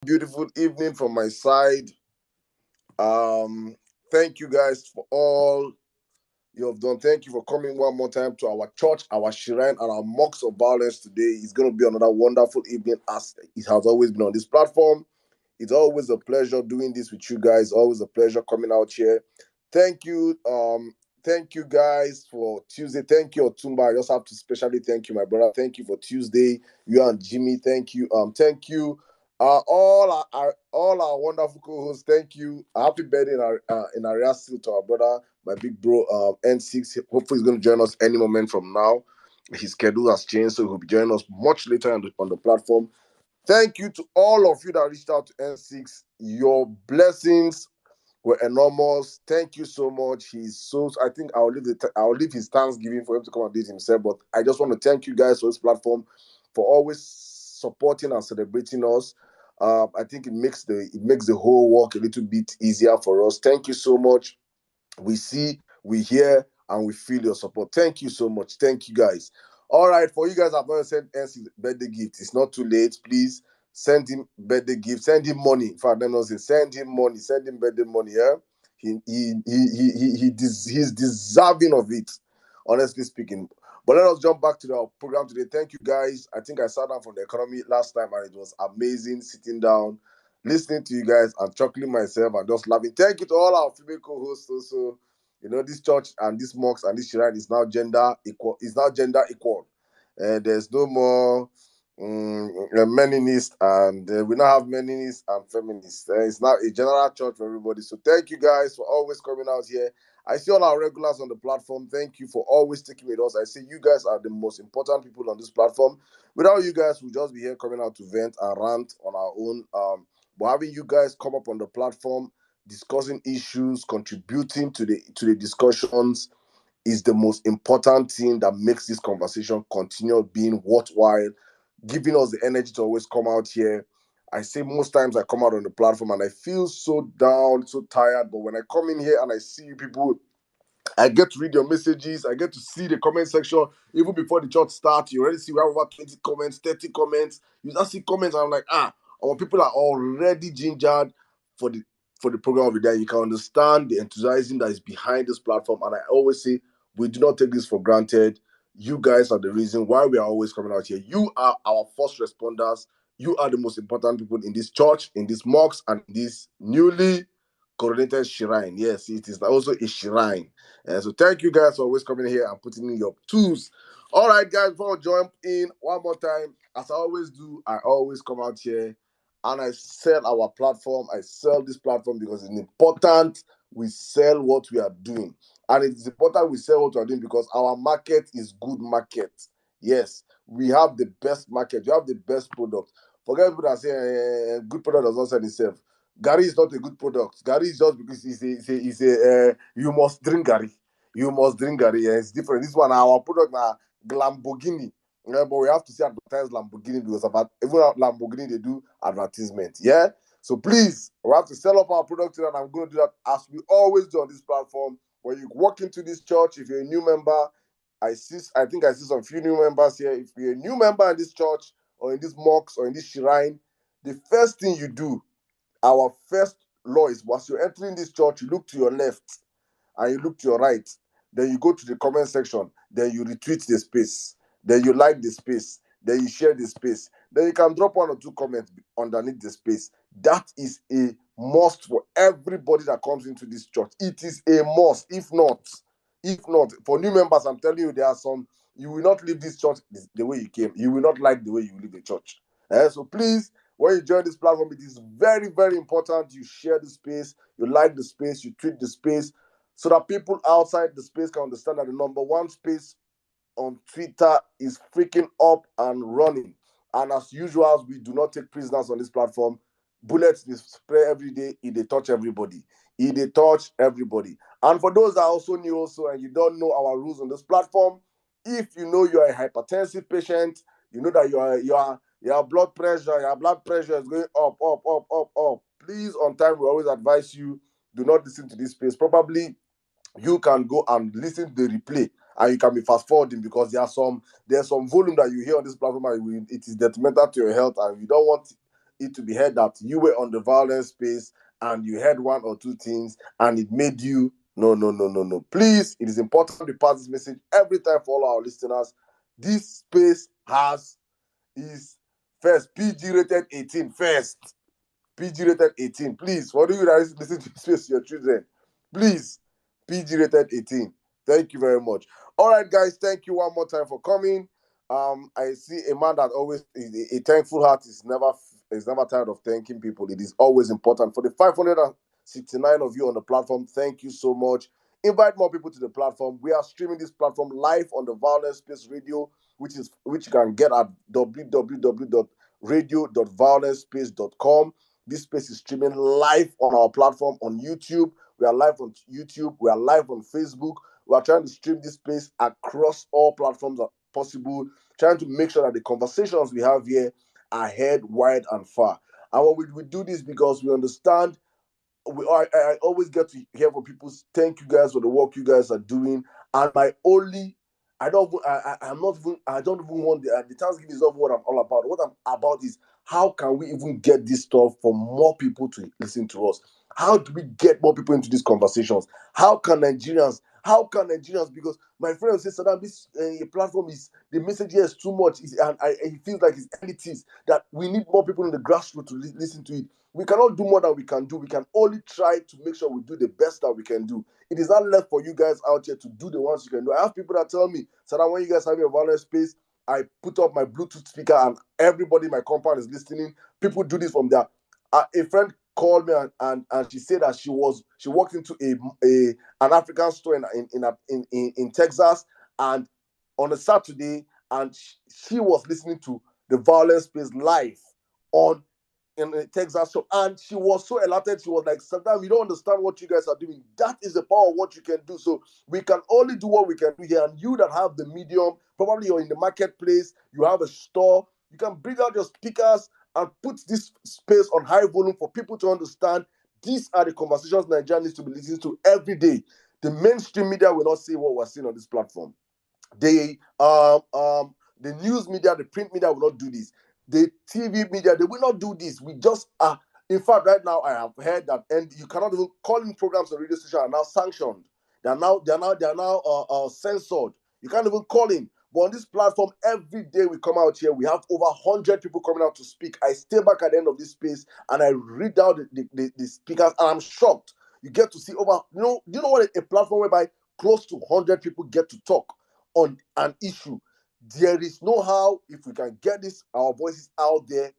Beautiful evening from my side. Thank you guys for all you have done. Thank you for coming one more time to our church, our shrine, and our mocks of violence today. It's going to be another wonderful evening as it has always been on this platform. It's always a pleasure doing this with you guys. Always a pleasure coming out here. Thank you. Thank you guys for Tuesday. Thank you, Otumba. I just have to specially thank you, my brother. Thank you for Tuesday. You and Jimmy. Thank you. Thank you. All our wonderful co-hosts. Thank you. Happy birthday in our still to our brother, my big bro, N6. Hopefully he's going to join us any moment from now. His schedule has changed, so he'll be joining us much later on the platform. Thank you to all of you that reached out to N6. Your blessings were enormous. Thank you so much. He's so. I think I'll leave his Thanksgiving for him to come and do it himself. But I just want to thank you guys for this platform, for always supporting and celebrating us. I think it makes the whole work a little bit easier for us. Thank you so much. We see, we hear, and we feel your support. Thank you so much. Thank you guys. All right, for you guys have not sent NC birthday gift. It's not too late. Please send him birthday gift. Send him money. In fact, let me not say send him money. Send him birthday money. Yeah, he's deserving of it. Honestly speaking. But let us jump back to our program today. Thank you guys. I think I sat down from the economy last time and it was amazing sitting down, listening to you guys and chuckling myself and just laughing. Thank you to all our female co-hosts also. This church and this mosque and this shrine is now gender equal. Is now gender equal. There's no more meninists and we now have meninists and feminists. It's now a general church for everybody. So thank you guys for always coming out here. I see all our regulars on the platform. Thank you for always sticking with us. I see you guys are the most important people on this platform. Without you guys, we'll just be here coming out to vent and rant on our own. But having you guys come up on the platform, discussing issues, contributing to the discussions is the most important thing that makes this conversation continue being worthwhile, giving us the energy to always come out here. I say most times I come out on the platform and I feel so down, so tired. But when I come in here and I see you people, I get to read your messages. I get to see the comment section. Even before the church starts, you already see we have over 20 comments, 30 comments. You just see comments, and I'm like, our people are already gingered for the for the program of the day. You can understand the enthusiasm that is behind this platform. And I always say, we do not take this for granted. You guys are the reason why we are always coming out here. You are our first responders. You are the most important people in this church, in this mosque, and in this newly coronated shrine. Yes, it is also a shrine. So thank you guys for always coming here and putting in your tools. All right, guys, before we jump in one more time, as I always do, I always come out here and I sell our platform. I sell this platform because it's important we sell what we are doing. And it's important we sell what we are doing because our market is good market. Yes, we have the best market. We have the best product. Forget people that say good product does not sell itself. Gary is not a good product. Gary is just because you must drink Gary. You must drink Gary. Yeah, it's different. This one, our product now, Lamborghini. Yeah, but we have to say advertise Lamborghini because about even Lamborghini they do advertisement. Yeah. So please, we have to sell up our product and I'm going to do that as we always do on this platform. When you walk into this church, if you're a new member, I think I see some few new members here. If you're a new member in this church or in this mosque or in this shrine, the first thing you do, our first law is once you're entering this church, you look to your left and you look to your right. Then you go to the comment section. Then you retweet the space. Then you like the space. Then you share the space. Then you can drop one or two comments underneath the space. That is a must for everybody that comes into this church. It is a must. If not, for new members, I'm telling you, there are some, you will not leave this church the way you came. You will not like the way you leave the church. So please, when you join this platform, it is very, very important you share the space, you like the space, you tweet the space, so that people outside the space can understand that the number one space on Twitter is freaking up and running. And as usual, we do not take prisoners on this platform. Bullets they spray every day, they touch everybody. They touch everybody. And for those that are also new also and you don't know our rules on this platform, if you know you are a hypertensive patient, you know that your blood pressure is going up, up, up, up, up. Please, on time, we always advise you, do not listen to this space. Probably you can go and listen to the replay and you can be fast forwarding because there's some volume that you hear on this platform and it is detrimental to your health and you don't want it to be heard that you were on the violence space and you heard one or two things and it made you no, no, no, no, no. Please, it is important to pass this message every time for all our listeners. This space is first PG rated 18 first. PG rated 18. Please, for you that listen to this space, your children, please, PG rated 18. Thank you very much. All right, guys, thank you one more time for coming. I see a man that always a thankful heart is never tired of thanking people. It is always important. For the 569 of you on the platform, thank you so much. Invite more people to the platform. We are streaming this platform live on the Violence Space Radio, which you can get at www.radio.violencespace.com. This space is streaming live on our platform on YouTube. We are live on YouTube. We are live on Facebook. We are trying to stream this space across all platforms as possible, trying to make sure that the conversations we have here are heard wide and far. And we do this because we understand I always get to hear from people. Thank you guys for the work you guys are doing. And my only, I don't, I'm not even, I don't even want the Thanksgiving is not what I'm all about. What I'm about is how can we even get this stuff for more people to listen to us? How do we get more people into these conversations? How can Nigerians, because my friend says, Saddam, this platform is, the message here is too much, and he feels like it's elitist, that we need more people in the grassroots to listen to it. We cannot do more than we can do. We can only try to make sure we do the best that we can do. It is not left for you guys out here to do the ones you can do. I have people that tell me, Saddam, when you guys have your violence space, I put up my Bluetooth speaker and everybody in my compound is listening. People do this from there. A friend called me and she said that she walked into an African store in Texas, and on a Saturday, and she was listening to the Violence Space live on in Texas show, and she was so elated. She was like, sometimes you don't understand what you guys are doing. That is the power of what you can do. So we can only do what we can do here. And you that have the medium, probably you're in the marketplace, you have a store, you can bring out your speakers and put this space on high volume for people to understand. These are the conversations Nigeria needs to be listening to every day. The mainstream media will not say what we're seeing on this platform. The news media, the print media will not do this. The TV media, they will not do this. We just are. In fact, right now I have heard that, and you cannot even calling programs on radio station are now sanctioned. They are now censored. You can't even call in. But on this platform, every day we come out here, we have over 100 people coming out to speak. I stay back at the end of this space and I read out the speakers, and I'm shocked. You get to see over, do you know what a platform whereby close to 100 people get to talk on an issue. There is no how, if we can get our voices out there,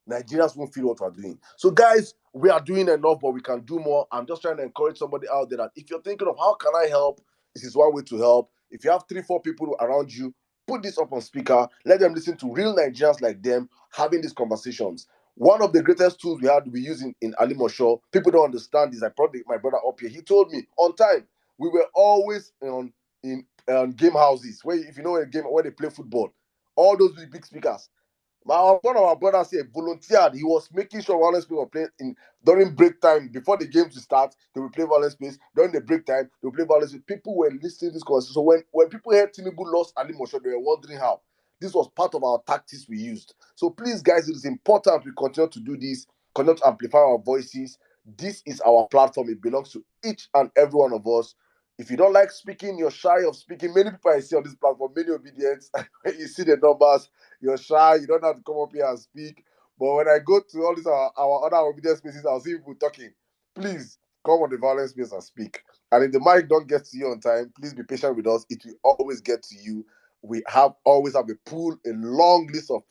Nigerians won't feel what we're doing. So, guys, we are doing enough, but we can do more. I'm just trying to encourage somebody out there that if you're thinking of how can I help, this is one way to help. If you have 3-4 people around you, put this up on speaker. Let them listen to real Nigerians like them having these conversations. One of the greatest tools we use in Ali Mosho, people don't understand this. I brought my brother up here. He told me on time. We were always in game houses where, if you know a game where they play football, all those big speakers. One of our brothers here volunteered. He was making sure Violence Space were playing during break time. Before the game to start, they will play Violence Space. During the break time, they will play Violence Space. People were listening to this conversation. So when people heard Tinubu lost Ali Mosho, they were wondering how. This was part of our tactics we used. So please, guys, it is important we continue to do this, continue to amplify our voices. This is our platform. It belongs to each and every one of us. If you don't like speaking, you're shy of speaking. Many people I see on this platform, many obedience. You see the numbers, you're shy, you don't have to come up here and speak. But when I go to all these our other obedience spaces, I'll see people talking. Please come on the violence space and speak. And if the mic don't get to you on time, please be patient with us. It will always get to you. We always have a pool, a long list of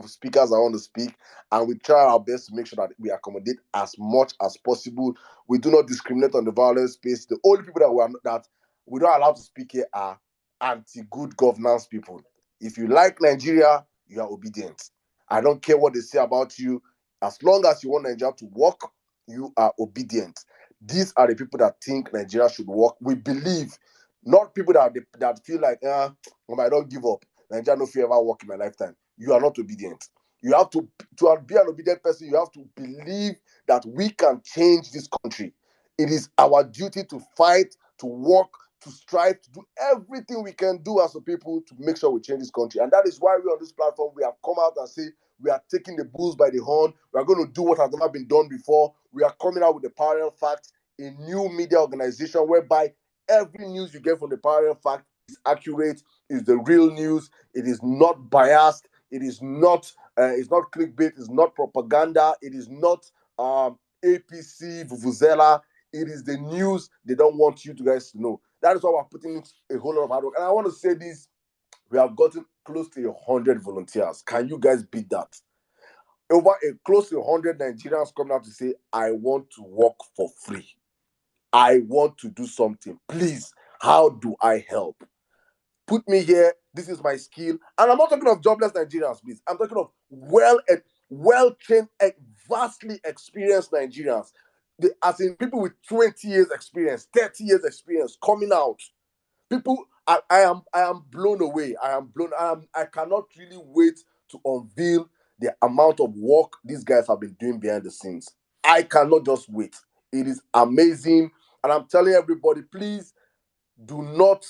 speakers that want to speak, and we try our best to make sure that we accommodate as much as possible. We do not discriminate on the violence space. The only people that we don't allow to speak here are anti-good governance people. If you like Nigeria, you are obedient. I don't care what they say about you. As long as you want Nigeria to work, you are obedient. These are the people that think Nigeria should work. We believe, not people that feel like, I don't give up. Nigeria no fear ever work in my lifetime. You are not obedient. You have to be an obedient person. You have to believe that we can change this country. It is our duty to fight, to work, to strive, to do everything we can do as a people to make sure we change this country. And that is why we on this platform, we have come out and say We are taking the bulls by the horn. We are going to do what has never been done before. We are coming out with the Parallel Fact, a new media organization whereby every news you get from the Parallel Fact is accurate, is the real news. It is not biased. It is not. It's not clickbait. It's not propaganda. It is not APC vuvuzela. It is the news they don't want you guys to know. That is why we're putting a whole lot of hard work. And I want to say this: we have gotten close to 100 volunteers. Can you guys beat that? Over close to 100 Nigerians coming out to say, I want to work for free. I want to do something. Please, how do I help? Put me here. This is my skill. And I'm not talking of jobless Nigerians, please. I'm talking of well-trained, vastly experienced Nigerians. As in people with 20 years experience, 30 years experience coming out. People, I am blown away. I cannot really wait to unveil the amount of work these guys have been doing behind the scenes. I cannot just wait. It is amazing. And I'm telling everybody, please do not,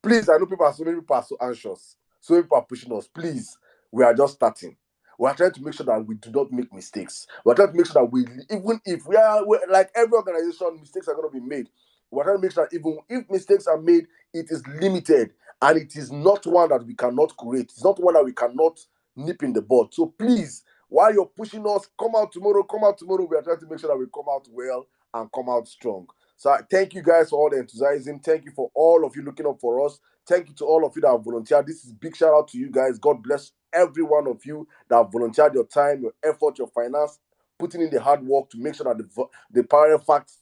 please, I know so many people are so anxious. So many people are pushing us. Please, we are just starting. We are trying to make sure that we do not make mistakes. We are trying to make sure that even if we're like every organization, mistakes are going to be made. We are trying to make sure that even if mistakes are made, it is limited and it is not one that we cannot create. It's not one that we cannot nip in the bud. So please, while you're pushing us, come out tomorrow. We are trying to make sure that we come out well and come out strong. So thank you guys for all the enthusiasm. Thank you for all of you looking up for us. Thank you to all of you that have volunteered. This is big shout out to you guys. God bless every one of you that have volunteered your time, your effort, your finance, putting in the hard work to make sure that the Parallel Facts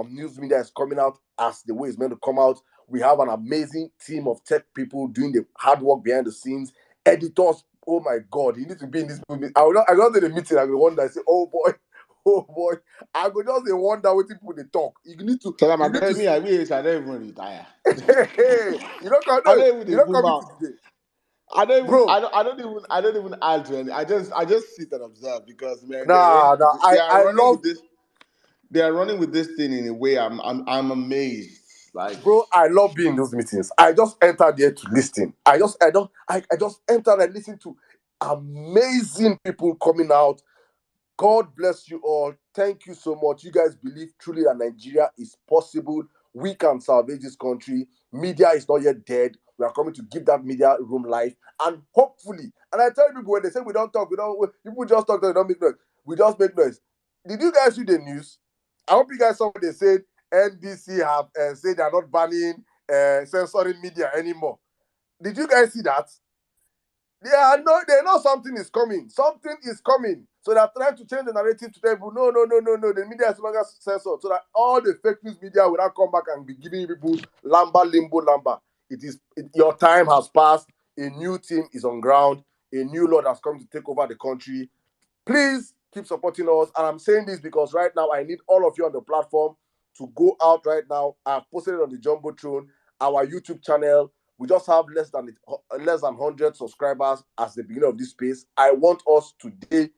news media is coming out as the way it's meant to come out. We have an amazing team of tech people doing the hard work behind the scenes. Editors, oh my God, you need to be in this movie. I go to the meeting, I go wonder, I say, oh boy, I go just wonder what people they talk. You need to. Tell them, You need to. I don't even retire. Hey, you don't come. I No, don't even you don't boom come out. into today, I bro. don't even add to any. I just sit and observe because man, Nah. they are I running love, with this. They are running with this thing in a way I'm amazed. Like bro. I love being in those meetings. I just entered there to listen. I just entered and listen to amazing people coming out. God bless you all. Thank you so much. You guys believe truly that Nigeria is possible. We can salvage this country. Media is not yet dead. We are coming to give that media room life. And hopefully, and I tell people when they say we don't talk, people just talk, they don't make noise. We just make noise. Did you guys read the news? I hope you guys saw what they said. NBC have said they are not banning censoring media anymore. Did you guys see that? They know something is coming. Something is coming. So they're trying to change the narrative to tell people, no. The media is no longer censored. So that all the fake news media will not come back and be giving people lamba. Your time has passed. A new team is on ground. A new Lord has come to take over the country. Please keep supporting us. And I'm saying this because right now I need all of you on the platform to go out right now. I've posted it on the Jumbotron, our YouTube channel. We just have less than 100 subscribers as the beginning of this space. I want us today.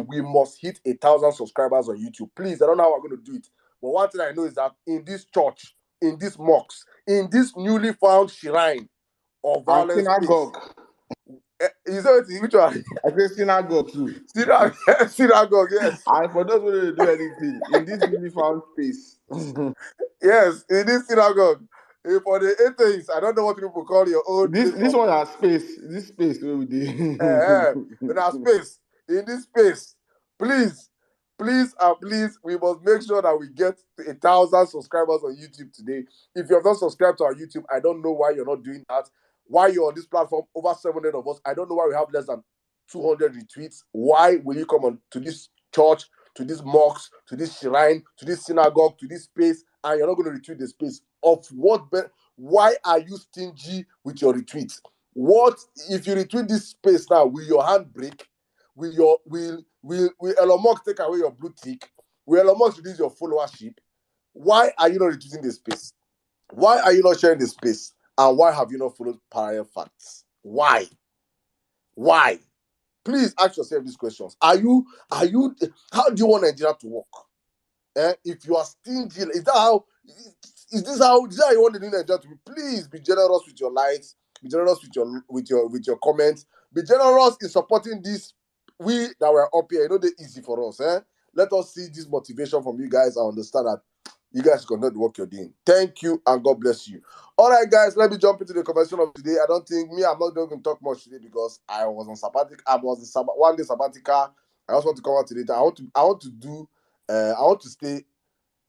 We must hit 1,000 subscribers on YouTube. Please, I don't know how we're going to do it. But one thing I know is that in this church, in this mosque, in this newly found shrine of and violence space, synagogue. is that which one? I say synagogue too. Synagogue, yes. And for those who don't do anything in this newly found space. Yes, in this synagogue. For the atheists, I don't know what people call your own place This of one has space. This space where we did. in our space. In this space, please, please, we must make sure that we get to 1,000 subscribers on YouTube today. If you have not subscribed to our YouTube, I don't know why you're not doing that. Why you're on this platform, over 700 of us, I don't know why we have less than 200 retweets. Why will you come on to this church, to this mosque, to this shrine, to this synagogue, to this space, and you're not going to retweet the space? Of what? Why are you stingy with your retweets? What if you retweet this space now? Will your hand break? Will Elon Musk take away your blue tick? Will Elon Musk reduce your followership? Why are you not retweeting the space? Why are you not sharing the space? And why have you not followed Parallel Facts? Why? Please ask yourself these questions. How do you want Nigeria to work? If you are stingy, is this how you want the new Nigeria to be? Please be generous with your likes, be generous with your comments, Be generous in supporting this. We that were up here, they're easy for us. Let us see this motivation from you guys. I understand that you guys can do the work you're doing. Thank you and God bless you. All right, guys, let me jump into the conversation of today. I'm not going to talk much today because I was on sabbatic. I was in 1 day sabbatical. I just want to come out today. I want to stay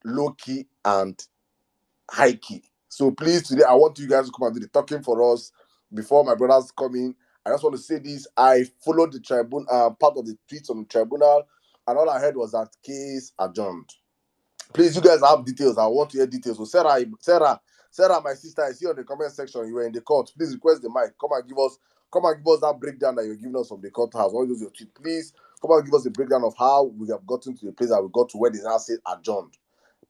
low key and high key. So please, today I want you guys to come and do the talking for us before my brothers come in. I just want to say this. I followed the tribunal, part of the tweets on the tribunal, and all I heard was that case adjourned. Please, you guys have details. I want to hear details. So Sarah, my sister, I see on the comment section you were in the court. Please request the mic. Come and give us that breakdown that you're giving us from the courthouse. All those your tweet. Please come and give us a breakdown of how we have gotten to the place that we got to where the now says adjourned.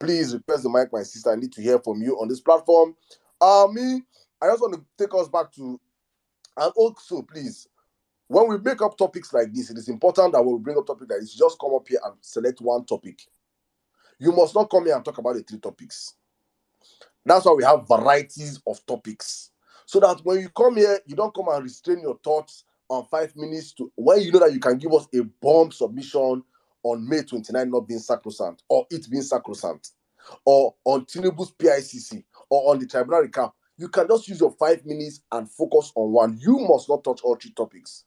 Please request the mic, my sister. I need to hear from you on this platform. I just want to take us back to, and also please, when we make up topics like this, it is important that when we bring up topics like this, you just come up here and select one topic. You must not come here and talk about the 3 topics. That's why we have varieties of topics. So that when you come here, you don't come and restrain your thoughts on 5 minutes to when you know that you can give us a bomb submission on May 29 not being sacrosanct, or it being sacrosanct, or on Tinubu's PICC, or on the tribunal recap. You can just use your 5 minutes and focus on one. You must not touch all 3 topics.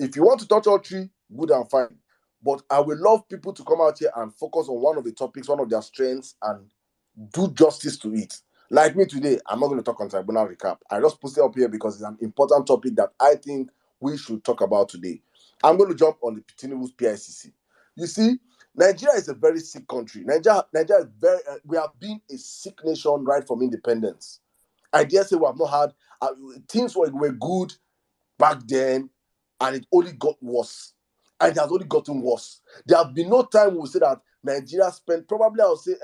If you want to touch all 3, good and fine. But I would love people to come out here and focus on one of the topics, one of their strengths, and do justice to it. Like me today, I'm not going to talk on tribunal recap. I just put it up here because it's an important topic that I think we should talk about today. I'm going to jump on the Tinubu's PICC. You see, Nigeria is a very sick country. Nigeria is very. We have been a sick nation right from independence. I dare say we have not had things were good back then, and it only got worse. And it has only gotten worse. There have been no time we'll say that Nigeria spent, probably I would say,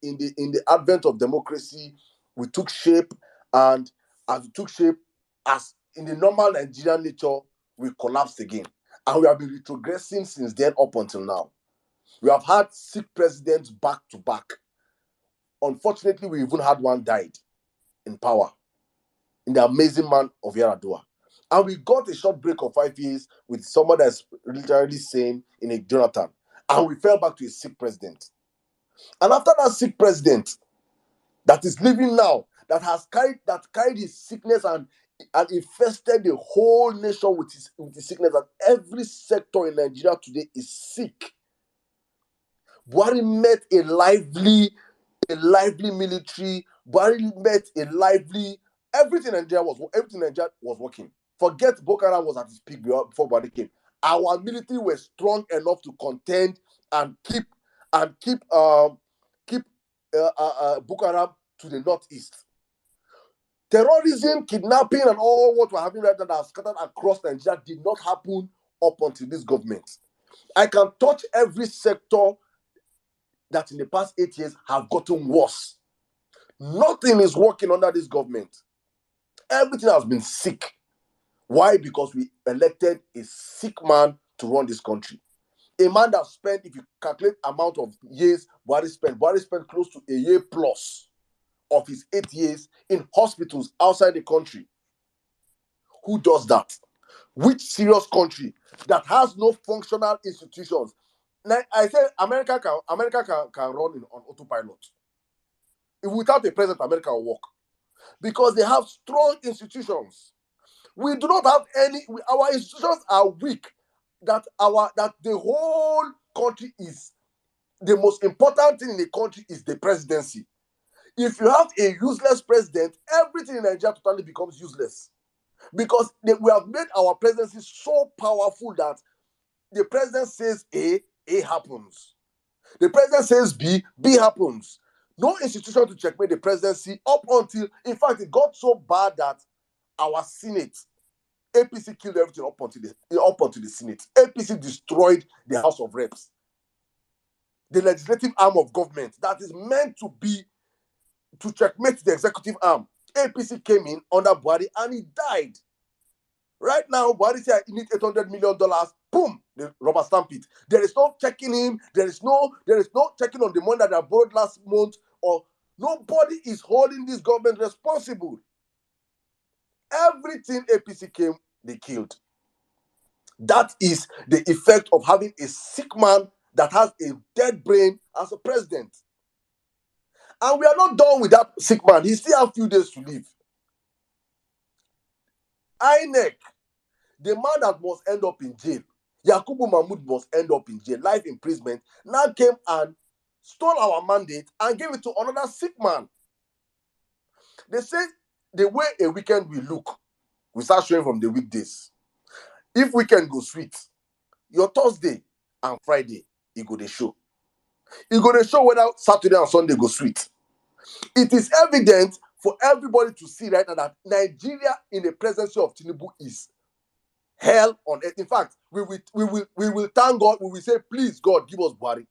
in the advent of democracy, we took shape, and as we took shape, as in the normal Nigerian nature, we collapsed again. And we have been retrogressing since then up until now. We have had 6 presidents back to back. Unfortunately, we even had one died in power, in the amazing man of Yaradua. And we got a short break of 5 years with someone that's literally sane in a Jonathan. And we fell back to a sick president. And after that sick president that is living now, that carried his sickness and infested the whole nation with his sickness, and every sector in Nigeria today is sick. Buhari met a lively military. Buhari met a lively. Everything in Nigeria was working. Forget Boko Haram was at its peak before Buhari came. Our military were strong enough to contend and keep Boko Haram to the northeast. Terrorism, kidnapping, and all what we're having right now that are scattered across Nigeria did not happen up until this government. I can touch every sector that in the past 8 years have gotten worse. Nothing is working under this government. Everything has been sick. Why? Because we elected a sick man to run this country. A man that spent, if you calculate amount of years Buhari spent close to a year plus of his 8 years in hospitals outside the country. Who does that? Which serious country that has no functional institutions? Now, I say America can run on autopilot. Without a president, America will work because they have strong institutions. We do not have any. Our institutions are weak. That the whole country is the most important thing in the country is the presidency. If you have a useless president, everything in Nigeria totally becomes useless because we have made our presidency so powerful that the president says A happens. The president says B happens. No institution to checkmate the presidency up until, in fact, it got so bad that our Senate, APC killed everything up until the Senate. APC destroyed the House of Reps, the legislative arm of government that is meant to checkmate the executive arm. APC came in under Buhari and he died. Right now, Buhari said he needs $800 million. Boom, the rubber stamp it. There is no checking him. There is no checking on the money that I borrowed last month. Or nobody is holding this government responsible. Everything APC came, they killed. That is the effect of having a sick man that has a dead brain as a president. And we are not done with that sick man. He still has a few days to live. INEC, the man that must end up in jail, Yakubu Mahmoud must end up in jail, life imprisonment, now came and stole our mandate and gave it to another sick man. They say the way a weekend will look, we start showing from the weekdays. If weekend goes sweet, your Thursday and Friday, you go to show. You go to show whether Saturday and Sunday go sweet. It is evident for everybody to see right now that Nigeria in the presence of Tinubu is hell on earth. In fact, we will thank God. We will say, please, God, give us Buhari.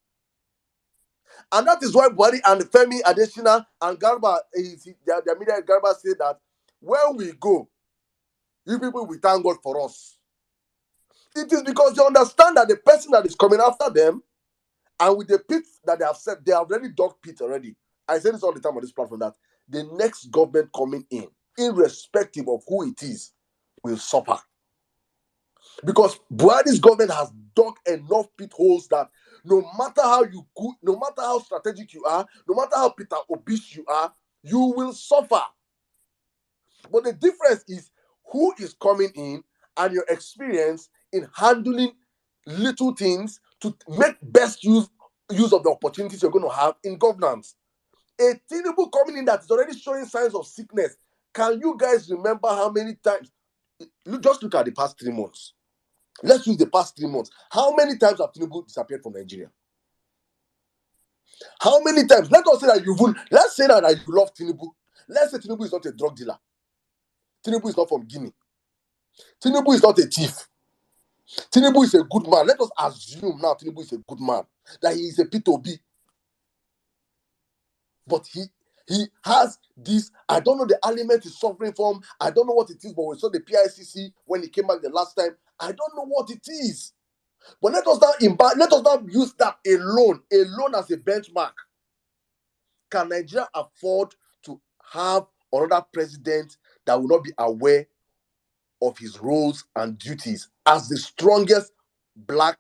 And that is why Buhari and Femi Adesina and Garba, their media Garba said that when we go, you people will thank God for us. It is because they understand that the person that is coming after them, and with the pit that they have set, they have already dug pit already. I say this all the time on this platform, that the next government coming in, irrespective of who it is, will suffer. Because Buhari's government has dug enough pit holes that no matter how you good, no matter how strategic you are, no matter how Peter Obish you are, you will suffer. But the difference is who is coming in and your experience in handling little things to make best use of the opportunities you're going to have in governance. A Tinubu coming in that is already showing signs of sickness. Can you guys remember how many times? Just look at the past 3 months. Let's use the past 3 months. How many times have Tinubu disappeared from Nigeria? How many times? Let's say that you love Tinubu. Let's say Tinubu is not a drug dealer. Tinubu is not from Guinea. Tinubu is not a thief. Tinubu is a good man. Let us assume now Tinubu is a good man, that he is a P2B. But he has this, I don't know the element he's suffering from. I don't know what it is, but we saw the PICC when he came back the last time. I don't know what it is. But let us now use that alone as a benchmark. Can Nigeria afford to have another president that will not be aware of his roles and duties as the strongest black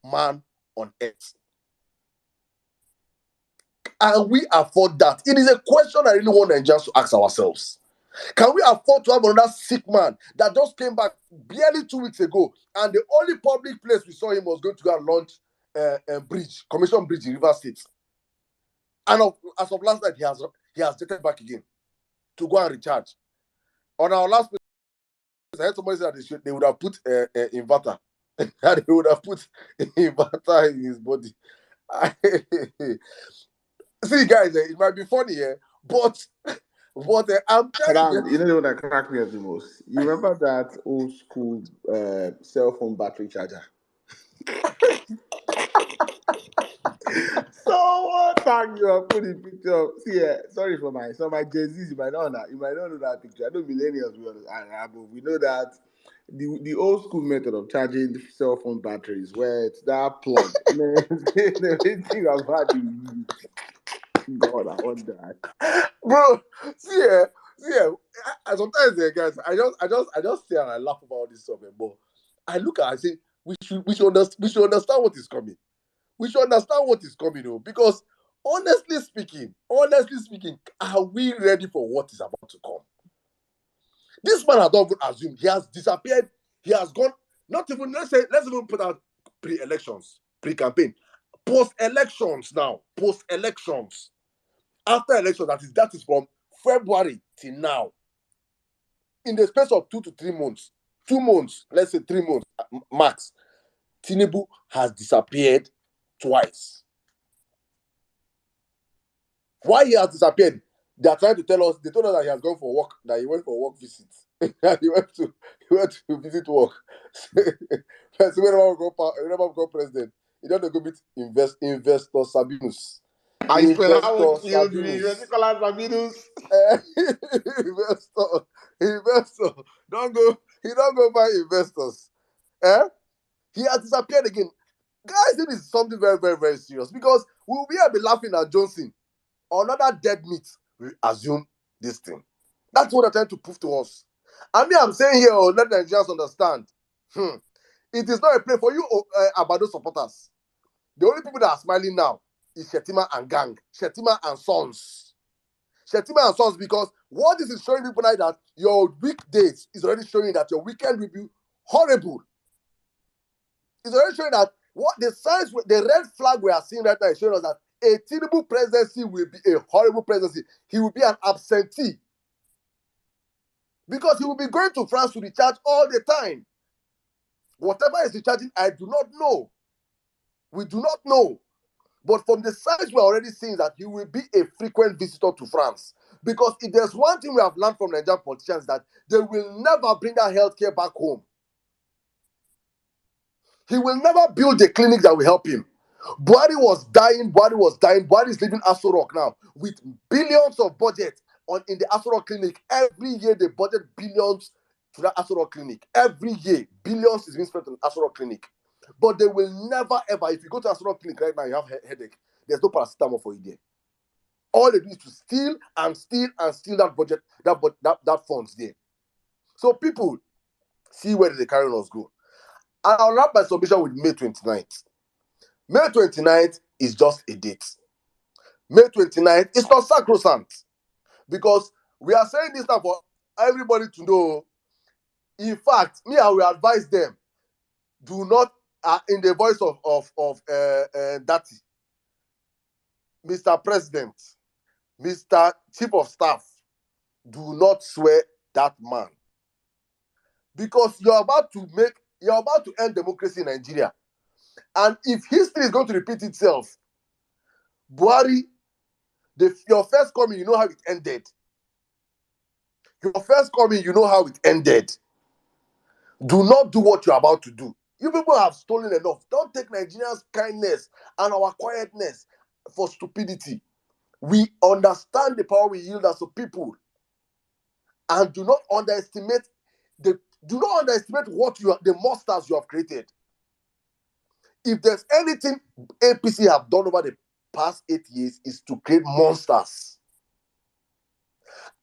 man on earth? Can we afford that? It is a question I really want Nigerians to ask ourselves. Can we afford to have another sick man that just came back barely 2 weeks ago, and the only public place we saw him was going to go and launch a commission bridge in River State? And as of last night, he has jetted back again to go and recharge. On our last place, I heard somebody say that they would have put an inverter. That they would have put an inverter in his body. See, guys, it might be funny, but I'm trying to You know the one that cracked me up the most? You remember that old school cell phone battery charger? So what time you are putting picture of? See, sorry for my Gen Zs, you might not know that picture. I know millennials we know that the old school method of charging the cell phone batteries, where it's that plug. The thing about you, God, I want that. bro. Sometimes, guys, I just say and I laugh about this stuff, but I look at it, I say we should understand what is coming. We should understand what is coming, though, because honestly speaking, are we ready for what is about to come? This man has not even assumed. He has disappeared. He has gone. Not even, let's even put out pre-elections, pre-campaign, post-elections now, post-elections, after elections. That is from February till now. In the space of 2 to 3 months, 2 months, let's say 3 months max, Tinubu has disappeared twice. Why he has disappeared? They are trying to tell us. They told us that he has gone for work. That he went for work visits. he went to visit work. So whenever we go president, he don't go meet investor Sabinus. I swear that would kill me. Nicolas Sabinus. Investor. He don't go buy investors. He has disappeared again. Guys, this is something very, very, very serious, because we'll be laughing at Johnson. Another dead meat will assume this thing. That's what they're trying to prove to us. I mean, I'm saying here, let Nigerians understand. It is not a play for you, Abado supporters. The only people that are smiling now is Shetima and gang, Shetima and Sons. Shetima and Sons, because what this is showing people now that your weekdays is already showing that your weekend will be horrible. It's already showing that what the signs, the red flag we are seeing right now is showing us that a Tinubu presidency will be a horrible presidency. He will be an absentee. Because he will be going to France to recharge all the time. Whatever is recharging, I do not know. We do not know. But from the signs we're already seeing that he will be a frequent visitor to France. Because if there's one thing we have learned from Nigerian politicians, that they will never bring that healthcare back home. He will never build a clinic that will help him. Buhari was dying. Buhari is leaving Aso Rock now with billions of budget in the Aso Rock clinic. Every year they budget billions to that Aso Rock clinic. Every year, billions is being spent on Aso Rock clinic. But they will never ever, if you go to Aso Rock clinic right now, you have headache. There's no paracetamol for you there. All they do is to steal that budget, that funds there. So people, see where the carrying us go. And I'll wrap my submission with May 29th. May 29th is just a date. May 29th is not sacrosanct. Because we are saying this now for everybody to know. In fact, me, I will advise them, do not, in the voice of Dati, Mr. President, Mr. Chief of Staff, do not swear that man. Because you're about to end democracy in Nigeria. And if history is going to repeat itself, Buhari, your first coming, you know how it ended. Your first coming, you know how it ended. Do not do what you're about to do. You people have stolen enough. Don't take Nigerians' kindness and our quietness for stupidity. We understand the power we yield as a people. And do not underestimate the monsters you have created. If there's anything APC have done over the past 8 years, is to create monsters.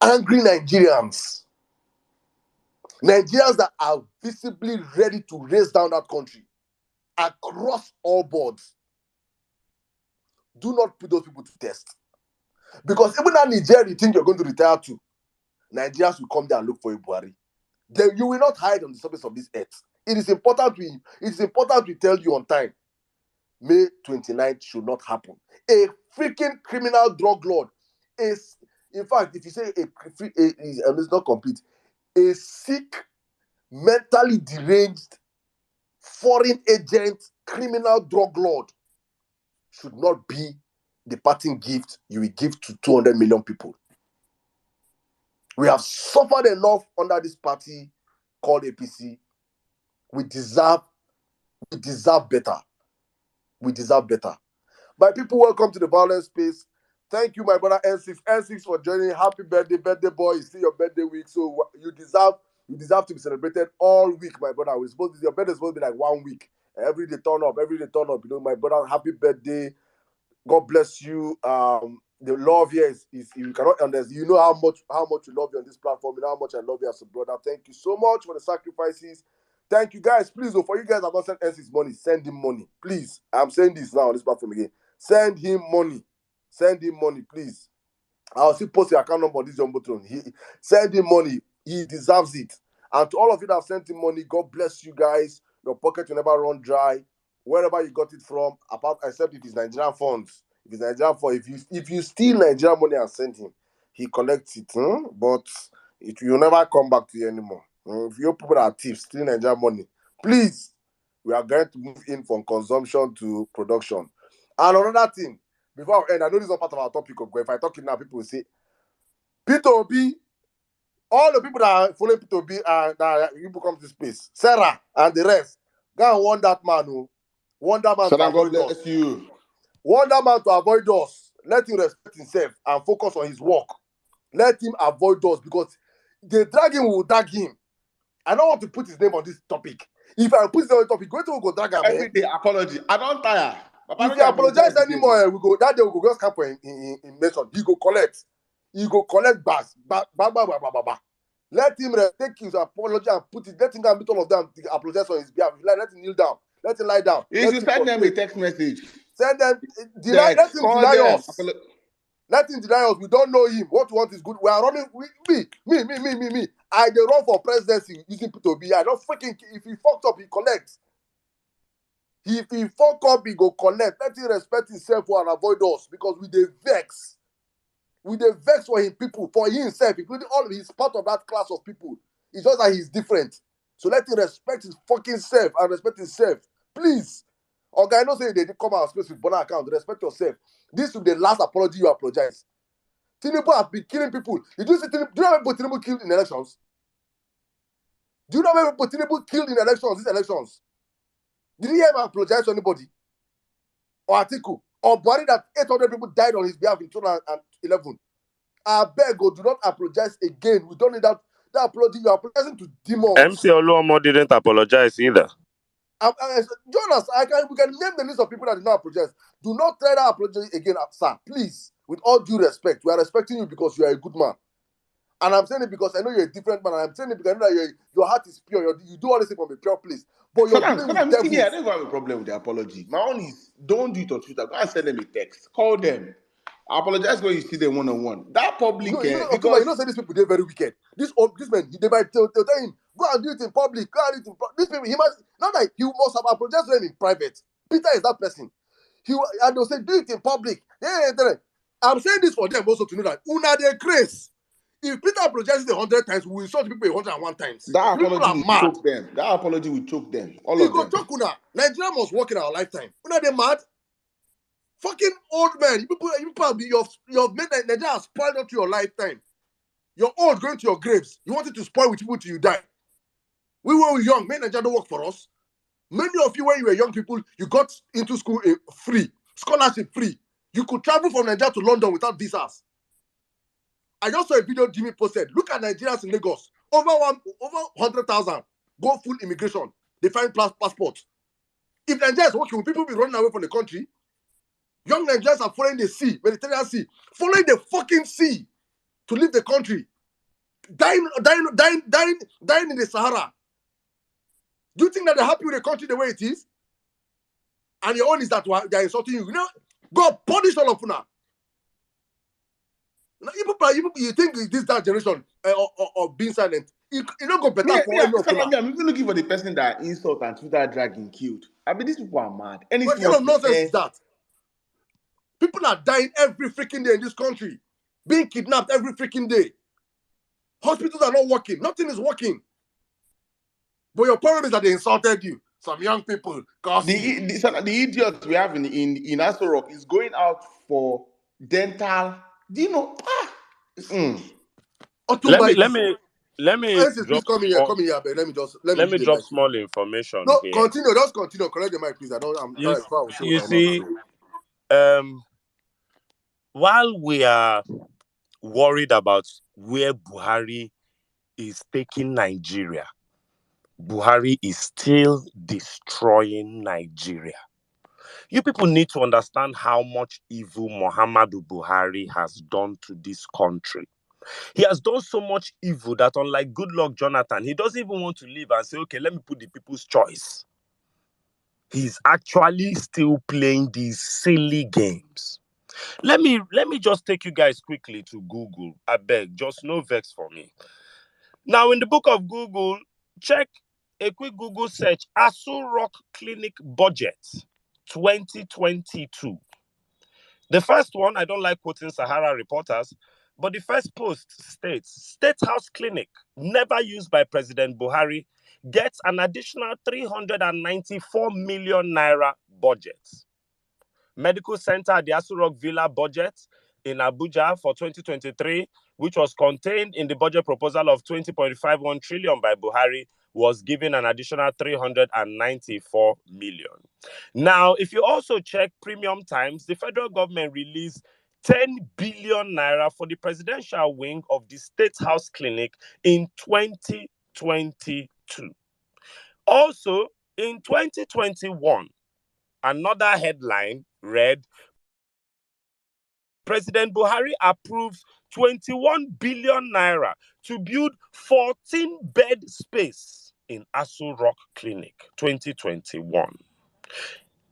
Angry Nigerians. Nigerians that are visibly ready to raise down that country across all boards. Do not put those people to test. Because even that Nigeria you think you're going to retire to, Nigerians will come there and look for you, Buhari. Then you will not hide on the surface of this earth. It is important we tell you on time. May 29th should not happen. A freaking criminal drug lord is, in fact, if you say it's not complete, a sick, mentally deranged, foreign agent, criminal drug lord should not be the parting gift you will give to 200 million people. We have suffered enough under this party called APC. We deserve better. We deserve better. My people, welcome to the Vawulence space. Thank you, my brother N6. N6 for joining. Happy birthday boy. It's still your birthday week, so you deserve to be celebrated all week, my brother. Your birthday is supposed to be like 1 week. Every day turn up. You know, my brother, happy birthday. God bless you. The love here is you cannot understand. You know how much you love you on this platform. You know how much I love you as a brother. Thank you so much for the sacrifices. Thank you, guys. Please, for you guys have not sent N6 money, send him money. Please. I'm saying this now on this platform again. Send him money. Send him money, please. I'll still post your account number on this Jumbotron. Send him money. He deserves it. And to all of you that have sent him money, God bless you guys. Your pocket will never run dry. Wherever you got it from, except if it's Nigerian funds. If it's Nigerian funds, if you steal Nigerian money and send him, he collects it. But it will never come back to you anymore. If you people are thieves, stealing Nigerian money, please, we are going to move in from consumption to production. And another thing, before I end, I know this is not part of our topic, but if I talk it now, people will say, Peter Obi, all the people that are following Peter Obi and that people come to this place, Sarah and the rest, go and warn that man who. Want that man to avoid us. Want that man to avoid us. Let him respect himself and focus on his work. Let him avoid us because the dragging will drag him. I don't want to put his name on this topic. If I put his name on the topic, go to go drag him. Every day apology. I don't tire. If he apologize anymore, that day we go just come for in mention. He go collect. He go collect bass. Let him take his apology and put it. Let him go and meet all of them to apologize on his behalf. Let him kneel down. Let him lie down. You should send them a text message. Send them deny. Let him deny us. Let him deny us. We don't know him. What we want is good. We are running. Me. I dey run for presidency using P2B. I don't freaking. If he fucked up, he collects. If he fuck up, he go collect. Let him respect himself and avoid us because we dey vex. We dey vex for him people, for himself, including all of his part of that class of people. It's just that he's different. So let him respect his fucking self and respect himself. Please. Okay, I know say they come out space with Bona account. Respect yourself. This will be the last apology you apologize. Tinubu has been killing people. Do you know how many people Tinubu killed in elections? Do you know how many people Tinubu killed in elections, these elections? Did you ever apologize to anybody? Or Atiku? Or Buhari that 800 people died on his behalf in 2011? I beg you, do not apologize again. We don't need that apology. You are apologizing to demons. MC Oluomo didn't apologize either. Jonas, we can name the list of people that did not apologize. Do not try that apology again, sir. Please, with all due respect, we are respecting you because you are a good man. And I'm saying it because I know you're a different man. And I'm saying it because I know that your heart is pure. You do all this from a pure place. But you're dealing with devils. I don't have a problem with the apology. My own is, don't do it on Twitter. Go and send them a text. Call them. Apologize when you see them one-on-one. That public, because you know, say these people, they're very wicked. This man, they might tell him, go and do it in public. Go and do it in public. These people, he must, not like he must have apologized to them in private. Peter is that person. And they'll say, do it in public. I'm saying this for them also to know that una dey craze. If Peter apologizes 100 times, we will insult people 101 times. That apology will choke them. That apology will choke them. All of them. Choke una. Nigeria must work in our lifetime. Una dey mad? Fucking old man. You people you've made Nigeria spoiled up to your lifetime. You're old going to your graves. You wanted to spoil with people till you die. We were young. Made Nigeria don't work for us. Many of you, when you were young people, you got into school free. Scholarship free. You could travel from Nigeria to London without visas. I just saw a video Jimmy posted. Look at Nigerians in Lagos. Over 100,000 go full immigration. They find passports. If Nigeria is working, will people be running away from the country? Young Nigerians are following the sea, Mediterranean Sea, following the fucking sea to leave the country. Dying in the Sahara. Do you think that they're happy with the country the way it is? And your own is that they're insulting you. You know, God punish all of you now. You think that generation of being silent, you don't go better for any of them. I'm even looking for the person that insult and Twitter dragging killed. I mean, these people are mad. What kind of nonsense is that? People are dying every freaking day in this country. Being kidnapped every freaking day. Hospitals are not working. Nothing is working. But your problem is that they insulted you. Some young people. The idiot we have in Aso Rock is going out for dental. Do you know? Let me drop, come in here, but let me drop small information. No, here. continue. Just continue. Correct the mic, please. You see, while we are worried about where Buhari is taking Nigeria, Buhari is still destroying Nigeria. You people need to understand how much evil Muhammadu Buhari has done to this country. He has done so much evil that, unlike Goodluck Jonathan, he doesn't even want to leave and say, okay, let me put the people's choice. He's actually still playing these silly games. Let me just take you guys quickly to Google. I beg, just no vex for me. Now, in the book of Google, check a quick Google search, Aso Rock Clinic Budget 2022. The first one, I don't like quoting Sahara reporters, but the first post states, State House Clinic, never used by President Buhari, gets an additional 394 million naira budget. Medical Center at the Aso Rock Villa budget in Abuja for 2023, which was contained in the budget proposal of 20.51 trillion by Buhari, was given an additional 394 million. Now, if you also check Premium Times, the federal government released 10 billion naira for the presidential wing of the State House Clinic in 2022. Also, in 2021, another headline read, President Buhari approves 21 billion naira to build 14-bed space in Asu Rock Clinic 2021.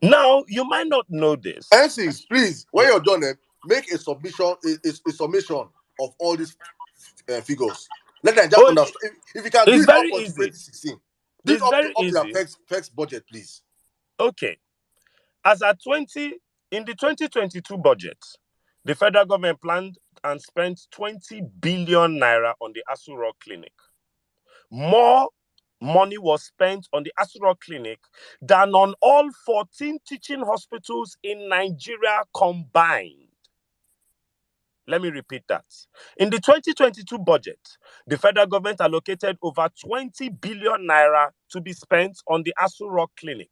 Now, you might not know this. NCs, please, when you're done, make a submission, a summation of all these figures. Let them just understand. If you can do It's it up very until easy. 2016, do it It's very up to easy. the first budget, please. Okay. In the 2022 budget, the federal government planned and spent 20 billion naira on the Asu Rock Clinic. More money was spent on the Asu Rock Clinic than on all 14 teaching hospitals in Nigeria combined. Let me repeat that. In the 2022 budget, the federal government allocated over 20 billion naira to be spent on the Asu Rock Clinic.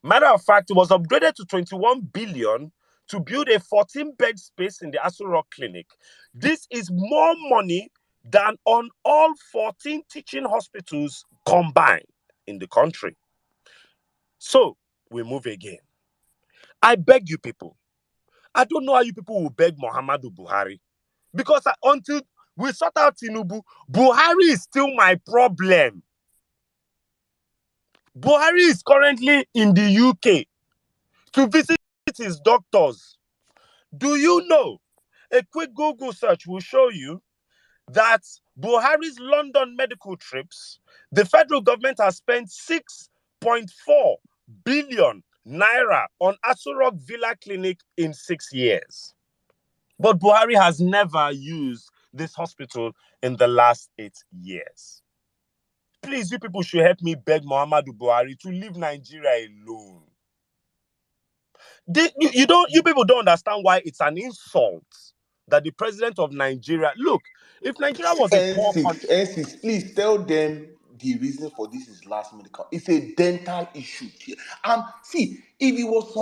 Matter of fact, it was upgraded to 21 billion to build a 14-bed space in the Asu Rock Clinic. This is more money than on all 14 teaching hospitals combined in the country. So, we move again. I beg you people. I don't know how you people will beg Muhammadu Buhari. Because until we sort out Tinubu, Buhari is still my problem. Buhari is currently in the UK to visit his doctors. Do you know? A quick Google search will show you that Buhari's London medical trips, the federal government has spent 6.4 billion naira on Asu Rock Villa Clinic in 6 years. But Buhari has never used this hospital in the last 8 years. Please, you people should help me beg Muhammadu Buhari to leave Nigeria alone. You people don't understand why it's an insult that the president of Nigeria... Look, if Nigeria was a poor country... N6, please tell them the reason for this is last medical. It's a dental issue. See, if it was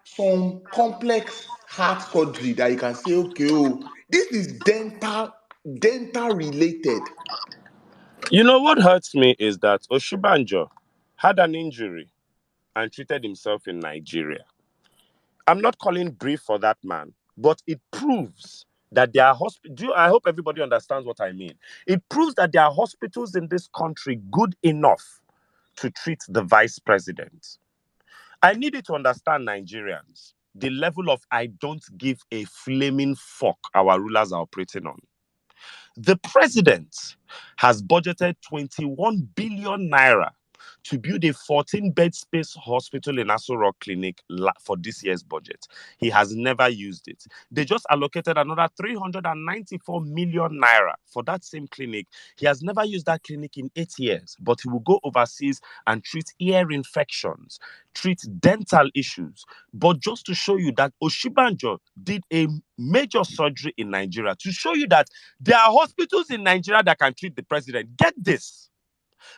some complex heart surgery that you can say, okay, oh, this is dental related. You know what hurts me is that Oshibanjo had an injury and treated himself in Nigeria. I'm not calling brief for that man, but it proves that there are hospitals. I hope everybody understands what I mean. It proves that there are hospitals in this country good enough to treat the vice president. I need you to understand, Nigerians, the level of I don't give a flaming fuck our rulers are operating on. The president has budgeted 21 billion naira to build a 14-bed space hospital in Aso Rock Clinic for this year's budget. He has never used it. They just allocated another 394 million naira for that same clinic. He has never used that clinic in 8 years, but he will go overseas and treat ear infections, treat dental issues. But just to show you that Oshibanjo did a major surgery in Nigeria, to show you that there are hospitals in Nigeria that can treat the president. Get this.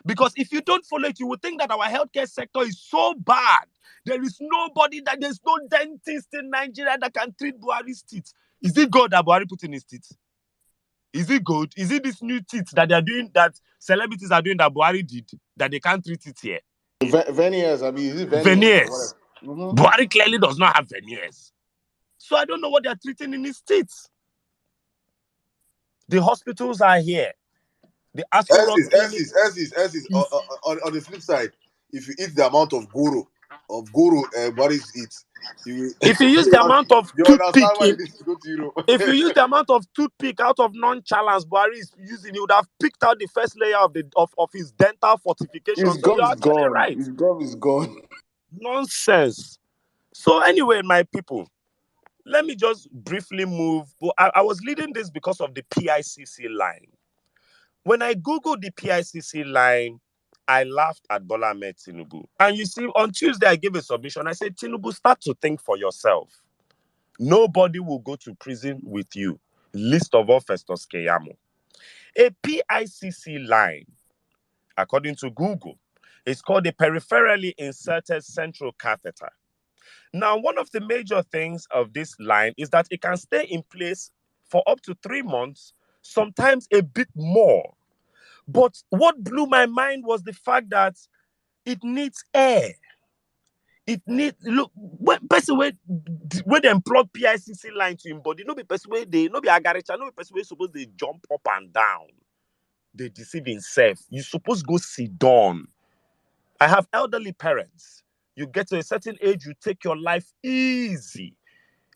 Because if you don't follow it, you would think that our healthcare sector is so bad. There's no dentist in Nigeria that can treat Buhari's teeth. Is it good that Buhari put in his teeth? Is it good? Is it this new teeth that they are doing, that celebrities are doing, that Buhari did, that they can't treat it here? Veneers, is it veneers? Buhari clearly does not have veneers. So I don't know what they are treating in his teeth. The hospitals are here. The Aso Rock Clinic. On the flip side, if you eat the amount of guru Buhari eats, if you use the amount of toothpick, if you use the amount of toothpick out of nonchalance Buhari is using, he would have picked out the first layer of his dental fortification. His So you're actually gone. right. His gum is gone. Nonsense. So anyway, my people, let me just briefly move. I was leading this because of the PICC line. When I Googled the PICC line, I laughed at Bola Ahmed Tinubu. And you see, on Tuesday, I gave a submission. I said, Tinubu, start to think for yourself. Nobody will go to prison with you. Least of all, Festus Keyamo. A PICC line, according to Google, is called a peripherally inserted central catheter. Now, one of the major things of this line is that it can stay in place for up to 3 months, sometimes a bit more. But what blew my mind was the fact that it needs air. It need look when person where they plug PICC line to him body, no be person where they no be agaricha, no be person where suppose they jump up and down. They deceive himself. You suppose go sit down. I have elderly parents. You get to a certain age, you take your life easy.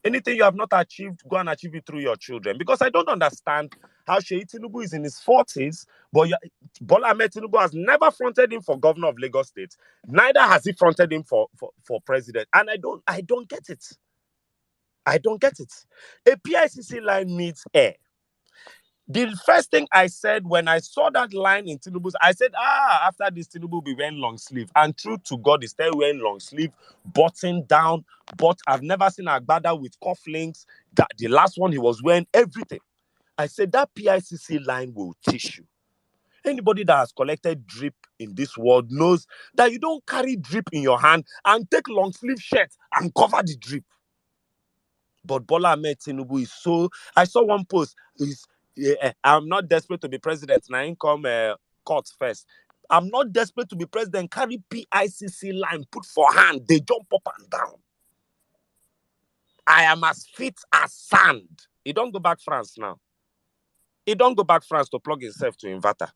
Anything you have not achieved, go and achieve it through your children. Because I don't understand how Sheyi Tinubu is in his 40s, but Bola Ahmed Tinubu has never fronted him for governor of Lagos State. Neither has he fronted him for president. And I don't get it. I don't get it. A PICC line needs air. The first thing I said when I saw that line in Tinubu's, I said, after this, Tinubu will be wearing long sleeve. And true to God, he's still wearing long sleeve, button down, but I've never seen Agbada with cufflinks. That the last one he was wearing, everything. I said, that PICC line will teach you. Anybody that has collected drip in this world knows that you don't carry drip in your hand and take long sleeve shirt and cover the drip. But Bola Ahmed Tinubu is so... I saw one post, I'm not desperate to be president. Now income court first. I'm not desperate to be president. Carry PICC line, put for hand. They jump up and down. I am as fit as sand. He don't go back France now. He don't go back France to plug himself to inverter.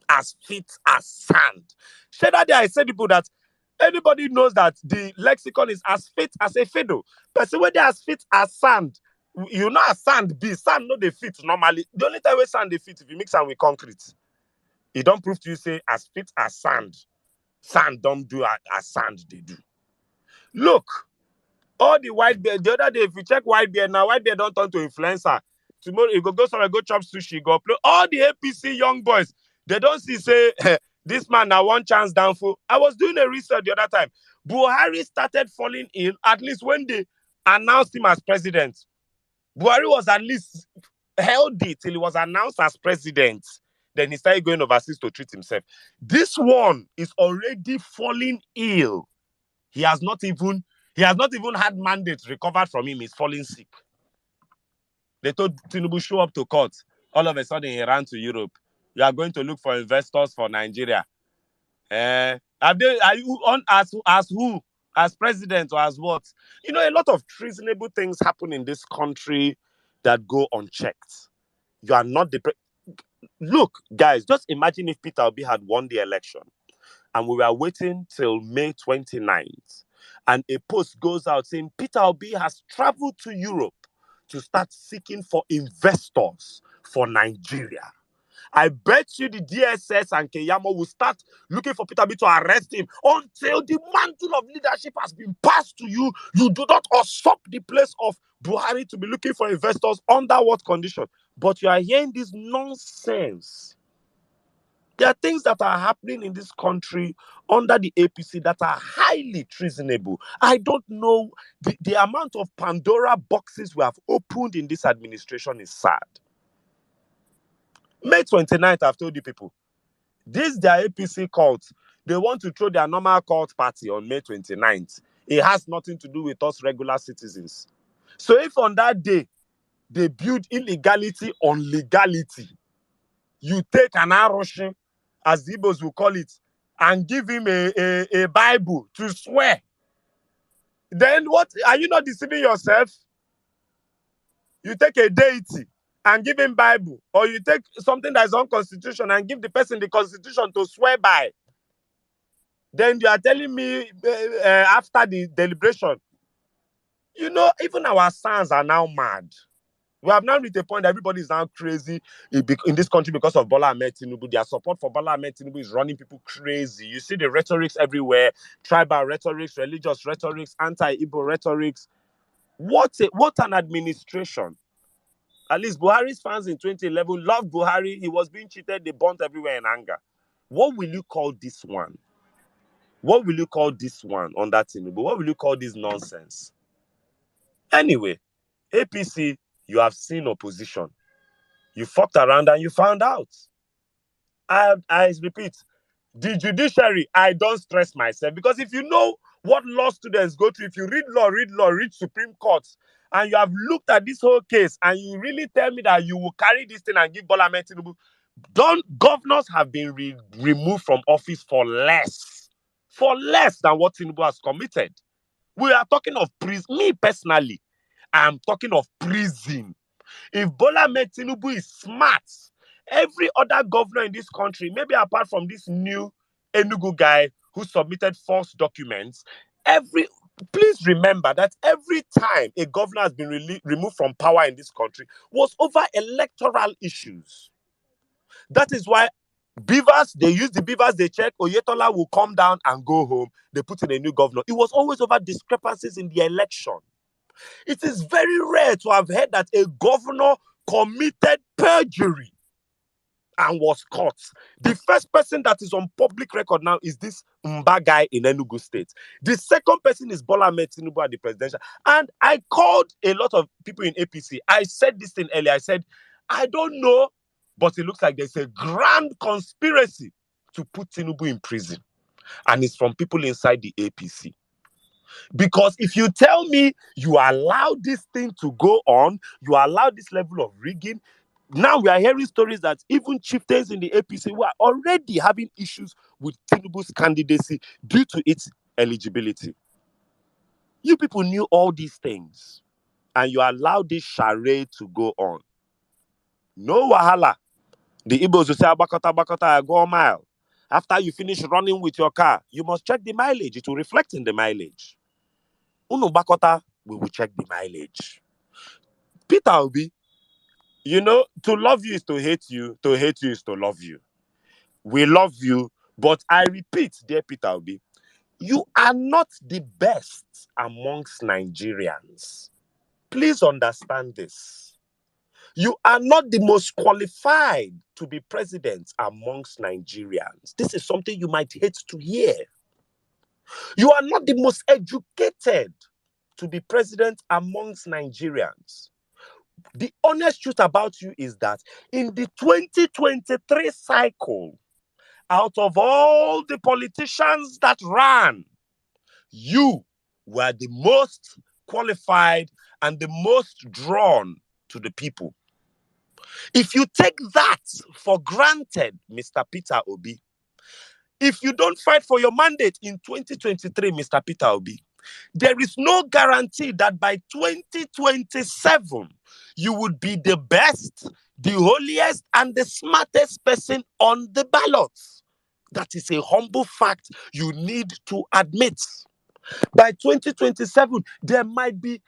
As fit as sand. Share that day I said people that anybody knows that the lexicon is as fit as a fiddle. Person where they as fit as sand. You know as sand be. Sand no they fit normally. The only time where sand they fit if you mix them with concrete. It don't prove to you say as fit as sand. Sand don't do as sand they do. Look, all the white bear, the other day, if you check white bear, now white bear don't turn to influencer. Tomorrow you go somewhere, go chop sushi, go play. All the APC young boys, they don't see say this man now one chance down for. I was doing a research the other time. Buhari started falling ill at least when they announced him as president. Buhari was at least healthy till he was announced as president. Then he started going overseas to treat himself. This one is already falling ill. He has not even had mandates recovered from him. He's falling sick. They told Tinubu show up to court. All of a sudden, he ran to Europe. You are going to look for investors for Nigeria. Are you on as who? As president or as what? You know, a lot of treasonable things happen in this country that go unchecked. You are not the... Look, guys, just imagine if Peter Obi had won the election and we were waiting till May 29th and a post goes out saying Peter Obi has traveled to Europe to start seeking for investors for Nigeria. I bet you the DSS and Keyamo will start looking for Peter Obi to arrest him until the mantle of leadership has been passed to you. You do not usurp the place of Buhari to be looking for investors under what condition? But you are hearing this nonsense. There are things that are happening in this country under the APC that are highly treasonable. I don't know. The amount of Pandora boxes we have opened in this administration is sad. May 29th, I've told you people, this their APC cult, they want to throw their normal cult party on May 29th. It has nothing to do with us regular citizens. So if on that day, they build illegality on legality, you take an Aroshin, as the Igbos will call it, and give him a Bible to swear. Then what? Are you not deceiving yourself? You take a deity and give him Bible, or you take something that is unconstitutional and give the person the constitution to swear by. Then you are telling me after the deliberation, you know, even our sons are now mad. We have now reached a point that everybody is now crazy in this country because of Bola Ahmed Tinubu. Their support for Bola Ahmed Tinubu is running people crazy. You see the rhetorics everywhere, tribal rhetorics, religious rhetorics, anti-Igbo rhetorics. What an administration. At least Buhari's fans in 2011 loved Buhari. He was being cheated. They burnt everywhere in anger. What will you call this one? What will you call this one on that Tinubu? What will you call this nonsense? Anyway, APC, you have seen opposition. You fucked around and you found out. I repeat, the judiciary, I don't stress myself because if you know what law students go through, if you read law, read Supreme Court, and you have looked at this whole case and you really tell me that you will carry this thing and give Bola Ahmed Tinubu, governors have been removed from office for less than what Tinubu has committed. We are talking of prison. Me personally, I am talking of prison. If Bola Ahmed Tinubu is smart, every other governor in this country, maybe apart from this new Enugu guy who submitted false documents, every please remember that every time a governor has been removed from power in this country was over electoral issues. That is why Beavers, they use the Beavers, they check, Oyetola will come down and go home. They put in a new governor. It was always over discrepancies in the election. It is very rare to have heard that a governor committed perjury and was caught. The first person that is on public record now is this Mba guy in Enugu State. The second person is Bola Ahmed Tinubu at the presidential. And I called a lot of people in APC. I said this thing earlier. I said, I don't know, but it looks like there's a grand conspiracy to put Tinubu in prison. And it's from people inside the APC. Because if you tell me you allow this thing to go on, you allow this level of rigging, now we are hearing stories that even chieftains in the APC were already having issues with Tinubu's candidacy due to its eligibility. You people knew all these things, and you allowed this charade to go on. No wahala. The Igbos will say, Abakota, I go a mile. After you finish running with your car, you must check the mileage. It will reflect in the mileage. Unu Bakota, we will check the mileage. Peter Obi, to love you is to hate you is to love you. We love you, but I repeat, dear Peter Obi, you are not the best amongst Nigerians. Please understand this. You are not the most qualified to be president amongst Nigerians. This is something you might hate to hear. You are not the most educated to be president amongst Nigerians. The honest truth about you is that in the 2023 cycle, out of all the politicians that ran, you were the most qualified and the most drawn to the people. If you take that for granted, Mr. Peter Obi, if you don't fight for your mandate in 2023, Mr. Peter Obi, there is no guarantee that by 2027, you would be the best, the holiest, and the smartest person on the ballot. That is a humble fact you need to admit. By 2027, there might be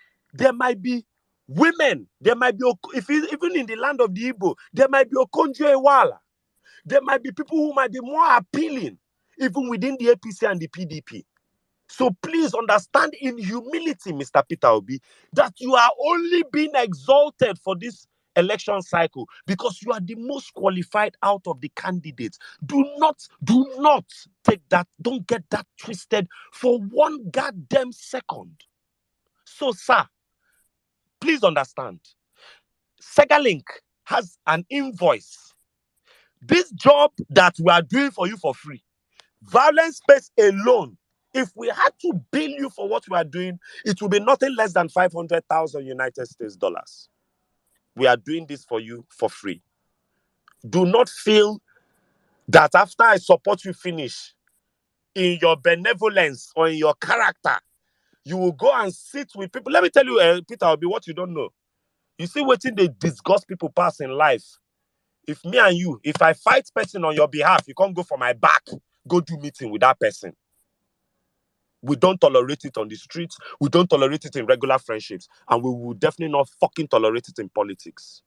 women, there might be, even in the land of the Igbo, there might be Okonjo-Iweala. There might be people who might be more appealing, even within the APC and the PDP. So please understand in humility, Mr. Peter Obi, that you are only being exalted for this election cycle because you are the most qualified out of the candidates. Do not take that, don't get that twisted for one goddamn second. So, sir, please understand. Segalink has an invoice. This job that we are doing for you for free, Vawulence space alone, if we had to bill you for what we are doing, it will be nothing less than 500,000 United States dollars. We are doing this for you for free. Do not feel that after I support you finish, in your benevolence or in your character, you will go and sit with people. Let me tell you, Peter Obi, what you don't know. You see what they disgust people pass in life. If me and you, if I fight person on your behalf, you can't go for my back, go do meeting with that person. We don't tolerate it on the streets. We don't tolerate it in regular friendships. And we will definitely not fucking tolerate it in politics.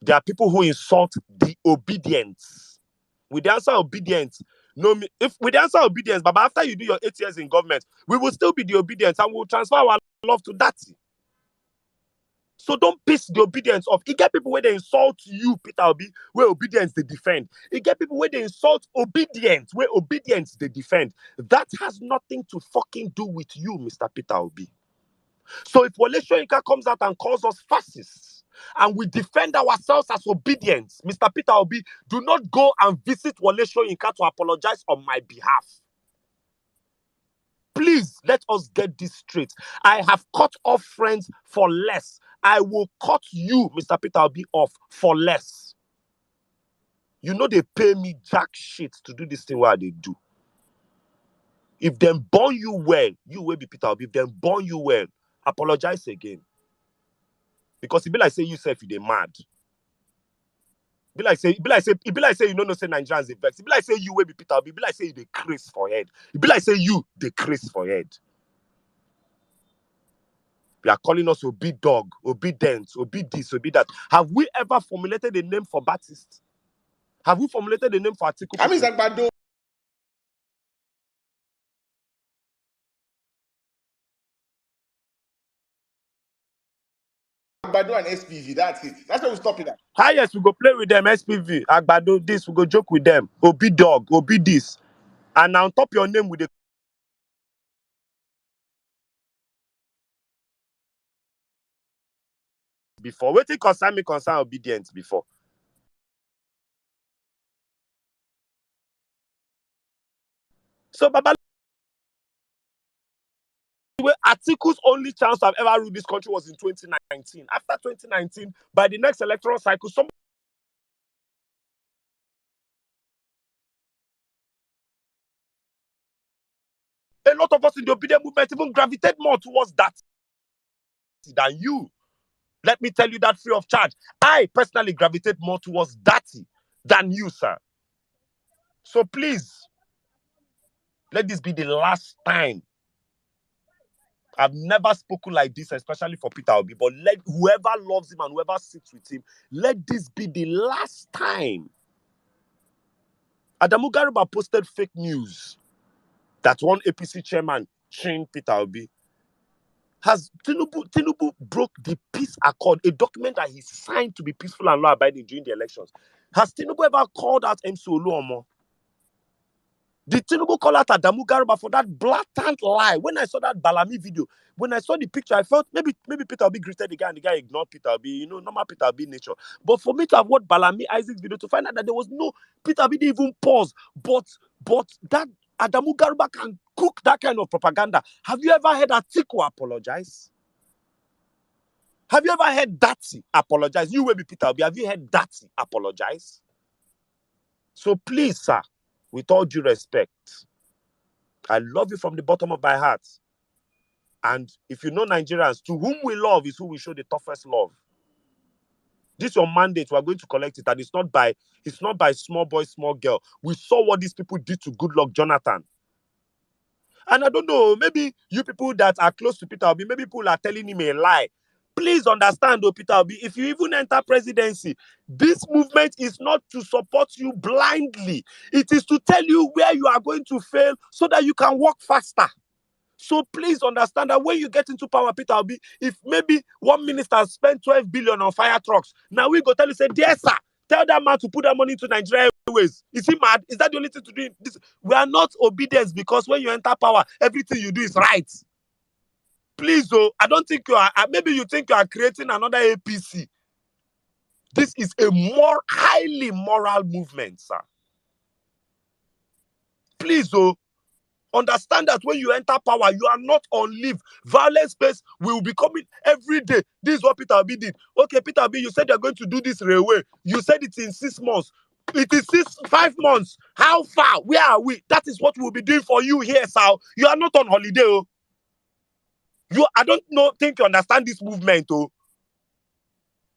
There are people who insult the obedience. With the answer obedience, if with the answer obedience, but after you do your 8 years in government, we will still be the obedience and we'll transfer our love to that. So don't piss the obedience off. You get people where they insult you, Peter Obi, where obedience they defend. You get people where they insult obedience, where obedience they defend. That has nothing to fucking do with you, Mr. Peter Obi. So if Wole Soyinka comes out and calls us fascists, and we defend ourselves as obedience, Mr. Peter Obi, do not go and visit Wole Soyinka to apologize on my behalf. Please, let us get this straight. I have cut off friends for less. I will cut you, Mr. Peter Obi, off for less. You know they pay me jack shit to do this thing while they do. If them born you well, you will be Peter Obi. If them born you well, apologize again. Because it be like say you self you dey mad. It be like say you know say Nigerians dey vex. It be like say you will be Peter Obi. It be like say you dey craze for head. It be like say you dey craze for head. You are calling us Obi dog, Obi dent, Obi this, Obi that. Have we ever formulated a name for Baptist? Have we formulated a name for Atiku? I mean, Zagbado. Zagbado and SPV, that's it. That's why we stop it at. Highest, we go play with them, SPV, Agbado, this, we go joke with them. Obi dog, Obi this. And now on top your name with the before. Waiting concern me concern obedience before. So Baba, Atiku's only chance to have ever ruled this country was in 2019. After 2019, by the next electoral cycle, a lot of us in the obedient movement even gravitate more towards that than you. Let me tell you that free of charge. I personally gravitate more towards that than you, sir. So please, let this be the last time. I've never spoken like this, especially for Peter Obi, but let whoever loves him and whoever sits with him, let this be the last time. Adamu Garuba posted fake news that one APC chairman chained Peter Obi. Has Tinubu broke the peace accord, a document that he signed to be peaceful and law-abiding during the elections? Has Tinubu ever called out MC Oluomo? Did Tinubu call out Adamu Garuba for that blatant lie? When I saw that Balami video, when I saw the picture, I felt maybe Peter Obi greeted the guy and the guy ignored Peter Obi, normal Peter Obi nature. But for me to have watched Balami Isaac's video to find out that there was no, Peter Obi didn't even pause. But that Adamu Garuba can cook that kind of propaganda. Have you ever heard Atiku apologize? Have you ever heard Dati apologize? You will be Peter Obi. Have you heard Dati apologize? So please, sir, with all due respect, I love you from the bottom of my heart. And if you know Nigerians, to whom we love is who we show the toughest love. This is your mandate. We are going to collect it. And it's not by small boy, small girl. We saw what these people did to Goodluck Jonathan. And I don't know, maybe you people that are close to Peter Obi, maybe people are telling him a lie. Please understand, though, Peter Obi, if you even enter presidency, this movement is not to support you blindly. It is to tell you where you are going to fail so that you can work faster. So please understand that when you get into power, Peter Obi, if maybe one minister spent 12 billion on fire trucks, now we go tell you, say, dear sir, tell that man to put that money into Nigeria Airways. Is he mad? Is that the only thing to do? We are not obedience because when you enter power, everything you do is right. Please, though, I don't think you are, maybe you think you are creating another APC. This is a more highly moral movement, sir. Please, though, understand that when you enter power, you are not on leave. Violence space will be coming every day. This is what Peter Obi did. Okay, Peter Obi, you said you're going to do this railway. You said it's in 6 months. It is 5 months. How far? Where are we? That is what we'll be doing for you here, Sal. You are not on holiday, oh. I don't think you understand this movement, oh.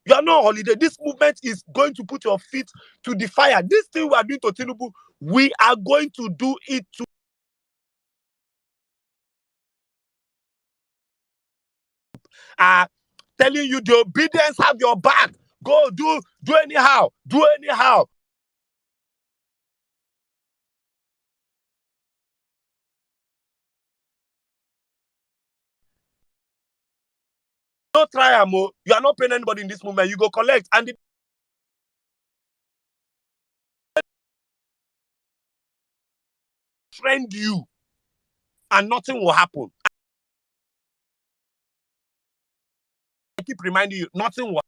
You are not on holiday. This movement is going to put your feet to the fire. This thing we are doing to Tinubu, we are going to do it to telling you the obedience have your back. Go do anyhow. Do anyhow. Don't try, Amo. You are not paying anybody in this movement. You go collect and the trend you and nothing will happen. I keep reminding you, nothing will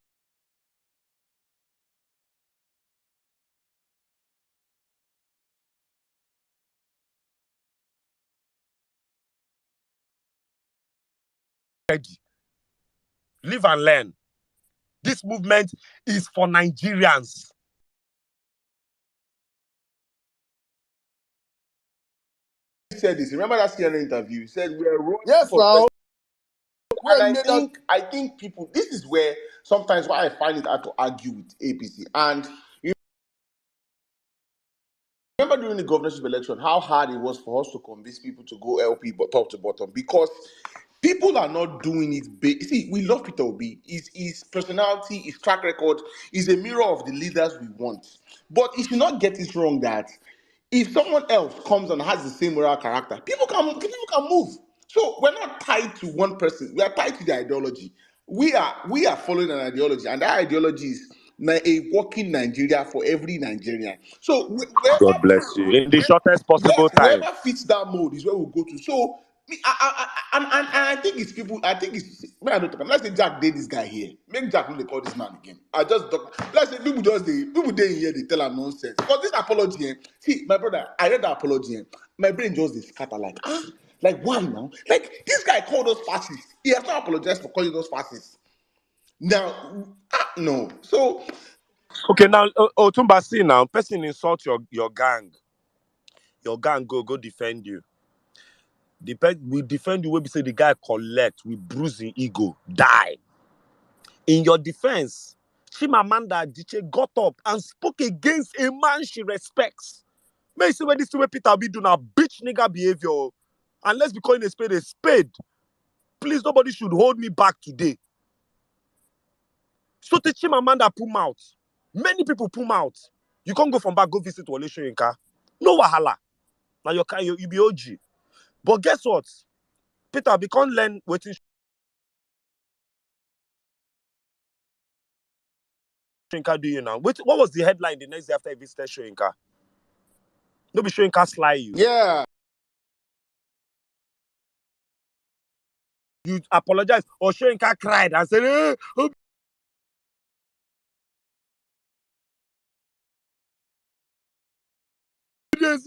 happen. Live and learn. This movement is for Nigerians. said this. Remember that CNN interview? He said we are running Yes, for now. president. When And made that I think people. This is where sometimes why I find it hard to argue with APC. And you remember during the governorship election how hard it was for us to convince people to go LP but top to bottom because people are not doing it. See, we love Peter Obi. His personality, his track record is a mirror of the leaders we want. But you should not get it wrong that if someone else comes and has the same moral character, people can move. So we're not tied to one person. We are tied to the ideology. We are following an ideology, and that ideology is a working Nigeria for every Nigerian. So God bless you. In the shortest possible yes, time. whoever fits that mode is where we'll go to. So, and I think it's people. I think it's. When I don't talk, let's say Jack did this guy here. Make Jack really call this man again. I just talk. Let's say people they here they tell him nonsense. Because this apology, see, my brother, I read the apology. My brain just dey scatter like why now? Like this guy called us fascists. He has not apologized for calling us fascists. Now, no. So Okay, now Otumba, see now, person insult your gang. Your gang go defend you. We defend you when we say the guy collect, we bruise the ego, die. In your defense, Chimamanda Adichie got up and spoke against a man she respects. May you see when this two Peter be doing a bitch nigga behavior. And let's be calling a spade a spade. Please, nobody should hold me back today. So the Chimamanda pull out. Many people pull out. You can't go from back, go visit Wole Soyinka. No wahala. Now you be OG. But guess what? Peter, we can't learn what Soyinka do you now. What was the headline the next day after he visited Soyinka? No be Soyinka sly you. yeah. You apologize. Or Soyinka cried and said, obedience,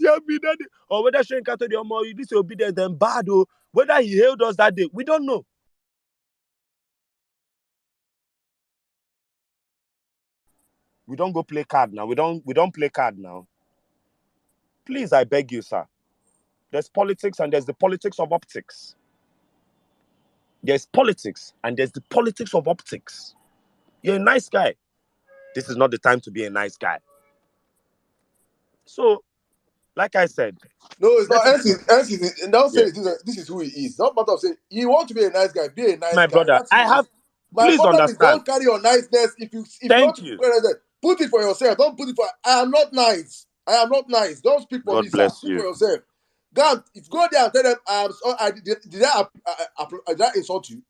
yeah, me that day. Or whether Soyinka told you, this obedience, then bad. Or whether he hailed us that day, we don't know. We don't go play card now. We don't play card now. Please, I beg you, sir. There's politics and there's the politics of optics. There's politics and there's the politics of optics. You're a nice guy. This is not the time to be a nice guy. So, like I said, no, it's not NC. Don't say yeah, this is who he is. Not matter of saying you want to be a nice guy, be a nice my guy. brother, That's it. My please problem is understand. don't carry your niceness. If you want Thank to you. put it for yourself. Don't put it for I am not nice. I am not nice. Don't speak for me, God sir. bless Speak for you. yourself. If go there and tell them did I insult you?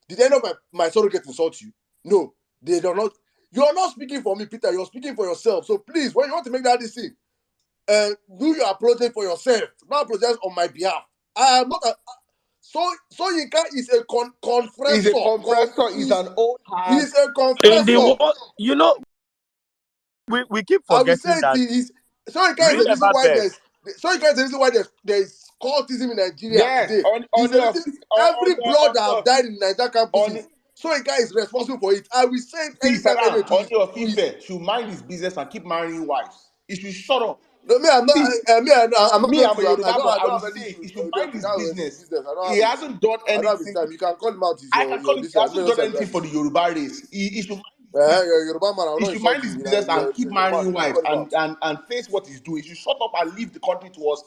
Did any of my surrogate insult you? No, they do not. You're not speaking for me, Peter. You're speaking for yourself. So please, when you want to make that decision, do your apology for yourself. Don't apologize on my behalf. I am not. So Yinka is a He's a compressor. compressor. He's an old hand. He's a In the compressor. world, we keep I will say forgetting that he's so Yinka is real the reason ever why beg. there's cultism in Nigeria Yes, today. on He's the your reason every blood that have on died in Nigerian on campuses. So Yinka is responsible for it. I will say it see anytime Salam anyway on your to his. Fife should mind his business and keep marrying wives. He should shut up. No, me, I'm not. See, I'm not me, going I'm a to. Yoruba boy. I I don't will have any say issue he should with mind his his business. business. I don't He have it. hasn't done I don't have his anything. time. You can call him out. Is I can call your him. this. He I hasn't mean, done say anything that. for the Yoruba race. He should You're a Yoruba man. I will he not should mind insult his you. business and keep You're a man. marrying You can wives call him out. and face what he's doing. He should shut up and leave the country to us.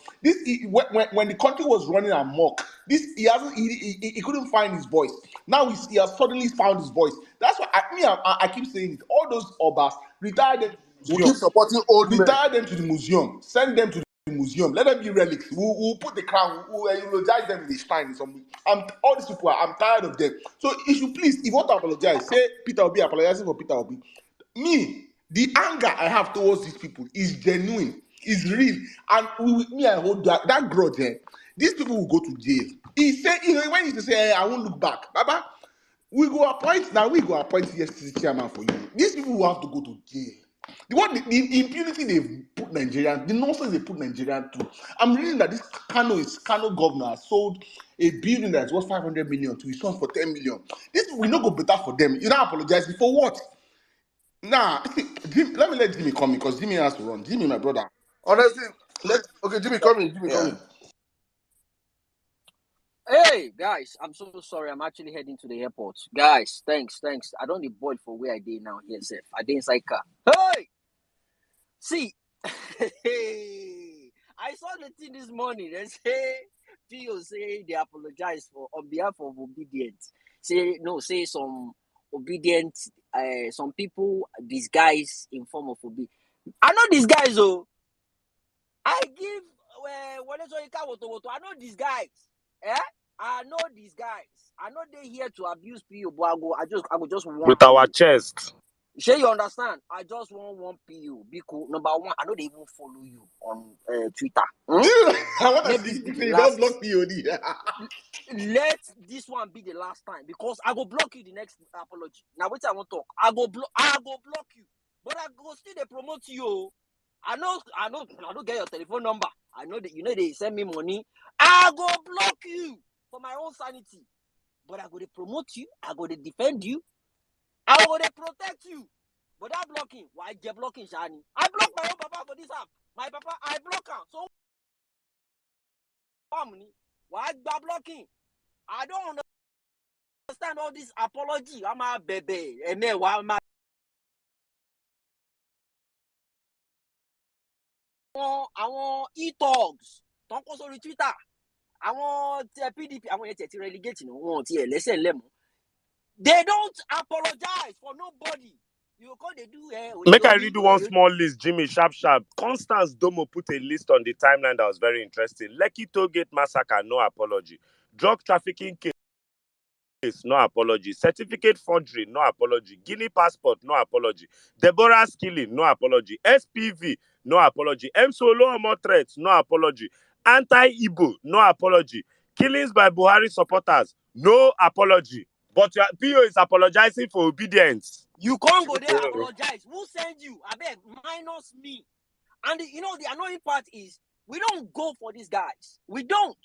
When the country was running amok, he hasn't he couldn't find his voice. Now he has suddenly found his voice. That's why I keep saying it. All those obas, retire them to the We keep museum. supporting old men. Retire them to the museum. Send them to the museum. Let them be relics. We'll put the crown. We'll eulogize them in the shrine. All these people. I'm tired of them. So if you please, if you want to apologize, say Peter Obi apologizing for Peter Obi. Me, the anger I have towards these people is genuine, is real, and I hold that grudge. These people will go to jail. He said, when he say, I won't look back, Baba, we go appoint yesterday chairman for you. These people will have to go to jail. The impunity they've put Nigerian, the nonsense they put Nigerian through. I'm reading that this Kano governor has sold a building that's worth 500 million to his sons for 10 million. This will not go better for them. You don't apologize for what? Nah, let me let Jimmy come because Jimmy has to run. Jimmy, my brother. Honestly, Let okay, Jimmy, come in. Jimmy, come yeah. in. Hey guys, I'm so sorry. I'm actually heading to the airport. Guys, thanks. I don't need boil for where I did now. Here, safe. I did inside car. Hey, see, hey, I saw the thing this morning. They say Pio say they apologize for on behalf of obedient. Say some obedient. Some people disguise in form of obedient. I know these guys. Oh, I give. I know these guys. Eh? I know these guys. I know they here to abuse PO, but I go just want With our PO. chest. Sure, you understand? I just want one PO because number one, I know they even follow you on Twitter. I want to Let see this be you the say you don't last. block POD. Let this one be the last time because I go block you the next apology. Now wait, I won't talk. I go block you, but I go still they promote you. I don't get your telephone number. I know that they send me money. I go block you for my own sanity. But I go to promote you. I go to defend you. I go to protect you. But that blocking, why get blocking, Shani? I block my own papa for this app. My papa, I block him. So why blocking? I don't understand all this apology. I'm a baby. And then why am I? I want e-talks. Don't go on Twitter. I want PDP. I want to relegate. Listen, they don't apologize for nobody. You call they do Make I read you one small list, Jimmy, sharp. Constance Domo put a list on the timeline that was very interesting. Lekki Tollgate massacre, no apology. Drug trafficking case, no apology. Certificate forgery, no apology. Guinea passport, no apology. Deborah's killing, no apology. SPV, no apology. M. Solo threats, no apology. Anti-Igbo, no apology. Killings by Buhari supporters, no apology. But your PO is apologizing for obedience. You can't go there apologize. Who sent you? I beg, minus me. And the annoying part is we don't go for these guys. We don't.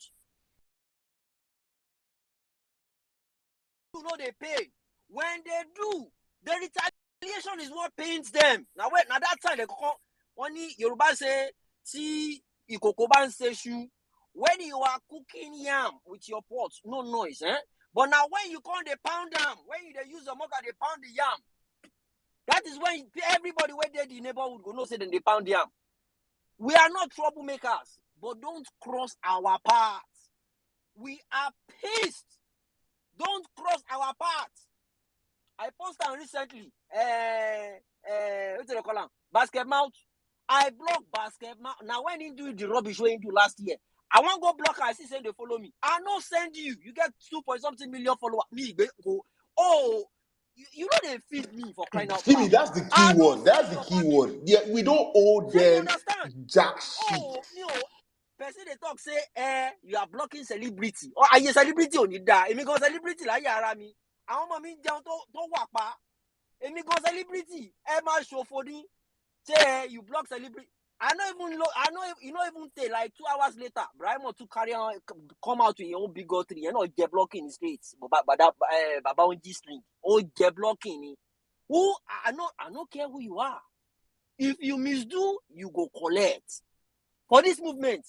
You know they pay. When they do, the retaliation is what pains them. Now that time they come only Yoruba say, see ikokoban seshu. When you are cooking yam with your pot, no noise, eh? But now when you come they pound yam, when they use the mortar, they pound the yam. That is when everybody where they the neighborhood go know say then they pound yam. We are not troublemakers, but don't cross our path. We are pissed. Don't cross our path. I posted on recently. What do they call him? Basket mouth. I block basket mouth. Now when he do the rubbish when he do last year, I want go block her. I see saying they follow me. I no send you. You get 2.something million followers. Me go. Oh, you know they feed me for crying out Timmy, loud. that's the key one. That's the key one. Yeah, we don't owe So you them understand? jack shit. Oh, person they talk say, you are blocking celebrity. Or are you celebrity on you die? Emi go celebrity like yara mi. Àwọn ọmọ mi jẹun tó wà pa. Emi go celebrity. Máa ṣòfò ní. Say you block celebrity. I know you know even take like 2 hours later. Brahimo to carry on come out with your own bigotry. You know get blocking the streets. But that Baba on G string. Oh get blocking. Who I don't care who you are. If you misdo, you go collect. For this movement,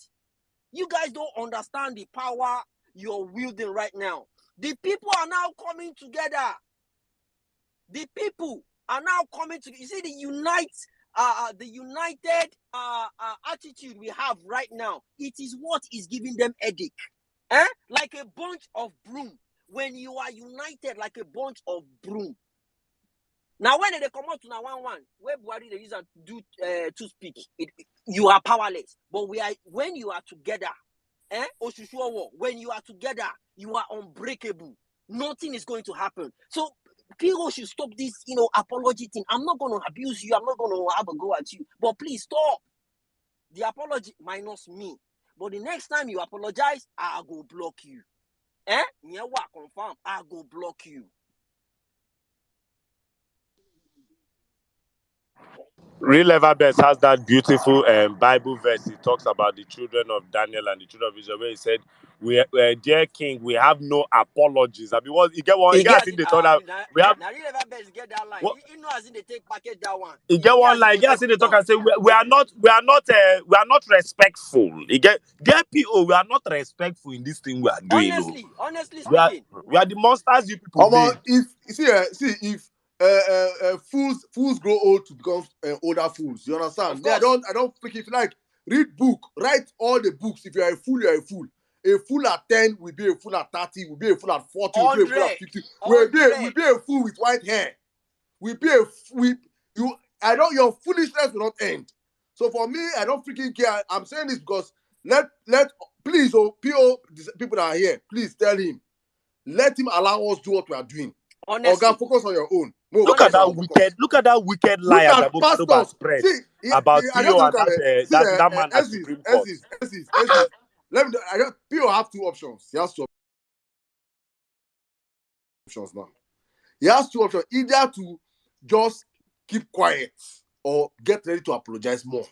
you guys don't understand the power you're wielding right now. The people are now coming together. The people are now coming together. You see the united attitude we have right now. It is what is giving them headache. Like a bunch of broom. When you are united like a bunch of broom. Now when they come out to now 1-1, where Buhari they use to speak, you are powerless. But when you are together, when you are together, you are unbreakable. Nothing is going to happen. So people should stop this, apology thing. I'm not going to abuse you. I'm not going to have a go at you. But please stop. The apology minus me. But the next time you apologize, I'll go block you. Confirm. I'll go block you. Real Everbest has that beautiful Bible verse. He talks about the children of Daniel and the children of Israel, where he said, dear king, we have no apologies." I mean, what you get one, you get, I think they told that we have. Now Real Everbest get that line. What, You know, as in they take package that one. you get one line, yeah, I think they talk and say we are not respectful. You get PO, we are not respectful in this thing we are doing. Honestly we are speaking, the monsters you people made. If if fools grow old to become older fools, you understand? I don't freaking like read book, write all the books. If you are a fool, you are a fool. A fool at 10 will be a fool at 30, will be a fool at 40, will be a fool at 50. Will be a fool with white hair. Will be your foolishness will not end. So for me, I don't freaking care. I'm saying this because please, PO people that are here, please tell him. Let him allow us do what we are doing. Honestly. Oga, focus on your own. Look at that wicked lie that Boba spread about PO and that man at Supreme Court. Let me. PO have two options. He has two options now. He has two options: either to just keep quiet or get ready to apologize more.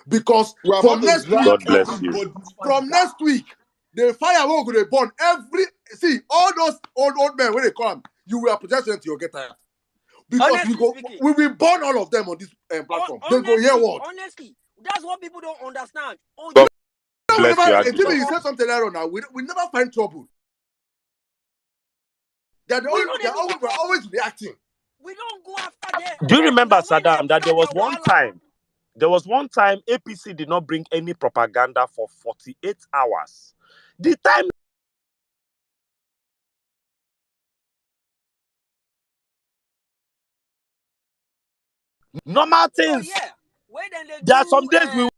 Because from next week, God bless you. From next week, the firework will burn all those old men when they come, you will apologize to your get tired. Because we will burn all of them on this platform. They go hear what? Honestly, that's what people don't understand. God bless you. You said something earlier now. We never find trouble. They're always reacting. We don't go after them. Do you remember, Saddam, that there was one time APC did not bring any propaganda for 48 hours. The time normal things. Oh, yeah. There are some days we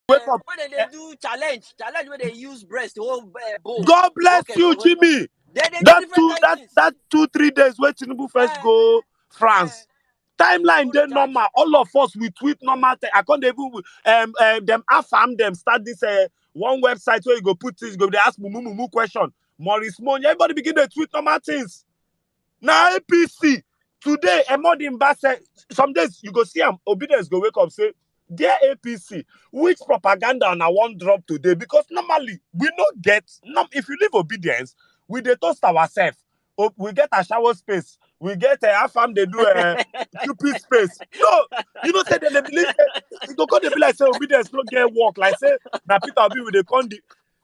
wake up. When they do challenge where they use breast to hold bowl. God bless you, Jimmy. That 2-3 days where Tinubu first go France. Timeline then normal. All of us we tweet normal. I can't even them affirm them start this one website where you go put this, they ask mumu question. Maurice Mon, everybody begin to tweet normal things. Now APC today, Emodin said some days you go see him, Obedience go wake up say, dear APC, which propaganda on I won't drop today? Because normally we don't get if you leave Obedience, we dey toast ourselves. We get a shower space. We get a farm, they do a stupid space. No, you know, say they believe it go be like say Obedience don't get work. Like say that Peter Obi with the condi.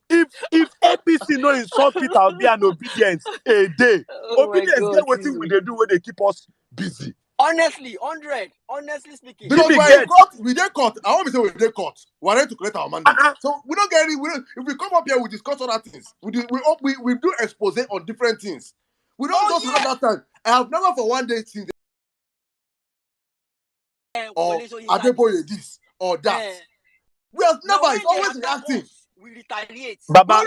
If APC no insult Peter Obi and Obedience a day, Obedience get waiting with they do when they keep us busy. Honestly, 100. Honestly speaking. Because we get caught. I want to say we get caught. We're ready to collect our mandate. So we don't get any. If we come up here, we discuss other things. We do expose on different things. We don't just have that time. I have never for one day seen Adeboye this or that. We have never. It's always reacting. We retaliate. Baba,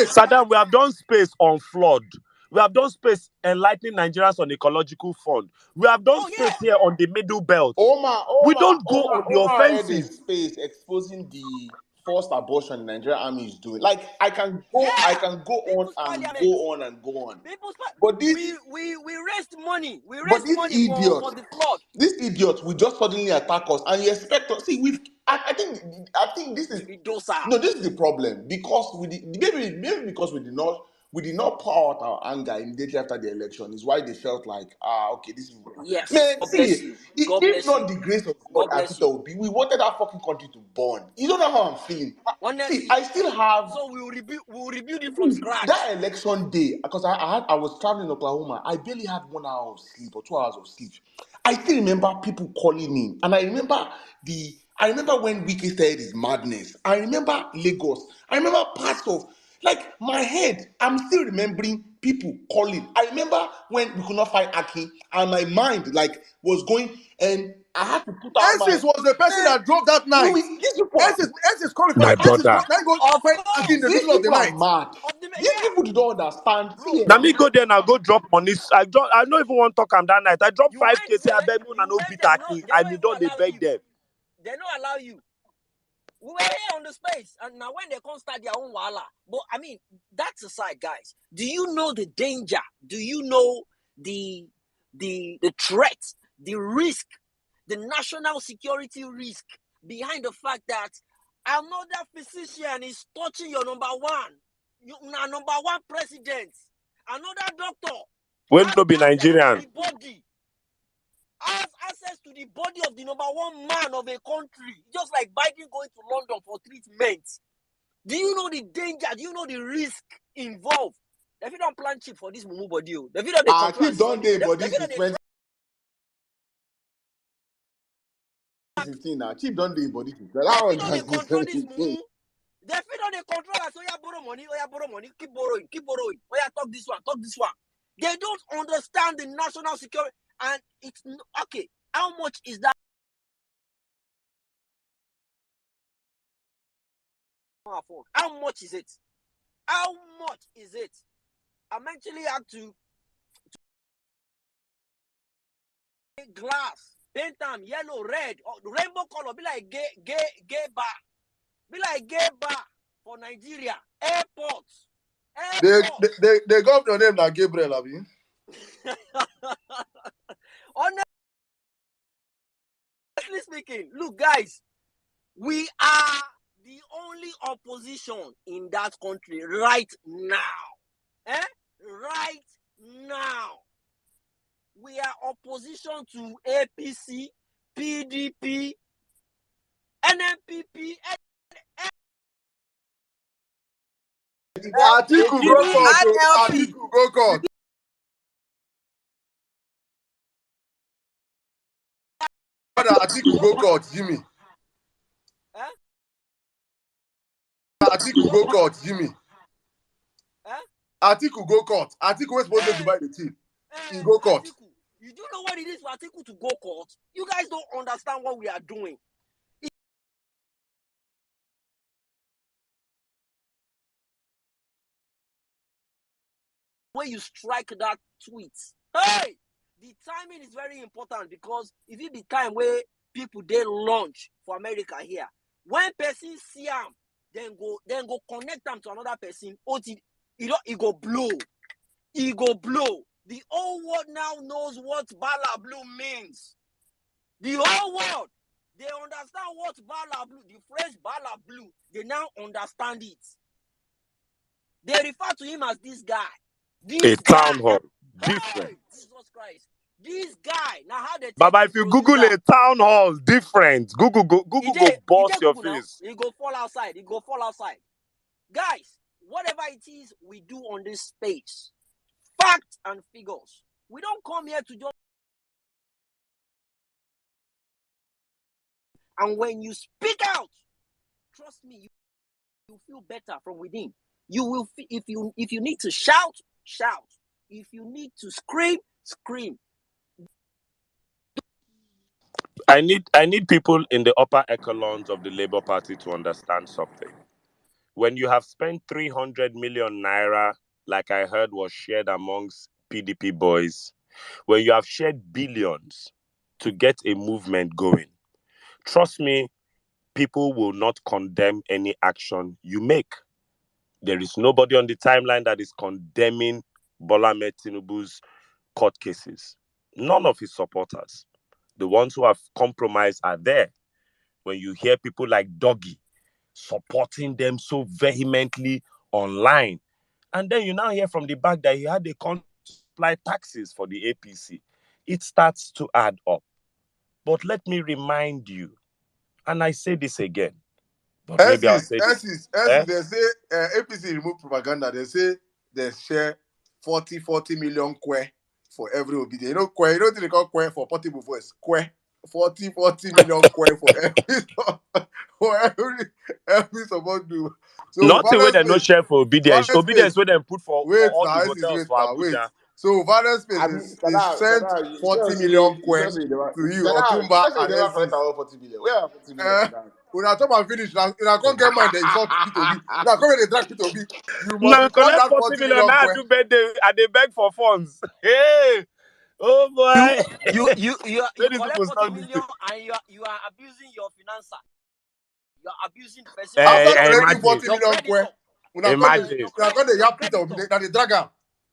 Saddam, we have done space on flood. We have done space enlightening Nigerians on ecological fund. We have done space here on the middle belt. We don't go on the offensive. Space exposing the forced abortion the Nigerian army is doing. Like I can go on and go on. But this we raised money. We raised money for the flood. These idiots will just suddenly attack us, and you expect us. See, I think this is this is the problem because maybe because we did not pour out our anger immediately after the election. Is why they felt like okay, this is yes. Man, see, if not the grace of God and Peter Obi, we wanted our fucking country to burn. You don't know how I'm feeling. Honestly, see, I still have. So we'll rebuild it from scratch. That election day, because I was traveling in Oklahoma, I barely had 1 hour of sleep or 2 hours of sleep. I still remember people calling me, and I remember when Wiki said his madness. I remember Lagos. I remember parts of my head. I'm still remembering people calling. I remember when we could not find Aki, and my mind was going, and I had to put out Ensis was the person that drove that night. Ensis calling my brother. In the middle of the night. Mad. These people don't understand. Now me go there and I go drop money. I don't even want to talk him that night. I drop 5K. Say I beg you and no beat Aki. I need don't they beg them. They don't allow you. We were here on the space, and now when they can't start their own wala. But I mean, that's aside, guys. Do you know the danger? Do you know the threat, the risk the national security risk behind the fact that another physician is touching your number one president, another doctor When has no be access Nigerian. to the body, has access to the body of the number one man of a country, just like Biden going to London for treatment. Do you know the danger? Do you know the risk involved? If you don't plan chip for this mumu body, if you don't Chief don't dey body since 2015 now. Chief don't dey body since that one don't since control this 2015. mumu. They fit on the control us. Oh, yeah, borrow money, keep borrowing. Oh, yeah, talk this one. They don't understand the national security, and it's okay. How much is that? How much is it? I'm actually had to glass, paint them yellow, red, or rainbow color, be like gay bar for Nigeria. Airports. They got your name now, Gabriel, Abi. Honestly speaking, look, guys, we are the only opposition in that country right now. Right now. We are opposition to APC, PDP, NMPP, Atiku go court. Atiku go court. Atiku go court, Jimmy. Atiku go court, Jimmy. Atiku go court. Atiku was supposed to buy the team. He go court. Atiku. You do know what it is for Atiku to go court? You guys don't understand what we are doing. When you strike that tweet, hey, the timing is very important, because if it be time where people they launch for America here, when person see them, then go connect them to another person. It go blow. The whole world now knows what Bala Blue means. The whole world, they understand what Bala Blue, the phrase Bala Blue, they now understand it. They refer to him as this guy. Town hall. Different. Hey, Jesus Christ. This guy. Now how they Baba, if you Google a town hall, different. Google go bust your face. He go fall outside. Guys, whatever it is we do on this space, facts and figures. We don't come here to just. And when you speak out, trust me, you feel better from within. You will if you need to shout. If you need to scream. I need people in the upper echelons of the Labour Party to understand something. When you have spent 300 million naira, like I heard was shared amongst PDP boys, when you have shared billions to get a movement going, trust me, people will not condemn any action you make. There is nobody on the timeline that is condemning Bola Ahmed Tinubu's court cases. None of his supporters. The ones who have compromised are there. When you hear people like Doggy supporting them so vehemently online, and then you now hear from the back that he had a supply taxes for the APC, it starts to add up. But let me remind you, and I say this again, but maybe I'll say this. They say APC remove propaganda. They say they share 40 million kwe for every obedient. You know kwe, you don't think they call kwe for portable voice. Kwe. 40 million kwe for every support do. So not the way they no share for obedience. Obedience where they put for all the hotels for Abuja. So Vawulence is sent 40 million kwe to you, Otumba and Essex. 40 million. Where are 40 million? When I talk about finish, now can't get mine. They insult P2B. Now come here, they drag P2B. You must now return that 40 million. Now I do birthday and they beg for funds. Hey, oh boy! You collect 40 million and you are abusing your financer. You are abusing the person. After collecting 40 million kwe, when I come the yap P2B, now they drag am.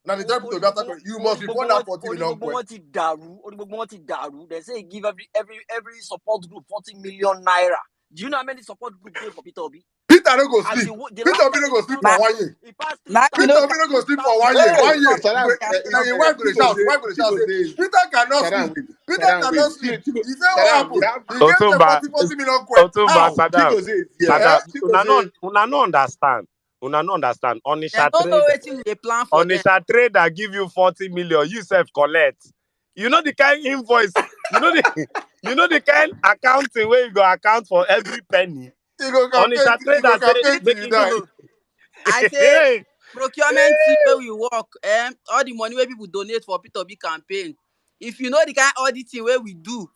Now the time to that you must report that 40 million. They say give every support group 40 million naira. Do you know how many support groups they for Peter Obi? Peter don't go sleep. Peter Obi don't go sleep for 1 year. Peter Obi don't go sleep for 1 year. 1 year. Now your wife going to shout. Your wife going to shout. Peter cannot sleep. Peter cannot sleep. You say what happened? He gets the 40 million quid. Otumba, Saddam, una no understand. Una no understand. They don't know wetin we plan for them. Onisha trader give you 40 million. You self collect. You know the kind invoice. You know the kind accounting where you go account for every penny. Onisha trader say making you. I say procurement team where we work, all the money where people donate for Peter Obi campaign. If you know the kind auditing where we do,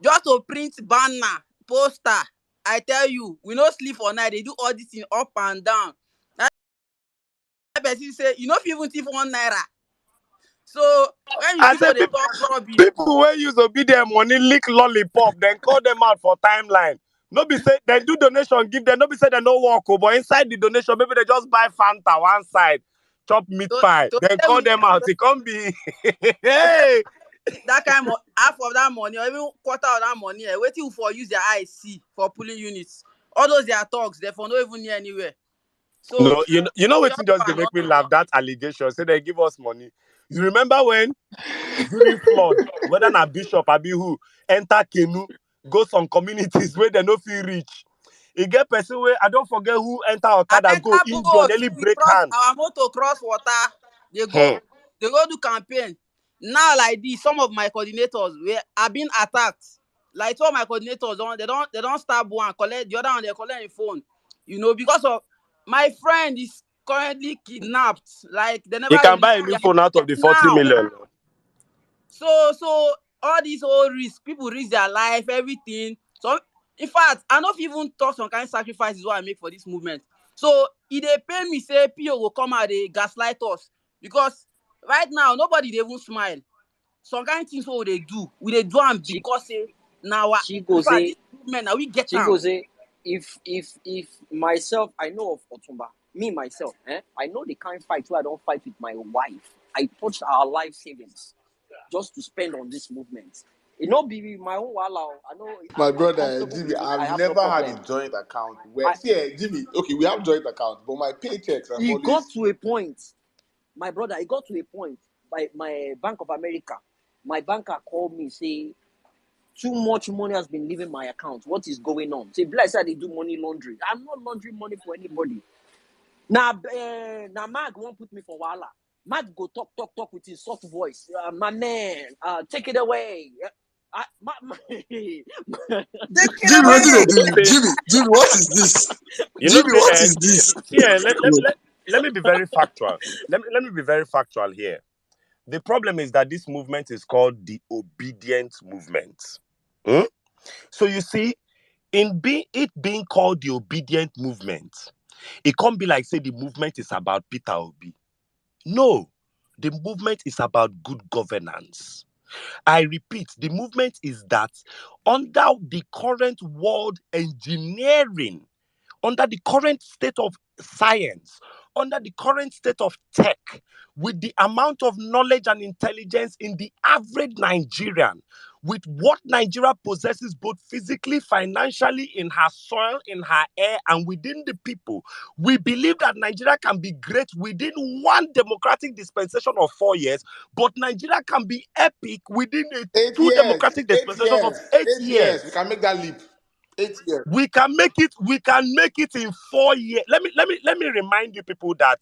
just to print banner, poster, I tell you, we no sleep for night. They do auditing up and down. That person say, you know, even thief 1 naira. So when you people they talk rubbish, people wey use obedient money lick lollipop, then call them out for timeline. No be say they do donation, give them. No be say they no work, but inside the donation, maybe they just buy Fanta one side, chop meat pie, then call them out. It can't be. Hey. That kind of half of that money, or even quarter of that money, waiting for use their eyes see for pulling units. All those their talks, they for no even near anywhere. So no, you know what just they make me laugh, that allegation. Say they give us money. You remember when during flood, whether na Bishop Abihu enter canoe, go some communities where they no feel reach. You get person where I don't forget who enter Okada go injure, nearly break hand. Our motor cross water, they go do campaign. Now like this, some of my coordinators are being attacked. Like some of my coordinators, they don't stab one, collect the other one, they collect a phone. You know, because of my friend is currently kidnapped. Like they never. You can buy a new phone out of the 40 million. So all these old risk, people risk their life, everything. So in fact, I don't even talk some kind of sacrifices what I make for this movement. So if they pay me, say PO will come out, they gaslight us. Because right now, nobody they even smile. Some kind of things what they do, we they do them because now this movement, now we get out. If myself, I know of Otumba, me myself, I know the kind of fight where I don't fight with my wife. I touched our life savings just to spend on this movement. It not be my own wallow. I know. My brother Jimmy, I've never had a joint account where Jimmy, okay, we have joint accounts, but my paychecks are always... got to a point, my brother, it got to a point by my Bank of America. My banker called me, say, too much money has been leaving my account. What is going on? Say, bless her, they do money laundering. I'm not laundering money for anybody. Now Mag won't put me for Wala. Mag go talk with his soft voice. My man, take it away. Jimmy, what is this? Jimmy, what is this? Yeah, let me be very factual. Let me be very factual here. The problem is that this movement is called the obedient movement. So you see, in it being called the obedient movement, it can't be like say the movement is about Peter Obi. No, the movement is about good governance. I repeat, the movement is that under the current world engineering, under the current state of science, under the current state of tech, with the amount of knowledge and intelligence in the average Nigerian, with what Nigeria possesses both physically, financially, in her soil, in her air, and within the people, we believe that Nigeria can be great within one democratic dispensation of 4 years, but Nigeria can be epic within democratic dispensation of 8 years. We can make that leap. 8 years. We can make it in 4 years. Let me remind you people that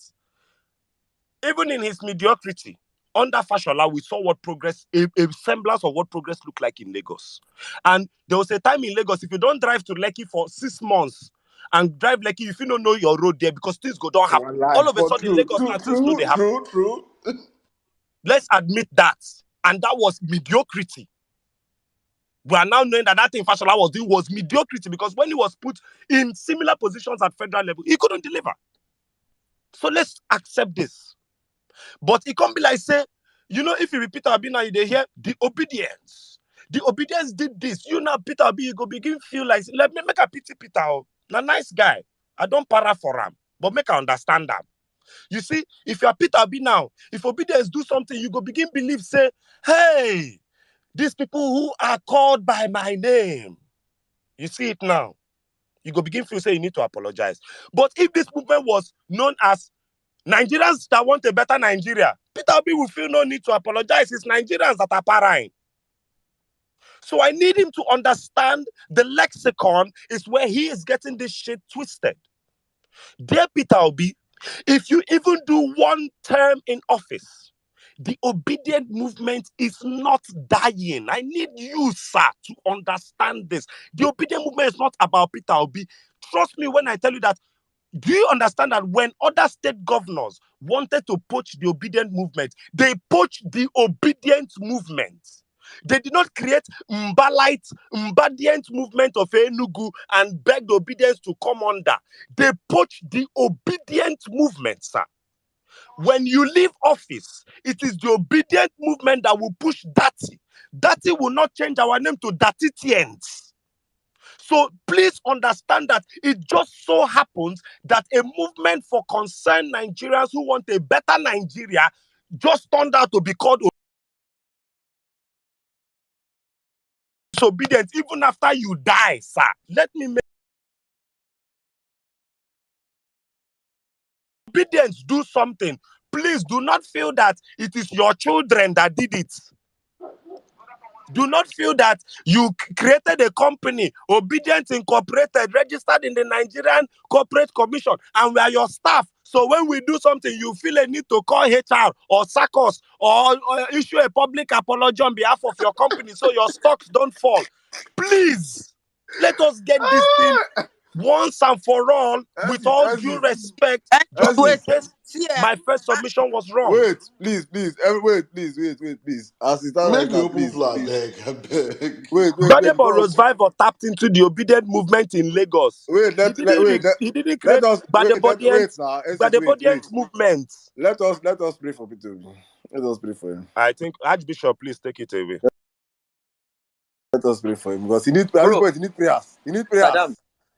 even in his mediocrity, under Fashola, we saw what progress, a semblance of what progress looked like in Lagos. And there was a time in Lagos, if you don't drive to Lekki for 6 months and drive Lekki, if you don't know your road there, because things don't happen. All of a sudden, Lagos things know they happen. True. Let's admit that. And that was mediocrity. We are now knowing that thing Fashola was doing was mediocrity, because when he was put in similar positions at federal level, he couldn't deliver. So let's accept this. But it can't be like, say, if you repeat Abi now, you hear the obedience. The obedience did this. Now, Peter Abi, you go begin feel like, let me make a pity Peter. Now, nice guy. I don't para for him, but make I understand that. You see, if you are Peter Obi now, if Obedience do something, you go begin believe, say, hey, these people who are called by my name, you see it now. You go begin feel, say, you need to apologize. But if this movement was known as Nigerians that want a better Nigeria, Peter Obi will feel no need to apologize. It's Nigerians that are parrying. So I need him to understand the lexicon is where he is getting this shit twisted. Dear Peter Obi, if you even do one term in office, the obedient movement is not dying. I need you, sir, to understand this. The obedient movement is not about Peter Obi. Trust me when I tell you that. Do you understand that when other state governors wanted to poach the obedient movement, they poached the obedient movement? They did not create Mbadient movement of Enugu and beg the obedience to come under. They poached the obedient movement, sir. When you leave office, it is the obedient movement that will push Dati. Dati will not change our name to Datitians. So please understand that it just so happens that a movement for concerned Nigerians who want a better Nigeria just turned out to be called disobedient even after you die, sir. Let me make obedience do something. Please do not feel that it is your children that did it. Do not feel that you created a company, Obedience Incorporated, registered in the Nigerian Corporate Commission, and we are your staff. So when we do something, you feel a need to call HR or sack us or issue a public apology on behalf of your company so your stocks don't fall. Please, let us get this thing once and for all, with all due respect, just in Wait, case see, my first submission was wrong. Wait, please. Wait, please. As it Make stands the right now, open please. flag, I beg. Wait. Gbadebo Before, Rosevive tapped into the obedient movement in Lagos. He didn't create Gbadebodience movement. Let us pray for Peter Obi. Let us pray for him. I think Archbishop, please take it away. Let us pray for him because he needs prayers. He needs prayers. Saddam.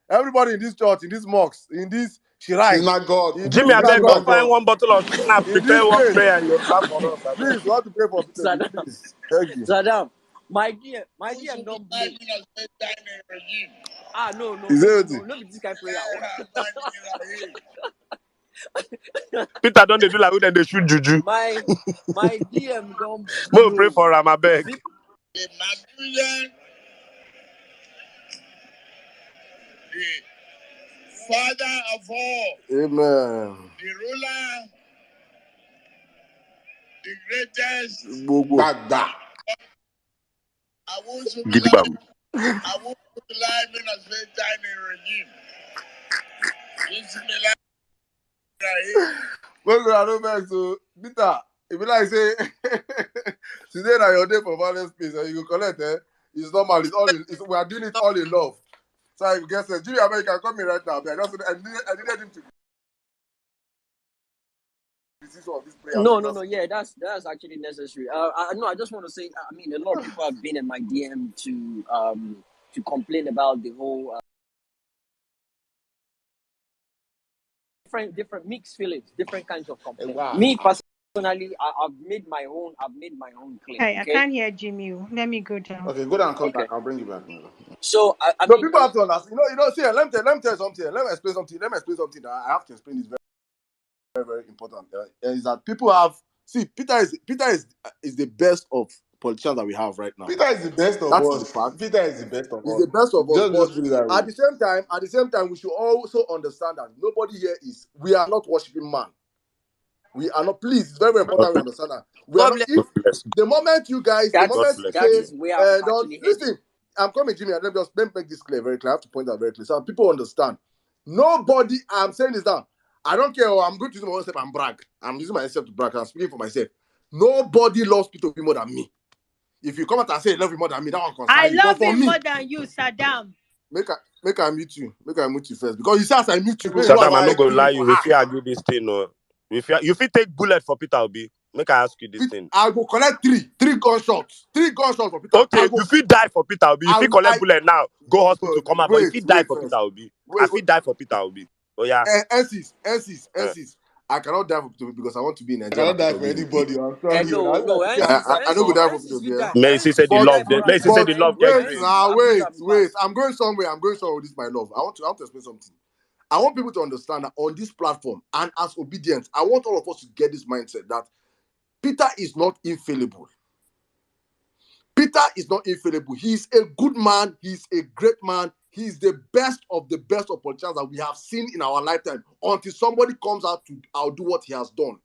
Everybody in this church, in this mosque, in this shrine. He's not God. In Jimmy, this I beg, go synagogue, find one bottle of Schnapp, in this prepare one place. prayer in Yoruba for us. Please, we want to pray for Peter Obi, Saddam. please. Thank you. Saddam, my dear, don't blame. No, be this kind of prayer. Peter, don't they do like when they shoot juju? My DM don't We'll pray for him, I beg. The Nigerian, the father of all, Amen. the ruler, the greatest. Bagda. I want to Gidigam. live in a straight dining regime. This is the life right Well, I don't back to Peter. If you like say today na your day for Vawulence space and you go collect it's normal, we are doing it all in love. So I guess Jimmy American come in right now. But I needed him to this prayer. No. Yeah, that's actually necessary. I just want to say, I mean, a lot of people have been in my DM to complain about the whole different mixed feelings, different kinds of complaints. Wow. Me personally, I've made my own claim. Hey, Okay? I can't hear Jimmy. Let me go down. Okay, go down and come Okay. back. I'll bring you back. So I No, mean, people have to understand. See, let me tell you something. Let me explain something that I have to explain this very, very important. Is that people have Peter is the best of politicians that we have right now. Peter is the best of That's us. the fact. Peter is the best of He's us. the best of us. Just put it that way. At the same time, we should also understand that nobody here we are not worshiping man. We are not. Please, it's very, very important we understand that. We are not. If the moment you guys, we are actually listen. I'm coming, Jimmy. And let me make this clear, very clear. I have to point out very clear so people understand. Nobody. I'm saying this down. I don't care. I'm going to use my own step and brag. I'm using myself to brag. I'm speaking for myself. Nobody loves Peter Obi more than me. If you come out and say you love him more than me, that one concerns I you. love But for him me, more than you, Saddam. Make I mute you. Make I mute you first. Because you say as I mute you, Saddam, I'm not going to lie you. If you argue this thing, no. If you take bullet for Peter Obi, make I ask you this thing. I go collect three gunshots. 3 gunshots for Peter. Okay, if you die for Peter Obi, if you collect bullet now, go hospital, come out. But if you die for Peter Obi, I feel die for Peter Obi. Oh yeah. NCs. I cannot die for Peter Obi because I want to be in I Nigeria. cannot die for anybody. I'm sorry. No, I don't go die for Peter Obi. Yeah. Messi said the love. Messi said the love get Wait, green. wait. I'm going somewhere. with this, my love. I want to explain something. I want people to understand that on this platform and as obedience, I want all of us to get this mindset that Peter is not infallible. Peter is not infallible. He's a good man. He's a great man. He's the best of politicians that we have seen in our lifetime until somebody comes out to outdo what he has done.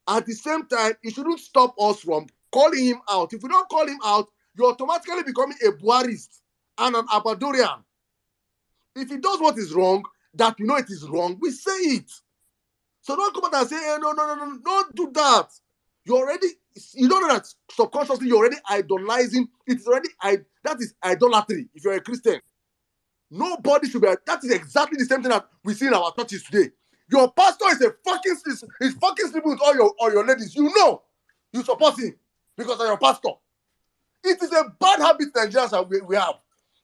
At the same time, it shouldn't stop us from calling him out. If we don't call him out, you're automatically becoming a Buharist and an Abadorian. If he does what is wrong, that we know it is wrong, we say it. So don't come out and say, hey, no, don't do that. You don't know that subconsciously you're already idolizing. That is idolatry if you're a Christian. Nobody should be. That is exactly the same thing that we see in our churches today. Your pastor is fucking sleeping with all your ladies. You know, you support him because of your pastor. It is a bad habit Nigerians we have.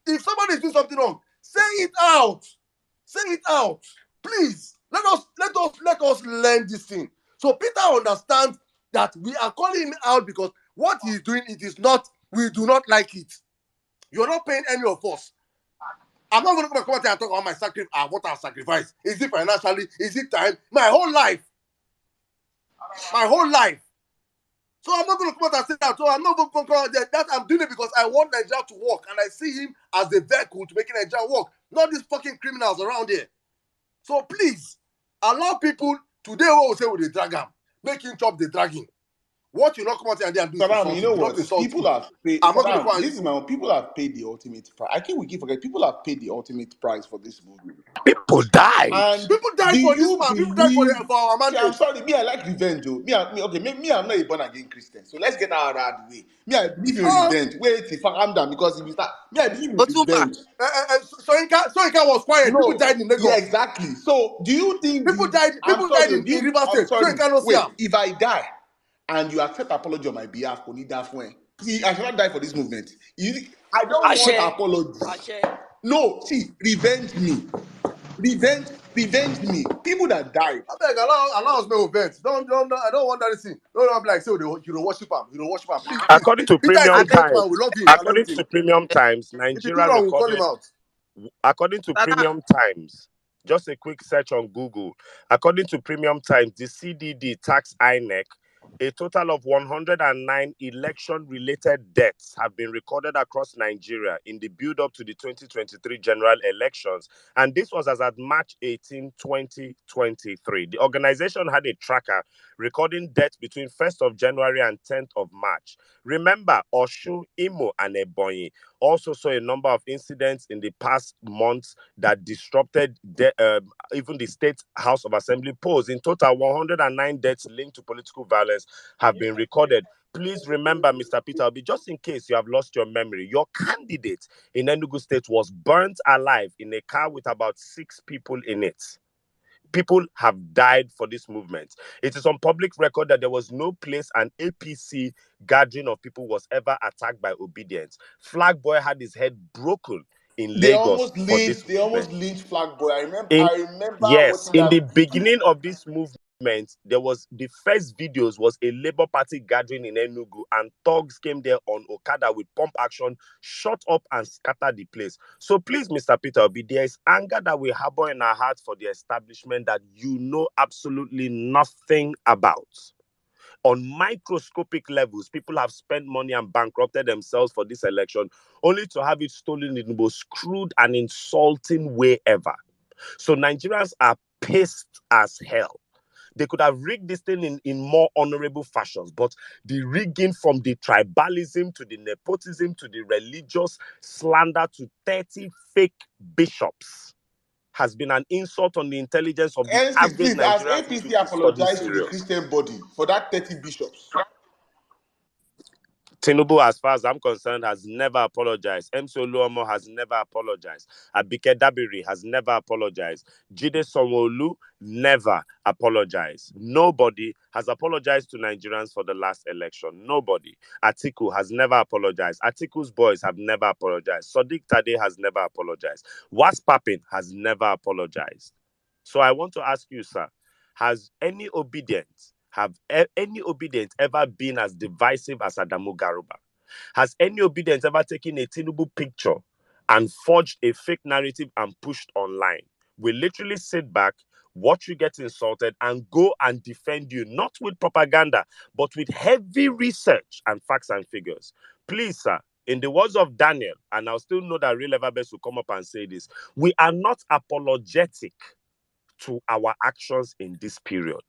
If somebody is doing something wrong, say it out. Say it out, please. Let us learn this thing. So Peter understands that we are calling him out because what he's doing, it is not. We do not like it. You're not paying any of us. I'm not going to come out and talk about my sacrifice. What I sacrifice? Is it financially? Is it time? My whole life. So I'm not going to come out and say that. So I'm not going to come out that I'm doing it because I want Nigeria to work, and I see him as the vehicle to making Nigeria work, not these fucking criminals around here. So please allow people today what we say with the dragon, make him chop the dragon. What you not come out and do? Saddam, you know what? People have paid. I'm not going to. This is my own. People have paid the ultimate price. I think we keep forgetting. People have paid the ultimate price for this movie. People died. And people died for this man. People died for our mandate. I'm sorry. Me, I like revenge. Though. Me, I'm not a born again Christian. So let's get out of the way. Me, I believe in revenge. Wait, if I'm done because if you start, me, I believe in revenge. Soyinka was quiet. People died in Lagos. Yeah, exactly. So do you think people died in Rivers State? Soyinka no see. If I die and you accept apology on my behalf, see, I cannot die for this movement. I don't want apology. No, see, revenge me. Revenge me. People that died. I beg, allow us no events. I don't want that thing. Don't be like, say, you don't worship him. You don't worship him. Please. According to Premium Times, we love him. According to Premium Times, Nigeria recorded. We'll call him out. According to Premium Times, just a quick search on Google. According to Premium Times, the CDD tax INEC, a total of 109 election-related deaths have been recorded across Nigeria in the build-up to the 2023 general elections. And this was as at March 18, 2023. The organization had a tracker recording deaths between 1st of January and 10th of March. Remember, Osun, Imo, and Ebonyi also saw a number of incidents in the past months that disrupted even the State House of Assembly polls. In total, 109 deaths linked to political violence have been recorded. Please remember, Mr. Peter Obi, just in case you have lost your memory, your candidate in Enugu State was burnt alive in a car with about 6 people in it. People have died for this movement. It is on public record that there was no place an APC gathering of people was ever attacked by obedience. Flag Boy had his head broken in Lagos for this movement. They almost lynched Flag Boy. I remember. Yes, in the beginning of this movement, there was the first videos was a Labour Party gathering in Enugu, and thugs came there on Okada with pump action, shot up and scattered the place. So please, Mr. Peter Obi, there is anger that we harbor in our hearts for the establishment that you know absolutely nothing about. On microscopic levels, people have spent money and bankrupted themselves for this election, only to have it stolen in the most crude and insulting way ever. So Nigerians are pissed as hell. They could have rigged this thing in more honorable fashions, but the rigging, from the tribalism to the nepotism to the religious slander to 30 fake bishops, has been an insult on the intelligence of the average Nigerian. As APC apologized to the Christian body for that 30 bishops. Tinubu, as far as I'm concerned, has never apologized. MC Oluomo has never apologized. Abike Dabiri has never apologized. Jide Sanwo-Olu never apologized. Nobody has apologized to Nigerians for the last election. Nobody. Atiku has never apologized. Atiku's boys have never apologized. Sadiq Tade has never apologized. Waspapin has never apologized. So I want to ask you, sir, Has any obedience any obedience ever been as divisive as Adamu Garuba? Has any obedience ever taken a Tinubu picture and forged a fake narrative and pushed online? We literally sit back, watch you get insulted, and go and defend you, not with propaganda, but with heavy research and facts and figures. Please, sir, in the words of Daniel, and I'll still know that Real Everbest will come up and say this, we are not apologetic to our actions in this period.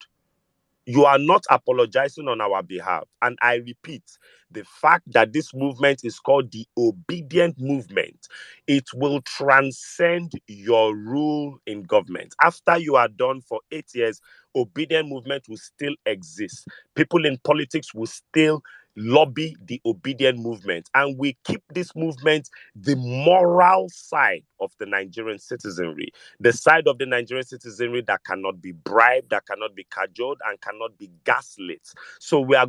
You are not apologizing on our behalf. And I repeat, the fact that this movement is called the obedient movement, it will transcend your rule in government. After you are done for 8 years, obedient movement will still exist. People in politics will still lobby the obedient movement. And we keep this movement the moral side of the Nigerian citizenry, the side of the Nigerian citizenry that cannot be bribed, that cannot be cajoled, and cannot be gaslit. So we are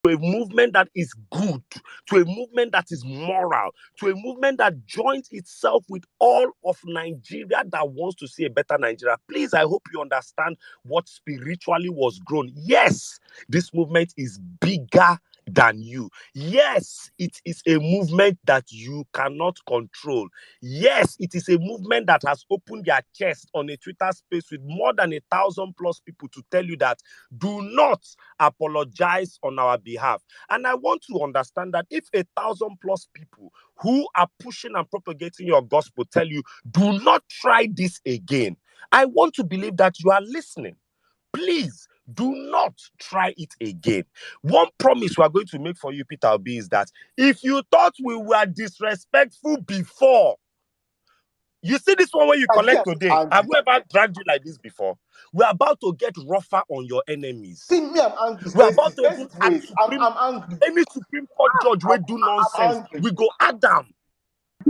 to a movement that is good, to a movement that is moral, to a movement that joins itself with all of Nigeria that wants to see a better Nigeria. Please, I hope you understand what spiritually was grown. Yes, this movement is bigger than you. Yes, it is a movement that you cannot control. Yes, it is a movement that has opened their chest on a Twitter space with more than 1,000+ people to tell you that do not apologize on our behalf. And I want to understand that if 1,000+ people who are pushing and propagating your gospel tell you, do not try this again, I want to believe that you are listening. Please do not try it again. One promise we are going to make for you, Peter Obi, is that if you thought we were disrespectful before, you see this one when you collect today. Have we ever dragged you like this before? We're about to get rougher on your enemies. See me, I'm angry. We're about to even add Wait, I'm angry. any Supreme Court judge will do nonsense. angry. We go Adam.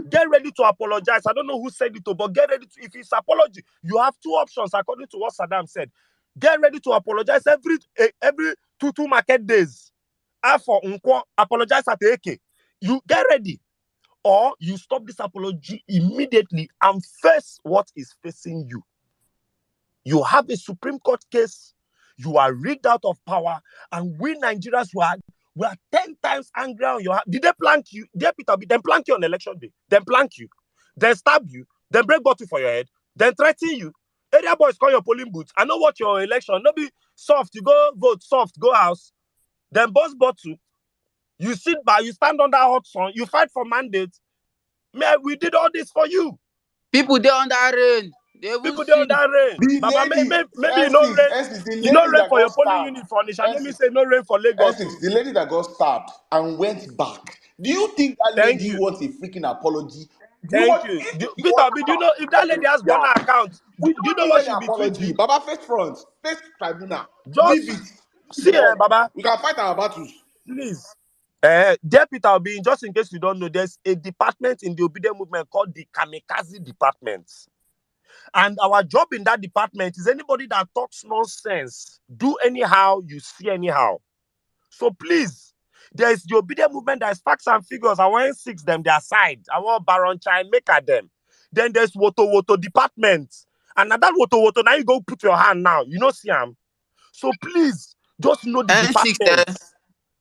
Get ready to apologize. I don't know who said it, but get ready to, if it's apology, you have two options according to what Saddam said. Get ready to apologize every two market days. For Nkwo, apologize at AK. You get ready. Or you stop this apology immediately and face what is facing you. You have a Supreme Court case. You are rigged out of power, and we Nigerians were 10 times angry on your. Did they plank you? Dear Peter, then plank you on election day. Then plank you. Then stab you. Then break bottle for your head. Then threaten you. Area boys call your polling booths. I know what your election. No be soft. You go vote soft. Go house. Then boss bottle. You sit by. You stand under hot sun. You fight for mandate. Man, we did all this for you. People dey under rain. People dey under rain. Baba, maybe you no rain. You no rain for your polling unit for Onitsha. Let me say no rain for Lagos. The lady that got stabbed and went back. Do you think that lady wants a freaking apology? Thank you. Peter Obi, do you know if that lady has Ghana account? Do you know what she'll be tweeting? Baba, face front, face tribunal. Just leave it. See, Baba. We can fight our battles. Please. Dear Peter Obi, just in case you don't know, there's a department in the obedient movement called the Kamikaze Department. And our job in that department is anybody that talks nonsense, do anyhow, you see anyhow. So please, there's the obedient movement, there's facts and figures. I want six them their side. I want Baron Chine, make at them. Then there's Woto department. And at that Woto, now you go put your hand now. You know, see him. So please, just know the department.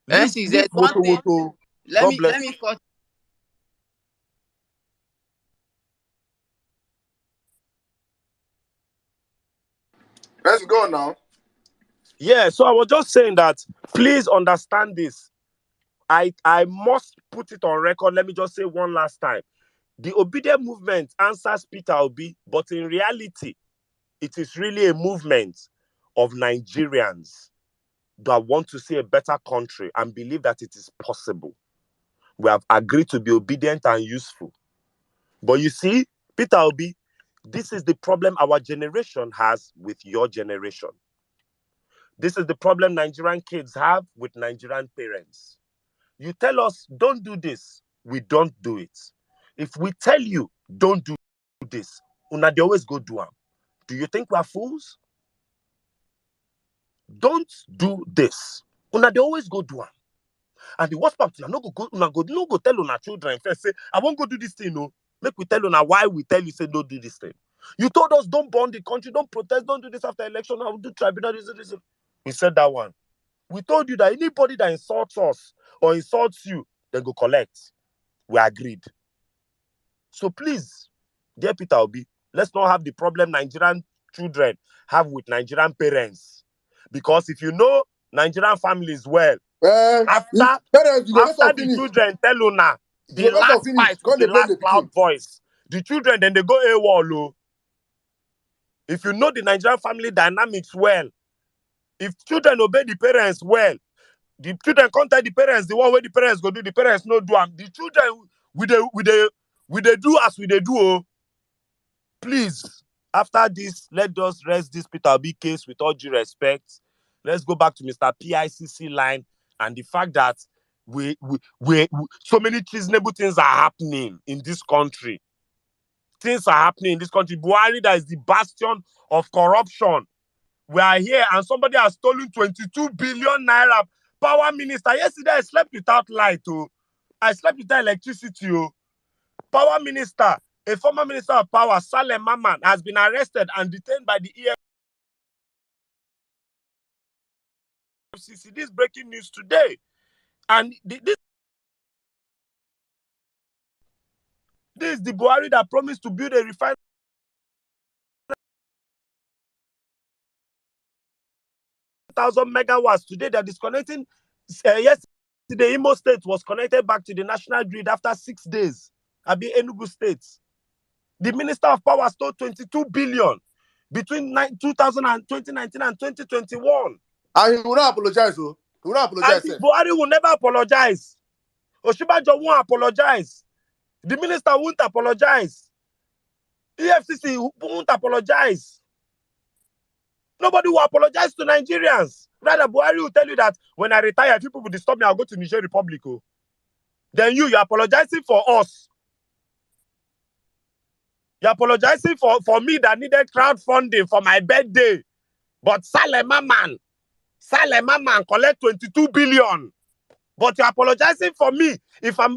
There's one thing. Let me cut. Let's go now. Yeah, so I was just saying that please understand this. I must put it on record. Let me just say one last time. The obedient movement answers Peter Obi, but in reality, it is really a movement of Nigerians that want to see a better country and believe that it is possible. We have agreed to be obedient and useful. But you see, Peter Obi, this is the problem our generation has with your generation. This is the problem Nigerian kids have with Nigerian parents. You tell us, don't do this, we don't do it. If we tell you, don't do this, they always go do them. Do you think we're fools? Don't do this. They always go do them. And the worst part, no go tell children first, say, I won't go do this thing, no. Make we tell you now why we tell you say don't do this thing. You told us don't burn the country, don't protest, don't do this after election. I will do tribunal. This. We said that one. We told you that anybody that insults us or insults you, they go collect. We agreed. So please, dear Peter Obi, let's not have the problem Nigerian children have with Nigerian parents. Because if you know Nigerian families well, after the children tell Una the last fight with the last loud voice, the children then they go AWOL. If you know the Nigerian family dynamics well, if children obey the parents well, the children contact the parents, the one where the parents go do, the parents no do them. The children we they do as we they do. Oh. Please, after this, let us rest this Peter Obi case with all due respect. Let's go back to Mr. PICC line and the fact that we so many treasonable things are happening in this country. Things are happening in this country. Buhari, that is the bastion of corruption. We are here and somebody has stolen 22 billion naira. Power minister. Yesterday, I slept without light. Oh. I slept without electricity. Oh. Power minister, a former minister of power, Salem Maman, has been arrested and detained by the EFCC. This is breaking news today. And this is the Buhari that promised to build a refinery. Thousand megawatts. Today they're disconnecting. Yesterday, Imo State was connected back to the national grid after 6 days. Abi Enugu State. The Minister of Power stole 22 billion between 2019 and 2021. And he will not apologize. He will not apologize. And Buhari will never apologize. Oshibajo won't apologize. The minister won't apologize. EFCC won't apologize. Nobody will apologize to Nigerians. Rather, Buhari will tell you that when I retire, people will disturb me, I'll go to Niger Republic. Oh. Then you're apologizing for us. You're apologizing for me that needed crowdfunding for my birthday. But Salem Maman collect 22 billion. But you're apologizing for me if I'm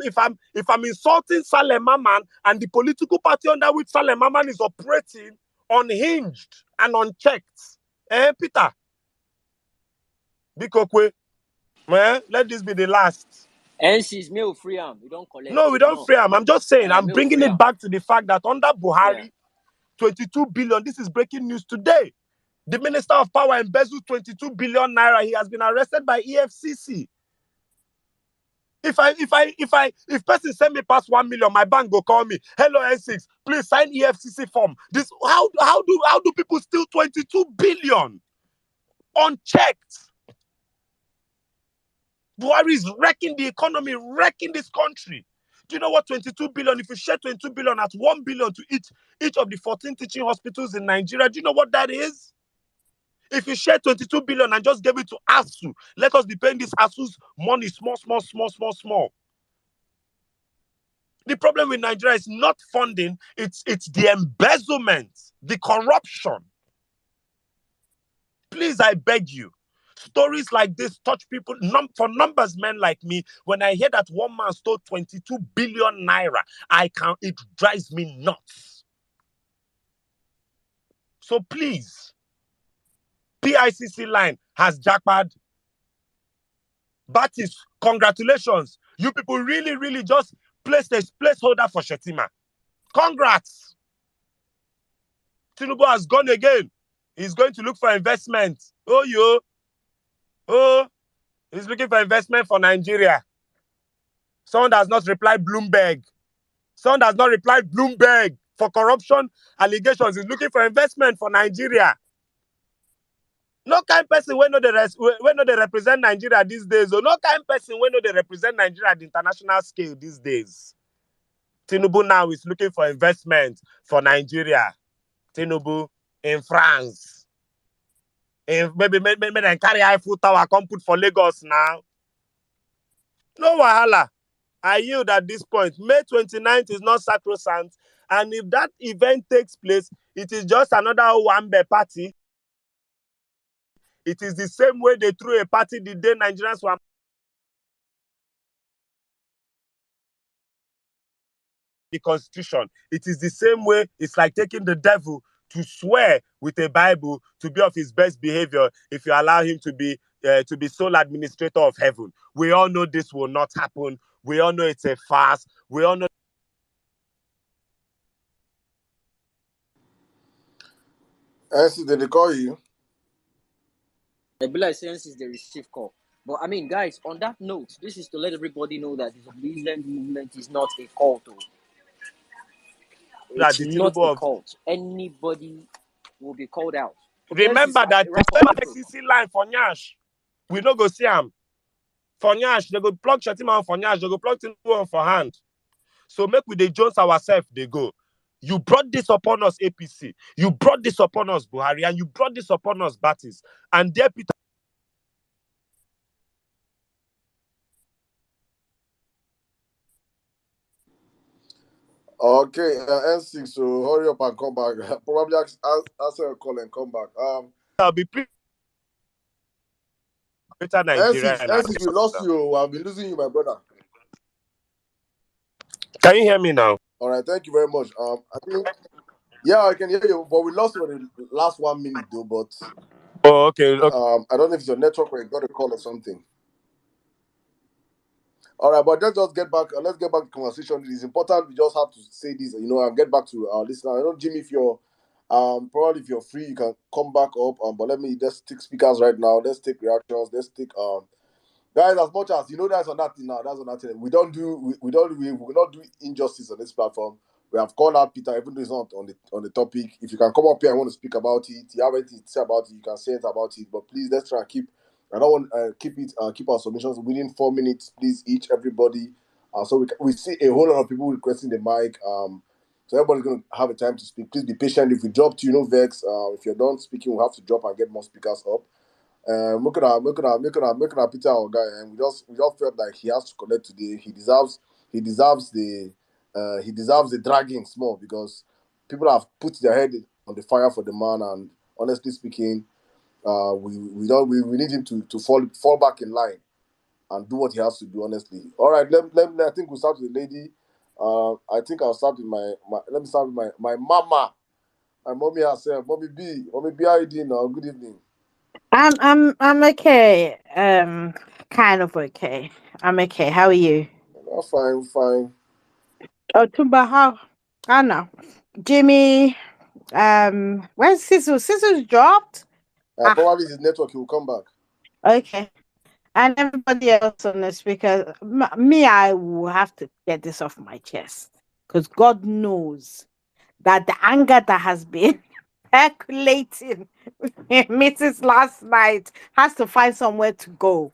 insulting Salem Maman and the political party under which Salem Maman is operating unhinged and unchecked. Peter? Bikokwe, man, let this be the last. NC's me free am. We don't collect. No, we don't free am. I'm just saying, I'm bringing it back to the fact that under Buhari, 22 billion, this is breaking news today. The Minister of Power embezzled 22 billion naira. He has been arrested by EFCC. If person send me past 1 million, my bank go call me. Hello N6, please sign EFCC form. This how do people steal 22 billion unchecked? Buhari is wrecking the economy, wrecking this country. Do you know what 22 billion? If you share 22 billion at 1 billion to each of the 14 teaching hospitals in Nigeria, do you know what that is? If you share 22 billion and just give it to ASU, let us be paying this ASU's money small. The problem with Nigeria is not funding, it's the embezzlement, the corruption. Please, I beg you. Stories like this touch people. For numbers men like me, when I hear that one man stole 22 billion naira, it drives me nuts. So please, PICC line has jackpot. Batis, congratulations. You people really just placed a placeholder for Shetima. Congrats. Tinubu has gone again. He's going to look for investment. He's looking for investment for Nigeria. Someone does not reply Bloomberg. For corruption allegations. He's looking for investment for Nigeria. No kind person when they represent Nigeria these days. Or no kind person when they represent Nigeria at the international scale these days. Tinubu now is looking for investment for Nigeria. Tinubu in France. Maybe they carry Eiffel Tower, come put for Lagos now. No wahala. I yield at this point. May 29th is not sacrosanct. And if that event takes place, it is just another Wambe party. It is the same way they threw a party the day Nigerians were the constitution. It is the same way. It's like taking the devil to swear with a Bible to be of his best behavior if you allow him to be sole administrator of heaven. We all know this will not happen. We all know it's a farce. We all know. Nancy, did they call you? I believe since is the receive call. But I mean, guys, on that note, this is to let everybody know that the Disobedient Movement is not a cult. That It's the not Tinubu a of. cult. Anybody will be called out. Remember that FCC line for Nyash. We no go see him. For Nyash, they go plug Shetima for Nyash, they go plug Tinubu for hand. So make we dey Jones ourselves, they go. You brought this upon us, APC. You brought this upon us, Buhari, and you brought this upon us, Batis. And there, Peter. Okay, N6, so hurry up and come back. Probably answer a call and come back. I'll be greater Nigeria. N6, we lost you. I've been losing you, my brother. Can you hear me now? All right, thank you very much. I think, yeah, I can hear you, but we lost you in the last 1 minute though. But okay. I don't know if it's your network or you got a call or something. All right, but let's just get back. Let's get back to the conversation. It is important. We just have to say this, and get back to our listener. I know, Jimmy, if you're probably if you're free, you can come back up. But let me just take speakers right now. Let's take reactions. Let's take guys, as much as that's on that thing now. That's on that thing. We will not do injustice on this platform. We have called out Peter, even though it's not on the topic. If you can come up here and want to speak about it, you have anything to say about it, you can say it about it. But please, let's try and keep. I don't want keep our submissions within 4 minutes, please, each everybody. So we see a whole lot of people requesting the mic. So everybody's going to have a time to speak. Please be patient. If we drop to vex. If you're done speaking, we'll have to drop and get more speakers up. Making our Peter our guy, and we just felt like he has to connect today. He deserves the dragging small because people have put their head on the fire for the man, and honestly speaking, we need him to fall back in line and do what he has to do. Honestly, all right. I think we'll start with the lady. I think I'll start with let me start with my mama, my mommy herself, Mommy B, how you doing now? Good evening. I'm okay. Kind of okay. I'm okay. How are you? Oh, fine. Oh, Tumba, how? Anna, Jimmy. Where's Sisu? Sisu's dropped. Probably his network. He will come back. Okay. And everybody else on this, because me, I will have to get this off my chest, because God knows that the anger that has been percolating in Mrs. last night has to find somewhere to go.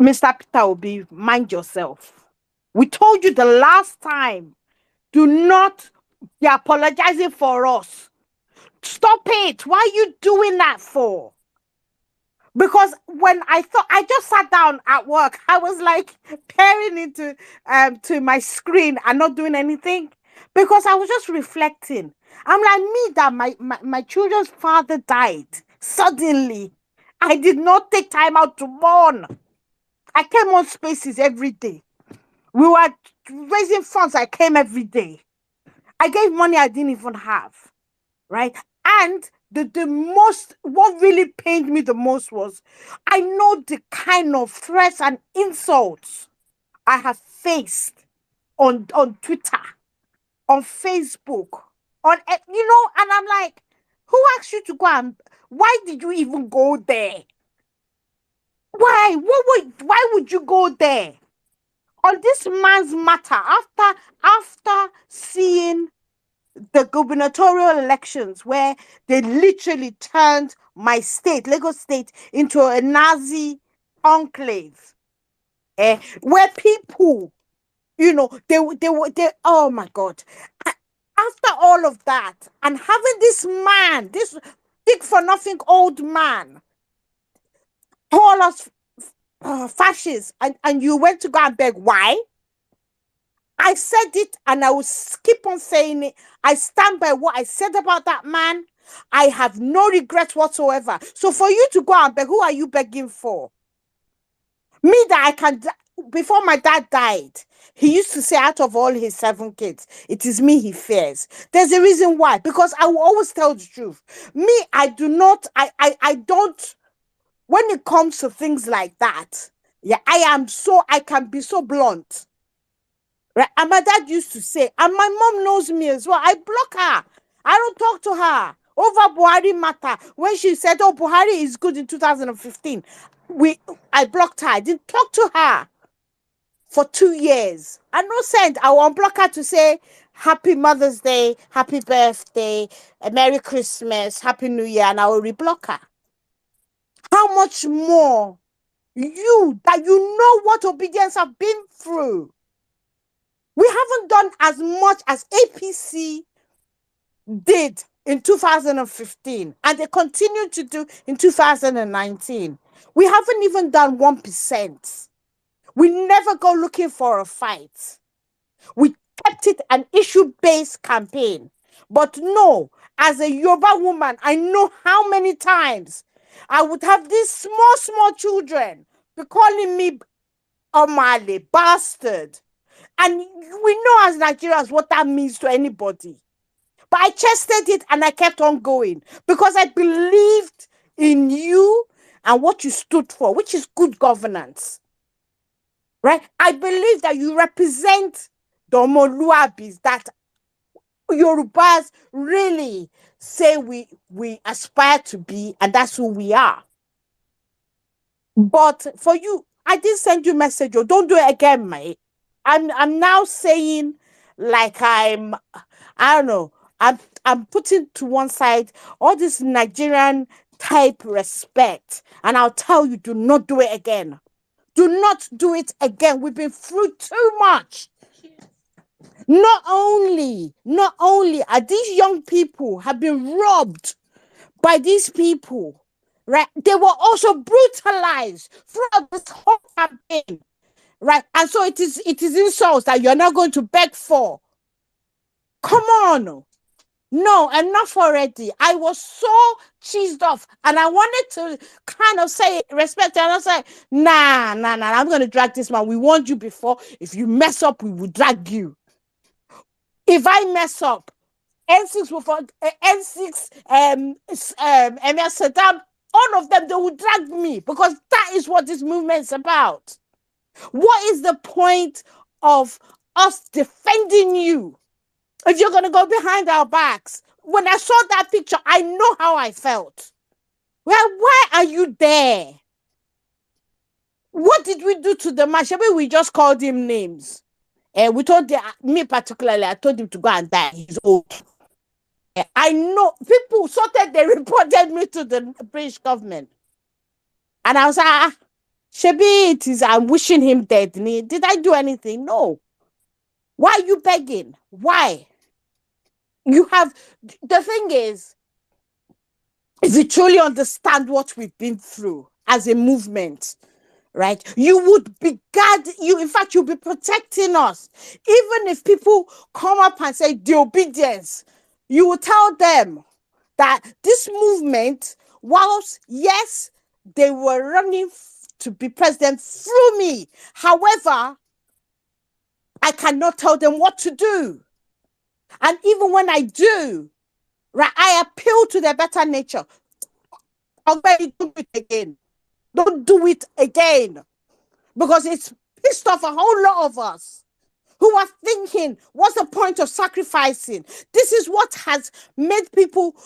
Mr. Peter Obi, mind yourself. We told you the last time, do not be apologizing for us. Stop it. Why are you doing that for? Because when I just sat down at work, I was like peering into to my screen and not doing anything, because I was just reflecting. I'm like, me, that my children's father died suddenly. I did not take time out to mourn. I came on Spaces every day. We were raising funds. I came every day. I gave money I didn't even have, right? And what really pained me the most was, I know the kind of threats and insults I have faced on Twitter, on Facebook, and I'm like, who asked you to go, and why did you even go there? Why? Why would you go there? On this man's matter, after seeing the gubernatorial elections, where they literally turned my state, Lagos State, into a Nazi enclave, where people, they oh my God. After all of that, and having this man, this big for nothing old man, call us fascists, and you went to go and beg, why? I said it, and I will keep on saying it. I stand by what I said about that man. I have no regrets whatsoever. So for you to go and beg, who are you begging for? Me, that I can before my dad died, he used to say, out of all his 7 kids, it is me he fears. There's a reason why, because I will always tell the truth. Me, I don't, when it comes to things like that, yeah, I can be so blunt. Right? And my dad used to say, and my mom knows me as well, I block her. I don't talk to her over Buhari matter. When she said, oh, Buhari is good in 2015, I blocked her. I didn't talk to her for 2 years. I no send. I will unblock her to say Happy Mother's Day, Happy Birthday, Merry Christmas, Happy New Year, and I will reblock her. How much more you that you know what obedience have been through? We haven't done as much as APC did in 2015, and they continue to do in 2019. We haven't even done 1%. We never go looking for a fight. We kept it an issue-based campaign. But no, as a Yoruba woman, I know how many times I would have these small children be calling me Omale, bastard. And we know as Nigerians what that means to anybody. But I chested it and I kept on going because I believed in you and what you stood for, which is good governance. Right? I believe that you represent the Omoluabis that Yorubas really say we aspire to be, and that's who we are. But for you, I did send you a message. Oh, don't do it again, mate. I'm now saying like I don't know. I'm putting to one side all this Nigerian type respect, and I'll tell you, do not do it again. Do not do it again. We've been through too much. Not only are these young people have been robbed by these people, right? They were also brutalized throughout this whole campaign, right? And so it is insults that you're not going to beg for. Come on. No, enough already. I was so cheesed off, and I wanted to kind of say respect, and I was like, nah, I'm going to drag this man. We warned you before. If you mess up, we will drag you. If I mess up, N6 will N6, Emir Saddam, all of them, they will drag me because that is what this movement is about. What is the point of us defending you if you're going to go behind our backs? When I saw that picture, I know how I felt. Well, why are you there? What did we do to the man? Maybe we just called him names. And we told me particularly, I told him to go and die. He's old. I know people sorted, they reported me to the British government. And I was like, Shebi, it is, I'm wishing him dead. Did I do anything? No. Why are you begging? Why? You have, the thing is, if you truly understand what we've been through as a movement, right, you would be in fact, you'll be protecting us. Even if people come up and say the obedience, you will tell them that this movement, whilst, yes, they were running to be president through me, however, I cannot tell them what to do. And even when I do, right, I appeal to their better nature. Already do it again. Don't do it again. Because it's pissed off a whole lot of us who are thinking, what's the point of sacrificing? This is what has made people,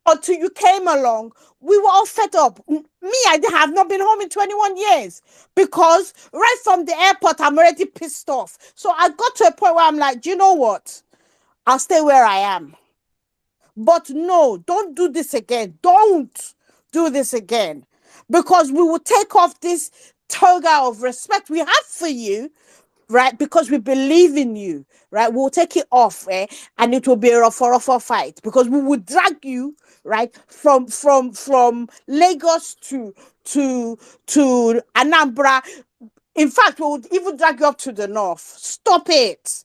until you came along, we were all fed up. Me, I have not been home in 21 years because right from the airport, I'm already pissed off. So I got to a point where I'm like, do you know what? I'll stay where I am. But no, don't do this again. Don't do this again. Because we will take off this toga of respect we have for you, right? Because we believe in you, right? We'll take it off, and it will be a rough fight because we will drag you, right, from Lagos to Anambra. In fact, we would even drag you up to the north. Stop it.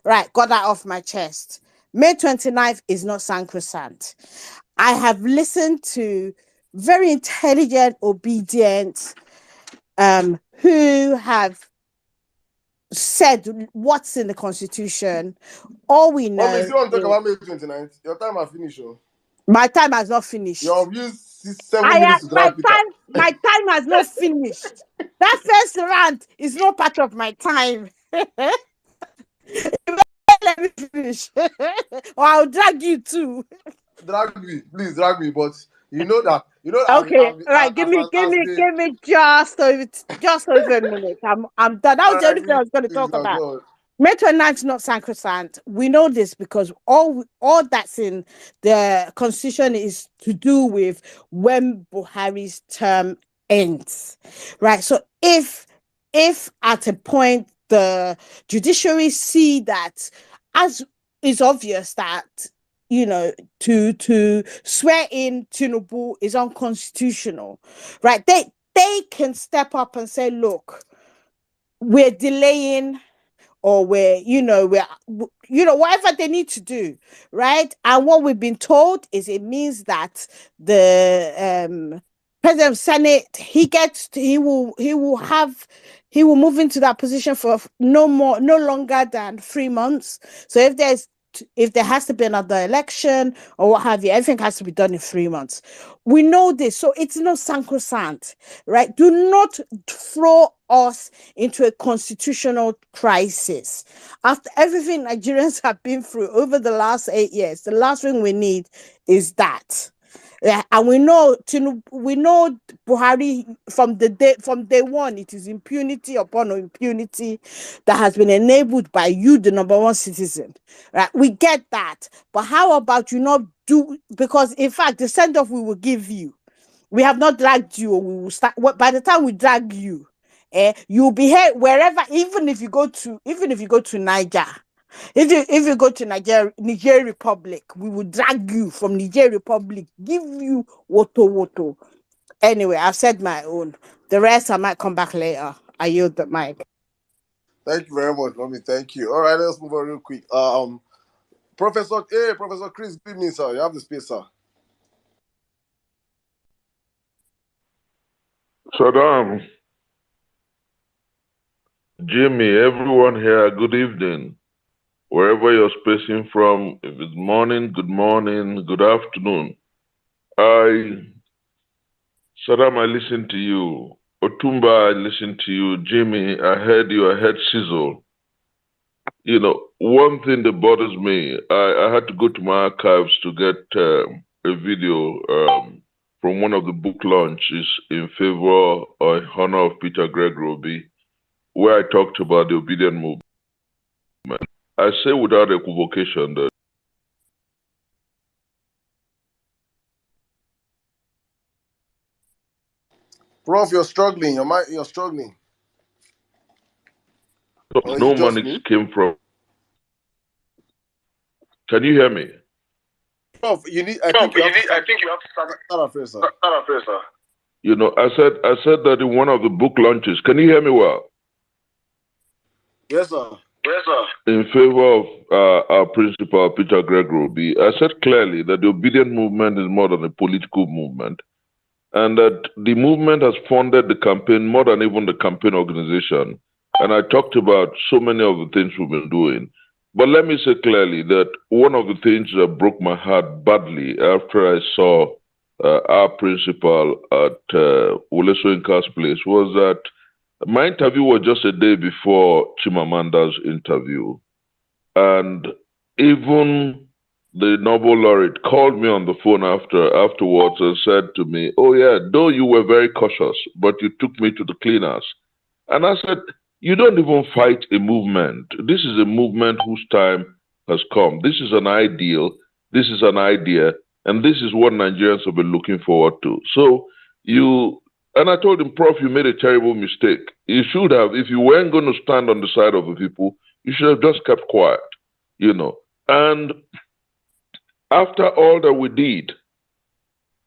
Right, got that off my chest. May 29th is not sacrosanct. I have listened to very intelligent, obedient who have said what's in the constitution. All we know. Mommy, if you want to talk about May 29th, your time has finished. My time has not finished. You have used 7 minutes to grab Peter. My time has not finished. That first rant is not part of my time. Let me finish. Or I'll drag you too. Drag me, please drag me. But you know that. Okay, right. Give me just over a minute. I'm done. That was the only thing I was going to talk about. May 29th is not sacrosanct. We know this because all that's in the constitution is to do with when Buhari's term ends, right? So if at a point the judiciary see that, as is obvious that, you know, to swear in Tinubu is unconstitutional, right? They can step up and say, look, we're delaying, or we're whatever they need to do, right? And what we've been told is it means that the president of Senate, he will move into that position for no longer than 3 months. So if there has to be another election or what have you, everything has to be done in 3 months. We know this, so it's not sacrosanct, right? Do not throw us into a constitutional crisis. After everything Nigerians have been through over the last 8 years, the last thing we need is that. Yeah, and we know Buhari from day one, it is impunity upon impunity that has been enabled by you, the number one citizen. Right? We get that. But how about you not do, because in fact the send-off we will give you, we have not dragged you, or we will start by the time we drag you, you'll be here wherever, even if you go to Niger. If you go to Niger Republic, we will drag you from Niger Republic, give you woto. Anyway, I've said my own. The rest I might come back later. I yield the mic. Thank you very much, Mommy. Thank you. All right, let's move on real quick. Professor Chris, good evening, sir. You have the space, sir. Saddam, Jimmy, everyone here, good evening. Wherever you're spacing from, if it's morning, good afternoon. Saddam, I listened to you. Otumba, I listened to you. Jimmy, I heard you. I heard Sizzle. You know, one thing that bothers me, I had to go to my archives to get a video from one of the book launches in favor or in honor of Peter Greg Roby, where I talked about the obedient movement. I say without equivocation that Prof, you're struggling. You're struggling. no money came from. Can you hear me? Prof, I think you have to start afresh, sir. You know, I said that in one of the book launches. Can you hear me well? Yes, sir. In favor of our principal, Peter Greg Roby, I said clearly that the obedient movement is more than a political movement, and that the movement has funded the campaign more than even the campaign organization. And I talked about so many of the things we've been doing. But let me say clearly that one of the things that broke my heart badly after I saw our principal at Wole Soyinka's place was that my interview was just a day before Chimamanda's interview. And even the Nobel laureate called me on the phone afterwards and said to me, "Oh yeah, though you were very cautious, but you took me to the cleaners." And I said, "You don't even fight a movement. This is a movement whose time has come. This is an ideal, this is an idea, and this is what Nigerians have been looking forward to." So and I told him, "Prof, you made a terrible mistake. You should have, if you weren't going to stand on the side of the people, you should have just kept quiet, you know." And after all that we did,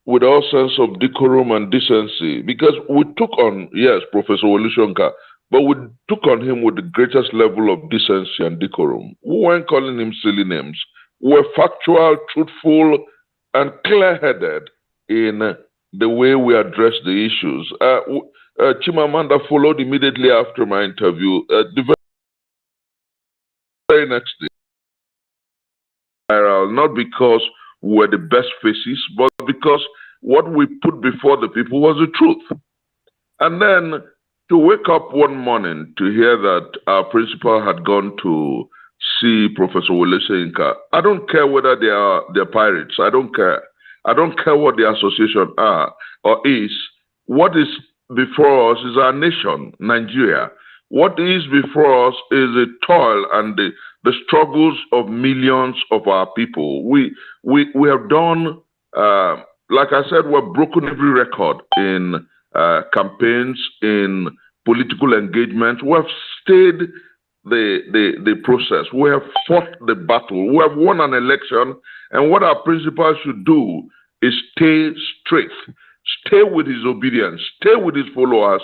with all sense of decorum and decency, because we took on, yes, Professor Wole Soyinka, but we took on him with the greatest level of decency and decorum. We weren't calling him silly names. We were factual, truthful, and clear-headed in the way we address the issues. Chimamanda followed immediately after my interview. The very next day, viral, not because we were the best faces, but because what we put before the people was the truth. And then to wake up one morning to hear that our principal had gone to see Professor Wole Soyinka, I don't care whether they're pirates. I don't care. I don't care what the association are or is. What is before us is our nation, Nigeria. What is before us is the toil and the struggles of millions of our people. We have done, like I said, we've broken every record in campaigns, in political engagement. We have stayed the process. We have fought the battle. We have won an election. And what our principal should do is stay straight, stay with his obedience, stay with his followers,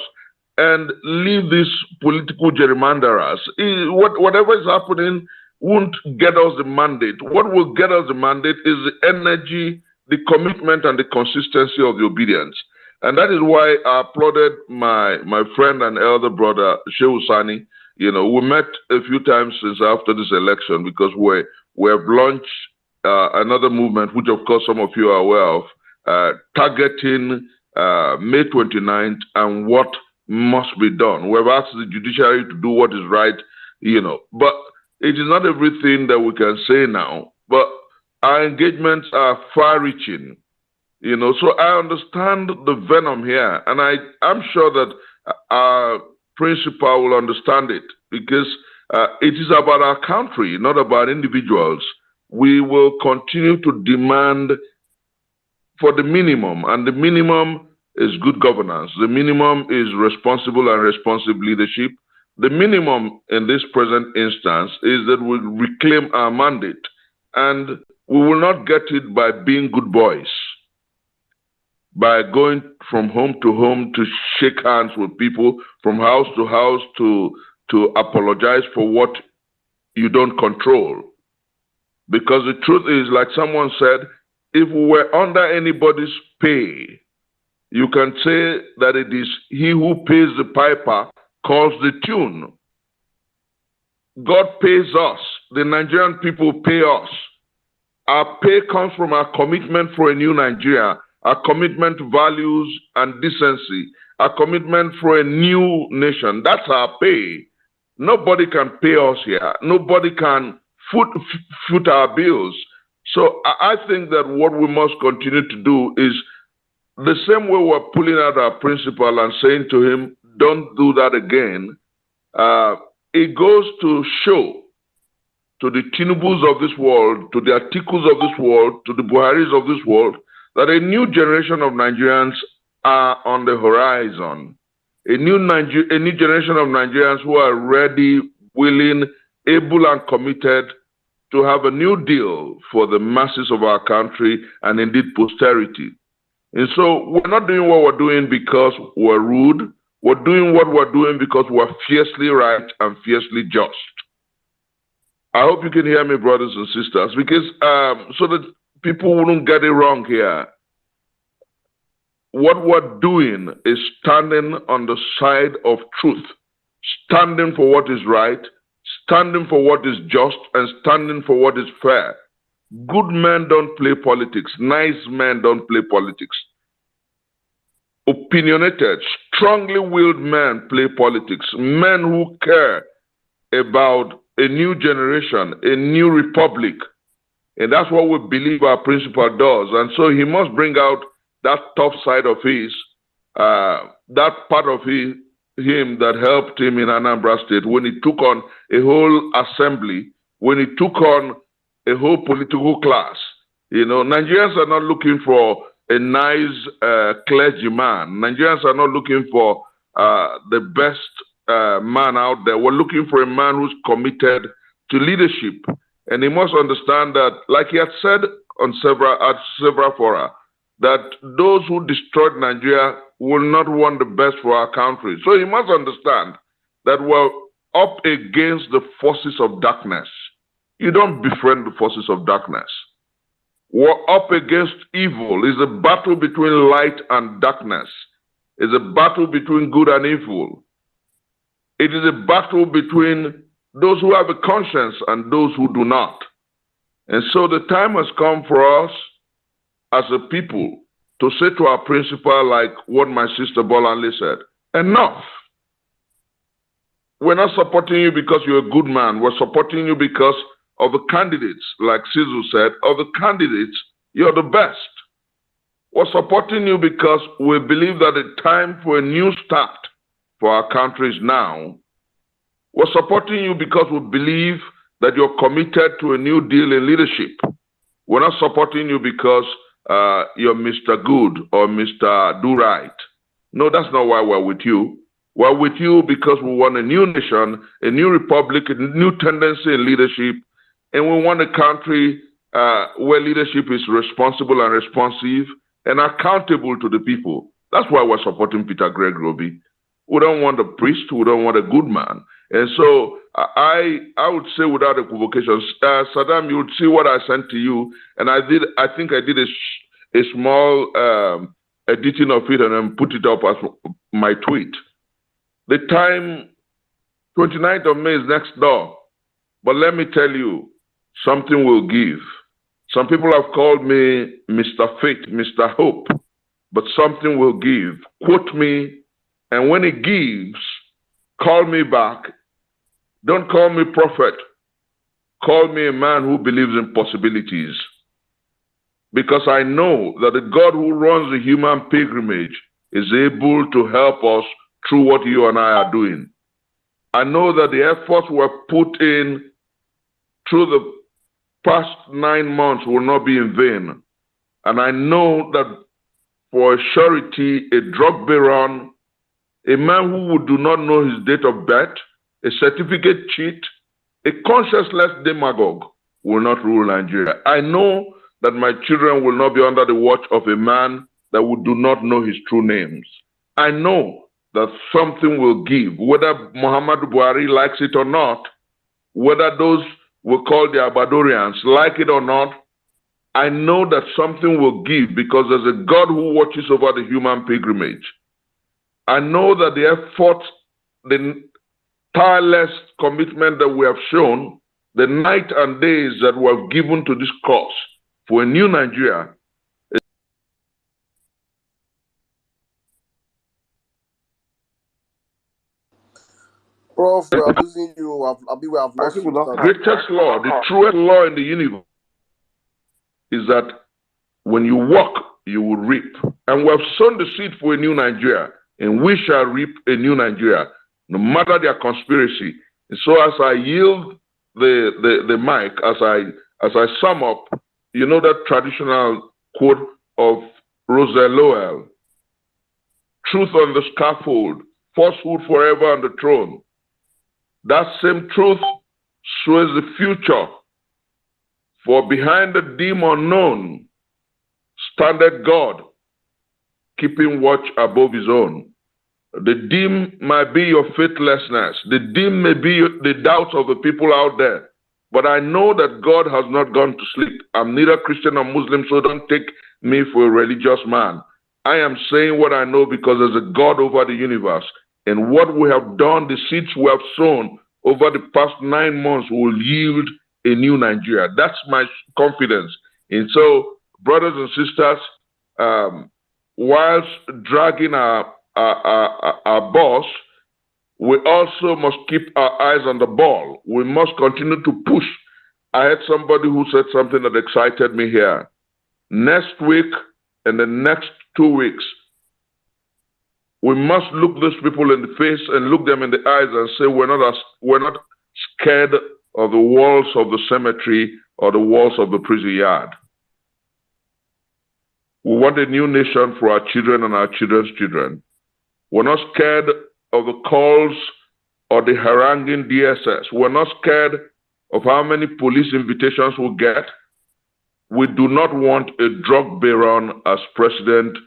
and leave these political gerrymanderers. Whatever is happening won't get us the mandate. What will get us the mandate is the energy, the commitment, and the consistency of the obedience. And that is why I applauded my friend and elder brother, Shehu Sani. You know, we met a few times since after this election because we have launched another movement, which of course some of you are aware of, targeting May 29th and what must be done. We have asked the judiciary to do what is right, you know, but it is not everything that we can say now, but our engagements are far-reaching, you know, so I understand the venom here, and I'm sure that our principal will understand it, because it is about our country, not about individuals. We will continue to demand for the minimum, and the minimum is good governance. The minimum is responsible and responsive leadership. The minimum in this present instance is that we reclaim our mandate, and we will not get it by being good boys, by going from home to shake hands with people, from house to house to apologize for what you don't control. Because the truth is, like someone said, if we were under anybody's pay, you can say that it is he who pays the piper calls the tune. God pays us. The Nigerian people pay us. Our pay comes from our commitment for a new Nigeria, our commitment to values and decency, our commitment for a new nation. That's our pay. Nobody can pay us here. Nobody can foot our bills. So I think that what we must continue to do is the same way we're pulling out our principal and saying to him, don't do that again. It goes to show to the Tinubus of this world, to the Atikus of this world, to the Buharis of this world, that a new generation of Nigerians are on the horizon. A new generation of Nigerians who are ready, willing, able, and committed to have a new deal for the masses of our country and indeed posterity. And so we're not doing what we're doing because we're rude. We're doing what we're doing because we're fiercely right and fiercely just. I hope you can hear me, brothers and sisters, because so that people wouldn't get it wrong here. What we're doing is standing on the side of truth, standing for what is right, standing for what is just, and standing for what is fair. Good men don't play politics. Nice men don't play politics. Opinionated, strongly willed men play politics. Men who care about a new generation, a new republic. And that's what we believe our principal does. And so he must bring out that tough side of his, that part of him that helped him in Anambra State when he took on a whole assembly, when he took on a whole political class. You know, Nigerians are not looking for a nice clergyman. Nigerians are not looking for the best man out there. We're looking for a man who's committed to leadership. And he must understand that, like he had said on several fora, that those who destroyed Nigeria will not want the best for our country. So he must understand that we're up against the forces of darkness. You don't befriend the forces of darkness. We're up against evil. It's a battle between light and darkness. is a battle between good and evil. It is a battle between those who have a conscience and those who do not. And so the time has come for us as a people to say to our principal, like what my sister Bolanle said, enough. We're not supporting you because you're a good man. We're supporting you because of the candidates, like Sizu said, of the candidates, you're the best. We're supporting you because we believe that the time for a new start for our country is now. We're supporting you because we believe that you're committed to a new deal in leadership. We're not supporting you because you're Mr. Good or Mr. Do Right. No, that's not why we're with you. We're with you because we want a new nation, a new republic, a new tendency in leadership, and we want a country where leadership is responsible and responsive and accountable to the people. That's why we're supporting Peter Greg Roby. We don't want a priest. We don't want a good man. And so I would say without equivocation, Saddam, you would see what I sent to you, and I think I did a small editing of it and then put it up as my tweet. The time, 29th of May is next door, but let me tell you, something will give. Some people have called me Mr. Faith, Mr. Hope, but something will give. Quote me, and when it gives, call me back. Don't call me prophet. Call me a man who believes in possibilities. Because I know that the God who runs the human pilgrimage is able to help us through what you and I are doing. I know that the efforts were put in through the past 9 months will not be in vain. And I know that for a surety, a drug baron, a man who do not know his date of birth, a certificate cheat, a conscienceless demagogue will not rule Nigeria. I know that my children will not be under the watch of a man that would do not know his true names. I know that something will give, whether Muhammadu Buhari likes it or not, whether those we call the Abadorians like it or not. I know that something will give because there's a God who watches over the human pilgrimage. I know that the effort, the tireless commitment that we have shown, the night and days that we have given to this cause for a new Nigeria. Prof, we are losing you. We have lost you. The greatest law, the truest law in the universe is that when you walk, you will reap. And we have sown the seed for a new Nigeria, and we shall reap a new Nigeria, no matter their conspiracy. And so as I yield the mic, as I sum up, you know that traditional quote of Roselle Lowell, truth on the scaffold, falsehood forever on the throne. That same truth sways the future. For behind the dim unknown standeth God, keeping watch above his own. The dim might be your faithlessness. The dim may be the doubts of the people out there. But I know that God has not gone to sleep. I'm neither Christian nor Muslim, so don't take me for a religious man. I am saying what I know because there's a God over the universe. And what we have done, the seeds we have sown over the past 9 months will yield a new Nigeria. That's my confidence. And so, brothers and sisters, whilst dragging our boss, we also must keep our eyes on the ball. We must continue to push. I had somebody who said something that excited me here. Next week and the next 2 weeks, we must look those people in the face and look them in the eyes and say, we're not scared of the walls of the cemetery or the walls of the prison yard. We want a new nation for our children and our children's children. We're not scared of the calls or the haranguing DSS. We're not scared of how many police invitations we'll get. We do not want a drug baron as president.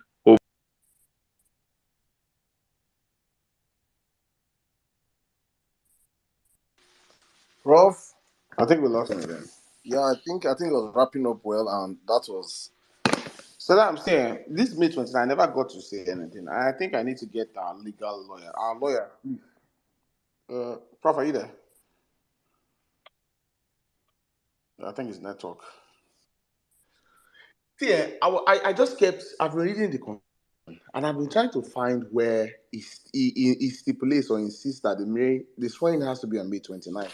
Prof, I think we lost him again. Yeah, I think it was wrapping up well, and that was So that I'm saying, this May 29, I never got to say anything. I think I need to get our legal lawyer. Our lawyer. Prof, are you there? I think it's network. See, I just kept, I've been reading the constitution and I've been trying to find where it stipulates or insists that the swearing has to be on May 29th.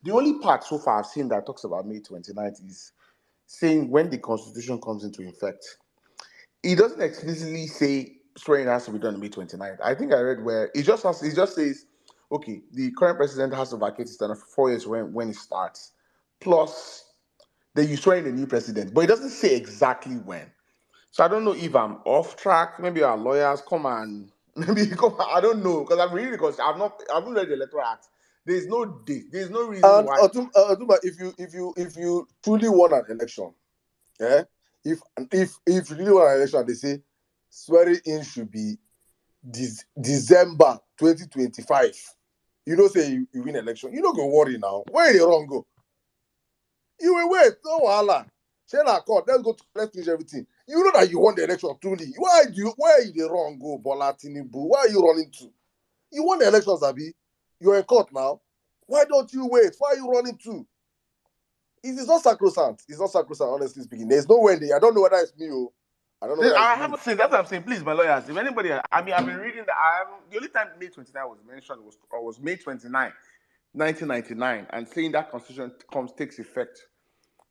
The only part so far I've seen that talks about May 29th is saying when the constitution comes into effect. It doesn't explicitly say swearing has to be done on May 29th. I think I read where it just says, okay, the current president has to vacate his term for 4 years when it starts. Plus, then you swear in a new president. But it doesn't say exactly when. So I don't know if I'm off track. Maybe our lawyers come and I don't know, because I'm reading because I haven't read the electoral act. There's no date. There's no reason And why. Otumba, if you truly won an election, yeah, if you really won an election, they say swearing in should be December 2025. You don't say you win election. You don't go worry now. Where you wrong go? You will wait. No wahala. Share our court. Let's finish everything. You know that you won the election truly. Where are you the wrong go, Bola Tinubu? Where are you running to? You won the elections, Abi. You're in court now. Why don't you wait? Why are you running to? It is not sacrosanct. It's not sacrosanct, honestly speaking. There's no way. I don't know whether it's me or I don't know whether I it's me. haven't seen. That's what I'm saying. Please, my lawyers, if anybody, I've been reading that. The only time May 29 was mentioned was May 29, 1999, and saying that constitution takes effect.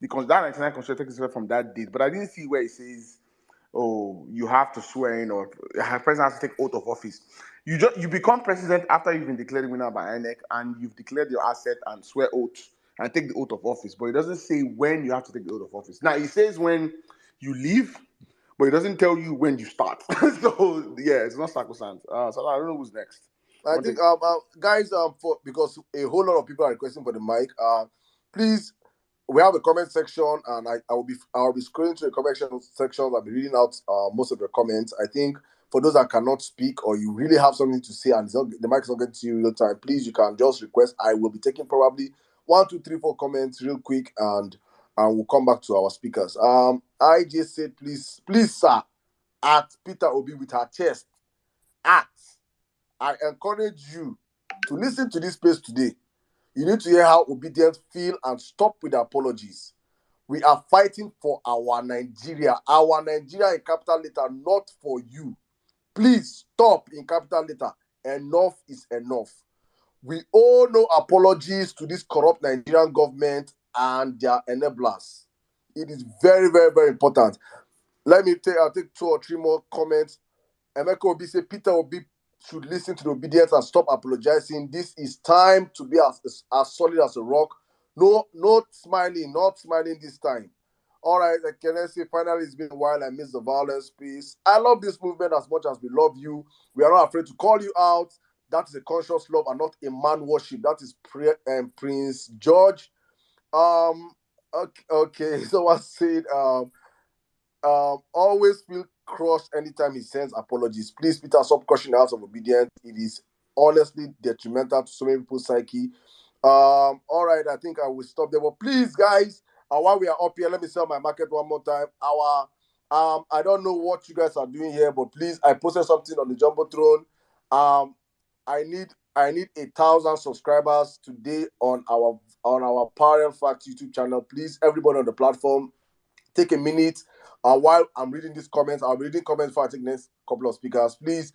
Because that 99 constitution takes effect from that date. But I didn't see where it says, oh, you have to swear in or president has to take oath of office. You become president after you've been declared winner by INEC and you've declared your asset and swear oath and take the oath of office. But it doesn't say when you have to take the oath of office. Now it says when you leave, but it doesn't tell you when you start. So yeah, it's not sacrosanct. So I don't know who's next. I think guys, because a whole lot of people are requesting for the mic. Please, we have a comment section, and I'll be scrolling through the comment section. I'll be reading out most of the comments. I think for those that cannot speak or you really have something to say and the mic is not getting to you real time, please you can just request. I will be taking probably 1, 2, 3, 4 comments real quick, and we'll come back to our speakers. I just said, please, sir, at Peter Obi with her chest. I encourage you to listen to this space today. You need to hear how obedient feel and stop with the apologies. We are fighting for our Nigeria in capital letter, not for you. Please stop in capital letter. Enough is enough. We owe no apologies to this corrupt Nigerian government and their enablers. It is very, very, very important. I'll take 2 or 3 more comments. Emeka Obi say Peter Obi should listen to the obedience and stop apologizing. This is time to be as solid as a rock. No, not smiling this time. All right, can I say finally it's been a while. I miss the violence piece. I love this movement as much as we love you. We are not afraid to call you out. That is a conscious love and not a man worship. That is Prince George. Okay. So I said always feel crushed anytime he sends apologies. Please, Peter, stop crushing the house of obedience. It is honestly detrimental to so many people's psyche. All right, I think I will stop there. But please, guys, while we are up here, let me sell my market one more time. I don't know what you guys are doing here, but please, I posted something on the Jumbotron. I need 1,000 subscribers today on our Power Fact YouTube channel. Please, everybody on the platform, take a minute. While I'm reading these comments, I'll be reading comments for I think next couple of speakers. Please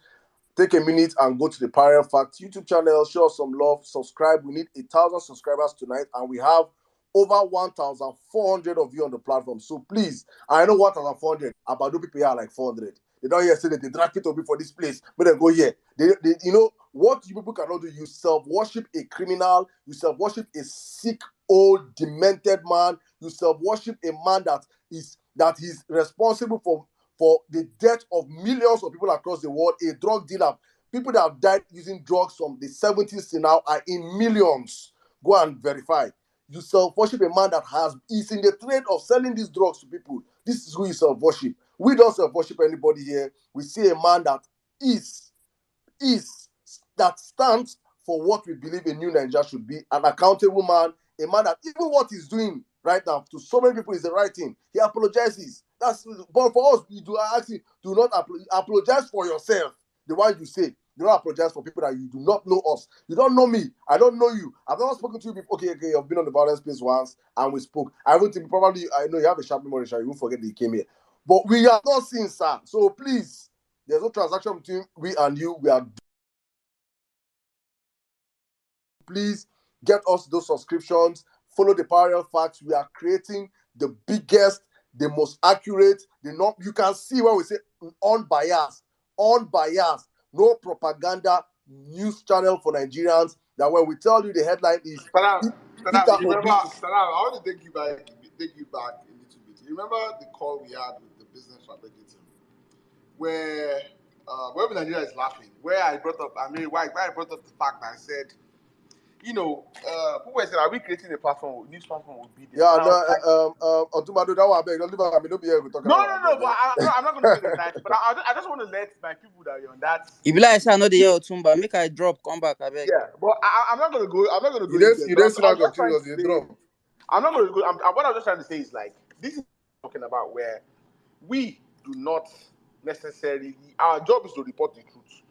take a minute and go to the Power Fact YouTube channel. Show us some love. Subscribe. We need 1,000 subscribers tonight, and we have over 1,400 of you on the platform. So please, I know 1,400. About people here are like 400. They don't hear say that they drag Peter Obi for this place, but they go here. They you know what you people cannot do. You self-worship a criminal. You self-worship a sick, old, demented man. You self-worship a man that is responsible for the death of millions of people across the world, a drug dealer. People that have died using drugs from the 70s to now are in millions. Go and verify. You self-worship a man that is in the trade of selling these drugs to people. This is who you self-worship. We don't self-worship anybody here. We see a man that that stands for what we believe a new Nigeria should be, an accountable man, a man that even what he's doing right now to so many people is the right thing. He apologizes. But for us, we do actually do not apologize for yourself. The one you say. Do not apologize for people that you do not know us. You don't know me. I don't know you. I've never spoken to you before. Okay, I've been on the Vawulence place once and we spoke. I won't think probably I know you have a sharp memory, you won't forget that you came here. But we are not seen, sir. So please, there's no transaction between we and you. We are. Please get us those subscriptions. Follow the Parallel Facts. We are creating the biggest, the most accurate, you can see when we say unbiased, no propaganda news channel for Nigerians. That when we tell you the headline is Saddam, you remember, Saddam, I want to take you back a little bit. You remember the call we had with the business strategy team, where Nigeria is laughing, where I brought up, why I brought up the fact that I said, people said, are we creating a platform, news platform will be there? Yeah, Otumado, that one, I beg, don't leave me, don't be here talking about No, but I'm not going to say the entire, but I just want to let my people that are on that. If you like, I know the year Otumba, make I drop, come back, I beg. Yeah, but I'm not going to go. I'm not going to go. You didn't sit down your curious, you drop. I'm not going to go. What I'm just trying to say is like this is talking about where we do not necessarily. Our job is to report the truth,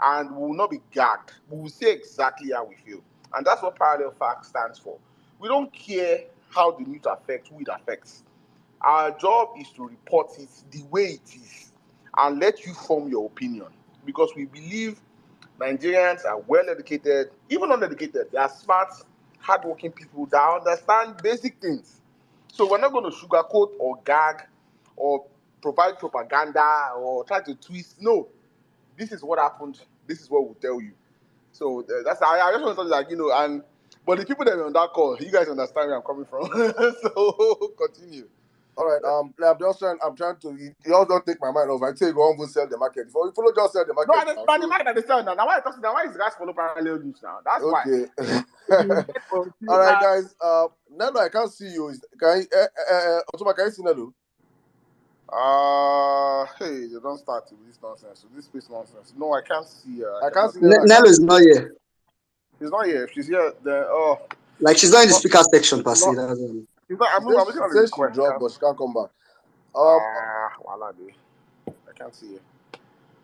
and we will not be gagged. We will say exactly how we feel, and that's what Parallel Fact stands for. We don't care how the news affects who it affects. Our job is to report it the way it is, and let you form your opinion, because we believe Nigerians are well educated, even uneducated. They are smart, hardworking people that understand basic things. So we're not going to sugarcoat or gag or provide propaganda or try to twist. No, this is what happened. This is what we'll tell you. So that's I just want to tell you that, but the people that are on that call, you guys understand where I'm coming from. So continue. All right. I'm trying to. You all don't take my mind off. I say you go on go sell the market. If you follow, just sell the market. No, but the market that they sell now. Now why is guys follow Parallel News now? That's okay. Why. All right, guys. Nano, I can't see you. Can you see Nano? Hey, they don't start with this nonsense. With this space nonsense. No, I can't see her. I can't see Nelo is not here. She's not here. If she's here, then like she's not in the speaker section per se. She's not. I'm she says she dropped, but she can't come back. I can't see it.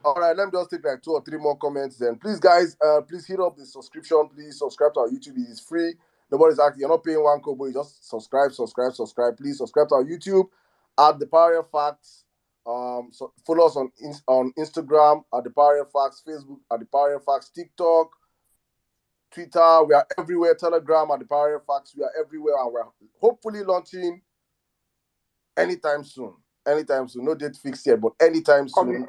All right, let me just take like 2 or 3 more comments then. Please, guys, please hit up the subscription. Please subscribe to our YouTube. It is free. Nobody's asking. You're not paying 1 kobo. You just subscribe. Please subscribe to our YouTube at the Parallel Facts. So follow us on Instagram at the Parallel Facts, Facebook at the Parallel Facts, TikTok, Twitter. We are everywhere. Telegram at the Parallel Facts. We are everywhere, and we're hopefully launching anytime soon. No date fixed yet, but anytime soon.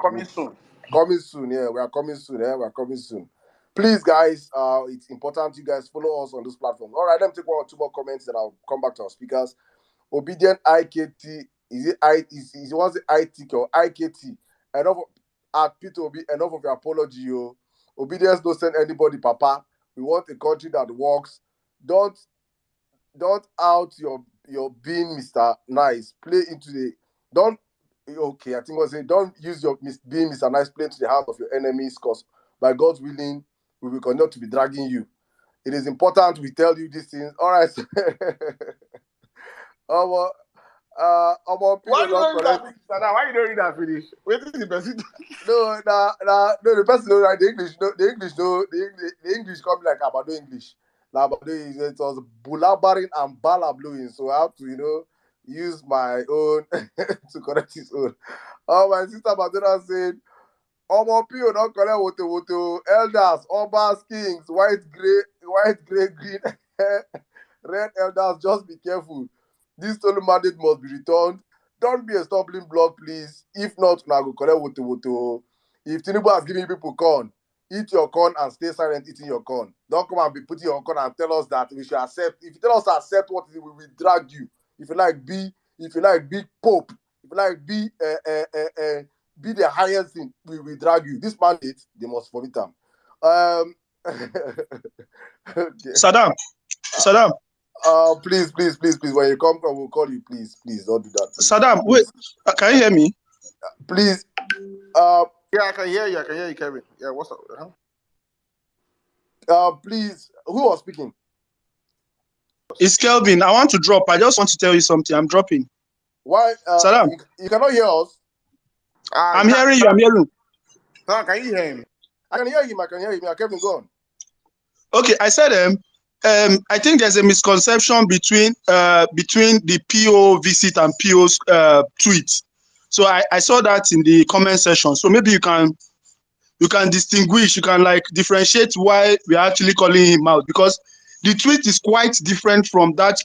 Coming soon, yeah. We are coming soon. Please, guys, it's important you guys follow us on this platform. All right, let me take 1 or 2 more comments, then I'll come back to our speakers. Obedient IKT, is it wants the ITK or IKT? Enough at P2B, enough of your apology, yo. Obedience don't send anybody, Papa. We want a country that works. Don't out your being Mr. Nice. Play into the okay, I think I was saying, don't use your being Mr. Nice, play into the hands of your enemies, because by God's willing, we will continue to be dragging you. It is important we tell you these things. All right. Why you don't read that finish? Why you don't read that finish? Wait till the person. No, the person don't write the English. No, the English come like Abado English. Now, Abado it was bulabaring and bala blowing, so I have to, use my own to correct his own. My sister Madonna said, Pio don't correct woto, elders, obas, kings, white, gray, green, red elders, just be careful. This stolen mandate must be returned. Don't be a stumbling block, please. If not, now go correct woto. If Tinubu has given you people corn, eat your corn and stay silent eating your corn. Don't come and be putting your corn and tell us that we should accept. If you tell us to accept what it is, we will drag you. If you like be Pope, if you like be the highest thing, we will drag you. This mandate, they must vomit them. Okay. Saddam. Please. When you come, we'll call you. Please, don't do that. Please. Saddam, wait. Can you hear me? Please. Yeah, I can hear you, Kevin. Yeah, what's up? Please. Who was speaking? It's Kelvin. I want to drop. I just want to tell you something. I'm dropping. Why? Salam. You cannot hear us. I'm hearing you. I'm hearing. Sam, can you hear him? I can hear him. I can hear him. Kevin, go on. Okay, I said I think there's a misconception between the PO visit and PO's tweet. So I saw that in the comment section. So maybe you can distinguish, you can like differentiate why we are actually calling him out, because the tweet is quite different from that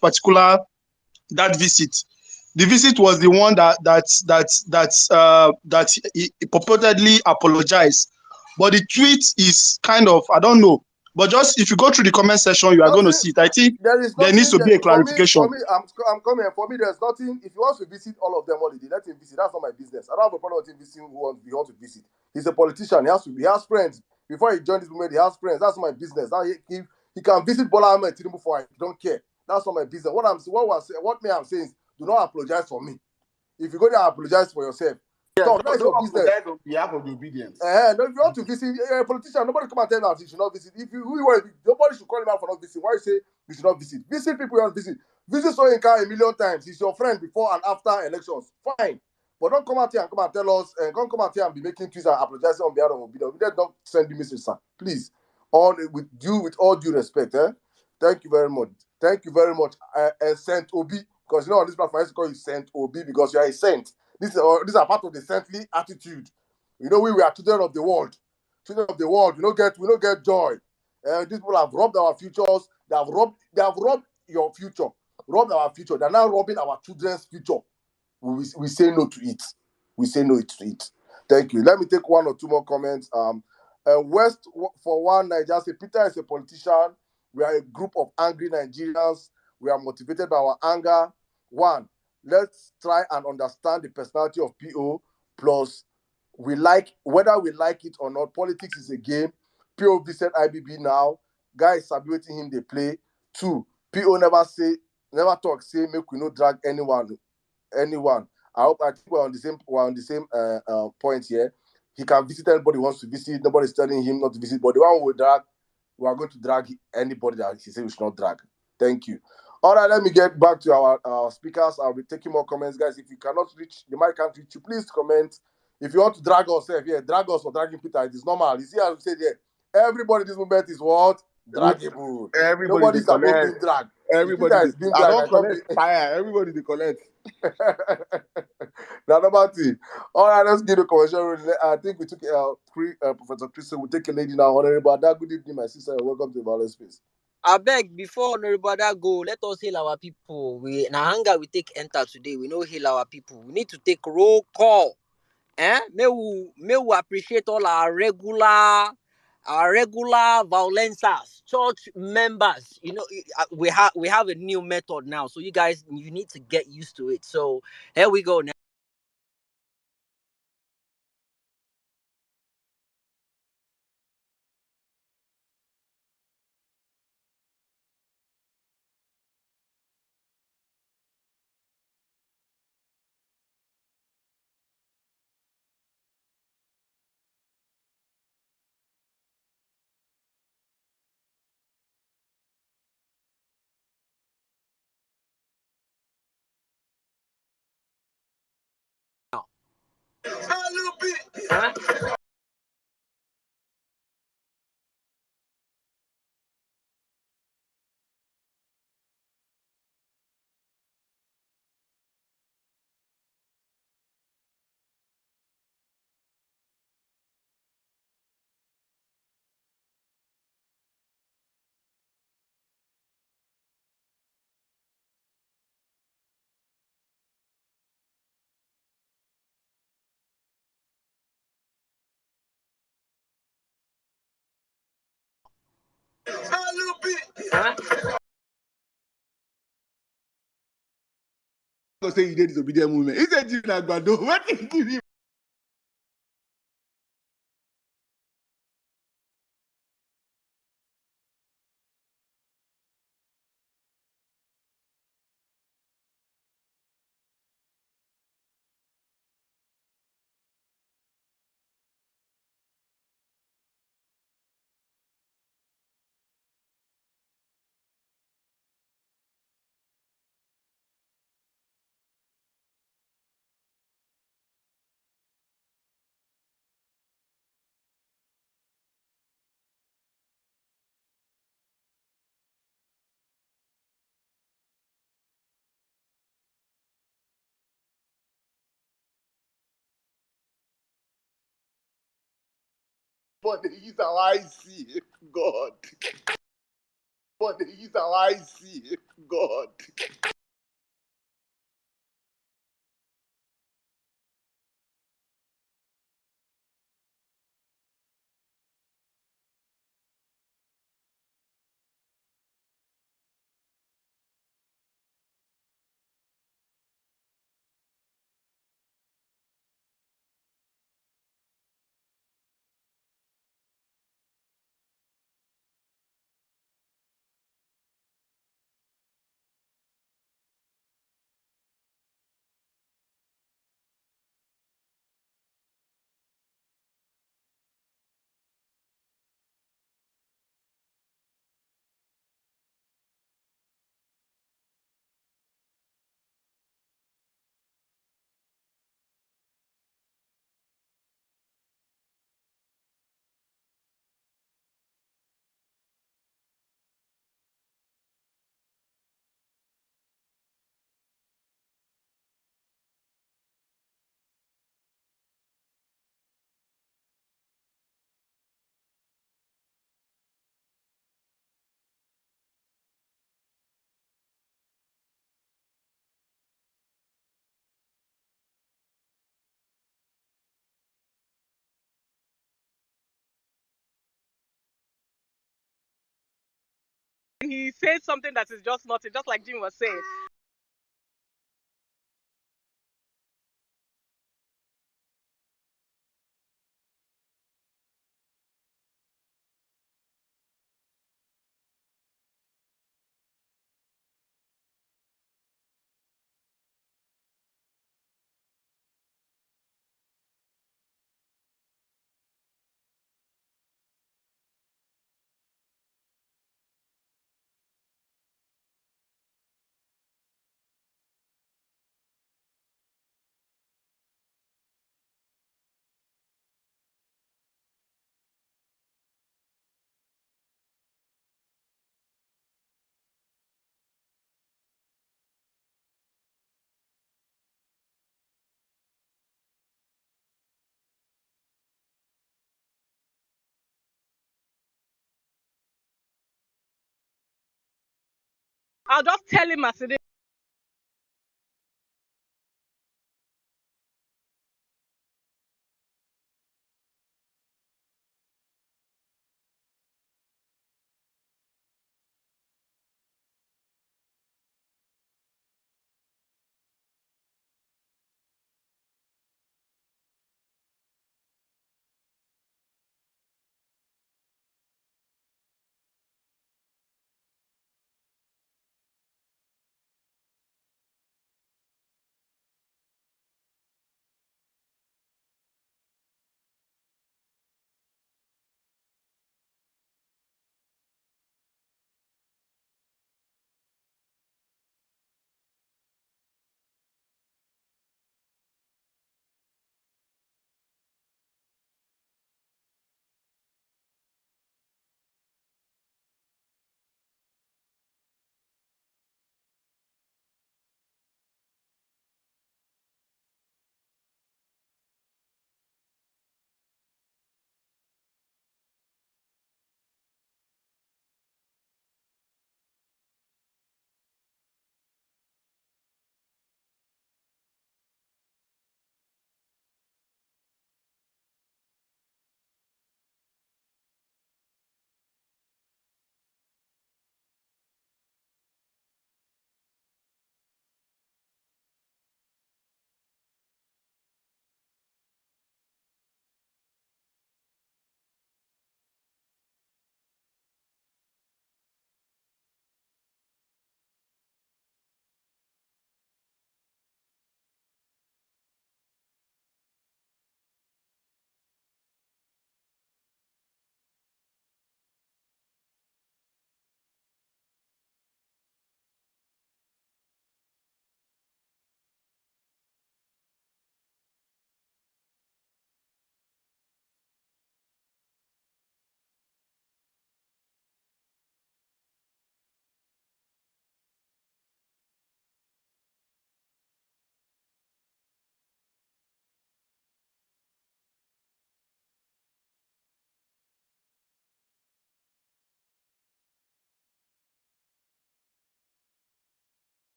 visit. The visit was the one that he purportedly apologized, but the tweet is kind of, I don't know. But just if you go through the comment section, you are going to see it. I think There is there needs nothing to be a for clarification. me, I'm coming. For me, there's nothing. If he wants to visit all of them holiday, let him visit. That's not my business. I don't have a problem with him visiting who wants to visit. He's a politician. He has friends. Before he joined this movement, he has friends. That's not my business. Now he can visit Bola Ahmed Tinubu for I don't care. That's not my business. What I'm saying is, do not apologize for me. If you go there, apologize for yourself. Yeah, Talk. That's your business. On behalf of the obedience. No, if you want to visit a politician, nobody come and tell him that he should not visit. Nobody should call him out for not visiting. Why you say you should not visit? Visit people you want to visit. Visit Soyinka a million times. He's your friend before and after elections. Fine. But don't come out here and come and tell us, and don't come out here and be making tweets and apologizing on behalf of Obida. Obida, don't send the message, sir. Please. With all due respect, Thank you very much. Thank you very much. And Saint Obi, because on this platform I used to call you Saint Obi because you are a saint. These are part of the saintly attitude. We are children of the world. Children of the world. We don't get joy. These people have robbed our futures. They have robbed your future. Robbed our future. They're now robbing our children's future. We say no to it. We say no to it. Thank you. Let me take one or two more comments. West for one, Nigeria say Peter is a politician. We are a group of angry Nigerians. We are motivated by our anger. One, let's try and understand the personality of PO. Plus, whether we like it or not, politics is a game. PO said IBB now. Guys saluting him, they play. Two, PO never talk, say make we no drag anyone. I think we're on the same point here. He can visit anybody who wants to visit. Nobody's telling him not to visit. But the one we drag, we are going to drag anybody that he said we should not drag. Thank you. All right, let me get back to our speakers. I'll be taking more comments, guys. If you cannot reach, the mic can't reach you, please comment. If you want to drag us, drag us or dragging Peter. It is normal. You see how we say there. Everybody in this movement is what? Draggable. Everybody Nobody's above being dragged. If Peter is being dragged, I don't collect fire. Everybody they collect. Now, number two. All right, let's give the commercial. I think we took Professor Christian. We'll take a lady now. Honorable Ada, good evening, my sister. Welcome to the Vawulence Space. I beg before Honorable Ada go, let us hail our people. We na hunger we take enter today. We know hail our people. We need to take roll call. May we appreciate all our regular violencers, church members. We have a new method now, so you guys you need to get used to it. So here we go now. Go say you did disobedient movement. He said you like Bado. What did he give you? But they use how I see God. But they use how I see God. He says something that is just nothing, just like Jim was saying. I'll just tell him as it is.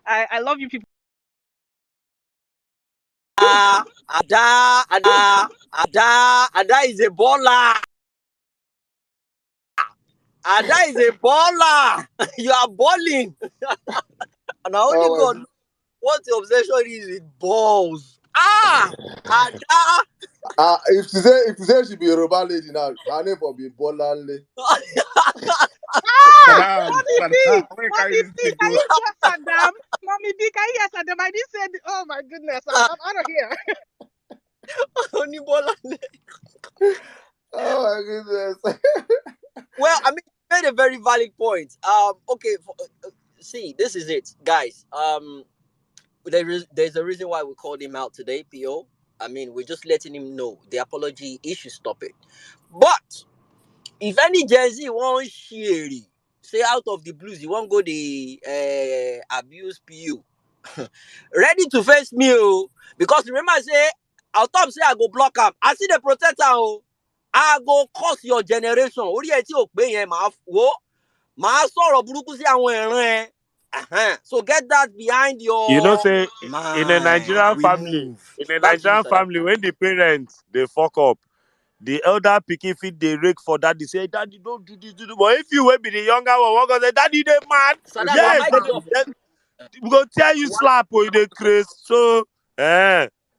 I love you people. Ada is a baller. Ada is a baller. You are balling. And only Oh God knows what the obsession is with balls. Ada. if she say she be a Yoruba lady now, her name will be Bolanle. Mommy B, Where carry Mommy this B, thing can go? you hear Saddam? Mommy B, can you hear Saddam? I didn't say, oh my goodness, I'm out of here. Only balling. Oh my goodness. Well, I mean, you made a very valid point. Okay, see, this is it, guys. There's a reason why we called him out today, PO. I mean, we're just letting him know the apology. He should stop it. But if any Gen Z won't share, say out of the blues, you won't go the abuse PO. Ready to face me, oh, because remember, I say, I'll top say I go block him. I see the protector, oh. I go curse your generation. Orí ẹ tí ò pé yẹn máa sọ̀rọ̀ burúkú sí àwọn ẹ̀ràn ẹ̀. So get that behind You know, your say in a mind. Nigerian We family, move. in a Back to you, Nigerian Saddam. family, when the parents they fuck up, the elder pikin fit dey rake for daddy, say daddy don't do this, do this. But if you will be the younger one gonna say daddy they mad. Saddam, your Yes, mic is off. we go tell you slap or you dey craze. So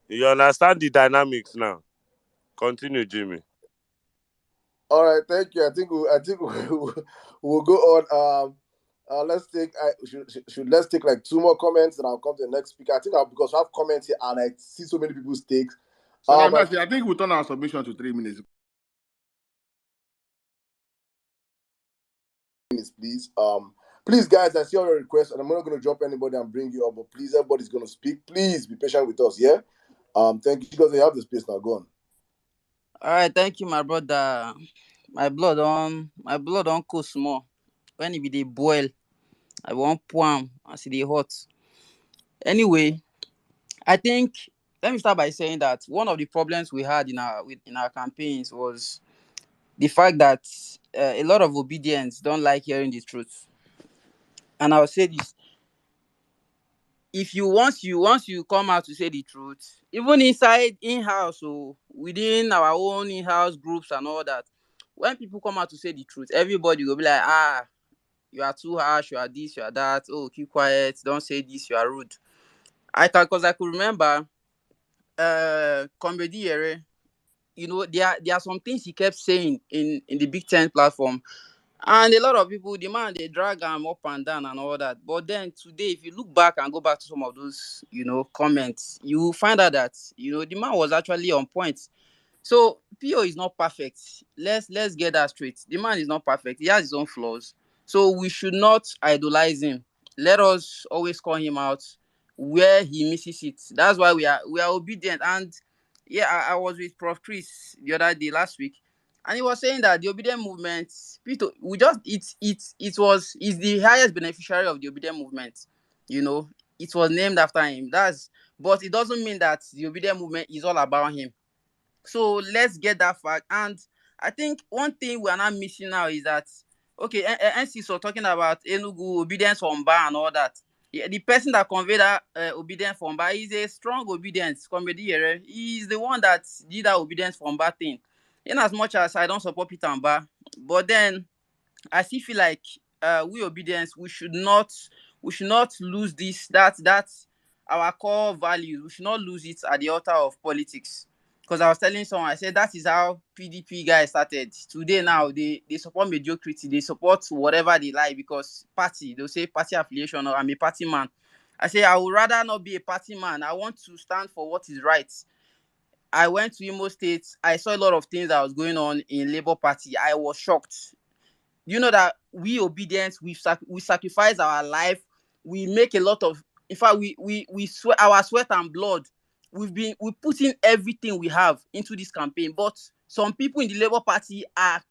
you understand the dynamics now. Continue, Jimmy. All right, thank you. I think we'll go on. Let's take let's take like two more comments, and I'll come to the next speaker. I think because I have comments here and I see so many people's takes. So I think we'll turn our submission to 3 minutes. Please. Please, guys, I see all your requests, and I'm not going to drop anybody and bring you up, but please, everybody's going to speak. Please be patient with us, yeah? Thank you, because you have the space now. Go on. All right, thank you, my brother. My blood on cool small. When it be dey boil, I won't pour am as e dey hot. Anyway, I think let me start by saying that one of the problems we had in our campaigns was the fact that a lot of obedience don't like hearing the truth. And I'll say this: if you once you come out to say the truth, even inside in-house or within our own in-house groups and all that, when people come out to say the truth, everybody will be like, you are too harsh, you are this, you are that, oh, keep quiet, don't say this, you are rude. I could remember Comedy Yere, there are some things he kept saying in the Big Ten platform. And a lot of people, the man, they drag him up and down and all that. But then today, if you look back and go back to some of those, comments, you will find out that, the man was actually on point. So Pio is not perfect. Let's get that straight. The man is not perfect. He has his own flaws. So we should not idolize him. Let us always call him out where he misses it. That's why we are obedient. And yeah, I was with Prof. Chris the other day last week, and he was saying that the obedient movement, we just it's the highest beneficiary of the obedient movement. It was named after him. But it doesn't mean that the obedient movement is all about him. So let's get that fact. And I think one thing we are not missing now is that, okay, NC was talking about Enugu obedience from bar and all that. Yeah, the person that conveyed that obedience from bar is a strong obedience. He is the one that did that obedience from bar thing. In as much as I don't support Peter and Bar, but then I still feel like we obedience, we should not lose that's our core values. We should not lose it at the altar of politics. Because I was telling someone, I said that is how PDP guys started. Today now they support mediocrity, they support whatever they like because party, they'll say party affiliation or I'm a party man. I say I would rather not be a party man. I want to stand for what is right. I went to Imo State. I saw a lot of things that was going on in Labour Party. I was shocked. That we obedience, we sacrifice our life, we make a lot of, in fact, we sweat our sweat and blood. We put in everything we have into this campaign, but some people in the Labour Party are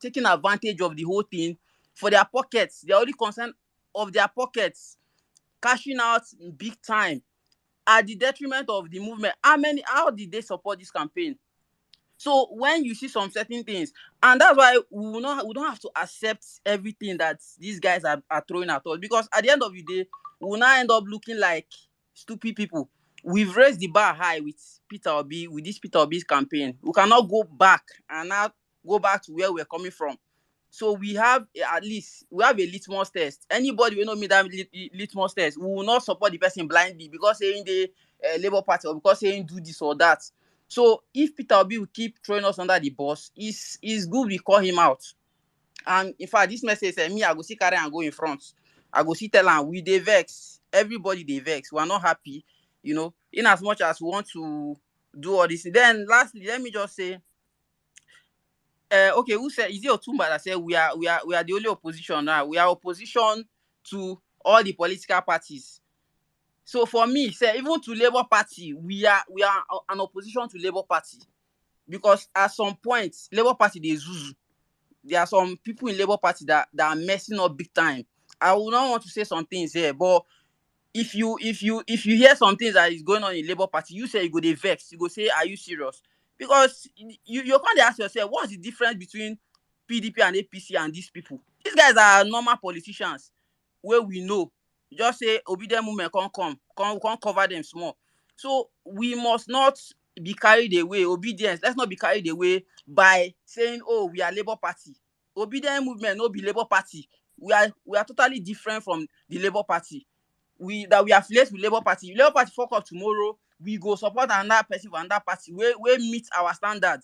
taking advantage of the whole thing for their pockets. They're only concerned of their pockets, cashing out big time at the detriment of the movement. How did they support this campaign? So when you see some certain things, and that's why we don't have to accept everything that these guys are throwing at us, because at the end of the day, we will now end up looking like stupid people. We've raised the bar high with Peter Obi, with this Peter Obi's campaign. We cannot go back and now go back to where we're coming from. So we have at least a litmus test. Anybody will know me that litmus test, we will not support the person blindly because saying the Labour Party or because saying do this or that. So if Peter Obi will keep throwing us under the bus, it's good we call him out. And in fact, this message said, me, I go see carry and go in front. I go see tell am we dey vex. Everybody dey vex. We are not happy, in as much as we want to do all this. Then lastly, let me just say, okay, who said, is it Otumba that said we are the only opposition now? We are opposition to all the political parties. So for me, say even to Labour Party, we are an opposition to Labour Party. Because at some point, Labour Party dey zuzu. There are some people in Labour Party that are messing up big time. I would not want to say some things here, but if you hear some things that is going on in Labour Party, you say you go dey vex. You go say, are you serious? Because you can't ask yourself, what's the difference between PDP and APC and these people? These guys are normal politicians where we know. Just say obedient movement come cover them small. So we must not be carried away. Obedience, let's not be carried away by saying, oh, we are Labour Party. Obedient movement no be Labour Party. We are totally different from the Labour Party. We affiliate with Labour Party. Labour Party fuck up tomorrow, we go support another person for another party where meet our standard.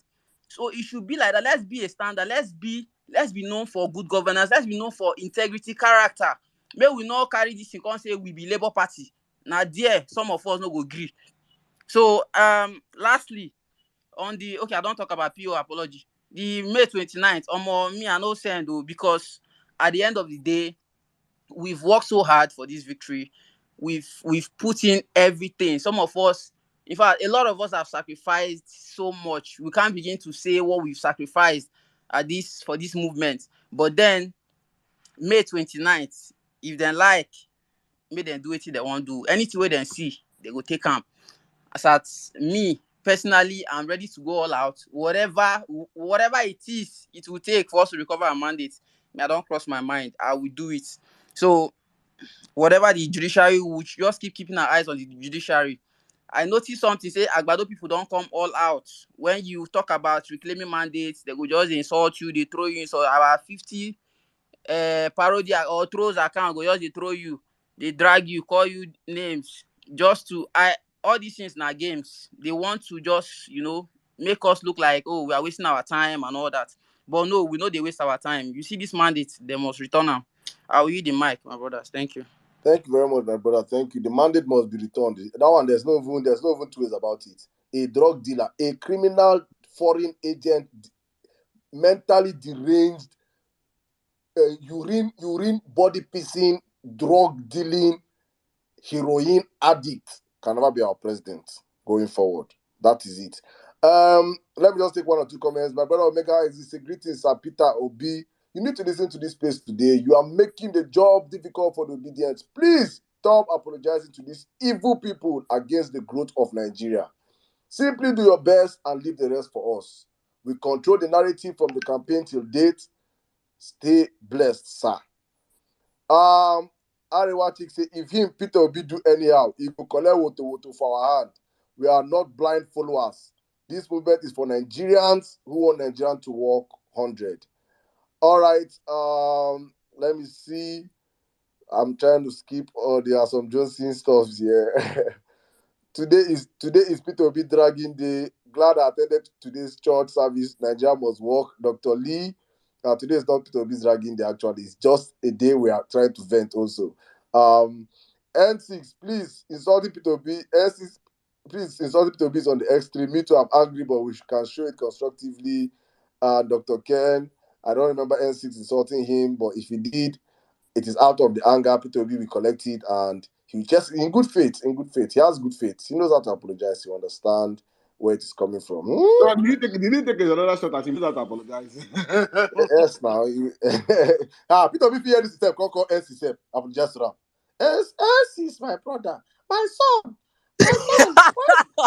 So it should be like that. Let's be a standard. Let's be known for good governance. Let's be known for integrity, character. May we not carry this thing and say we be Labour Party. Now there, some of us no go agree. So lastly, on the I don't talk about PO apology. The May 29th, me I no send though, because at the end of the day, we've worked so hard for this victory. We've put in everything. Some of us, in fact, a lot of us have sacrificed so much. We can't begin to say what we've sacrificed for this movement. But then, May 29th, if they like, make them do what they want to do. Anything where they see, they go take them. As at me, personally, I'm ready to go all out. Whatever it is, it will take for us to recover our mandate. I don't cross my mind. I will do it. So, whatever the judiciary, we just keeping our eyes on the judiciary. I noticed something, say Agbado people don't come all out. When you talk about reclaiming mandates, they go just insult you, they throw you in. So our 50 parody or throws account go just they throw you, they drag you, call you names, just to all these things now games. They want to just make us look like, oh, we are wasting our time and all that. But no, we know they waste our time. You see this mandate, they must return now. I will use the mic, my brothers. Thank you. Thank you very much, my brother. Thank you. The mandate must be returned. That one, there's no even two ways about it. A drug dealer, a criminal foreign agent, mentally deranged, urine body pissing, drug dealing, heroin addict can never be our president going forward. That is it. Let me just take one or two comments. My brother Omega is a greeting, Sir Peter Obi. You need to listen to this space today. You are making the job difficult for the obedience. Please stop apologizing to these evil people against the growth of Nigeria. Simply do your best and leave the rest for us. We control the narrative from the campaign till date. Stay blessed, sir. Arewachik say, if him, Peter Obi, do anyhow, he will collect woto for our hand. We are not blind followers. This movement is for Nigerians who want Nigerians to walk 100. All right. Let me see. I'm trying to skip. There are some Johnson stuffs here. Today is Peter Obi dragging day. Glad I attended today's church service. Nigeria must walk. Dr. Lee. Today is not Peter Obi's dragging day, actually. It's just a day we are trying to vent also. N6, please, insulting Peter Obi. N6, please, insulting Peter Obi is on the extreme. Me too, I'm angry, but we can show it constructively. Dr. Ken, I don't remember N6 insulting him, but if he did, it is out of the anger. Peter Obi will collect it, and he just, in good faith, he has good faith. He knows how to apologize. He understands where it is coming from. So did he take another shot at him without apologizing? Yes, now. Peter Obi hear this step, call S step, apologize to him. S is my brother, my son.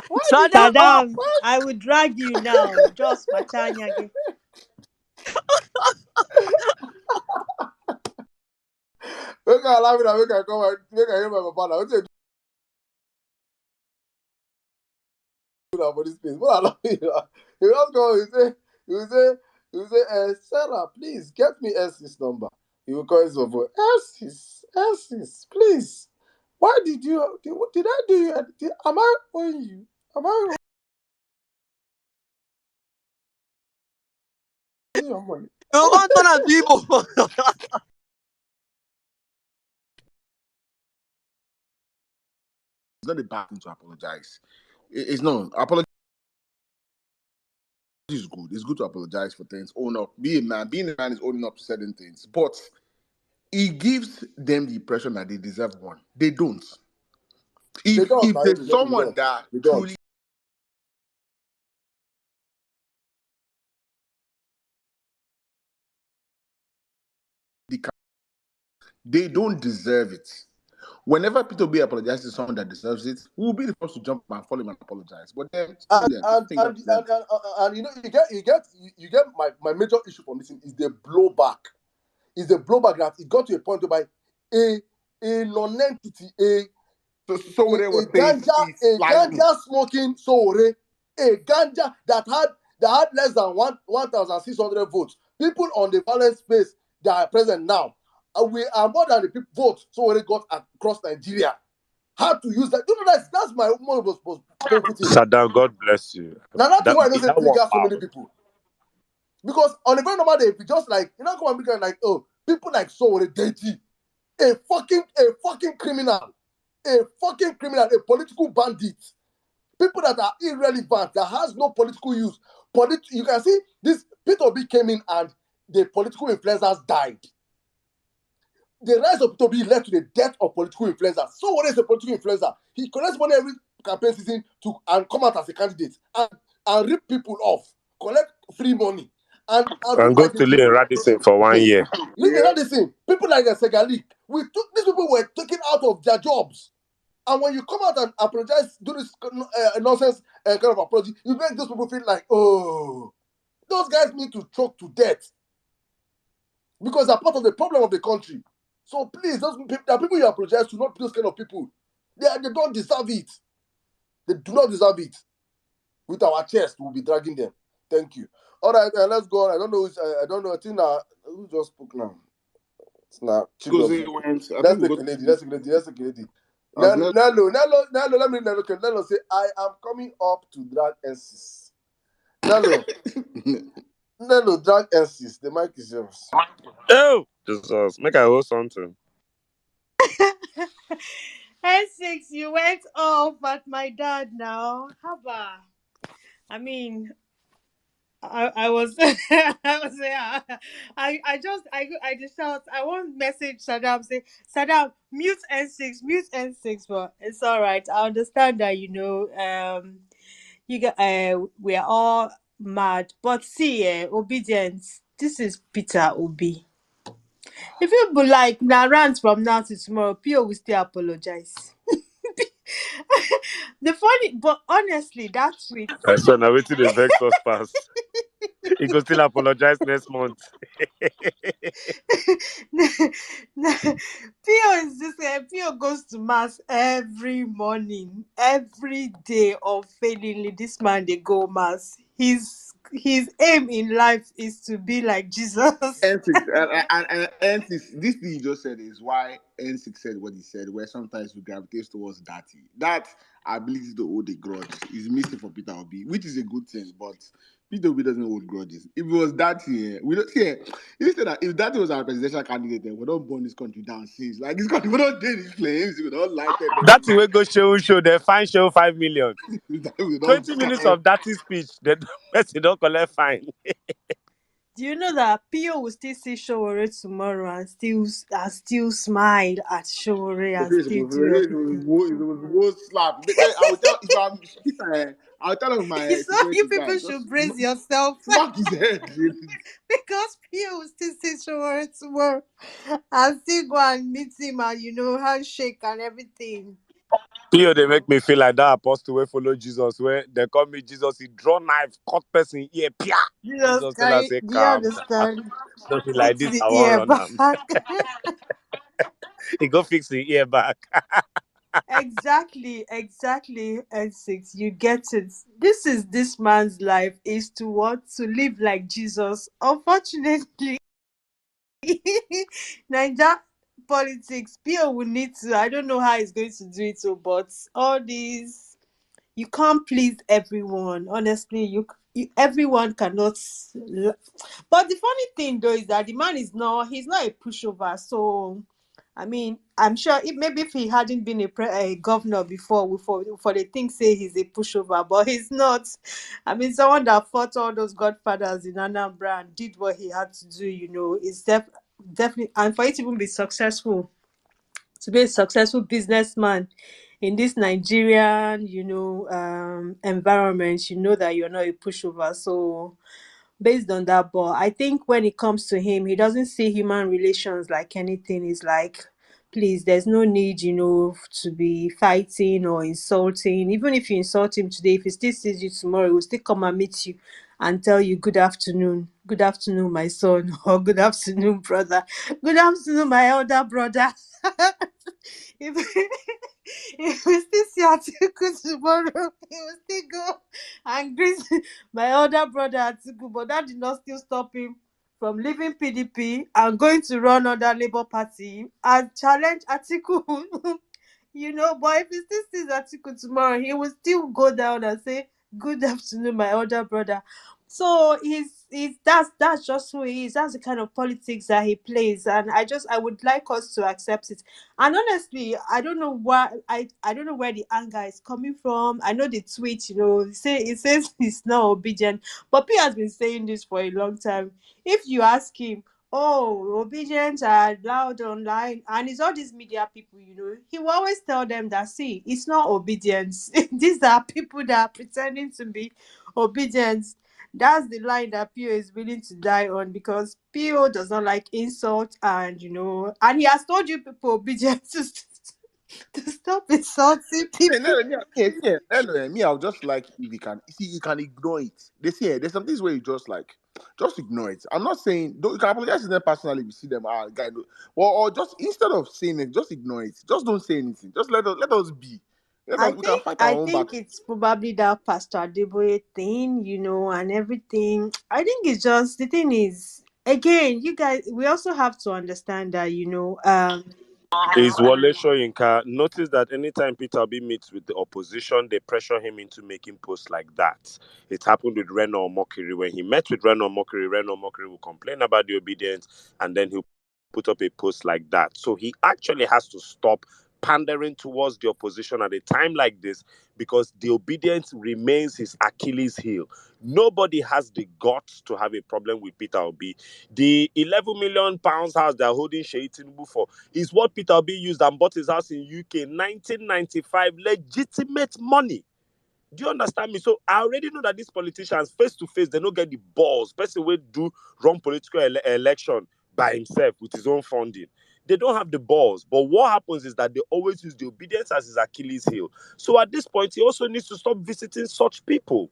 Why Saddam, I will drag you now. Just Matanya. Make I laugh and make I come and make I hear my papa now. What you do now for this place? What I laugh you now? He just go, he will say, Sarah, please get me S's number. He will call his phone. S's, please. Why did I do you? Am I owing you? Am I owing your money? You want to turn people. It's not a bad thing to apologize. It's not. Apology is good. It's good to apologize for things. Own up. Being a man is owning up to certain things. But it gives them the impression that they deserve one. They don't. If there's someone that truly they don't deserve it. Whenever Peter B apologizes to someone that deserves it, we'll be the first to jump and follow him and apologize. But then, And you know, you get my major issue from this thing is the blowback. Is the blowback that it got to a point whereby a non-entity, a ganja smoking Sowore, a ganja that had less than 1,600 votes. People on the Vawulence space that are present now, we are more than the people votes Sowore got across Nigeria. How to use that? You know, that's my most Saddam, God bless you. Now that's why I don't say trigger so many people. Because on a very normal day, if you just like, you know, come and be like, oh, people like Sowore Deji, a fucking criminal, a political bandit, people that are irrelevant, that has no political use. You can see this Peter B came in and the political influencers died. The rise of Peter B led to the death of political influencers. So what is a political influencer? He collects money every campaign season and come out as a candidate and rip people off, collect free money. And go to live in Radisson for 1 year. Live in Radisson. People like the Segalik, these people were taken out of their jobs. And when you come out and apologize, do this nonsense kind of apology, you make those people feel like, oh, those guys need to choke to death. Because they're part of the problem of the country. So please, there are people you apologize to, not those kind of people. They don't deserve it. They do not deserve it. With our chest, we'll be dragging them. Thank you. All right, let's go on. I don't know. I think who just spoke now? It's not. Let's take a lady. Nello, let me Nello say, I am coming up to drag NCs. Nello, drag NCs. The mic is yours. Oh, Jesus. Make I hold something. N6, you went off at my dad now. Haba. I mean, I was I was I just felt I won't message Saddam say Saddam mute N6 but it's all right. I understand that you get we are all mad but see obedience, this is Peter Obi. If you be like now rant from now to tomorrow, Pio will still apologize. The funny, but honestly, that tweet. I saw now waiting the vectors pass. He could still apologize next month. Pio is this Pio goes to mass every morning, every day unfailingly. This man they go mass. His aim in life is to be like Jesus. N6, this thing you just said is why N6 said what he said, where sometimes we gravitate towards dirty. That ability to hold a grudge is missing for Peter Obi, which is a good thing, but Peter Obi doesn't hold grudges. If it was Dirty, we don't see. You said that if Dirty was our presidential candidate, we don't burn this country down since. Like this country, we don't do these flames, we don't light it. That's the way go show. They fine show 5 million. 20 minutes of dirty speech. The person don't collect fine. Do you know that Pio will still see Showore tomorrow and still smile at Showore and still do everything? It was slap. I will tell if I'm Peter, I'll tell him my. So you people should brace yourself. Smack his head. Because Pio will still see Showore tomorrow and still go and meet him and handshake and everything. Pio, they make me feel like that apostle where follow Jesus, where they call me Jesus, he draw knife, cut person ear, pia. Jesus tell us, say, do you understand? don't be like this, I Yeah, won't run. He go fix the ear back. Exactly, N6. You get it. This is this man's life is to want to live like Jesus. Unfortunately, Niger politics, Pio will need to. I don't know how he's going to do it, so but all these you can't please everyone. Honestly, everyone cannot. But the funny thing though is that the man is not. He's not a pushover. So, I mean, I'm sure if maybe if he hadn't been a governor before, for the thing say he's a pushover, but he's not. I mean, someone that fought all those godfathers in Anambra and did what he had to do. Is definitely, and for it to even be successful, to be a successful businessman in this Nigerian, environment, you know that you're not a pushover. So based on that, but I think when it comes to him, he doesn't see human relations like anything. He's like, please, there's no need, to be fighting or insulting. Even if you insult him today, if he still sees you tomorrow, he will still come and meet you and tell you good afternoon, my son, or good afternoon, brother, good afternoon, my elder brother. if, if we still see Atiku tomorrow, he will still go and greet my older brother Atiku, but that did not still stop him from leaving PDP and going to run under Labour Party and challenge Atiku. But if he still sees Atiku tomorrow, he will still go down and say, good afternoon, my older brother. So he's that's just who he is. That's the kind of politics that he plays. And I would like us to accept it. And honestly, I don't know why I don't know where the anger is coming from. I know the tweet, it says he's not obedient, but P has been saying this for a long time. If you ask him, oh, obedience are loud online, and it's all these media people, he will always tell them that see, it's not obedience. These are people that are pretending to be obedient. That's the line that Pio is willing to die on, because Pio does not like insult, and he has told you people obedient to stop insulting Hey, people. no, no, me, I'll just like if you can see, you can ignore it. They say there's some things where you just ignore it. I'm not saying don't, you can apologize to them personally if you see them, guy, no, or just instead of saying it, just ignore it. Just don't say anything. Just let us be. We can fight our I own think battle. it's probably that Pastor Adeboye thing, and everything. I think it's just the thing is, again, you guys, we also have to understand that, Is Wale Soyinka. Notice that anytime Peter Obi meets with the opposition, they pressure him into making posts like that. It happened with Reno Omokiri. When he met with Reno Omokiri will complain about the obedience, and then he'll put up a post like that. So he actually has to stop pandering towards the opposition at a time like this, because the obedience remains his Achilles heel. Nobody has the guts to have a problem with Peter Obi. The 11 million pounds house they're holding Sheyi Tinubu for is what Peter Obi used and bought his house in UK 1995. Legitimate money. Do you understand me? So I already know that these politicians, face to face, they don't get the balls. Person will do wrong political election by himself with his own funding. They don't have the balls. But what happens is that they always use the obedience as his Achilles heel. So at this point, he also needs to stop visiting such people.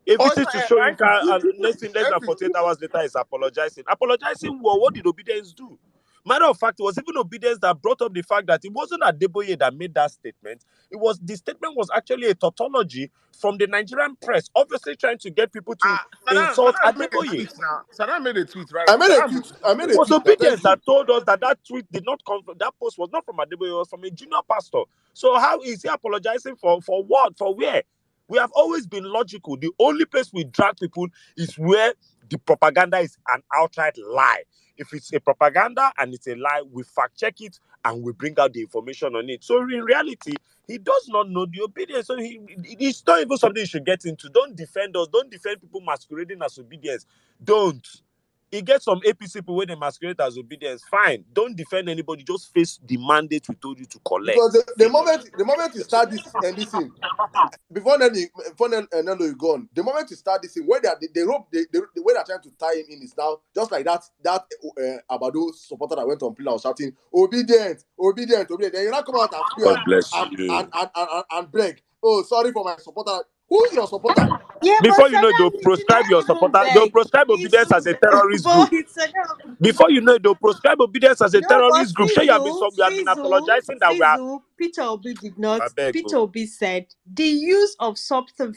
A Oh, it's visit not, to Soyinka, and less than every 48 hours later is apologizing. Apologizing, well, what did obedience do? Matter of fact, it was even obedience that brought up the fact that it wasn't Adeboye that made that statement. The statement was actually a tautology from the Nigerian press, obviously trying to get people to insult Saddam made a Adeboye. tweet now. Saddam made a tweet, right? I made a Saddam, tweet. I made It a was tweet. I thank obedience you. that told us that tweet did not come from, that post was not from Adeboye, it was from a junior pastor. So how is he apologizing for what? For where? We have always been logical. The only place we drag people is where the propaganda is an outright lie. If it's a propaganda and it's a lie, we fact check it and we bring out the information on it. So in reality, he does not know the obedience. So it's not even something you should get into. Don't defend us. Don't defend people masquerading as obedience. Don't. He gets some APC people when they masquerade as obedience. Fine. Don't defend anybody. Just face the mandate we told you to collect. Because the moment you start this and this thing, before Nelo is gone, the moment you start this thing, where they rope, the way they're trying to tie him in is now just like that Abado supporter that went on play was shouting obedient, obedient, obedient. Then you now come out and God bless and you. and, and, and, and beg. Oh, sorry for my supporter. Who is your supporter? Yeah, but Before you know it, they'll Saddam, he did proscribe not your even supporter. They'll beg. proscribe He's obedience as a terrorist but group. it's Saddam. Before you know it, they'll proscribe obedience as a No, but terrorist group. Sure, you have been apologizing that we are. Peter Obi did not. I beg Peter you. Obi said the use of subterfuge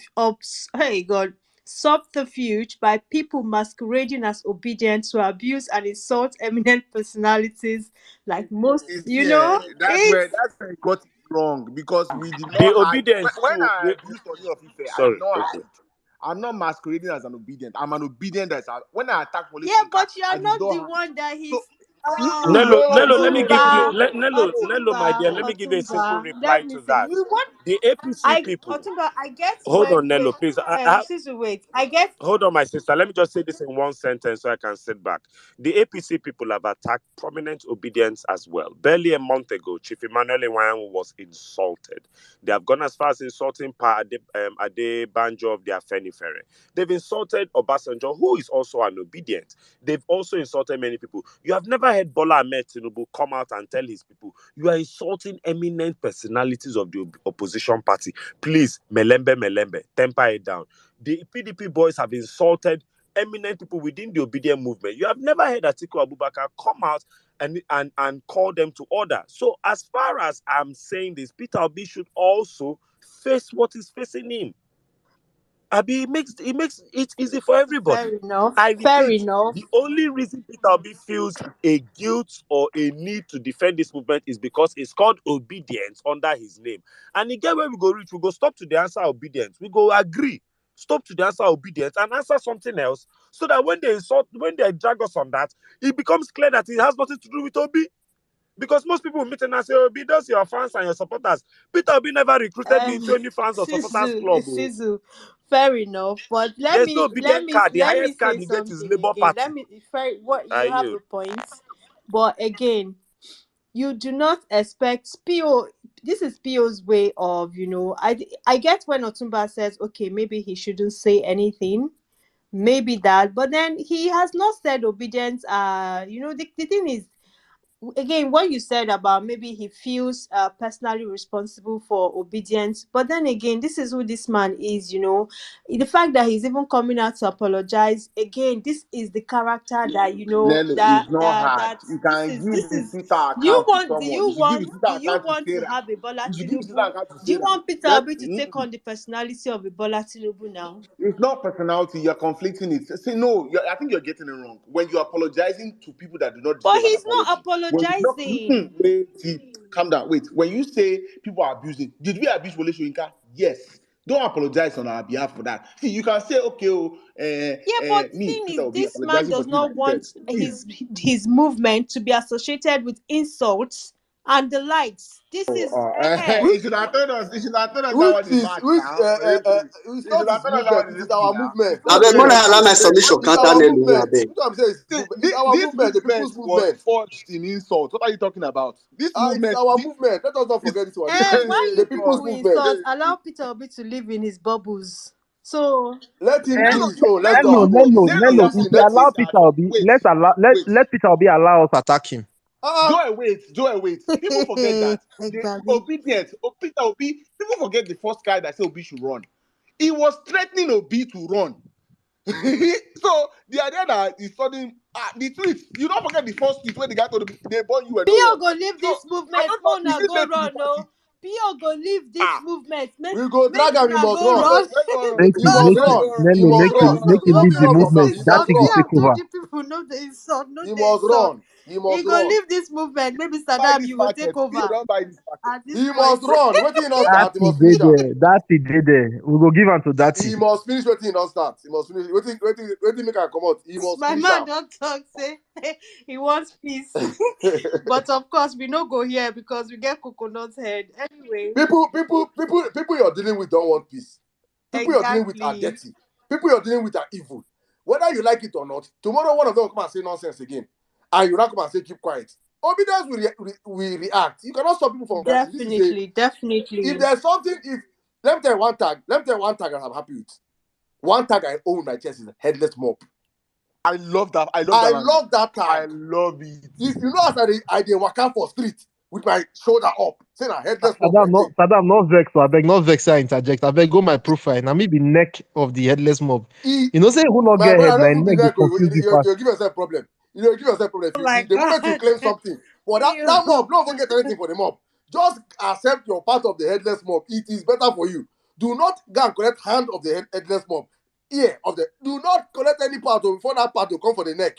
by people masquerading as obedient to abuse and insult eminent personalities like most. You know, That's it's where he got it wrong because we did The not hide. obedience When too. I abused Oni of Ife, I did Sorry. not Okay. hide. I'm not masquerading as an obedient. I'm an obedient when I attacked Wole yeah, Soyinka, but you I are did not not the hide. one that So he's Nello, let me give you, Otumba, Nello, my dear, let me give you a simple reply Let me to say that. we want. The APC people, Otumba, I get hold when on, Nello, please. wait. I get Hold on, my sister. Let me just say this in one sentence so I can sit back. The APC people have attacked prominent obedience as well. Barely a month ago, Chief Emmanuel Iwan was insulted. They have gone as far as insulting Ade Banjo of their Afenifere. They've insulted Obasanjo, who is also an obedient. They've also insulted many people. You have never heard Bola Ahmed Tinubu come out and tell his people, you are insulting eminent personalities of the opposition party. Please, melembe, temper it down. The PDP boys have insulted eminent people within the obedient movement. You have never heard Atiku Abubakar come out and call them to order. So as far as I'm saying this, Peter Obi should also face what is facing him. Abi, it makes it easy for everybody. fair enough. I Fair repeat, enough. the only reason Peter Obi feels a guilt or a need to defend this movement is because it's called obedience under his name. And again, where we go reach, we go stop to the answer obedience. We go agree, stop to the answer obedience and answer something else, so that when they drag us on that, it becomes clear that it has nothing to do with Obi. Because most people meet and say, Obi, those your fans and your supporters. Peter Obi never recruited me into any fans or supporters club. Oh. Sizu, fair enough. But There's no obedient card. The let me highest card say you get is something Labour again. Party. What I you have yield. a point, but again, you do not expect PO. This is PO's way of, I get when Otumba says, okay, maybe he shouldn't say anything, maybe that, but then he has not said obedience. The thing is, again, what you said about maybe he feels personally responsible for obedience, but then again, this is who this man is. The fact that he's even coming out to apologize again, this is the character that Nello, it's not hard. that You this can is give this his is. Twitter Do you account to want do someone. you You should give his want Twitter do you account to want to Sarah. have a Bola You should give his Twitter Tinubu? account to Do you Sarah. want Peter Obi to take on the personality of a Bola Tinubu now? It's not personality. You're conflicting it. Say no. I think you're getting it wrong. When you're apologizing to people that do not But deserve an he's not apology. When you not apologizing. wait, see, calm down. Wait. When you say people are abusing, did we abuse Wole Soyinka? Yes. Don't apologize on our behalf for that. See, you can say, okay, Yeah, but the me, thing Peter is, will be this man apologizing for does things that not he said. want Please. his movement to be associated with insults and the likes. This is He should have told us. He should have told us that Which was the is match which now. April. it's He not should have his told us that movement, was it the is April our now. movement. I Don't beg, say when I allow my April. submission, It's counter our Nelu, I movement. beg. What I'm saying is it's our This movement, the movement people's was movement. forged in insult. What are you talking about? This It is movement, our movement. Let us not this forget this one. This is when the you people's people movement. insult, allow Peter Obi to live in his bubbles. So Let him Eh? do his own. Let's Nello, do Nello, our own. Nello We Nello, are if still you let allow him. suggested Peter that. Obi, Wait, wait. let Peter Obi allow us attack him. Uh-uh. Do I wait. People forget that the Gabi. obedient, Peter Obi. People forget the first guy that said Obi should run. He was threatening Obi to run. So the idea that he's studying the tweets, you don't forget the first tweet where the guy told him they born you and no Pio run. go leave So this I movement. don't know. Is Mona it go late to the run, party? no. Pio go leave this Ah, movement. Make We go make drag him. He una must go run. run. He Because must run. He Nello, must run. make him No leave be the run from now. movement. He That must thing go me, run. take I've told over. you people no the insult, no He the must insult. run. He He must go run. leave this movement. Maybe buy Saddam, this you go take market. Still over don't buy this market. at this He point. must run. Waiting he not That start. He thing must dey finish him. there. That thing dey there. We go give him to that He thing. must finish waiting he not start. He must finish. Waiting make him come out. He must My finish man him. don't talk, say he wants peace. But of course, we no go here because we get coconut head. Anyway, people you're dealing with don't want peace. People you're dealing with are exactly. dirty. People you're dealing with are evil. Whether you like it or not, tomorrow one of them will come and say nonsense again. And you not come and say keep quiet. Obedience will react. You cannot stop people from reacting. This is if Definitely. there's something, if let me tell you one tag that I'm happy with. One tag I own my chest is a headless mop. I love that. I love I that language. love that I tag. love it. You know as I dey waka for street with my shoulder up. Say na headless mob like this. Saddam, not vex. I beg, not vex. I interject. I beg, go my profile. Now me be neck of the headless mob. He, You know, say who not my get brother, I headline, don't be neck they like confuse the past. you give yourself problem. You give yourself problem. Oh my The moment you God. claim something for that You. mob, no one get anything for the mob. Just accept your part of the headless mob. It is better for you. Do not go and collect hand of the headless mob. Ear of the. Do not collect any part of before that part to come for the neck.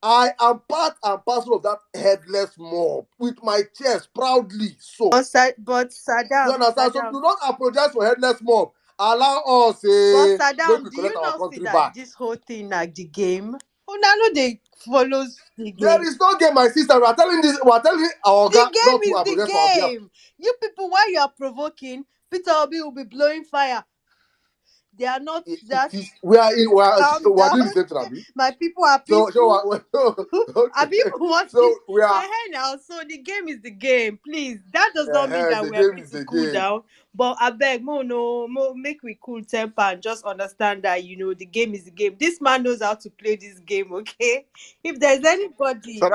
I am part and parcel of that headless mob with my chest proudly. So But you understand? So do not apologize for headless mob. Allow us But make Saddam, we do collect you our not see country that back. this whole thing like the game? Oh, now no, they follows the There game. is no game, my sister. We are telling our The guy not game to is the apologize for our behalf. game. You people, while you are provoking, Peter Obi will be blowing fire. They are not that. We are Calm down. doing the same thing, Abi. My people are So peaceful. okay. Abi want So it. we are Now, so the game is the game. Please, that does not mean that the we are game going is to the cool game. down. But I beg, make we cool temper and just understand that the game is the game. This man knows how to play this game. Okay, if there's anybody,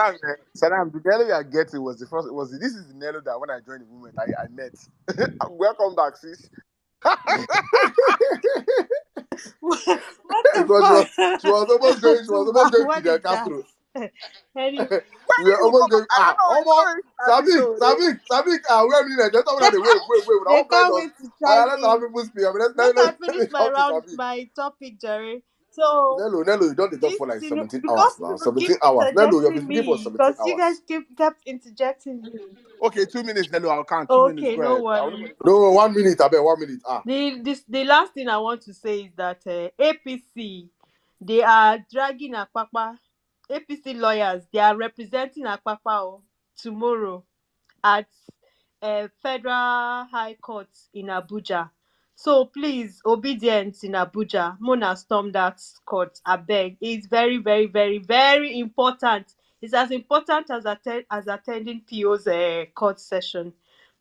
Saddam, the Nello you are getting was the first. This is the Nello that when I joined the movement I met. Welcome back, sis. what Because the fuck? she was almost going Tumba, what Fidel is that? Castro. Anyway, We were You almost come, going I don't know. almost I don't know. Sabik, where me like just talking about the wait. We they don't can't mind us. wait to Oh yeah, chime let's have in. people speak. I mean, Make I let finish me come to Sabik. my topic, Jerry. So Nello, you don't talk this for like thing, 17 because hours you now. people keep 17 hours. Nello, you've been interjecting speaking for me, 17 because you guys hours. kept interjecting me. Okay, 2 minutes, Nello. I'll count. 2 minutes. Okay, Go no ahead. worries. No, 1 minute, I bet 1 minute. The last thing I want to say is that APC, they are dragging Akpakpa. APC lawyers, they are representing Akpakpa tomorrow at Federal High Court in Abuja. So please, obedience in Abuja. Mona storm that court. I beg. It's very, very, very, very important. It's as important as attending PO's court session.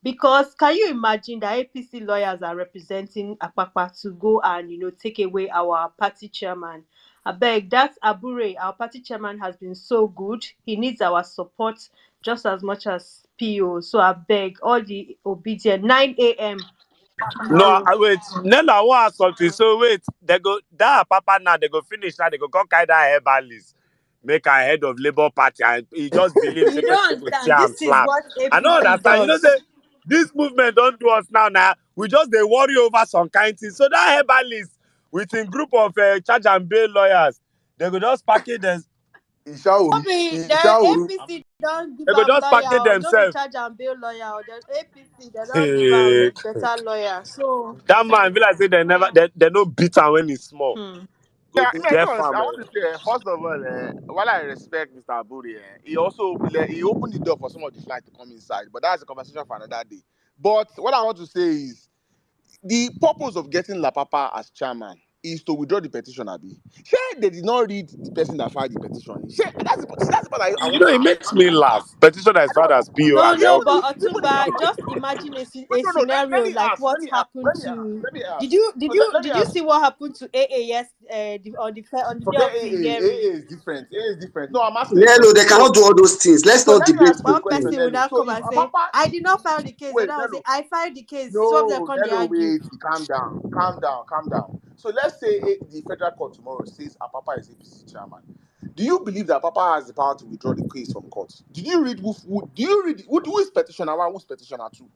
Because can you imagine that APC lawyers are representing Akpakpa to go and take away our party chairman? I beg, that Abure, our party chairman, has been so good. He needs our support just as much as PO. So I beg all the obedient 9 a.m. No, tomorrow. wait. No, I want to ask something. So wait, they go that Papa now. They go finish now. They go come carry that herbalist, make a head of Labour Party, and he just believes You the person don't they go understand. tear and This is slap. what I don't APC understand. You know, say does. this movement don't do us now. Now we just they worry over some kind things. So that herbalist within group of charge and bail lawyers, they go just package them. Bobby, the Ishaoru. APC don't give They go am just lawyer, package or no be themselves. charge and bail lawyer. Or the APC, they don't give Hey, am better lawyer. So, that man feel like say they never they no beat him when he's small. hmm. Go Yeah, I deaf don't understand. I farmer. want to say, first of all, while I respect Mr. Aburi, he also he opened the door for some of the flight to come inside, but that's a conversation for another day. But what I want to say is the purpose of getting La Papa as chairman is to withdraw the petition, Abi. Sure, they did not read the person that filed the petition. Sure, that's the part I You want know, to it ask. makes me laugh. Petition as I far don't. as PO No, and no, LP. but People did not Otumba, read. just imagine Wait, a no. Let scenario me like ask. what happened to. Let me ask. Did you So did you let me did you ask. see what happened to AA on the day Forget of AA. the hearing? AA is different. AA is different. No, I'm asking a Nello, they question. cannot do all those things. Let's So not let me debate ask you a this One question, thing. person will Nello. now So come if and say, Papa, I did not file the case. wait, And I will say, Nello. I filed the case. Two of them No, come they Nello, argue. wait. Calm down. Calm down. Calm down. So let's say the federal court tomorrow says Papa is APC chairman. Do you believe that Papa has the power to withdraw the case from court? Did you read who is petitioner one, who's petitioner two?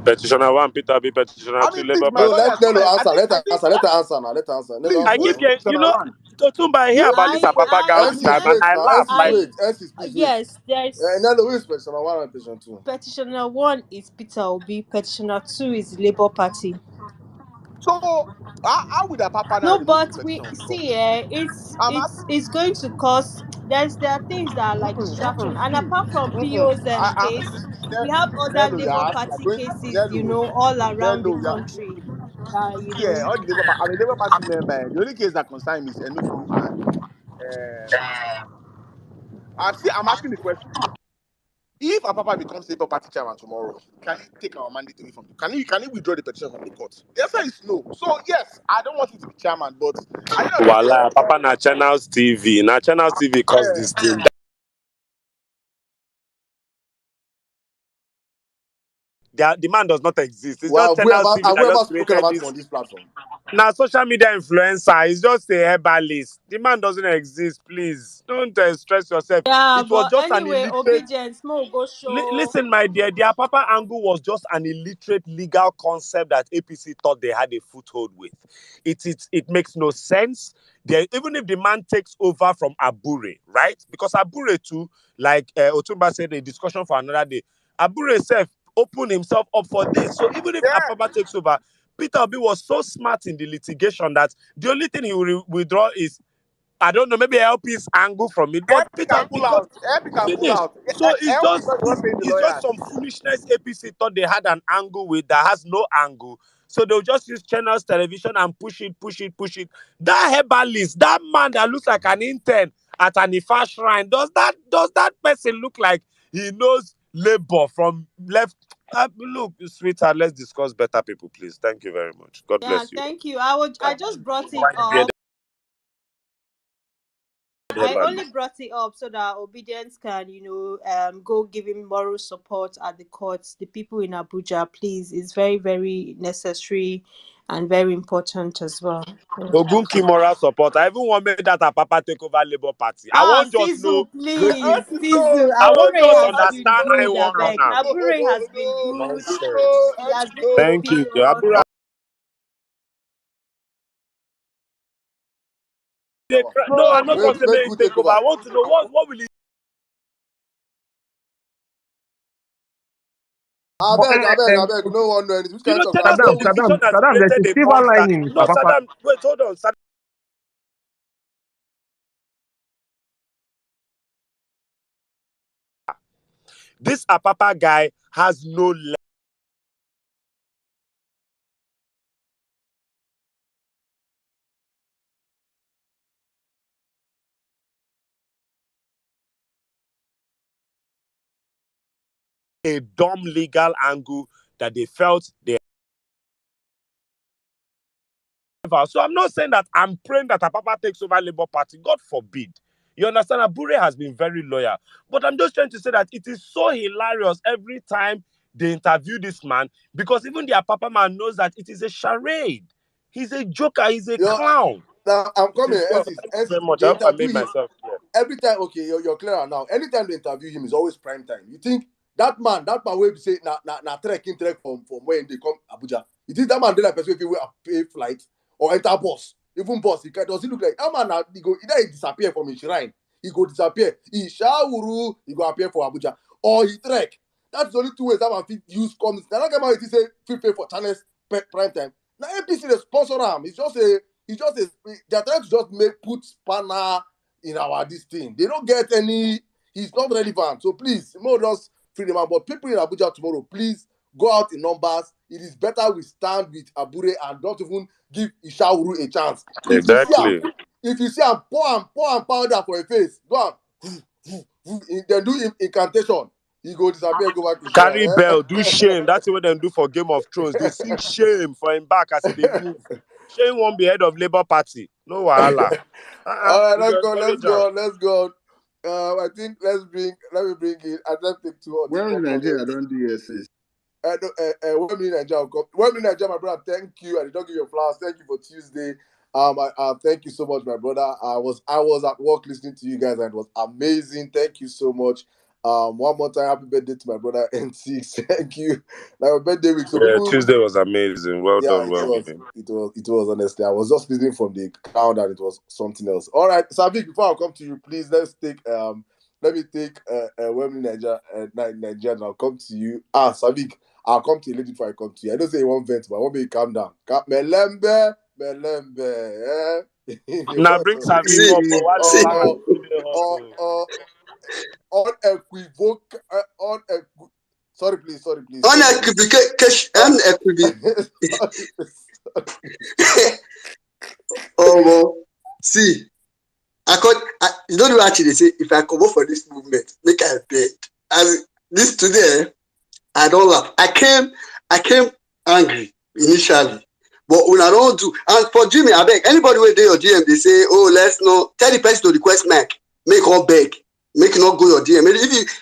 Petitioner 1, Peter B. Petitioner I 2, mean, please, Labour my No, Party. lawyers, let come Nello on. answer. Let her answer now. Let her answer. Nello, Please, I answer who is give now. you, petitioner one? Totumba, I hear You about this, I, and Papa I, Garo thing, NC, and wait I I, now. laugh NC, like, I, wait. NC, please wait. yes, there's Nello, who is petitioner 1 and petitioner 2? petitioner one is Peter Obi, petitioner two is Labour Party. So, how would a Papa now No, remove the but we petition from court? see, it's I'm it's asking. it's going to cause there are things that are like distraction, and See, apart from PO's case, we have other Nello, Labour Party going, cases, Nello, all around the Nello, country. That see, all the Labour, I'm a Labour Party member. The only case that concerns me is Enugu and I'm asking the question. If a Papa becomes Labour Party chairman tomorrow, can he take our mandate away from him? Can he withdraw the petition from the court? The answer is no. So yes, I don't want him to be chairman, but at the end of the day, Voila, Papa na Channels TV. Na Channels TV cause yeah, this thing. The man does not exist. It's Well, just Channels TV have that we ever just spoken created about him this. on this platform? Now, social media influencer is just a herbalist. The man doesn't exist. Please don't stress yourself. Yeah, It was but just an anyway, illiterate. obedience, more go show. Listen, my dear, their Papa angle was just an illiterate legal concept that APC thought they had a foothold with. It makes no sense. Even if the man takes over from Abure, right? Because Abure too, like Otumba said, a discussion for another day. Abure himself opened himself up for this. So even if Apapa takes over, Peter Obi was so smart in the litigation that the only thing he will withdraw is, I don't know, maybe help his angle from it. But Epic Peter can Obi pull got out. Epic can pull finished. out. So it's Help is just not the one paying the it's just lawyers. some foolishness APC thought they had an angle with that has no angle. So they'll just use Channels Television and push it. That herbalist, that man that looks like an intern at an Ifa shrine, does that person look like he knows labor from left? Look, sweetheart, let's discuss better people, please. Thank you very much. God Yeah, bless you. thank you. I just brought it White up. bearded I only herbalist. brought it up so that obedience can, go give him moral support at the courts. The people in Abuja, please, it's very, very necessary and very important as well. Ogunki moral support. I even want make that Papa take over Labour Party. I Ah, want just know. Sizzle, please, Sizzle. I want Abure just has been understand how good, you I want run beg. am. Abure has been good. Nonsense. He has been good Thank you, people. Abura. No, I'm not going to Make make who it take take over. I over? want to know what will he. But I beg. No one know anything. Which You kind know, of talk? Channels No, Television has Saddam, there's a created a silver monster. lining, No, Mr. Papa. Saddam. Wait, hold on. Saddam. This Apapa guy has no a dumb legal angle that they felt they have. So I'm not saying that I'm praying that Apapa takes over Labour Party. God forbid. You understand? Abure has been very loyal. But I'm just trying to say that it is so hilarious every time they interview this man, because even the Apapa man knows that it is a charade. He's a joker. He's a You're, clown. now, I'm coming. Well, thank you very much. I They hope I interview made him myself clear. every time. Okay, you're clear now. Anytime they interview him, is always prime time. You think that man will say na trek from when they come Abuja. You think that man did that person if he will pay flight or enter bus, even bus? Does he look like that man? He go either he disappear from his shrine, he go disappear. He shawuru, he go appear for Abuja, or he trek. That's the only two ways that man fit use comes. Now that man say fit pay for channels prime time. Now APC they sponsor him. They're trying to just put spanner in our this thing. They don't get any. He's not relevant. So please, more just free the man. But people in Abuja tomorrow, please go out in numbers. It is better we stand with Abure and don't even give Ishauru a chance. Exactly. If you see him pour and powder for a face, go and then do incantation. He go disappear, go back to Carry bell, do shrine. shame. That's what they do for Game of Thrones. They sing shame for him back as they move. Shame won't be head of Labour Party. No wahala. All right, You go let's encourage him. go. I think let me bring it. I'd like to take two or three Where in more Nigeria comments. don't do yes. Women in Nigeria, my brother. Thank you. I did not give you flowers. Thank you for Tuesday. I thank you so much, my brother. I was at work listening to you guys, and it was amazing. Thank you so much. One more time, happy birthday to my brother N6. Thank you. Like my birthday week, so Yeah, people. Tuesday was amazing. Well Yeah, done, well given. it was honestly. I was just listening from the crowd and it was something else. All right, Savik, before I come to you, please let me take Wembley Nigeria and I'll come to you. Savik, I'll come to you later before I come to you. I don't say you want vent, but I want me to calm down. Melembe, Now bring Savik See, up. see, Sorry, please. See, you know what actually say, if I come up for this movement, make I beg. As this today, I don't laugh. I came angry initially. But when I don't do, and for Jimmy, I beg, anybody who do your DM, they say, oh, let's not, tell the person to request Mac, make her beg, make not go your DM.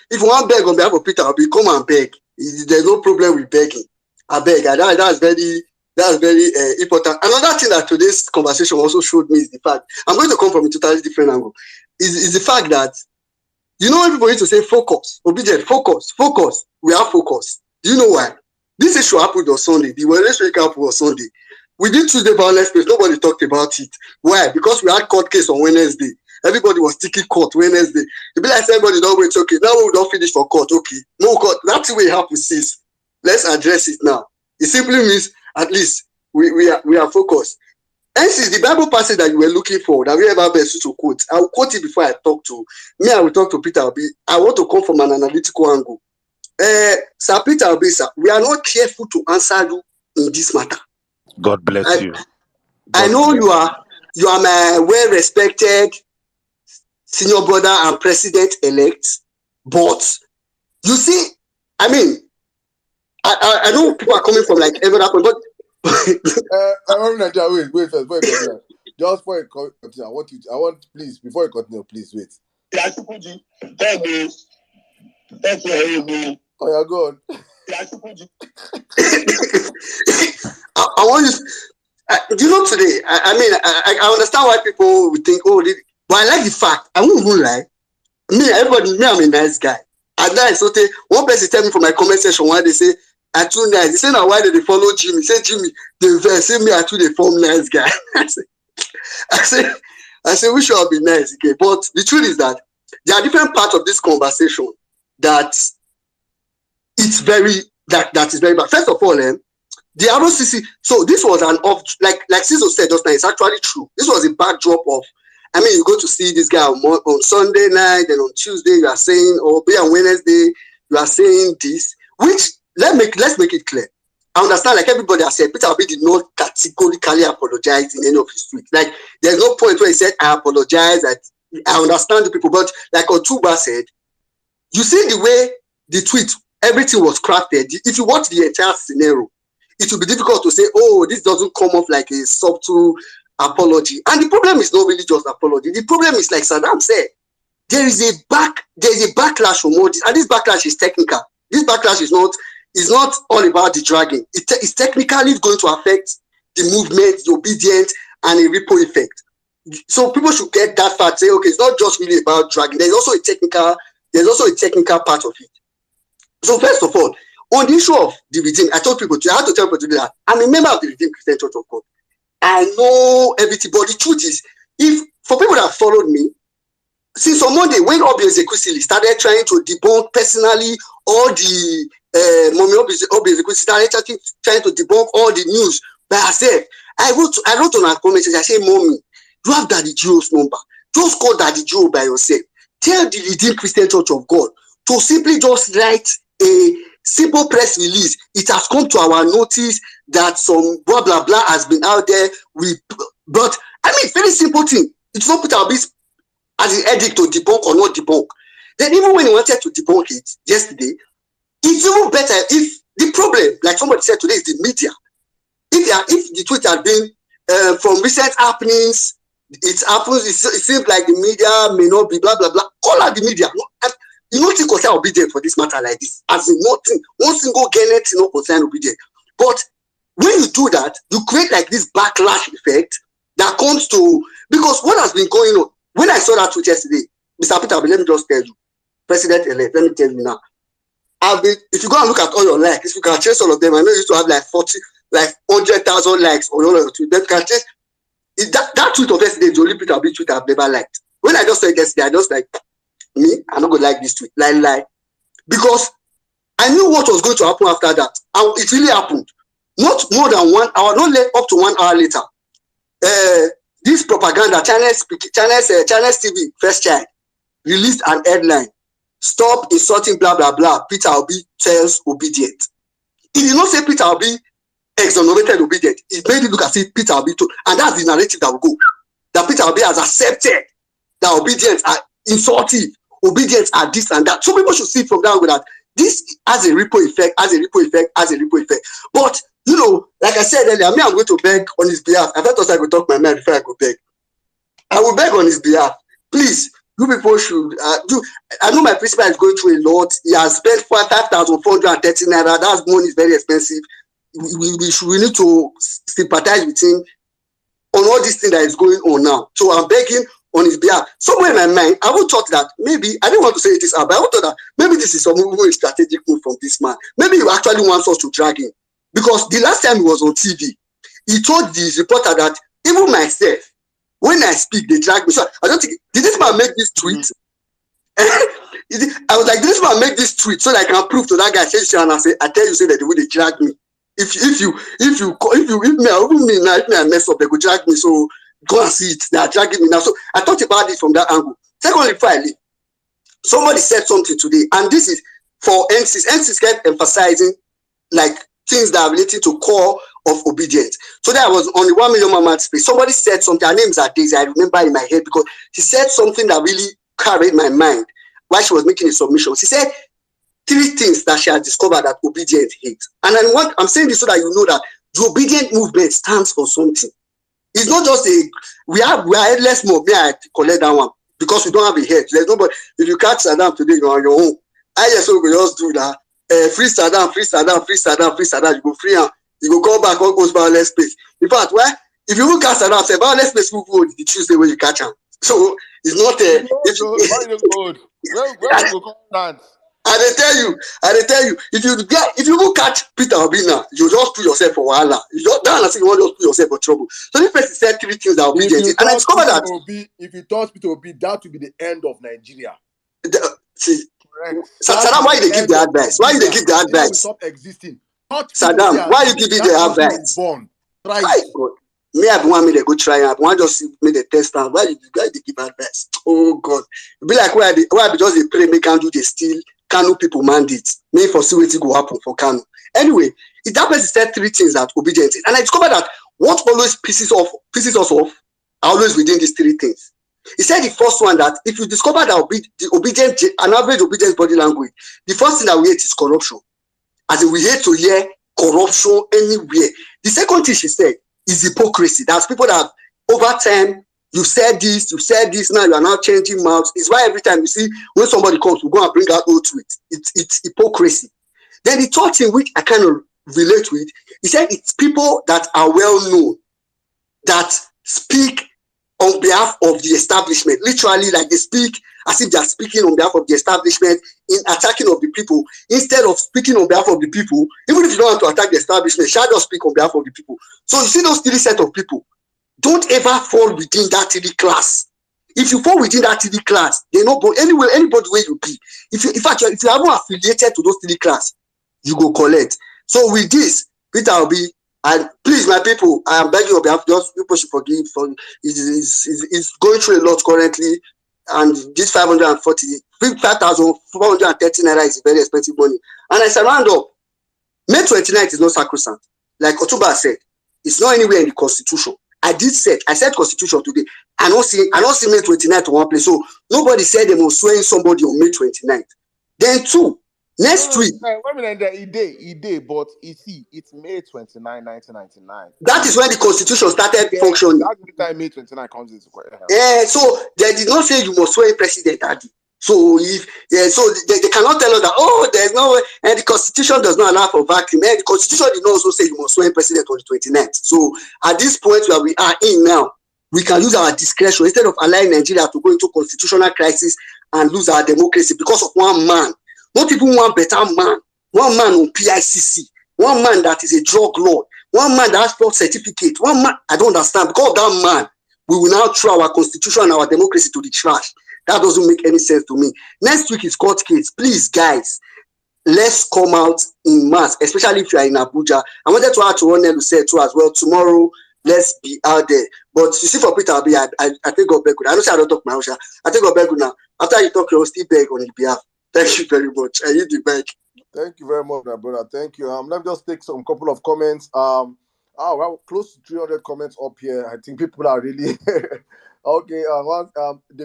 If you want beg on behalf of Peter, I'll be come and beg. There's no problem with begging. I beg. And that's very important. Another thing that today's conversation also showed me is the fact, I'm going to come from a totally different angle, is the fact that, you know, everybody used to say focus, obedient, focus. We have focus. Do you know why? This issue happened on Sunday. The Vawulence happened on Sunday. We did Tuesday Vawulence case. Nobody talked about it. Why? Because we had court case on Wednesday. Everybody was sticking court Wednesday. It be like everybody don't wait. Okay, now we don't finish for court. Okay, no court. That's the way it happens. Sis. Let's address it now. It simply means at least we are focused. Hence is the Bible passage that you were looking for that we ever best to quote. I will quote it before I talk to me. I will talk to Peter Obi. I want to come from an analytical angle. Sir Peter Obi, sir, we are not careful to answer you in this matter. God bless you. I know you are my well-respected senior brother and president-elect, but you see, I mean, I know people are coming from like every other point, but wait first, before you continue. Just before you continue, I want please, before you continue, please wait. Oh, you're good. I want you. Do you know today? I understand why people would think, oh, but I like the fact. I won't even lie. I'm a nice guy. And then so one person tell me from my comment section why they say I too nice. They say now why did they follow Jimmy? Say Jimmy, they say me I too they form nice guy. I say we should be nice, okay. But the truth is that there are different parts of this conversation that it's very that is very bad. First of all, the ROCC. So this was an off, like Ciso said just now. It's actually true. This was a backdrop of. I mean, you go to see this guy on Sunday night, then on Tuesday you are saying, or be on Wednesday you are saying this. Which let's make it clear. I understand, like everybody has said, Peter Obi did not categorically apologize in any of his tweets. Like there's no point where he said, I apologize. I understand the people, but like Otuba said, you see the way the tweet, everything was crafted. If you watch the entire scenario, it will be difficult to say, oh, this doesn't come off like a subtle apology. And the problem is not really just apology. The problem is, like Saddam said, there's a backlash from all this, and this backlash is technical. This backlash is not all about the dragging. It's technically going to affect the movement, the obedience, and a ripple effect. So people should get that fact. Say, okay, it's not just really about dragging. There's also a technical part of it. So first of all, on the issue of the Redeemed, I had to tell people today that I'm a member of the Redeemed Christian Church of God. I know everything, but the truth is, if for people that followed me, since on Monday, when Obi Ezekwesili started trying to debunk personally all the Mommy Obi Ezekwesili started trying to debunk all the news by herself, I wrote on her comment, I said, Mommy, you have Daddy Joe's number. Just call Daddy Joe by yourself. Tell the Redeemed Christian Church of God to simply just write a simple press release. It has come to our notice that some blah blah blah has been out there. But I mean, very simple thing. It's not put our business as an edict to debunk or not debunk. Then even when he wanted to debunk it yesterday, it's even better if the problem, like somebody said today, is the media. If the tweet had been from recent happenings, it happens. It seems like the media may not be blah blah blah. Call out the media. You don't think concern obedient for this matter like this. As in nothing, one single Gannett, no concern obedient. But when you do that, you create like this backlash effect that comes to, because what has been going on. When I saw that tweet yesterday, Mr. Peter, let me just tell you, President-elect, let me tell you now. If you go and look at all your likes, if you can trace all of them, I know you used to have like 100,000 likes on all of your tweets. Then you can trace that tweet of yesterday, the only Peter Obi tweet I've never liked. When I just saw it yesterday, I just like, I'm not going to like this tweet. Lie. Because I knew what was going to happen after that. And it really happened. Not more than 1 hour, up to 1 hour later. This propaganda, Channels TV, First Child, released an headline. Stop insulting blah, blah, blah. Peter Obi tells obedient. He did not say Peter Obi exonerated obedient. He made it look as if Peter Obi told. And that's the narrative that will go. That Peter Obi has accepted that obedience are insultive. Obedience are this and that. So people should see from that with that. This has a ripple effect, But, you know, like I said earlier, I'm going to beg on his behalf. I thought I would talk my mind before I go beg. I will beg on his behalf. Please, You people should do. I know my principal is going through a lot. He has spent 5,430 naira. That money is very expensive. We need to sympathize with him on all this thing that is going on now. So I'm begging on his behalf. Somewhere in my mind, I would thought that maybe, I didn't want to say it is out, but I would thought that maybe this is a strategic move from this man. Maybe he actually wants us to drag him. Because the last time he was on TV, he told the reporter that even myself, when I speak, they drag me. So I don't think, did this man make this tweet? I was like, this man make this tweet so that I can prove to that guy, and I say, I tell you, say that the way they drag me. If me I mess up, they go drag me. So go and see it. They are dragging me now. So I thought about it from that angle. Secondly, finally, somebody said something today, and this is for NCs. NCs kept emphasizing like things that are related to core of obedience. So that I was on the 1 million mama space. Somebody said something. Her name is Daisy. I remember in my head because she said something that really carried my mind while she was making a submission. She said 3 things that she has discovered that obedient hates. And I'm saying this so that you know that the obedient movement stands for something. It's not just we are headless mob. May I collect that one because we don't have a head. There's nobody. If you catch Saddam today, you're on your own. ISO will just do that. Free Saddam, free Saddam, free Saddam, free Saddam. You go free him. You go come back, all goes Vawulence space. In fact, if you look at Saddam, say Vawulence space will go the Tuesday when you catch him. So it's not Where you go come dance? I tell you, if you go catch Peter Obi now, you just put yourself for wahala. You just don't understand, you want to just put yourself for trouble. So this person said 3 things that obedient. And I discovered that if you touch Peter Obi, that will be the end of Nigeria. Saddam, why you give the advice? Why you give the advice? Stop existing. Saddam, why you give the advice? Try it. Me, I want me to go try. I want just make the test out. Why you guys give advice? Oh God, it be like why I be just a pray make can do the steal Kano people mandates. Me for see what go happen for Kano. Anyway, if that person said 3 things that obedience is, and I discovered that what always pisses us off are always within these 3 things. He said the first one that if you discover that the obedient, an average obedience body language, the first thing that we hate is corruption. As in we hate to hear corruption anywhere. The second thing she said is hypocrisy. That's people that over time you said this, now you are now changing mouths. It's why every time you see when somebody comes, we go and bring out old tweets. It's hypocrisy. Then the third thing which I kind of relate with, he said it's people that are well known that speak on behalf of the establishment. Literally, like they speak as if they are speaking on behalf of the establishment in attacking of the people. Instead of speaking on behalf of the people, even if you don't want to attack the establishment, shall just speak on behalf of the people. So you see those 3 set of people. Don't ever fall within that 3 class. If you fall within that 3 class, they know anywhere, anybody where you be. If you are not affiliated to those 3 class, you go collect. So with this, Peter will be. And please, my people, I am begging on behalf. Just people should forgive. It's going through a lot currently, and this 5,430 naira is very expensive money. And I surround up. May 29th is not sacrosanct, like Otuba said. It's not anywhere in the Constitution. I said Constitution today. I don't see May 29th to one place. So nobody said they must swear somebody on May 29th. Then 2. Next week. Wait a minute, he did, but you see, it's May 29, 1999. That is when the Constitution started functioning. That's the time May 29 comes into question. So they did not say you must swear a president, Daddy. So so they cannot tell us that there's no way, and the Constitution does not allow for vacuum. And the Constitution did not also say you must swear a president on the 29th. So at this point where we are in now, we can use our discretion instead of allowing Nigeria to go into constitutional crisis and lose our democracy because of one man. Not even one better man, one man on PICC, one man that is a drug lord, one man that has birth certificate, one man, I don't understand. Because of that man, we will now throw our constitution and our democracy to the trash. That doesn't make any sense to me. Next week is court case. Please, guys, let's come out in mass, especially if you are in Abuja. I wanted to add to what Nelu said too as well. Tomorrow, let's be out there. But you see, for Peter Abi, I think God beg. I don't say I don't talk my Hausa. I think God beg now. After you talk, you'll still beg on his behalf. Thank you very much. I need the back. Thank you very much, my brother. Thank you. Let me just take some couple of comments. Well, close to 300 comments up here. I think people are really okay. A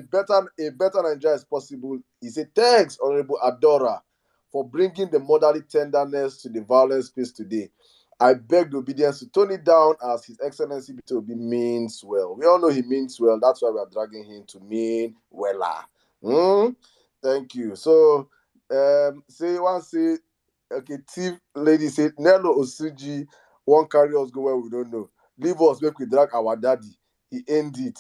better Nigeria is possible. He said, thanks, Honorable Adora, for bringing the motherly tenderness to the Vawulence space today. I beg the obedience to tone it down as His Excellency Peter Obi means well. We all know he means well. That's why we are dragging him to mean weller. Thank you. So, say, okay, thief lady said, Nello Osuji won't carry us go where we don't know. Leave us, make we drag our daddy. He end it.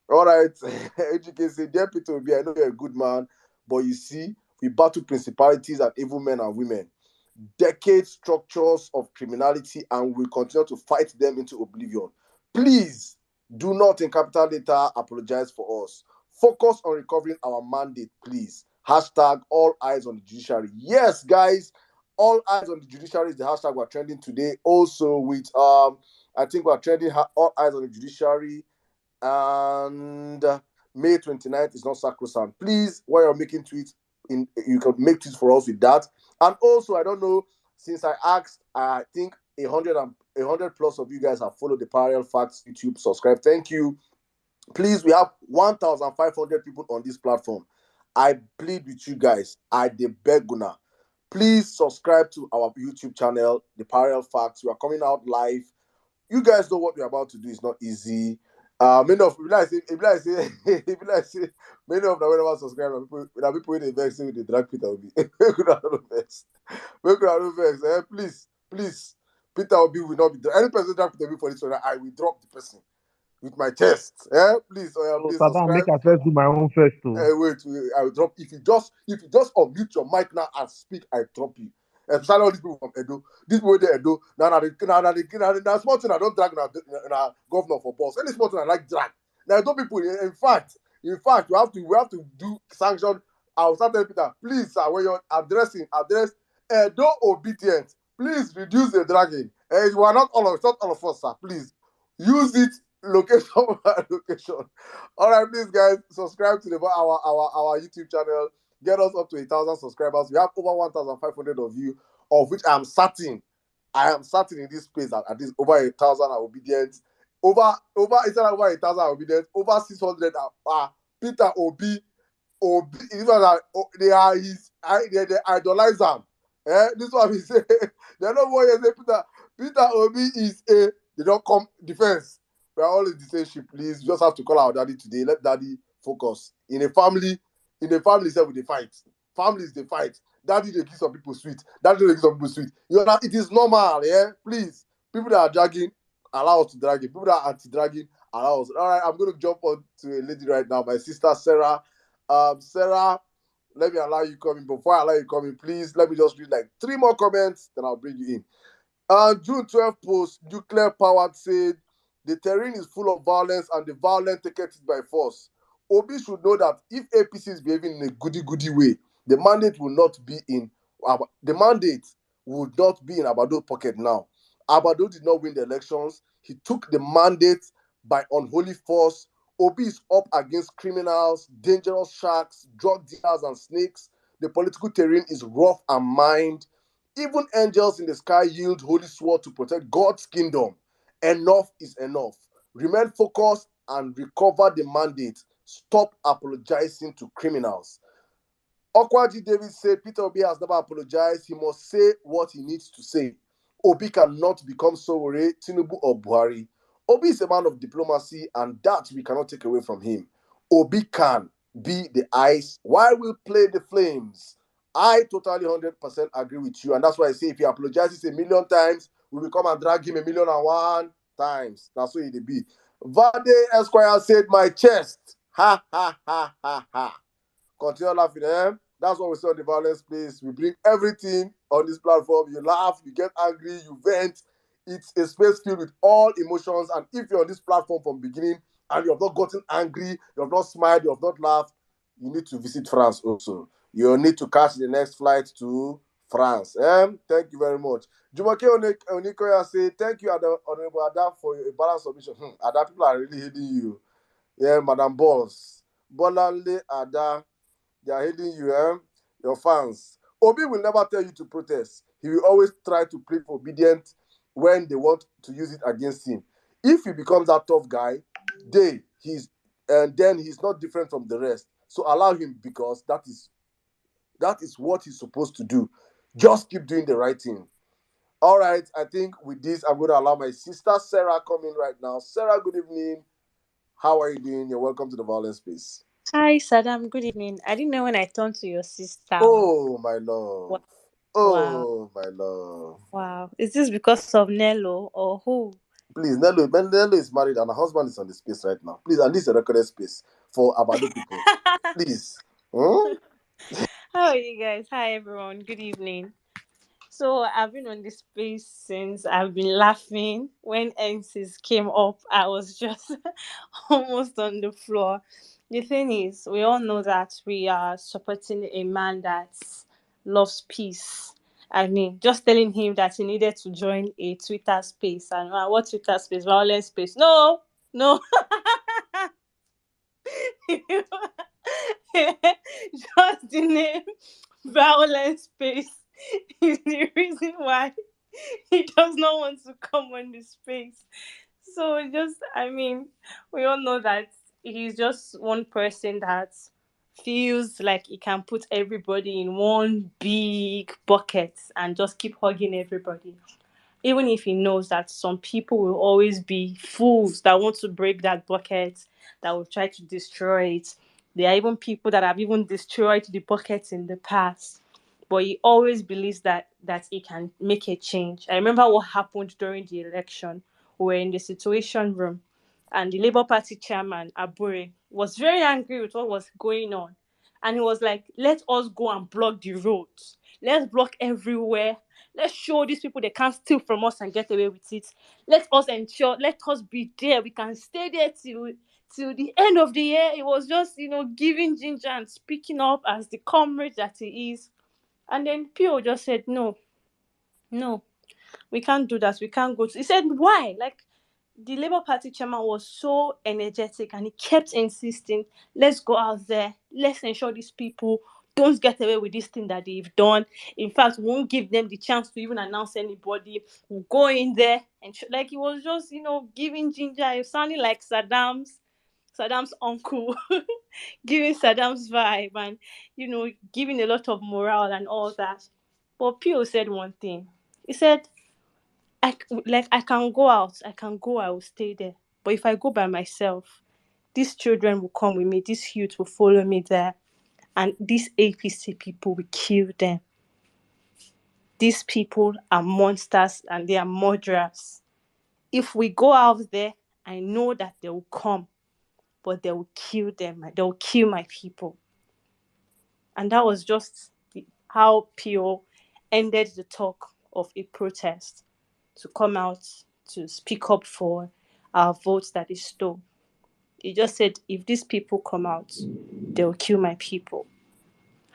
All right. Ejike say, dear Peter Obi, I know you're a good man, but you see, we battle principalities and evil men and women. Decade structures of criminality, and we'll continue to fight them into oblivion. Please do not in capital letter apologize for us. Focus on recovering our mandate, please. Hashtag all eyes on the judiciary. Yes, guys, all eyes on the judiciary is the hashtag we're trending today. Also with I think we're trending all eyes on the judiciary, and May 29th is not sacrosanct. Please, while you're making tweets, you can make tweets for us with that. And also, I don't know, since I asked, I think 100 plus of you guys have followed the Parallel Facts YouTube. Subscribe. Thank you. Please, we have 1,500 people on this platform. I plead with you guys. I beg Guna. Please subscribe to our YouTube channel, The Parallel Facts. We are coming out live. You guys know what we're about to do is not easy. Many of many of the whenever subscribers people with the vex with the drag Peter Obi. Please, Peter Obi will not be any person drag Peter Obi for this one. I will drop the person with my chest. Please, please Sadam, make subscribe. I first do my own first too. Wait, I will drop. If you just unmute your mic now and speak, I drop you. Especially all these people from Edo. These people they Edo. Now small thing I don't drag na governor for boss. Any small thing I like drag. Now those people, in fact, we have to do sanction. I will start telling Peter, please, sir, when you're address Edo obedient, please reduce the dragging. We are not all of us, sir. Please use it location by location. All right, please, guys, subscribe to our YouTube channel. Get us up to 1,000 subscribers. We have over 1,500 of you, of which I am certain in this space that at least over 1,000 are obedient. Instead of over 1,000 are obedient, over 600 are Peter Obi. They idolize him. This one he say. They don't want to say Peter Obi is they don't come defense. We are all in the same ship, please. We just have to call our daddy today. Let daddy focus. In a family itself, they fight. Families, they fight. Daddy, they give some people sweet. Daddy, they give some people sweet. It is normal, yeah? Please. People that are dragging, allow us to drag it. People that are anti-dragging, allow us. All right, I'm going to jump on to a lady right now, my sister, Sarah. Sarah, let me allow you come in. Before I allow you come in, please, let me just read like 3 more comments, then I'll bring you in. June 12 post, nuclear powered said, the terrain is full of violence and the violent take it by force. Obi should know that if APC is behaving in a goody way, the mandate will not be in Abado's pocket now. Abado did not win the elections. He took the mandate by unholy force. Obi is up against criminals, dangerous sharks, drug dealers, and snakes. The political terrain is rough and mined. Even angels in the sky yield holy sword to protect God's kingdom. Enough is enough. Remain focused and recover the mandate. Stop apologizing to criminals. Okwaji David said Peter Obi has never apologized. He must say what he needs to say. Obi cannot become Sowore, Tinubu, or Buhari. Obi is a man of diplomacy, and that we cannot take away from him. Obi can be the ice while we play the flames. I totally 100% agree with you, and that's why I say if he apologizes 1,000,000 times, we will come and drag him 1,000,001 times. That's what it be. Vade Esquire said, my chest. Ha, ha, ha, ha, ha. Continue laughing, eh? That's what we say on the Violence Place. We bring everything on this platform. You laugh, you get angry, you vent. It's a space filled with all emotions. And if you're on this platform from beginning and you have not gotten angry, you have not smiled, you have not laughed, you need to visit France also. You need to catch the next flight to France. Thank you very much. Jumake Onikoya say, thank you, Honorable Ada, for a balanced submission. Ada, people are really hating you. Yeah, Madam Boss. Bolanle Ada, they are hating you, your fans. Obi will never tell you to protest. He will always try to plead for obedience when they want to use it against him. If he becomes that tough guy, then he's not different from the rest. So allow him, because that is what he's supposed to do. Just keep doing the right thing. All right, I think with this, I'm going to allow my sister Sarah come in right now. Sarah, good evening. How are you doing? You're welcome to the Violence Space. Hi, Saddam. Good evening. I didn't know when I turned to your sister. Oh my Wa- love. Wow. Oh my love. Wow. Is this because of Nello or who? Please, Nello is married and her husband is on the space right now. Please, and this is a recorded space for Abado people. Please. Hmm? How are you guys? Hi, everyone. Good evening. So I've been on this space since I've been laughing. When NCs came up, I was just almost on the floor. The thing is, we all know that we are supporting a man that loves peace. I mean, just telling him that he needed to join a Twitter space. And what Twitter space? Violence space. No, no. Just the name violence space is the reason why he does not want to come on the space. So just I mean, we all know that he's just one person that feels like he can put everybody in one big bucket and just keep hugging everybody, even if he knows that some people will always be fools that want to break that bucket, that will try to destroy it. There are even people that have even destroyed the buckets in the past. But he always believes that he can make a change. I remember what happened during the election. We were in the situation room, and the Labour Party chairman, Abure, was very angry with what was going on. And he was like, let us go and block the roads. Let's block everywhere. Let's show these people they can't steal from us and get away with it. Let us ensure, let us be there. We can stay there till the end of the year. It was just, giving ginger and speaking up as the comrade that he is. And then Pio just said, no, no, we can't do that. We can't go to. He said, why? Like, the Labour Party chairman was so energetic and he kept insisting, let's go out there, let's ensure these people don't get away with this thing that they've done. In fact, we won't give them the chance to even announce anybody. We'll go in there and like he was just, giving ginger. It was sounding like Saddam's uncle, giving Saddam's vibe and giving a lot of morale and all that. But Pio said one thing. He said, I can go out, I can go, I will stay there. But if I go by myself, these children will come with me, this youth will follow me there, and these APC people will kill them. These people are monsters and they are murderers. If we go out there, I know that they will come, but they will kill them. They will kill my people. And that was just how Pio ended the talk of a protest to come out to speak up for our votes that is stole. He just said, if these people come out, they'll kill my people.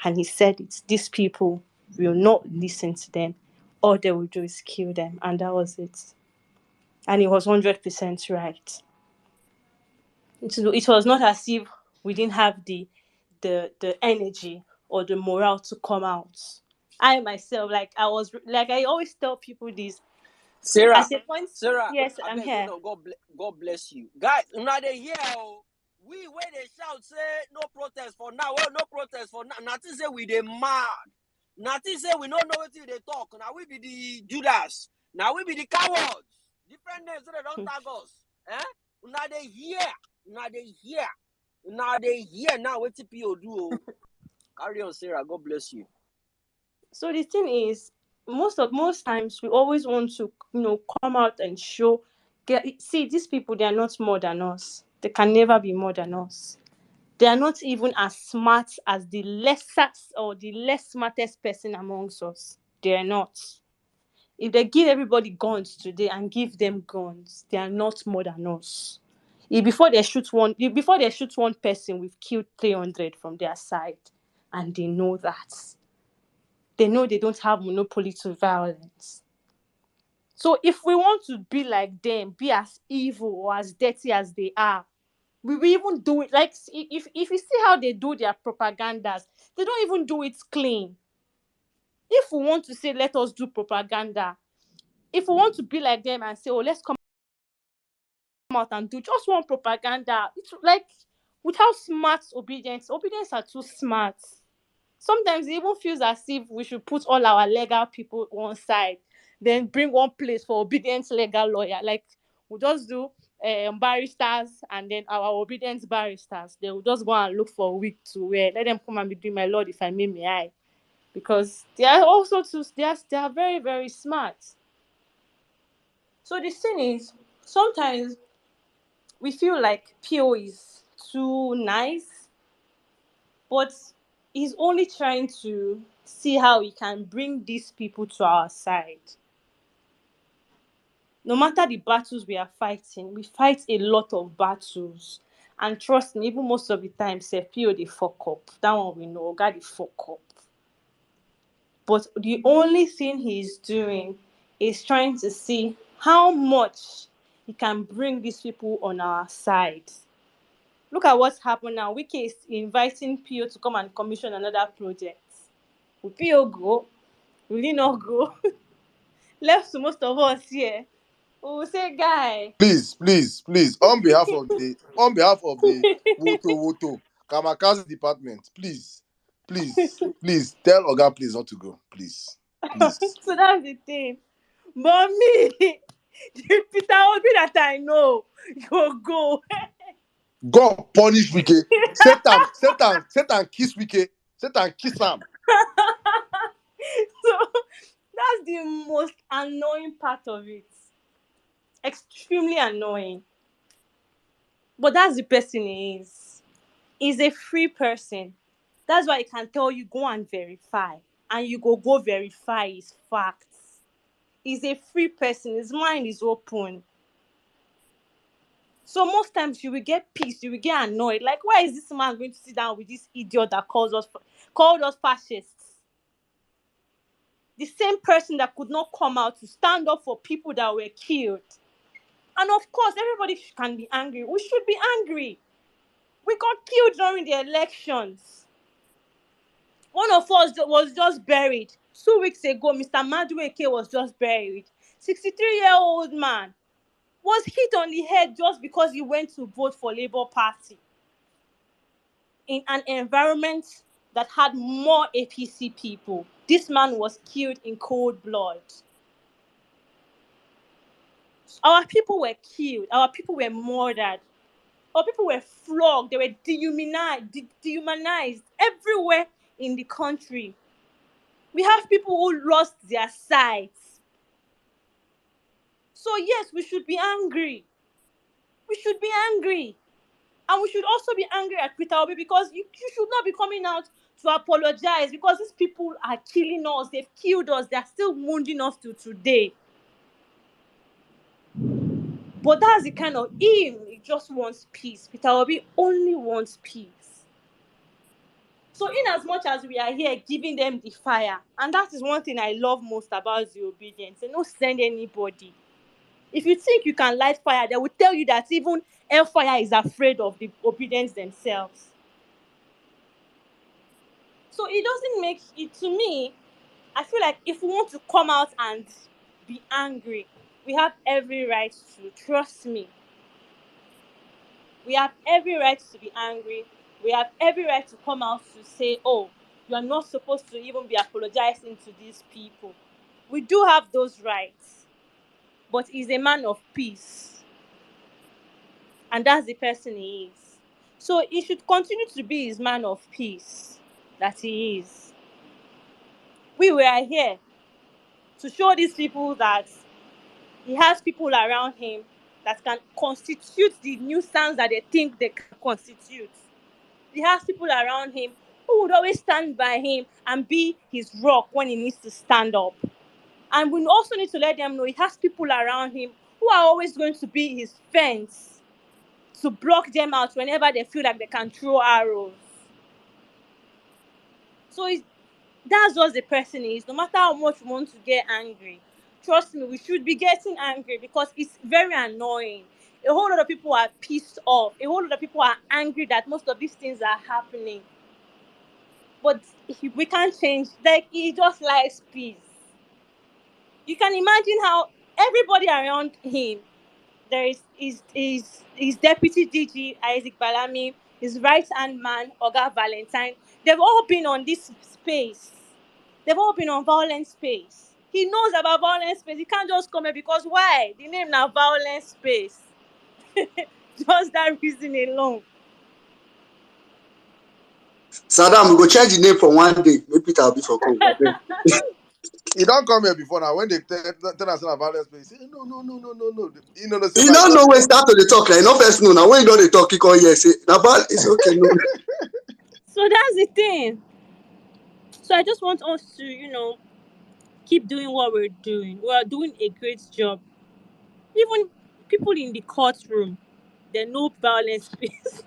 And he said it. These people will not listen to them. All they will do is kill them. And that was it. And he was 100% right. It was not as if we didn't have the energy or the morale to come out. I myself, like I always tell people this. Sarah, At a point, Sarah, yes, I I'm beg hold here. on. God bless you, guys. Una dey hear oh. We where they shout say no protest for now. Well, no protest for now. Nothing say we dey mad. Nothing say we don't know what they talk. Now we be the Judas. Now we be the cowards. Different names so they don't tag us. Eh? Una dey hear. Una dey hear. Una dey hear now. What TPO do? Oh. Carry on, Sarah. God bless you. So the thing is, most times we always want to come out and show. See, these people, they are not more than us. They can never be more than us. They are not even as smart as the lesser or the less smartest person amongst us. They are not. If they give everybody guns today and give them guns, they are not more than us. Before they shoot one person, we've killed 300 from their side, and they know that. They know they don't have monopoly to violence. So if we want to be like them, be as evil or as dirty as they are, we will even do it. Like, if you see how they do their propagandas, they don't even do it clean. If we want to say, let us do propaganda, if we want to be like them and say, oh, let's come out and do just one propaganda, it's like, without smart obedience are too smart. Sometimes it even feels as if we should put all our legal people one side, then bring one place for obedient legal lawyer. Like, we just do barristers and then our obedient barristers. They will just go and look for a wig to wear. Let them come and be doing my lord if I may I. Because they are also too, they are very, very smart. So the thing is, sometimes we feel like PO is too nice, but he's only trying to see how he can bring these people to our side. No matter the battles we are fighting, we fight a lot of battles. And trust me, even most of the time, say PO the fuck up. That one we know, God the fuck up. But the only thing he's doing is trying to see how much he can bring these people on our side. Look at what's happened now. Wiki is inviting PO to come and commission another project. Will PO go? Will he not go? Left to most of us here. We will say, guy. Please, please, please, on behalf of the Woto Kamakaze department, please tell Oga please not to go. Please. So that's the thing. But me, the Peter Obi that I know, go. God punish Wike. Satan kiss Wike. Satan kiss him. So that's the most annoying part of it. Extremely annoying. But that's the person he is. He's a free person. That's why he can tell you go and verify. And you go verify his facts. He's a free person. His mind is open. So most times you will get pissed, you will get annoyed. Like, why is this man going to sit down with this idiot that called us fascists? The same person that could not come out to stand up for people that were killed. And of course, everybody can be angry. We should be angry. We got killed during the elections. One of us was just buried. 2 weeks ago, Mr. Madueke was just buried. 63-year-old man was hit on the head just because he went to vote for Labour Party in an environment that had more APC people. This man was killed in cold blood. Our people were killed. Our people were murdered. Our people were flogged. They were dehumanized everywhere in the country. We have people who lost their sights. So yes, we should be angry. We should be angry. And we should also be angry at Peter Obi because you should not be coming out to apologize because these people are killing us. They've killed us. They're still wounding us to today. But that's the kind of him. He just wants peace. Peter Obi only wants peace. So in as much as we are here giving them the fire, and that is one thing I love most about the obedience, they don't send anybody. If you think you can light fire, they will tell you that even hellfire is afraid of the obedience themselves. So it doesn't make it, to me, I feel like if we want to come out and be angry, we have every right to. Trust me. We have every right to be angry. We have every right to come out to say, oh, you are not supposed to even be apologizing to these people. We do have those rights. But he's a man of peace. And that's the person he is. So he should continue to be his man of peace that he is. We were here to show these people that he has people around him that can constitute the nuisance that they think they can constitute. He has people around him who would always stand by him and be his rock when he needs to stand up. And we also need to let them know he has people around him who are always going to be his fence to block them out whenever they feel like they can throw arrows. So that's just the person he is. No matter how much we want to get angry, trust me, we should be getting angry because it's very annoying. A whole lot of people are pissed off. A whole lot of people are angry that most of these things are happening. But we can't change. Like, he just likes peace. You can imagine how everybody around him, there is his deputy DG Isaac Balami, his right hand man Oga Valentine. They've all been on this space. They've all been on Vawulence space. He knows about Vawulence space. He can't just come here because why? The name now Vawulence space. Just that reason alone. Saddam, we go change the name for one day. Maybe Peter will be for Congo. He don't come here before now. When they tell us about violence, he say no. You know, say You don't know when start to the talk like no first know now. When you don't they talk, you call here say about it's okay. No. So that's the thing. So I just want us to, keep doing what we're doing. We're doing a great job. Even people in the courtroom, they know violence space.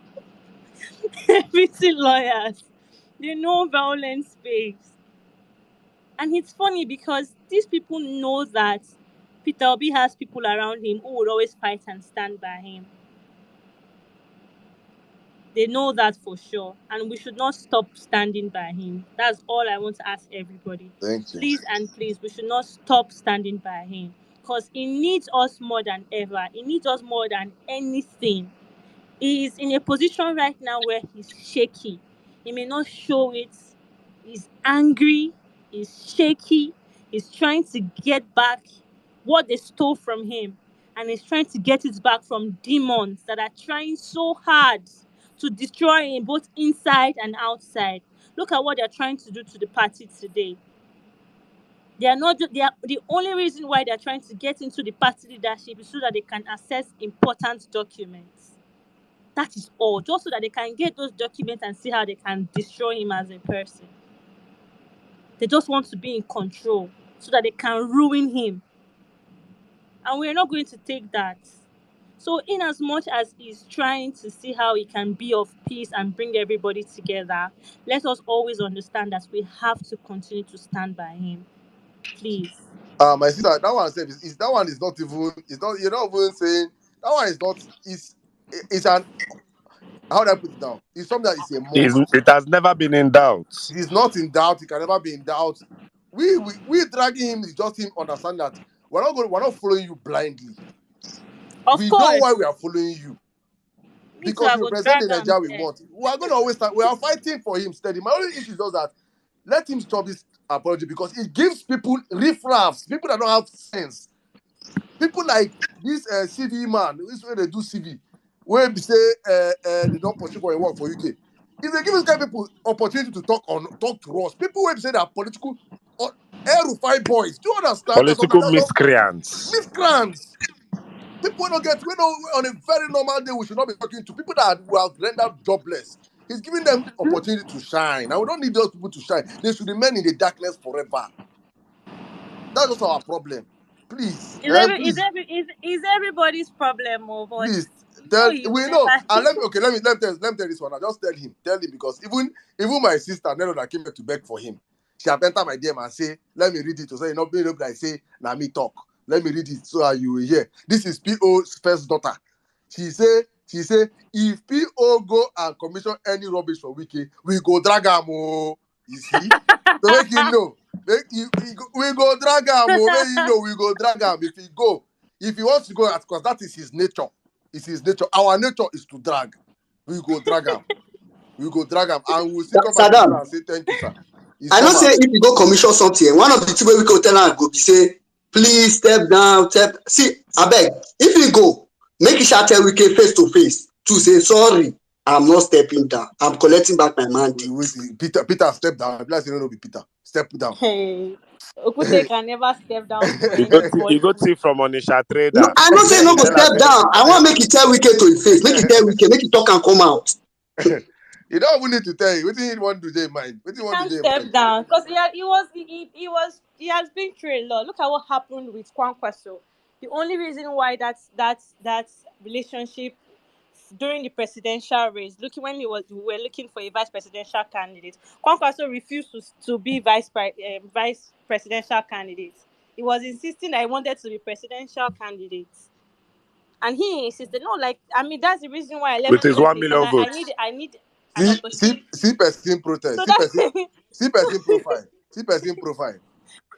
Everything lawyers, they know violence space. And it's funny because these people know that Peter Obi has people around him who would always fight and stand by him. They know that for sure. And we should not stop standing by him. That's all I want to ask everybody. Thank you. Please and please, we should not stop standing by him. Because he needs us more than ever. He needs us more than anything. He is in a position right now where he's shaky. He may not show it. He's angry. He's shaky. He's trying to get back what they stole from him. And he's trying to get it back from demons that are trying so hard to destroy him both inside and outside. Look at what they're trying to do to the party today. They are not. They are the only reason why they're trying to get into the party leadership is so that they can access important documents. That is all. Just so that they can get those documents and see how they can destroy him as a person. They just want to be in control so that they can ruin him. And we're not going to take that. So in as much as he's trying to see how he can be of peace and bring everybody together, let us always understand that we have to continue to stand by him. Please. My sister, that one said is that one is not even. It's not. You're not even saying that one is not. It's an. How do I put it down? It's something that is a must. It has never been in doubt. It is not in doubt. It can never be in doubt. We dragging him is just him understand that we're not following you blindly. Of We course. know why we are following you. Me too, Because I you go represent the drag Nigeria am we there. want. We are going to always stand. We are fighting for him steady. My only issue is just that let him stop this apology because it gives people riffraffs, people that don't have sense. People like this CV man, this way they do CV, where they say they don't pursue for a work for UK. If they give this kind of people opportunity to talk to us, people will say they are political or air boys. Do you understand? Political There's some miscreants. miscreants. People don't get, we know on a very normal day, we should not be talking to people that were rendered jobless. He's giving them opportunity to shine. And we don't need those people to shine. They should remain in the darkness forever. That's just our problem. Please. Is everybody's problem over Please. no, We know. never. And let me tell this one. I just tell him because even my sister Nero that came here to beg for him, she have entered my DM and say, let me read it to say, I say, now me talk. Let me read it so that you will hear. This is PO's first daughter. She say, if PO go and commission any rubbish for Wiki, we go drag am. You see? So make you know. We go drag am. Make you know we go drag am. If he wants to go, because that is his nature. It's his nature. Our nature is to drag. We go drag him. And we'll still come back to you Saddam, and say thank you, sir. I know say if you go commission something, one of the things we go tell am go be say, please step down, see, abeg, if you go, make you shall tell Wike face to face to say sorry, I'm not stepping down. I'm collecting back my mandate. Peter, step down. Bless you, no be Peter. Step down. Hey, Okute can never step down for You anybody. go see from Onisha No, trader. I know say no go step down. I want make you tell Wike to his face. Make you tell Wike, make you talk and come out. You don't even need to tell you. What do you want to do in mind? What do you want to Can't do in step mind? down because he has been through a lot. Look at what happened with Kwankwaso. The only reason why that relationship during the presidential race, looking when we were looking for a vice presidential candidate, Kwankwaso refused to be vice presidential candidate. He was insisting that he wanted to be presidential candidate. And he insisted, no, that's the reason why I left With the his 1 place. And million I votes. need an opportunity. See person protest. So that's See person profile. See person profile.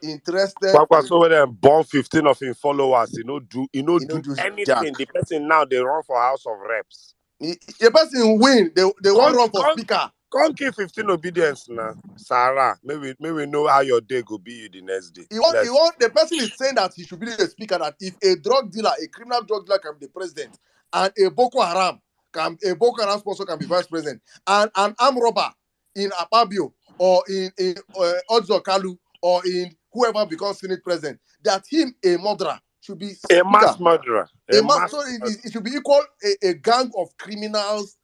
Interested in Kwakwa, when they born 15 of him followers, he no do Jack. anything. The person now they run for House of Reps. The person win. They won't run for speaker. Can't give 15 obedience now. Sarah, maybe know how your day go be the next day. The person is saying that he should be the speaker, that if a drug dealer, a criminal drug dealer can be the president, and a Boko Haram sponsor can be vice president, and an armed robber in Akpabio or in Odzo Kalu or in whoever becomes Senate president, that him, a murderer, should be A speaker. mass murderer. So it should be equal a gang of criminals,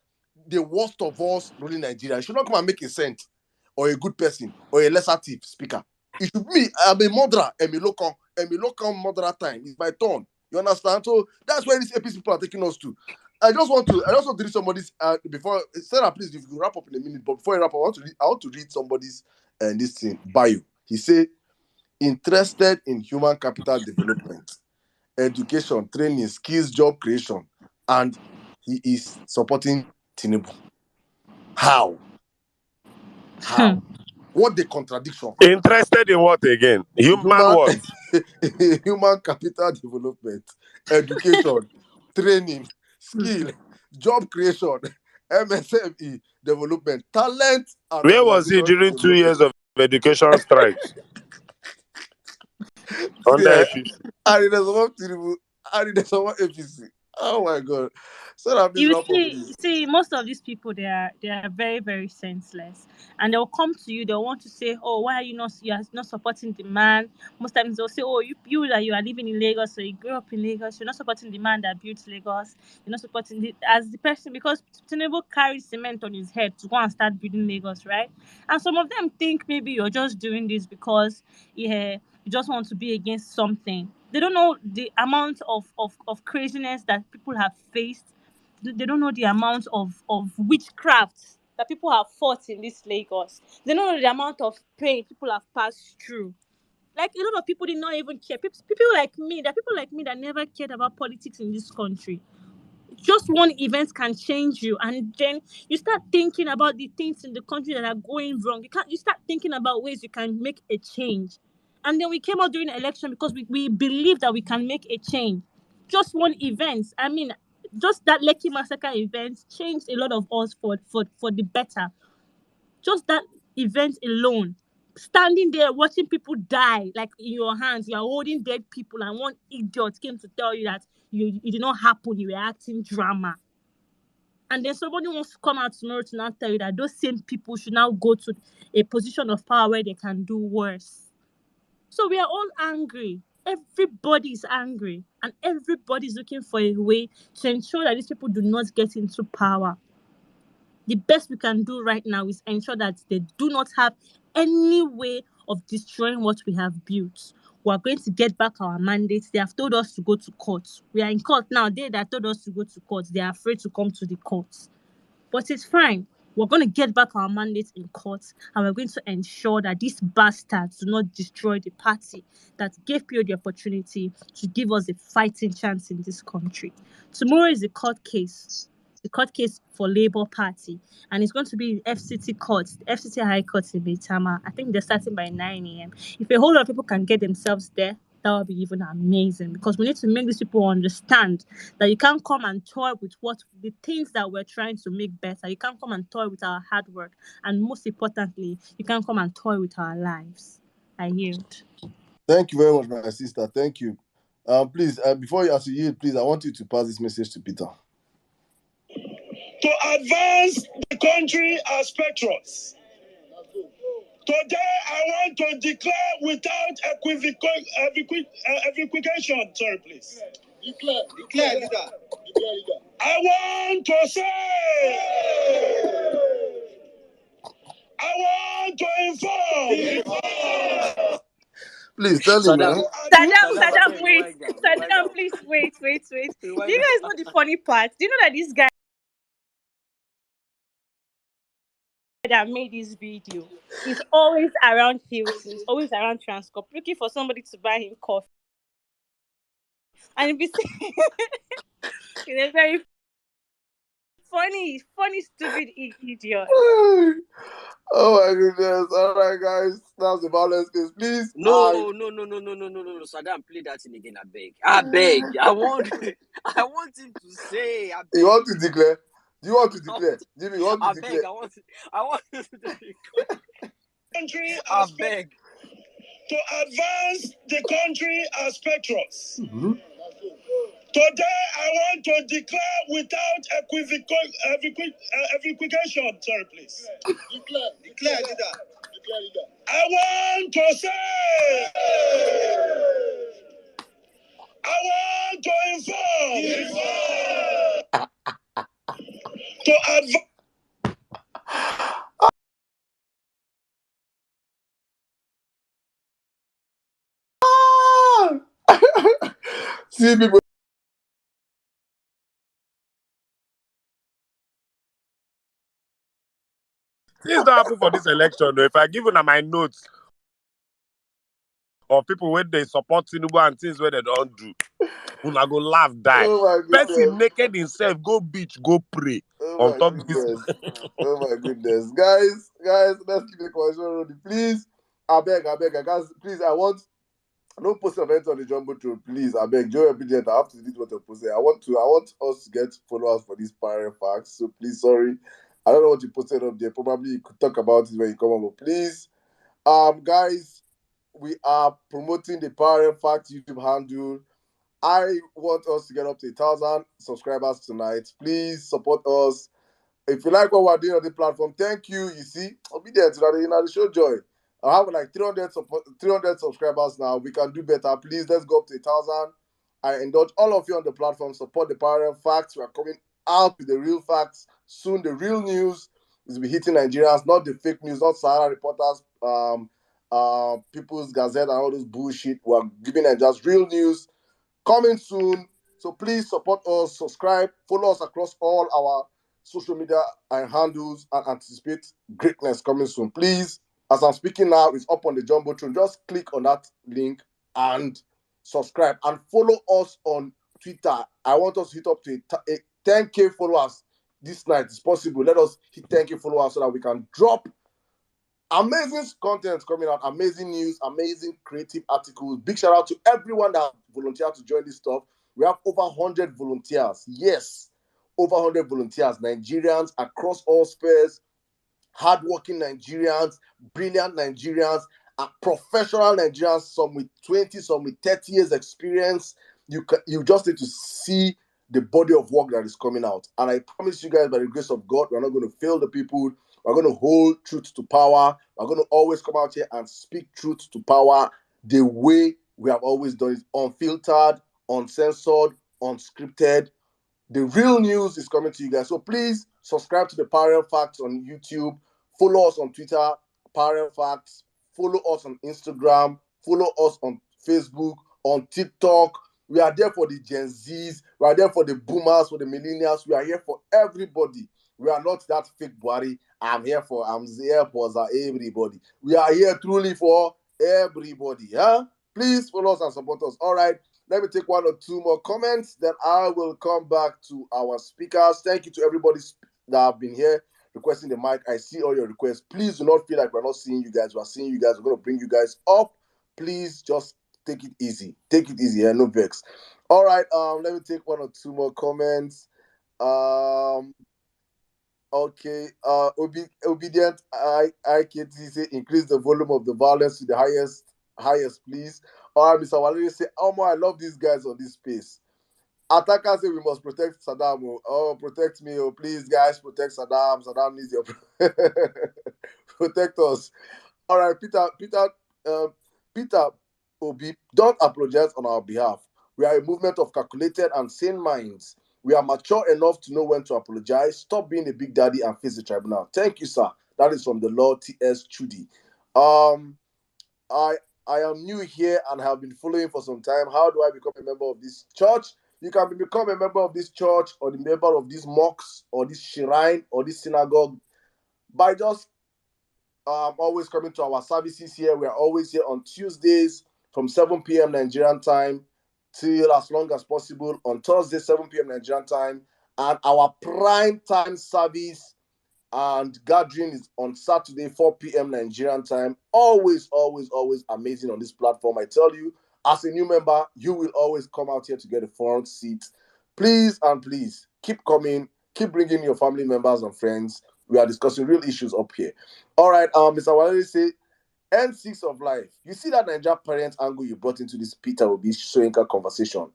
the worst of us ruling Nigeria. It should not come and make a saint or a good person or a lesser thief speaker. It should be, I'm a murderer, I'm a local murderer time. It's my turn. You understand? So that's where these APC people are taking us to. I just want to read somebody's before Sarah, please, if you wrap up in a minute, but before I wrap up, I want to read somebody's this thing bio. He said, interested in human capital development, education, training, skills, job creation, and he is supporting Tinubu. How? What the contradiction? Interested in what again? Human what? Human capital development, education, training, skill, job creation, MSME development, talent, and Where was he during 2 years of education strikes? Under APC. And there's one Tinubu, and there's one APC. Oh my God! So that You see, most of these people they are very, very senseless, and they'll come to you. They'll want to say, "Oh, why are you are not supporting the man?" Most times they'll say, "Oh, you that you are living in Lagos, so you grew up in Lagos. You're not supporting the man that built Lagos. You're not supporting the person because Tinubu carried cement on his head to go and start building Lagos, right?" And some of them think maybe you're just doing this because you just want to be against something. They don't know the amount of craziness that people have faced. They don't know the amount of witchcraft that people have fought in this Lagos. They don't know the amount of pain people have passed through. Like, a lot of people did not even care. People like me, there are people like me that never cared about politics in this country. Just one event can change you, and then you start thinking about the things in the country that are going wrong. You start thinking about ways you can make a change. And then we came out during the election because we believe that we can make a change. Just one event. I mean, just that Lekki Massacre event changed a lot of us for the better. Just that event alone. Standing there watching people die, like in your hands, you are holding dead people, and one idiot came to tell you that it did not happen, you were acting drama. And then somebody wants to come out tomorrow to now tell you that those same people should now go to a position of power where they can do worse. So we are all angry. Everybody is angry, and everybody is looking for a way to ensure that these people do not get into power. The best we can do right now is ensure that they do not have any way of destroying what we have built. We are going to get back our mandates. They have told us to go to court. We are in court now. They that told us to go to court, they are afraid to come to the court. But it's fine. We're going to get back our mandates in court, and we're going to ensure that these bastards do not destroy the party that gave people the opportunity to give us a fighting chance in this country. Tomorrow is the court case for Labour Party, and it's going to be in FCT Court, the FCT High Court in Maitama. I think they're starting by 9 a.m. If a whole lot of people can get themselves there, that would be even amazing, because we need to make these people understand that you can't come and toy with the things that we're trying to make better. You can't come and toy with our hard work, and most importantly, you can't come and toy with our lives. I yield. Thank you very much, my sister. Thank you. Please, before you yield, please, I want you to pass this message to Peter. To advance the country as patriots. Today, I want to declare without equivocation. Sorry, please. Declare, leader. I want to say, I want to inform. Please tell him. Saddam, wait. Saddam, please wait. Do you guys know the funny part? Do you know that this guy that made this video is always around Hilton, always around Transcorp, looking for somebody to buy him coffee? And he's a very funny, stupid idiot. Oh my goodness. All right, guys. That's the Vawulence case. Please. No. Saddam, play that in again. I beg. I want him to say. You want to declare? Do you want to declare? Jimmy, you want to declare? I want to declare. Country I beg. To advance the country as patriots. Mm-hmm. Today, I want to declare without equivocation. Sorry, please. Declare, leader. I want to say, I want to inform, to advise. See people. Things don't happen for this election. Though. If I give you my notes of people when they support Tinubu and things where they don't do, una go laugh, die. Oh my Person goodness. naked himself, go beach, go pray Oh on my top this. goodness. Oh my goodness. Guys, let's keep the conversation rolling. Please, I beg, guys, please, I want no post event on the Jumbo Tour, please. I beg, Joe Obedient, I have to delete what I posted. I want us to get followers for these parent facts. So please, sorry. I don't know what you posted up there. Probably you could talk about it when you come on, but please. Guys, we are promoting the parent facts YouTube handle. I want us to get up to 1,000 subscribers tonight. Please support us. If you like what we're doing on the platform, thank you. You see, obedient, the show joy. I have like 300 subscribers now. We can do better. Please, let's go up to 1,000. I indulge all of you on the platform. Support the parent facts. We are coming out with the real facts soon. The real news is be hitting Nigerians, not the fake news, not Sahara reporters, People's Gazette, and all this bullshit. We're giving Nigerians real news coming soon. So please support us, subscribe, follow us across all our social media and handles, and anticipate greatness coming soon. Please, as I'm speaking now, it's up on the Jumbotron. Just click on that link and subscribe and follow us on Twitter. I want us to hit up to 10K followers this night. It's possible. Let us hit 10K followers so that we can drop amazing content coming out, amazing news, amazing creative articles. Big shout out to everyone that volunteered to join this stuff. We have over 100 volunteers. Yes, over 100 volunteers, Nigerians across all spheres, hardworking Nigerians, brilliant Nigerians, professional Nigerians, some with 20, some with 30 years experience. You just need to see the body of work that is coming out. And I promise you guys, by the grace of God, we're not going to fail the people. We're going to hold truth to power. We're going to always come out here and speak truth to power the way we have always done it, unfiltered, uncensored, unscripted. The real news is coming to you guys. So please subscribe to the Parent Facts on YouTube. Follow us on Twitter, Parent Facts. Follow us on Instagram. Follow us on Facebook, on TikTok. We are there for the Gen Zs. We are there for the boomers, for the millennials. We are here for everybody. We are not that fake body. I'm here for everybody. We are here truly for everybody. Huh? Please follow us and support us. All right. Let me take one or two more comments, then I will come back to our speakers. Thank you to everybody that have been here requesting the mic. I see all your requests. Please do not feel like we're not seeing you guys. We're seeing you guys. We're going to bring you guys up. Please just take it easy. Take it easy. No vex. All right. Let me take one or two more comments. Okay. Obedient. IKT say increase the volume of the violence to the highest, please. All right, Mr. Walleri say, oh my, I love these guys on this space. Attacker say we must protect Saddam. Oh, protect me, oh please, guys, protect Saddam. Saddam needs your protect us. All right, Peter Obi, don't apologize on our behalf. We are a movement of calculated and sane minds. We are mature enough to know when to apologize. Stop being a big daddy and face the tribunal. Thank you, sir. That is from the Lord T.S. Chudi. I am new here and have been following for some time. How do I become a member of this church? You can become a member of this church or the member of this mosque or this shrine or this synagogue by just always coming to our services here. We are always here on Tuesdays from 7 p.m. Nigerian time till as long as possible on Thursday, 7 p.m. Nigerian time. And our prime time service and gathering is on Saturday, 4 p.m. Nigerian time. Always, always, always amazing on this platform. I tell you, as a new member, you will always come out here to get a front seat. Please and please keep coming, keep bringing your family members and friends. We are discussing real issues up here. All right, Mr. Walleri say, N6 of life. You see that Nigeria parent angle you brought into this Peter Obi Soyinka conversation.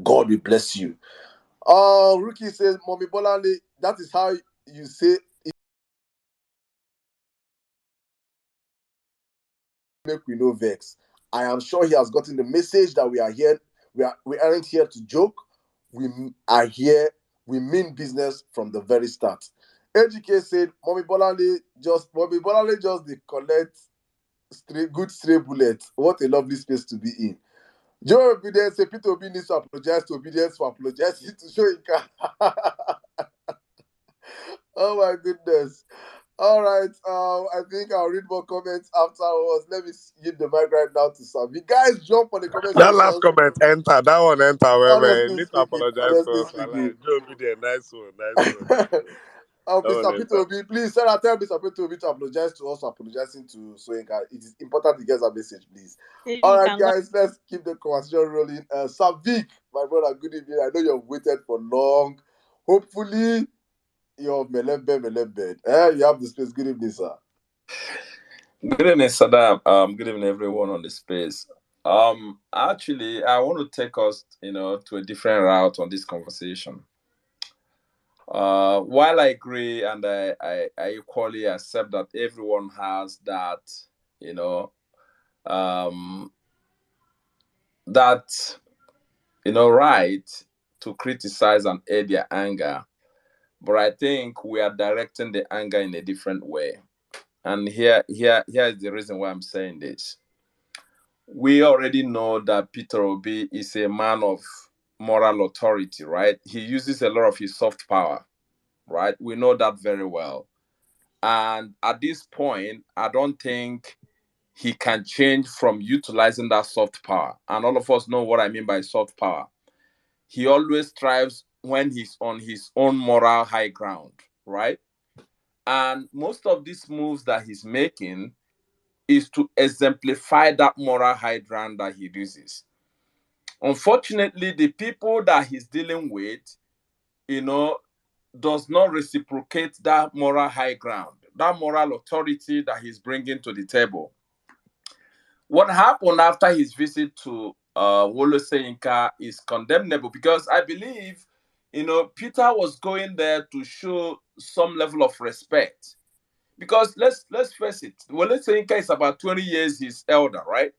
God will bless you. Rookie says, Mommy Bolale, that is how you say it, make we no vex. I am sure he has gotten the message that we are here. We aren't here to joke. We are here. We mean business from the very start. AGK said, Mommy Bolale just they collect good stray bullets. What a lovely space to be in. Joe Obedience said, Peter Obi needs to apologize to Obedience for apologizing to Shoika. Oh my goodness. All right. I think I'll read more comments afterwards. Let me give the mic right now to Sam. You guys jump on the comment That last section. comment enter. That one enter. Where man Honestly need to speaking, apologize to honestly us. speaking. Joe be there. Nice one. Nice one. Nice one. That one Mr. Peter enter. Obi, please, Sarah, tell Mr. Peter Obi to apologize to us for apologizing to Soyinka. It is important to get that message, please. Maybe All you right, can go. guys, let's keep the conversation rolling. Savik, my brother, good evening. I know you've waited for long. Hopefully, you're Melembe. You have the space. Good evening, sir. Good evening, Saddam. Good evening, everyone on the space. Actually, I want to take us, to a different route on this conversation. While I agree and I equally accept that everyone has that, you know, um, that, right to criticize and air their anger, but I think we are directing the anger in a different way. And here is the reason why I'm saying this. We already know that Peter Obi is a man of moral authority, right? He uses a lot of his soft power, right? We know that very well. And at this point, I don't think he can change from utilizing that soft power. And all of us know what I mean by soft power. He always strives when he's on his own moral high ground, right? And most of these moves that he's making is to exemplify that moral high ground that he uses. Unfortunately, the people that he's dealing with, does not reciprocate that moral high ground, that moral authority that he's bringing to the table. What happened after his visit to Wole Soyinka is condemnable because I believe, Peter was going there to show some level of respect. Because let's face it, Wole Soyinka is about 20 years his elder, right?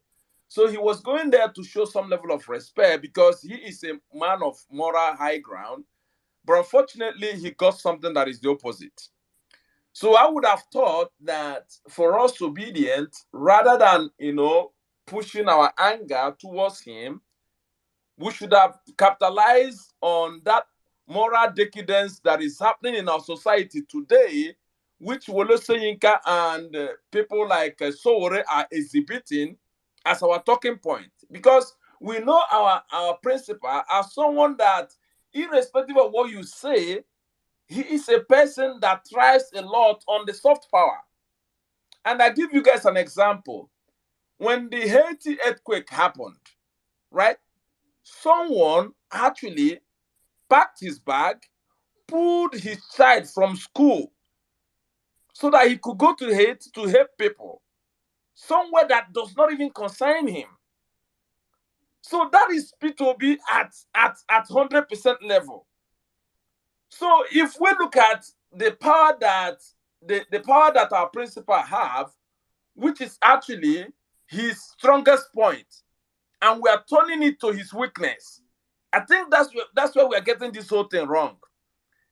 So he was going there to show some level of respect because he is a man of moral high ground. But unfortunately, he got something that is the opposite. So I would have thought that for us obedient, rather than, pushing our anger towards him, we should have capitalized on that moral decadence that is happening in our society today, which Wole Soyinka and people like Sowore are exhibiting as our talking point. Because we know our principal as someone that, irrespective of what you say, he is a person that thrives a lot on the soft power. And I give you guys an example. When the Haiti earthquake happened, right? Someone actually packed his bag, pulled his child from school so that he could go to Haiti to help people, somewhere that does not even concern him. So that is P2B at 100% level. So if we look at the power that the power that our principal have, which is actually his strongest point, and we are turning it to his weakness, I think that's where we are getting this whole thing wrong.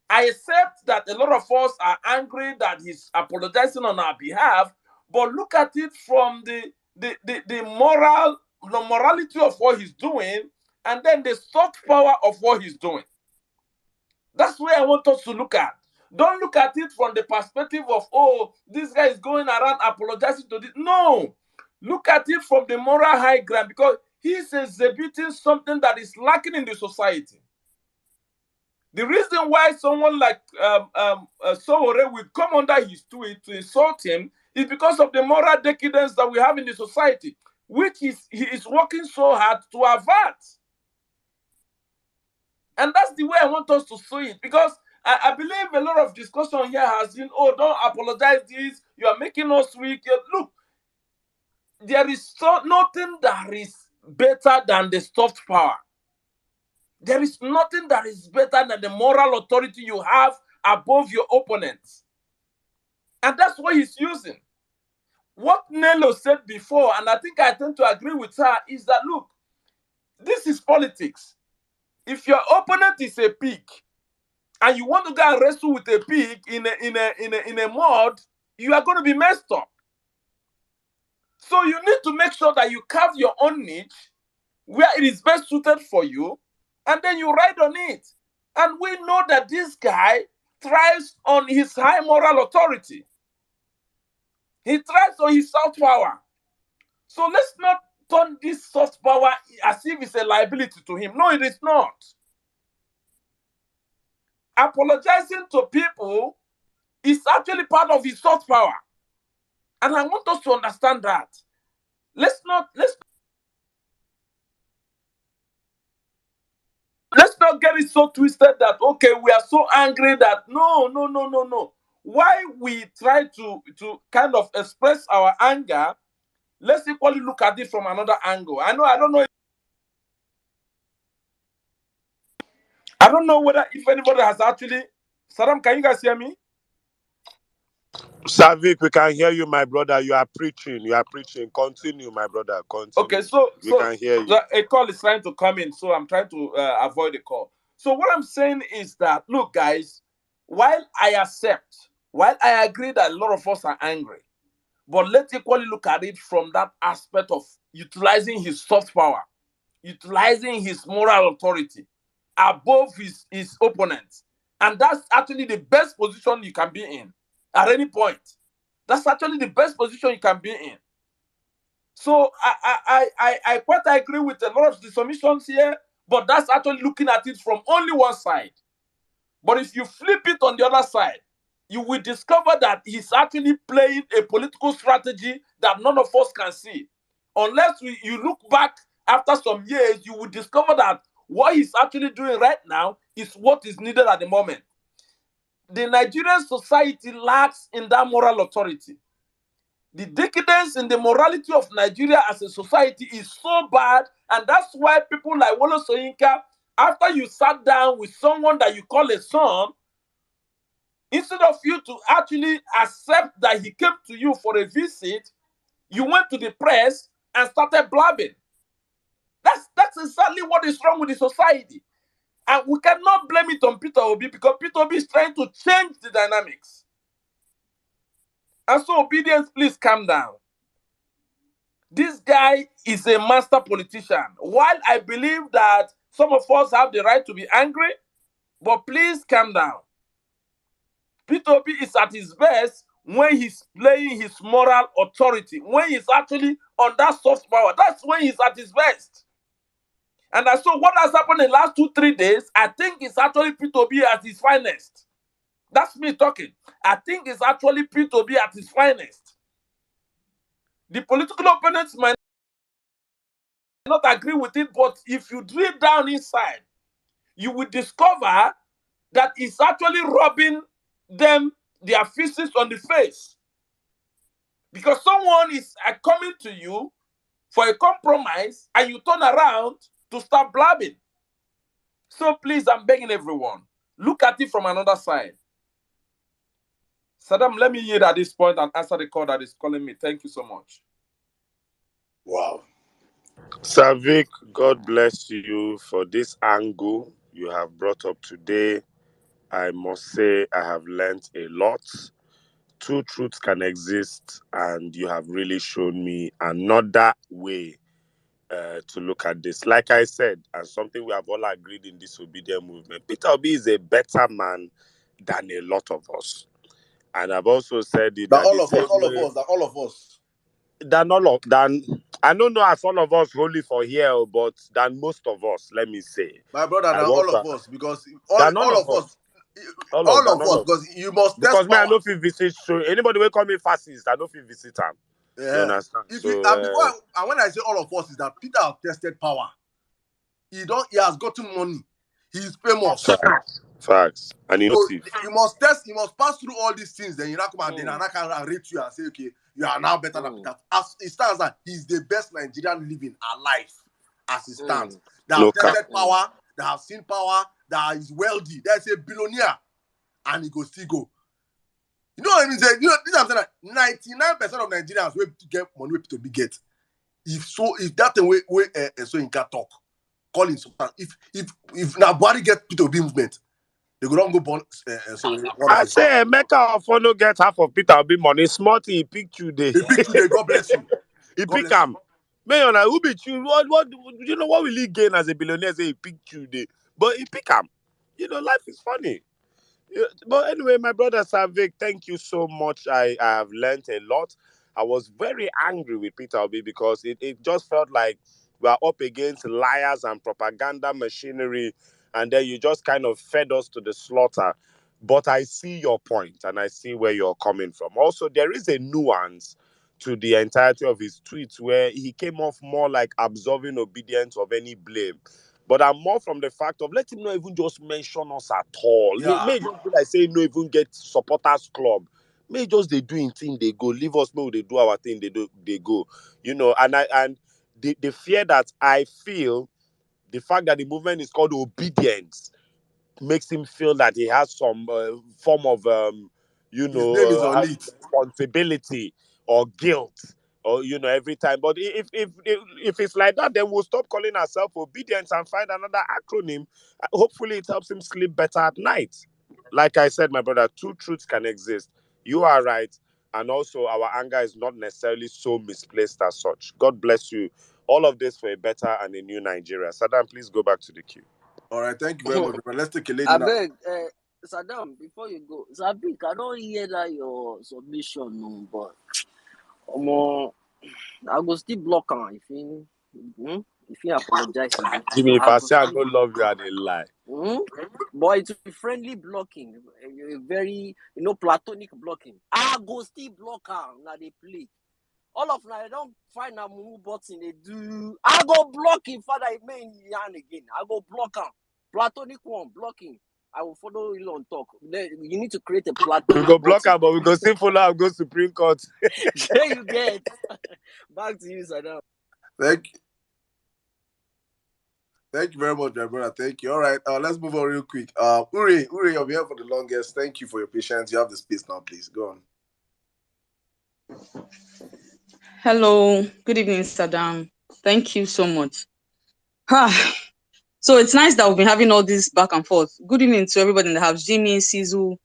I accept that a lot of us are angry that he's apologizing on our behalf, but look at it from the morality of what he's doing, and then the soft power of what he's doing. That's where I want us to look at. Don't look at it from the perspective of, oh, this guy is going around apologizing to this. No. Look at it from the moral high ground because he's exhibiting something that is lacking in the society. The reason why someone like Sowore will come under his tweet to insult him is because of the moral decadence that we have in the society, which he is working so hard to avert. And that's the way I want us to see it because I believe a lot of discussion here has been, oh, don't apologize this, you are making us weak. Look, there is nothing that is better than the soft power. There is nothing that is better than the moral authority you have above your opponents. And that's what he's using. What Nello said before, and I think I tend to agree with her, is that, look, this is politics. If your opponent is a pig, and you want to go and wrestle with a pig in a mud, you are going to be messed up. So you need to make sure that you carve your own niche where it is best suited for you, and then you ride on it. And we know that this guy thrives on his high moral authority. He thrives on his soft power. So let's not turn this soft power as if it's a liability to him. No, it is not. Apologizing to people is actually part of his soft power. And I want us to understand that. Let's not get it so twisted that, okay, we are so angry that no. Why we try to kind of express our anger, let's equally look at it from another angle. I don't know whether if anybody has actually. Saddam, can you guys hear me? Savik, we can hear you, my brother. You are preaching. Continue, my brother. Continue. Okay, so can hear you. A call is trying to come in, so I'm trying to avoid the call. So what I'm saying is that, look, guys, while I agree that a lot of us are angry, but let's equally look at it from that aspect of utilizing his soft power, utilizing his moral authority above his opponents. And that's actually the best position you can be in at any point. That's actually the best position you can be in. So I quite agree with a lot of the submissions here, but that's actually looking at it from only one side. But if you flip it on the other side, you will discover that he's actually playing a political strategy that none of us can see. Unless you look back after some years, you will discover that what he's actually doing right now is what is needed at the moment. The Nigerian society lacks in that moral authority. The decadence in the morality of Nigeria as a society is so bad, and that's why people like Wole Soyinka, after you sat down with someone that you call a son, instead of you to actually accept that he came to you for a visit, you went to the press and started blabbing. That's exactly what is wrong with the society. And we cannot blame it on Peter Obi, because Peter Obi is trying to change the dynamics. And so, Obedience, please calm down. This guy is a master politician. While I believe that some of us have the right to be angry, but please calm down. Peter Obi is at his best when he's playing his moral authority, when he's actually on that soft power. That's when he's at his best. And so what has happened in the last 2-3 days, I think it's actually Peter Obi at his finest. That's me talking. I think it's actually Peter Obi at his finest. The political opponents might not agree with it, but if you drill down inside, you will discover that it's actually rubbing them their feces on the face. Because someone is coming to you for a compromise, and you turn around to start blabbing. So please, I'm begging everyone, look at it from another side. Saddam, let me yield at this point and answer the call that is calling me. Thank you so much. Wow. Savik, God bless you for this angle you have brought up today. I must say I have learned a lot. Two truths can exist, and you have really shown me another way to look at this. Like I said, and something we have all agreed in this obedient movement, Peter Obi is a better man than a lot of us. And I've also said it that all of us. I don't know if all of us only for here, but than most of us, let me say. My brother, now all of us, because all of us, because you must test because me, I power. know if you visit, so anybody will call me fascist, I know if you visit them. Yeah. You understand? And when I say all of us, is that Peter has tested power. He has gotten money. He's famous. Facts. And you must pass through all these things, then you not come and then I can rate you and say, okay, you are now better than Peter. As it stands, that he's the best Nigerian living alive as it stands. That have tested power, that have seen power, that is wealthy. That's a billionaire, and he go still go. You know what I mean? Say, you know, this I'm saying that 99% of Nigerians will get money with to be get. If that thing way so in can talk, call him. If now body get P2B movement, they go don't go born so one of I his son. say Emeka Ofono get half of Peter Obi money. Smarty he pick you day. He pick today. God bless you. He God pick bless you. him. Mayor, who be you? What you know? What will he gain as a billionaire? Say he pick you day, but he pick him. You know, life is funny. Yeah, but anyway, my brother Savik, thank you so much. I have learned a lot. I was very angry with Peter Obi because it just felt like we are up against liars and propaganda machinery, and then you just kind of fed us to the slaughter. But I see your point and I see where you're coming from. Also, there is a nuance to the entirety of his tweets where he came off more like absolving obedience of any blame. But I'm more from the fact of let him not even just mention us at all. Yeah. May just be like say no even get supporters club. May just they doing thing they go. Leave us know they do our thing they go. You know, and the fear that I feel, the fact that the movement is called obedience makes him feel that he has some form of His name is on has it. responsibility or guilt or every time. But if it's like that, then we'll stop calling ourselves obedience and find another acronym. Hopefully it helps him sleep better at night. Like I said, my brother, two truths can exist. You are right, and also our anger is not necessarily so misplaced as such. God bless you. All of this for a better and a new Nigeria. Saddam, please go back to the queue. All right, thank you very much. Let's take a lady I now. beg, Saddam, before you go, Zabik, I don't hear that your submission, no, but I go still block him if he apologize again. Jimmy, if I I go say I still go love you, I dey lie. But it's a friendly blocking, a very platonic blocking. I go still block him. Now they play. All of now they don't find a move button they do. I go block him, father. He may yarn again. I go block him. Platonic one blocking. I will follow Elon talk. You need to create a We platonic go block button. her, but we go still follow am go Supreme Court. There you get. Back to you, Saddam. Thank you very much, my brother. Thank you. All right, let's move on real quick. Uri, you've been here for the longest. Thank you for your patience. You have the space now, please. Go on. Hello, good evening, Saddam. Thank you so much. So it's nice that we've been having all this back and forth. Good evening to everybody in the house. Jimmy, Sizu,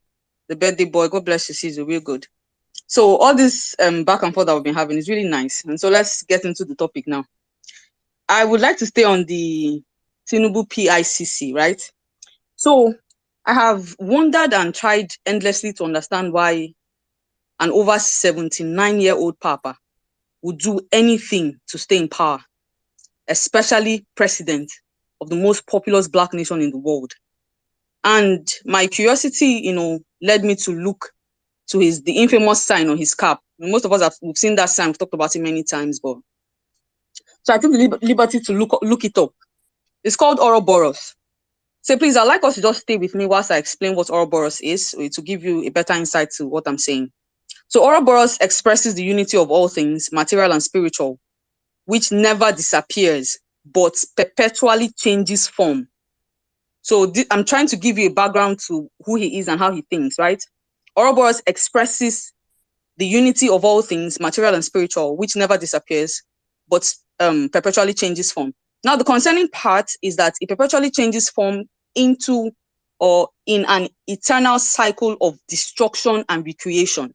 the birthday boy. God bless you, Sizu. Real good. So all this back and forth that we've been having is really nice. And so let's get into the topic now. I would like to stay on the Tinubu PICC, right? So I have wondered and tried endlessly to understand why an over 79-year-old papa would do anything to stay in power, especially president of the most populous Black nation in the world. And my curiosity, led me to look to the infamous sign on his cap. Most of us we've seen that sign, we've talked about it many times, but so I took the liberty to look it up. It's called Ouroboros. So please, I'd like us to just stay with me whilst I explain what Ouroboros is, to give you a better insight to what I'm saying. So Ouroboros expresses the unity of all things, material and spiritual, which never disappears, but perpetually changes form. So I'm trying to give you a background to who he is and how he thinks, right? Ouroboros expresses the unity of all things, material and spiritual, which never disappears, but perpetually changes form. Now, the concerning part is that it perpetually changes form into or in an eternal cycle of destruction and recreation.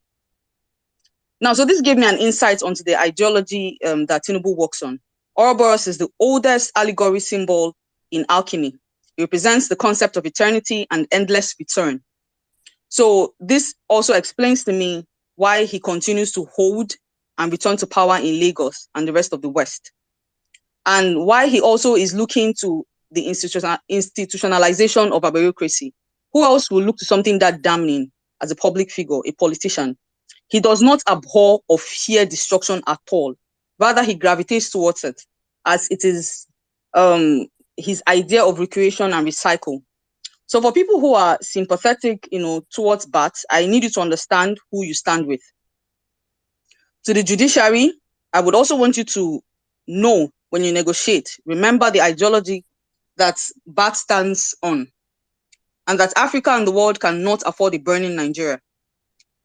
Now, so this gave me an insight onto the ideology that Tinubu works on. Ouroboros is the oldest allegory symbol in alchemy. It represents the concept of eternity and endless return. So this also explains to me why he continues to hold and return to power in Lagos and the rest of the West. And why he also is looking to the institutionalization of a bureaucracy. Who else will look to something that damning as a public figure, a politician? He does not abhor or fear destruction at all. Rather, he gravitates towards it, as it is his idea of recreation and recycle. So for people who are sympathetic, towards bats, I need you to understand who you stand with. To the judiciary, I would also want you to know when you negotiate, remember the ideology that BAT stands on, and that Africa and the world cannot afford a burning Nigeria.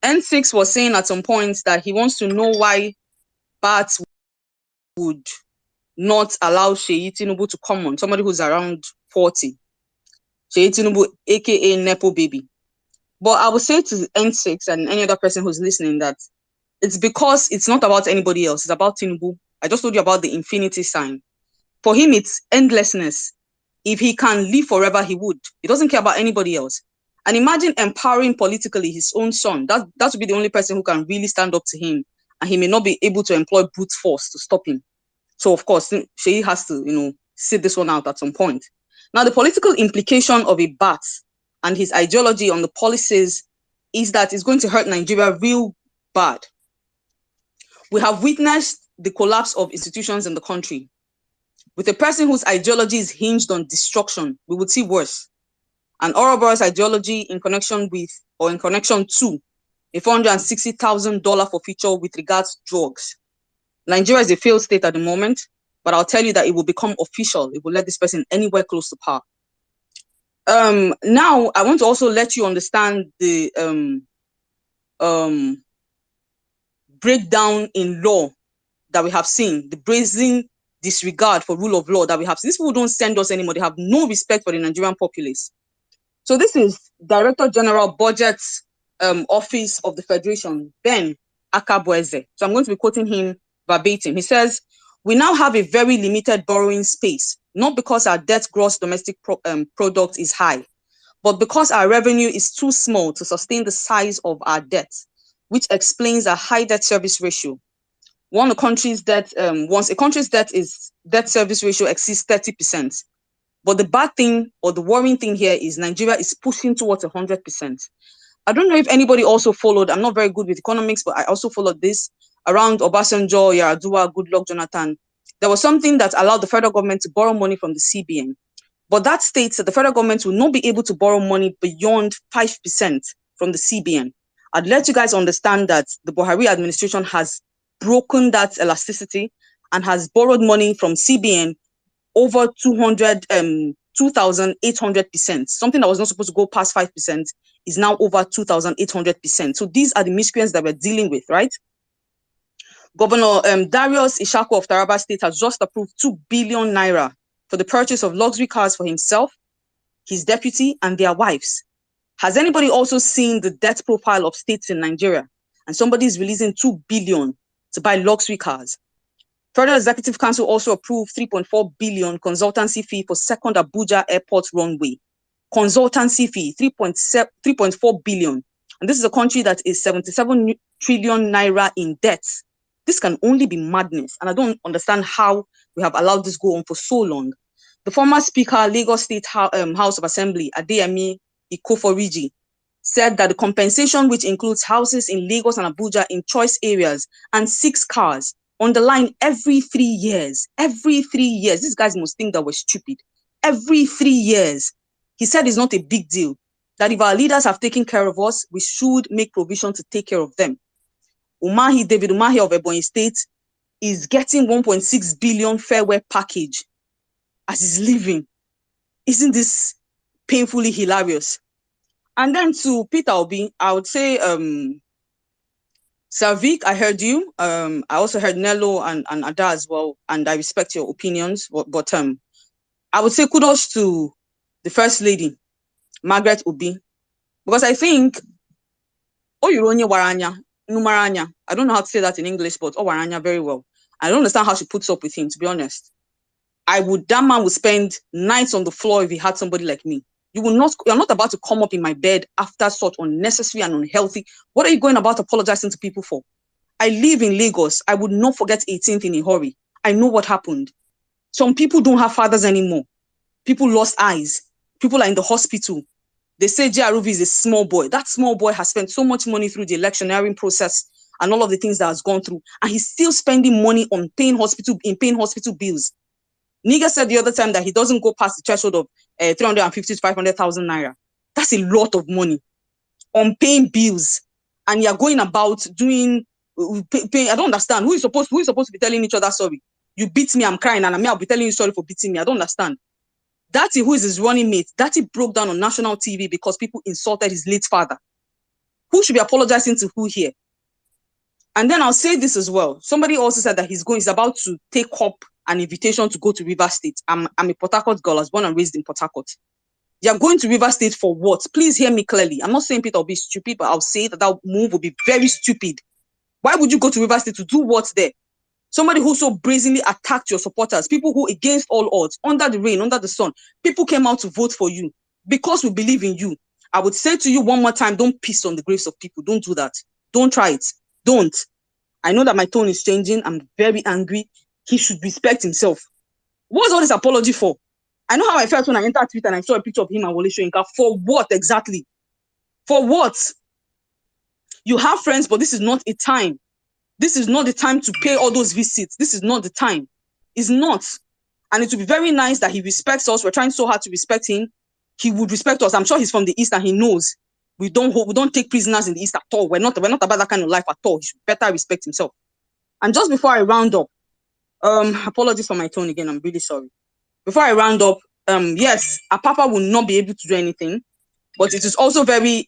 N6 was saying at some point that he wants to know why BAT would not allow Sheyi Tinubu to come on, somebody who's around 40. Sheyi Tinubu, aka Nepo baby. But I would say to N6 and any other person who's listening that it's because it's not about anybody else, it's about Tinubu. I just told you about the infinity sign. For him, it's endlessness. If he can live forever, he would. He doesn't care about anybody else. And imagine empowering politically his own son. That would be the only person who can really stand up to him, and he may not be able to employ brute force to stop him. So of course, Sheyi has to, sit this one out at some point. Now, the political implication of a BAT and his ideology on the policies is that it's going to hurt Nigeria real bad. We have witnessed the collapse of institutions in the country. With a person whose ideology is hinged on destruction, we would see worse. And Orobo's ideology in connection with, or in connection to, a $460,000 forfeiture with regards to drugs. Nigeria is a failed state at the moment, but I'll tell you that it will become official. It will let this person anywhere close to power. Now, I want to also let you understand the breakdown in law that we have seen, the brazen disregard for rule of law that we have seen. These people don't send us anymore. They have no respect for the Nigerian populace. So this is Director General Budget Office of the Federation, Ben Akabweze. So I'm going to be quoting him verbatim. He says, "We now have a very limited borrowing space, not because our debt gross domestic product is high, but because our revenue is too small to sustain the size of our debt, which explains our high debt service ratio. Once a country's debt service ratio exceeds 30%. But the bad thing or the worrying thing here is Nigeria is pushing towards 100%. I don't know if anybody also followed. I'm not very good with economics, but I also followed this around Obasanjo, Yar'Adua, Goodluck, Jonathan. There was something that allowed the federal government to borrow money from the CBN. But that states that the federal government will not be able to borrow money beyond 5% from the CBN. I'd let you guys understand that the Buhari administration has broken that elasticity and has borrowed money from CBN over 2,800%. Something that was not supposed to go past 5% is now over 2,800%. So these are the miscreants that we're dealing with, right? Governor Darius Ishaku of Taraba State has just approved 2 billion naira for the purchase of luxury cars for himself, his deputy, and their wives. Has anybody also seen the debt profile of states in Nigeria? And somebody is releasing 2 billion to buy luxury cars. Federal Executive Council also approved 3.4 billion consultancy fee for second Abuja airport runway. Consultancy fee, 3.4 billion. And this is a country that is 77 trillion naira in debt. This can only be madness. And I don't understand how we have allowed this go on for so long. The former Speaker, Lagos State House of Assembly, Adeyemi Ikoforiji, said that the compensation, which includes houses in Lagos and Abuja in choice areas and 6 cars, on the line every 3 years. Every 3 years. These guys must think that we're stupid. Every 3 years. He said it's not a big deal. That if our leaders have taken care of us, we should make provision to take care of them. David Umahi of Ebonyi State is getting 1.6 billion farewell package as he's leaving. Isn't this painfully hilarious? And then to Peter Obi, I would say, Savik, I heard you. I also heard Nello and Ada as well, and I respect your opinions. But I would say kudos to the First Lady, Margaret Obi, because I think Oyironye Waranya, Numaranya, I don't know how to say that in English, but Waranya very well. I don't understand how she puts up with him, to be honest. That man would spend nights on the floor if he had somebody like me. You're not about to come up in my bed after such unnecessary and unhealthy. What are you going about apologizing to people for? I live in Lagos. I would not forget 18th in a hurry. I know what happened. Some people don't have fathers anymore. People lost eyes. People are in the hospital. They say JRV is a small boy. That small boy has spent so much money through the electioneering process and all of the things that has gone through. And he's still spending money on paying hospital bills. Nigga said the other time that he doesn't go past the threshold of 350 to 500,000 naira. That's a lot of money on paying bills. And you're going about doing, I don't understand. Who is supposed to be telling each other sorry? You beat me, I'm crying, and I'll be telling you sorry for beating me. I don't understand. Daddy, who is his running mate, Daddy broke down on national TV because people insulted his late father. Who should be apologizing to who here? And then I'll say this as well. Somebody also said that he's about to take up an invitation to go to River State. I'm a Port Harcourt girl. I was born and raised in Port Harcourt. You're going to River State for what? Please hear me clearly. I'm not saying Peter will be stupid, but I'll say that move will be very stupid. Why would you go to River State to do what there? Somebody who so brazenly attacked your supporters, people who against all odds, under the rain, under the sun, people came out to vote for you because we believe in you. I would say to you one more time, don't piss on the graves of people. Don't do that. Don't try it. Don't. I know that my tone is changing. I'm very angry. He should respect himself. What's all this apology for? I know how I felt when I entered Twitter and I saw a picture of him and Wole Soyinka. For what exactly? For what? You have friends, but this is not a time. This is not the time to pay all those visits. This is not the time. It's not. And it would be very nice that he respects us. We're trying so hard to respect him. He would respect us. I'm sure he's from the East and he knows we don't take prisoners in the East at all. We're not about that kind of life at all. He should better respect himself. And just before I round up, apologies for my tone again. I'm really sorry. Before I round up, yes, Apapa will not be able to do anything, but it is also very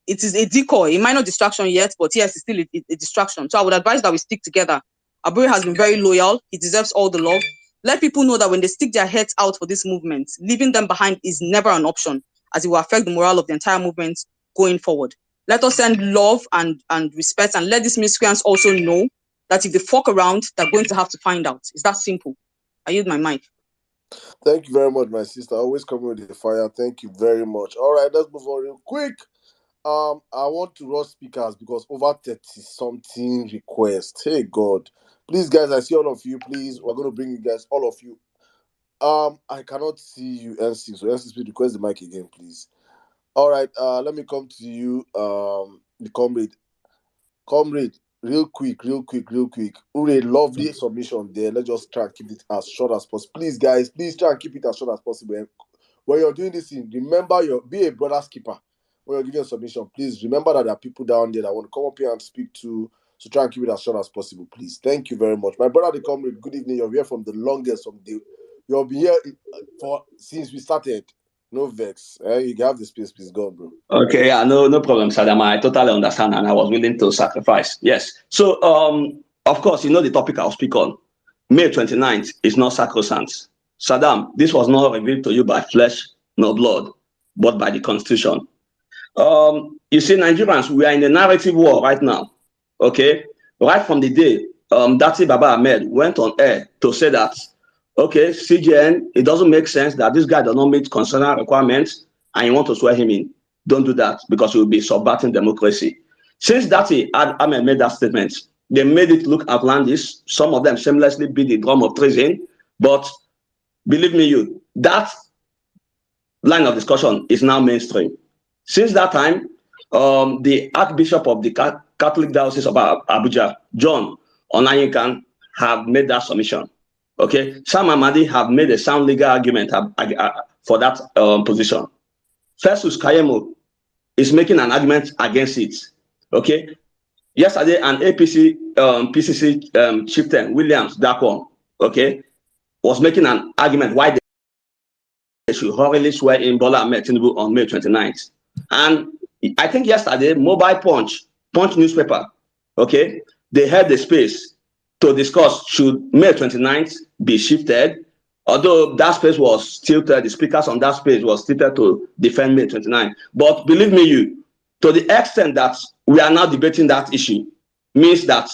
it is a decoy, a minor distraction yet, but yes, it's still a distraction. So I would advise that we stick together. Abure has been very loyal. He deserves all the love. Let people know that when they stick their heads out for this movement, leaving them behind is never an option, as it will affect the morale of the entire movement going forward. Let us send love and respect, and let these miscreants also know that if they fuck around, they're going to have to find out. It's that simple. I use my mic. Thank you very much, my sister. Always coming with the fire. Thank you very much. All right, let's move on real quick. I want to rush speakers because over 30-something requests. Hey God. Please, guys, I see all of you. Please, we're going to bring you guys, all of you. I cannot see you, NC. So NC, please request the mic again, please. All right, let me come to you, the comrade. Comrade, real quick. Ure, lovely submission there. Let's just try and keep it as short as possible. Please, guys, please try and keep it as short as possible. When you're doing this thing, remember be a brother's keeper. When you're giving a submission, please remember that there are people down there that want to come up here and speak to. So try and keep it as short as possible, please. Thank you very much. My brother, the comrade, good evening. You're here from the longest of the. You'll be here since we started. No vex. You have the space, please. Go on, bro. Okay, yeah, no problem, Sadama. I totally understand, and I was willing to sacrifice. Yes. So, of course, you know the topic I'll speak on. May 29th is not sacrosanct. Saddam, this was not revealed to you by flesh nor blood, but by the Constitution. You see, Nigerians, we are in a narrative war right now. Okay, right from the day Dati Baba Ahmed went on air to say that, okay, CJN, it doesn't make sense that this guy does not meet constitutional requirements, and you want to swear him in. Don't do that because you will be subverting democracy. Since Dati Ahmed made that statement, they made it look outlandish. Some of them shamelessly beat the drum of treason, but believe me, that line of discussion is now mainstream. Since that time, the Archbishop of the Catholic Diocese of Abuja, John Onayenkan, have made that submission. Okay, Sam Amadi have made a sound legal argument for that position. Festus Kayemo is making an argument against it. Okay, yesterday an APC PCC chieftain Williams Dakwon, okay, was making an argument why they should hurriedly swear in Bola Ahmed Tinubu on May 29th. And I think yesterday, Mobile Punch newspaper, okay, they had the space to discuss should May 29th be shifted, although that space was tilted, the speakers on that space was tilted to defend May 29th. But believe me, to the extent that we are now debating that issue, means that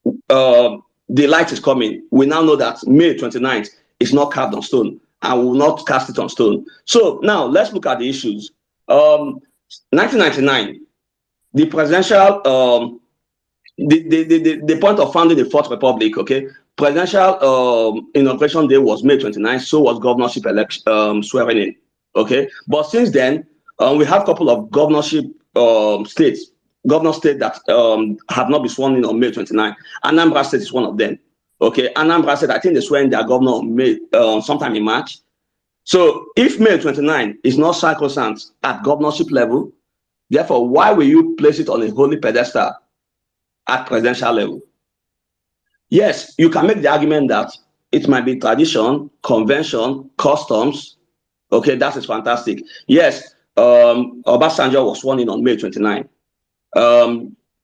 the light is coming. We now know that May 29th is not carved on stone, and we will not cast it on stone. So now let's look at the issues. 1999, the presidential, the point of founding the Fourth Republic, okay, presidential inauguration day was May 29th, so was governorship election swearing in, okay. But since then, we have a couple of governorship states that have not been sworn in on May 29th. Anambra State is one of them, okay. Anambra State, I think they swear in their governor on May, sometime in March. So if May 29 is not sacrosanct at governorship level, therefore, why will you place it on a holy pedestal at presidential level? Yes, you can make the argument that it might be tradition, convention, customs. Okay, that is fantastic. Yes, Obasanjo was sworn in on May 29.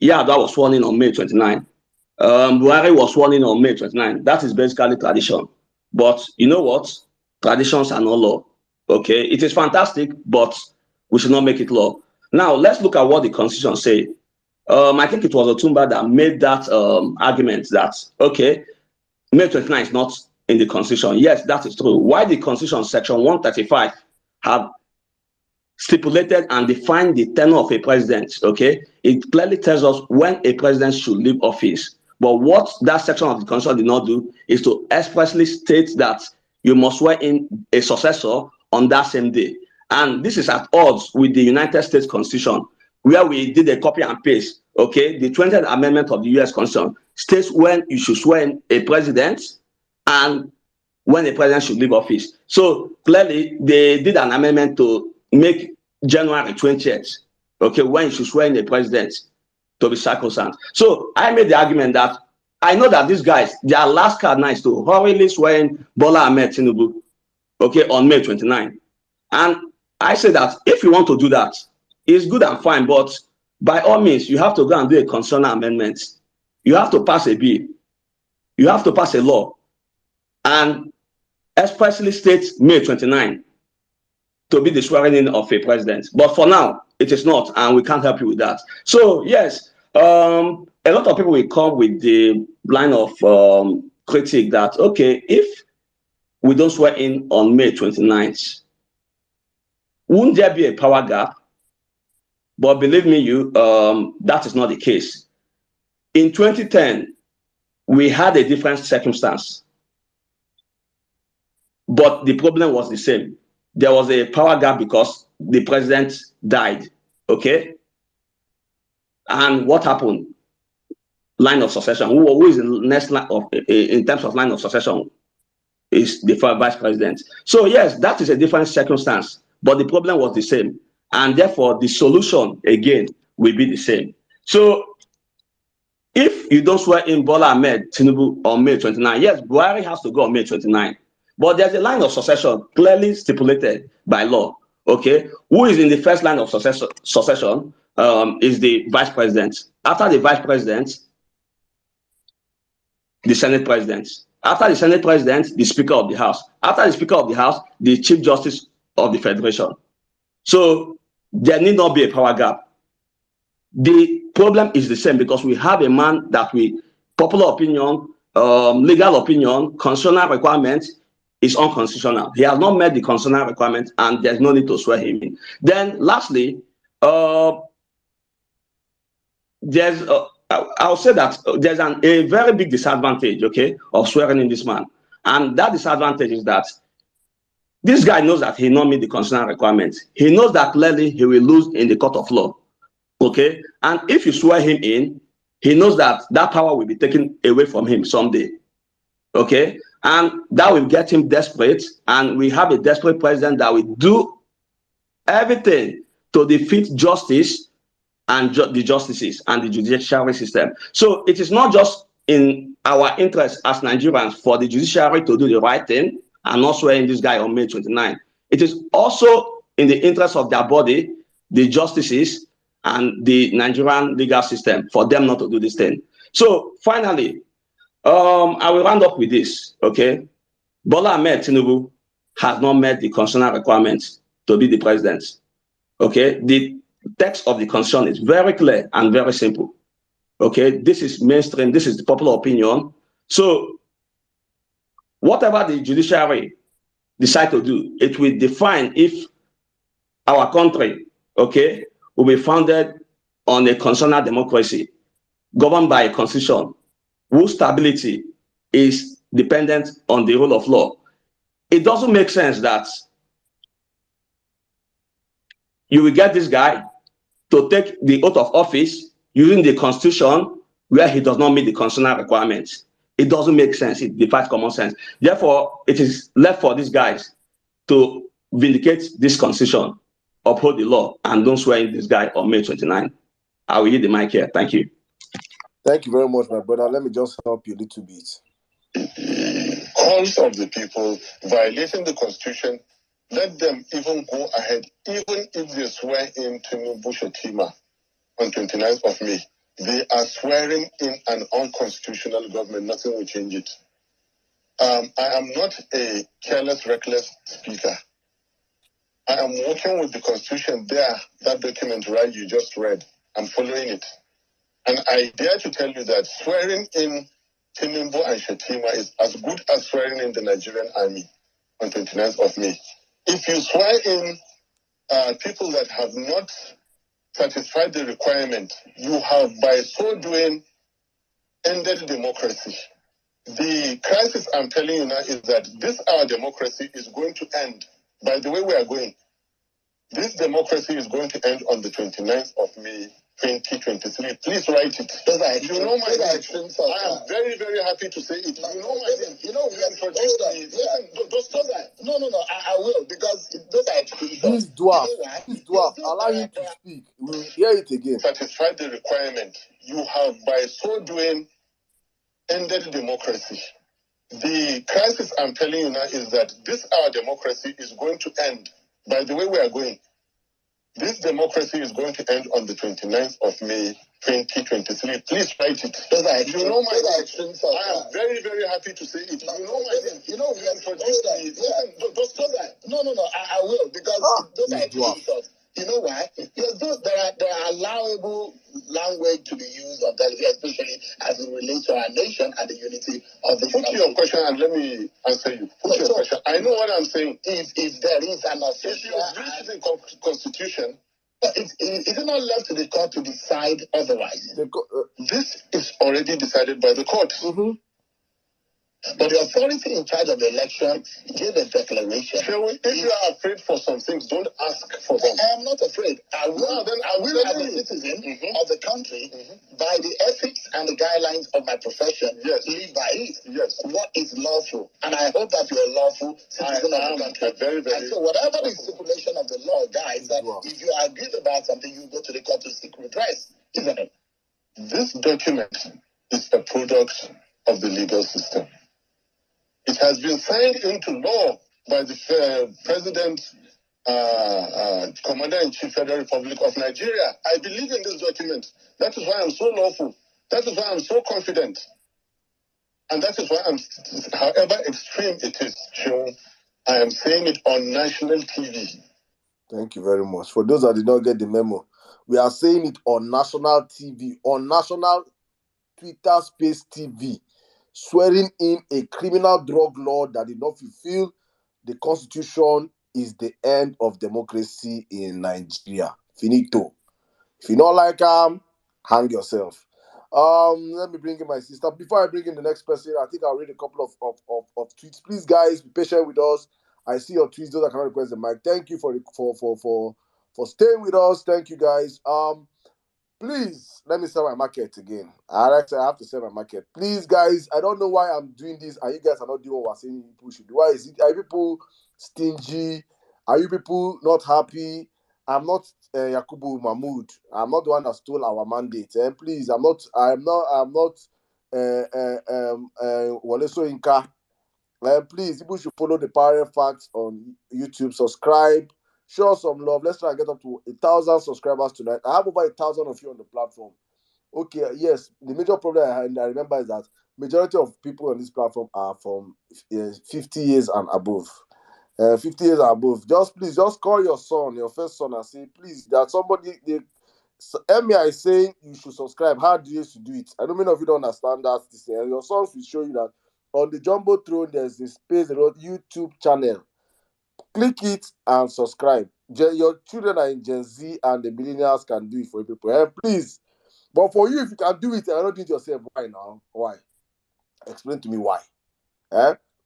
Yeah, that was sworn in on May 29. Buhari was sworn in on May 29. That is basically tradition. But you know what? Traditions are not law. Okay, it is fantastic, but we should not make it law. Now, let's look at what the Constitution says. I think it was Otumba that made that argument that, okay, May 29 is not in the Constitution. Yes, that is true. Why the Constitution section 135 have stipulated and defined the tenure of a president, okay? It clearly tells us when a president should leave office. But what that section of the Constitution did not do is to expressly state that you must swear in a successor on that same day. And this is at odds with the United States Constitution, where we did a copy and paste, okay? The 20th Amendment of the US Constitution states when you should swear in a president and when a president should leave office. So clearly, they did an amendment to make January 20th, okay, when you should swear in a president to be sacrosanct. So I made the argument that I know that these guys, their last card now is to hurriedly swear in Bola Ahmed Tinubu, okay, on May 29. And I say that if you want to do that, it's good and fine, but by all means, you have to go and do a constitutional amendment. You have to pass a bill. You have to pass a law and expressly state May 29 to be the swearing in of a president. But for now, it is not, and we can't help you with that. So yes, a lot of people will come with the line of critique that, okay, if we don't swear in on May 29th, wouldn't there be a power gap? But believe me, that is not the case. In 2010, we had a different circumstance, but the problem was the same. There was a power gap because the president died, okay? And what happened? Line of succession. Who is in the next line of, in terms of line of succession, is the vice president. So yes, that is a different circumstance, but the problem was the same. And therefore, the solution, again, will be the same. So if you don't swear in Bola Ahmed Tinubu on May 29, yes, Buhari has to go on May 29. But there's a line of succession clearly stipulated by law, okay? Who is in the first line of succession is the vice president. After the vice president, the Senate president. After the Senate president, the Speaker of the House. After the Speaker of the House, the Chief Justice of the Federation. So there need not be a power gap. The problem is the same because we have a man that popular opinion, legal opinion, constitutional requirements, is unconstitutional. He has not met the constitutional requirement, and there's no need to swear him in. Then, lastly, I'll say that there's a very big disadvantage, okay, of swearing in this man, and that disadvantage is that this guy knows that he not meet the constitutional requirements. He knows that clearly he will lose in the court of law, okay, and if you swear him in, he knows that that power will be taken away from him someday, okay. And that will get him desperate, and we have a desperate president that will do everything to defeat justice and the justices and the judiciary system. So it is not just in our interest as Nigerians for the judiciary to do the right thing and not swearing this guy on May 29. It is also in the interest of their body, the justices and the Nigerian legal system, for them not to do this thing. So finally, I will round up with this, okay? Bola Ahmed Tinubu has not met the constitutional requirements to be the president, okay? The text of the constitution is very clear and very simple, okay? This is mainstream, this is the popular opinion. So whatever the judiciary decide to do, it will define if our country, okay, will be founded on a constitutional democracy governed by a constitution whose stability is dependent on the rule of law. It doesn't make sense that you will get this guy to take the oath of office using the constitution where he does not meet the constitutional requirements. It doesn't make sense. It defies common sense. Therefore, it is left for these guys to vindicate this constitution, uphold the law, and don't swear in this guy on May 29. I will yield the mic here. Thank you. Thank you very much, my brother. Let me just help you a little bit. calls of the people, violating the constitution, let them even go ahead, even if they swear in Tinubu Shetima on 29th of May. They are swearing in an unconstitutional government. Nothing will change it. I am not a careless, reckless speaker. I am working with the constitution there, that document right you just read. I'm following it. And I dare to tell you that swearing in Tinubu and Shetima is as good as swearing in the Nigerian army on 29th of May. If you swear in people that have not satisfied the requirement, you have by so doing ended democracy. The crisis I'm telling you now is that this our democracy is going to end. By the way we are going, this democracy is going to end on the 29th of May 2023. Please write it. You know my name. I am very, very happy to say it. You know my name. You know, we introduced me. No, I will, because those are extreme This dwarf, allow him to speak. We'll hear it again. Satisfy the requirement. You have by so doing ended democracy. The crisis I'm telling you now is that this our democracy is going to end. By the way we are going, this democracy is going to end on the 29th of May 2023. Please write it. You know my name. I am very, very happy to say it. You know my name. You know, we introduced me. No, I will, because those are extreme. You know why? Because there are allowable language to be used of that, especially as it relates to our nation and the unity of the Put your question and let me answer you. Put your question. I know what I'm saying. If there is an If you read the Constitution, is it not left to the court to decide otherwise? This is already decided by the court. But the authority in charge of the election gave a declaration. If you are afraid for some things, don't ask for them. I am not afraid. I will as a citizen of the country, by the ethics and the guidelines of my profession, live by it. What is lawful? And I hope that you're a lawful citizen of the country. And so whatever the stipulation of the law guides, that if you are agreed about something, you go to the court to seek redress, isn't it? This document is a product of the legal system. It has been signed into law by the President, Commander-in-Chief Federal Republic of Nigeria. I believe in this document. That is why I'm so lawful. That is why I'm so confident. And that is why however extreme it is, I am saying it on national TV. Thank you very much. For those that did not get the memo, we are saying it on national TV, on national Twitter Space TV, swearing in a criminal drug law that did not fulfill the constitution is the end of democracy in Nigeria. Finito. If you don't like hang yourself. Let me bring in my sister. Before I bring in the next person, I think I'll read a couple of tweets. Please, guys, be patient with us. I see your tweets. Those that cannot request the mic. Thank you for staying with us. Thank you, guys. Please, let me sell my market again. I have to sell my market. Please, guys, I don't know why I'm doing this and you guys are not doing what we're saying people should do. Why is it? Are you people stingy? Are you people not happy? I'm not Yakubu Mahmood. I'm not the one that stole our mandate. Please, I'm not Wole Soyinka. Please, people should follow the Power Facts on YouTube. Subscribe. Show some love. Let's try and get up to 1,000 subscribers tonight. I have over 1,000 of you on the platform. Okay, yes. The major problem I remember is that majority of people on this platform are from 50 years and above. 50 years and above. Just call your son, your first son, and say, please, that somebody. Emia is saying you should subscribe. How do you do it? I don't mean if you don't understand that. Your sons will show you that on the Jumbo Throne, there's this space, the YouTube channel. Click it and subscribe. Your children are in Gen Z and the millennials can do it for people. Please. But for you, if you can do it, I don't do it yourself. Why now? Why? Explain to me why.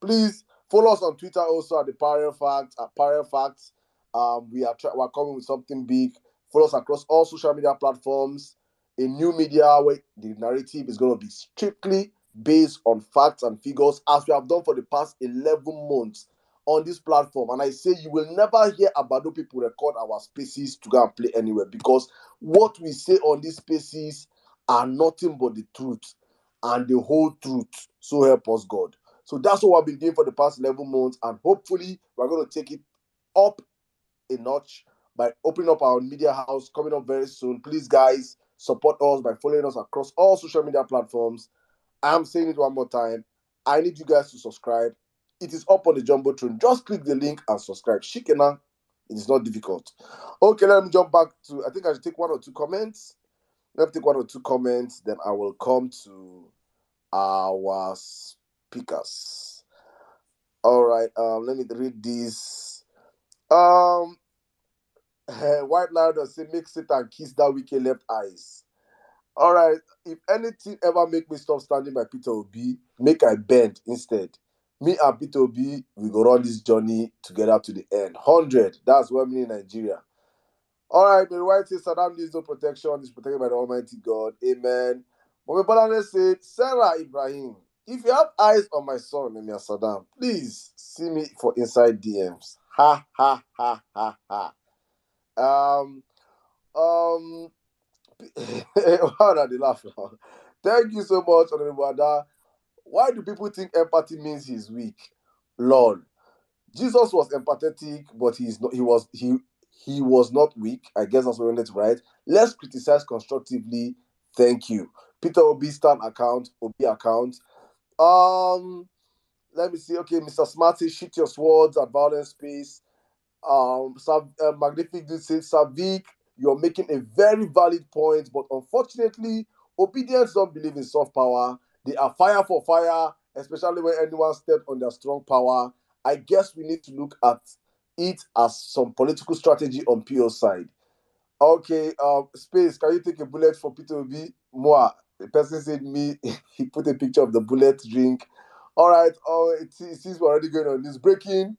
Please follow us on Twitter also at the Power Facts. At Power Facts. We're coming with something big. Follow us across all social media platforms. A new media where the narrative is going to be strictly based on facts and figures, as we have done for the past 11 months on this platform. And I say you will never hear Abado people record our spaces to go and play anywhere, because what we say on these spaces are nothing but the truth and the whole truth. So help us God. So that's what we've been doing for the past 11 months, and hopefully we're going to take it up a notch by opening up our media house coming up very soon. Please, guys, support us by following us across all social media platforms. I'm saying it one more time. I need you guys to subscribe. It is up on the Jumbotron. Just click the link and subscribe. Shikena. It is not difficult. Okay, let me jump back to, I think I should take one or two comments. Let me take one or two comments, then I will come to our speakers. All right, let me read this. White Lion does say, make Satan kiss that wicked left eyes. All right, if anything ever make me stop standing by Peter Obi, make I bend instead. Me and Peter Obi, we go run this journey together to the end. 100, that's what me in Nigeria. All right, Mary White says, Saddam needs no protection, is protected by the Almighty God. Amen. Mama Balane said, Sarah Ibrahim, if you have eyes on my son, Emir Saddam, please see me for inside DMs. Ha, ha, ha, ha, ha. How are they laughing? Thank you so much, Honorable Ada. Why do people think empathy means he's weak? Lord, Jesus was empathetic, but he was not weak. I guess that's what we wanted to write. Let's criticize constructively. Thank you. Peter Obi stand account, Obi account. Let me see. Okay, Mr. Smarty, shoot your swords at violent space. Magnific dude says, Savik, you're making a very valid point, but unfortunately, obedience don't believe in soft power. They are fire for fire, especially when anyone steps on their strong power. I guess we need to look at it as some political strategy on PO's side. Okay, Space, can you take a bullet for Peter Obi? Moi, the person said me, he put a picture of the bullet drink. All right, it seems we're already going on this. Breaking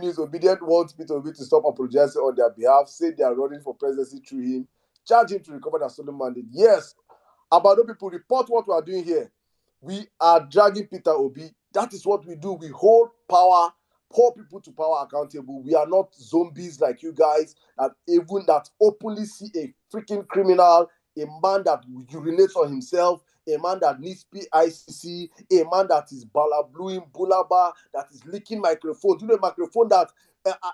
news, Obedient wants Peter Obi to stop apologizing on their behalf, say they are running for presidency through him, charge him to recover their stolen mandate. Yes, about those people, report what we are doing here. We are dragging Peter Obi. That is what we do. We hold power, hold people to power accountable. We are not zombies like you guys that openly see a freaking criminal, a man that urinates on himself, a man that needs PICC, a man that is balabluing, bulaba, that is leaking microphone. You know, microphone that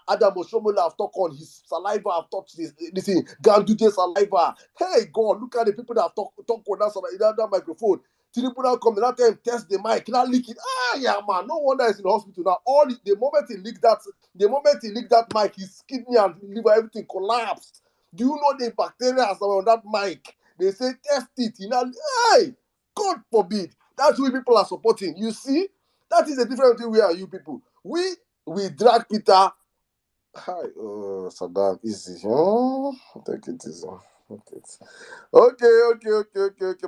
Adam Oshomola have talked on his saliva, have touched this thing, Ganduje saliva. Hey, God, look at the people that have talked on that microphone. Tinubu now come, that time test the mic, now leak it. Yeah, man, no wonder he's in the hospital now. The moment he leaked that mic, his kidney and liver, everything collapsed. Do you know the bacteria are on that mic? They say test it. Hey, God forbid. That's who people are supporting. You see, that is the difference between we and you people. We drag Peter. Hi, Saddam, easy. Take it easy. Okay,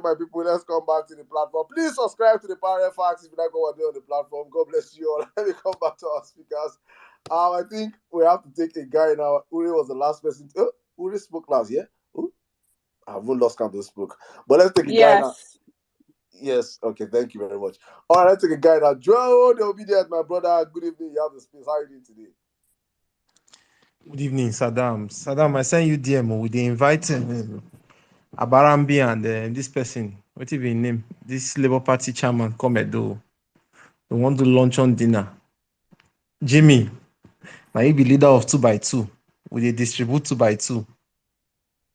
my people. Let's come back to the platform. Please subscribe to the Power Facts if you like what we're doing on the platform. God bless you all. Let me come back to our speakers. I think we have to take a guy now. Uri was the last person. Uri spoke last, yeah? I haven't lost count of spoke. But let's take a guy now. Yes, okay, thank you very much. All right, let's take a guy now. Joe, the obedient, my brother. Good evening. You have the space. How are you doing today? Good evening, Saddam. Saddam, I send you DM. We they invite Abarambi and this person. What is his name? This Labour Party chairman come and do. We want to launch on dinner. Jimmy, now you be leader of 2x2. We they distribute 2x2.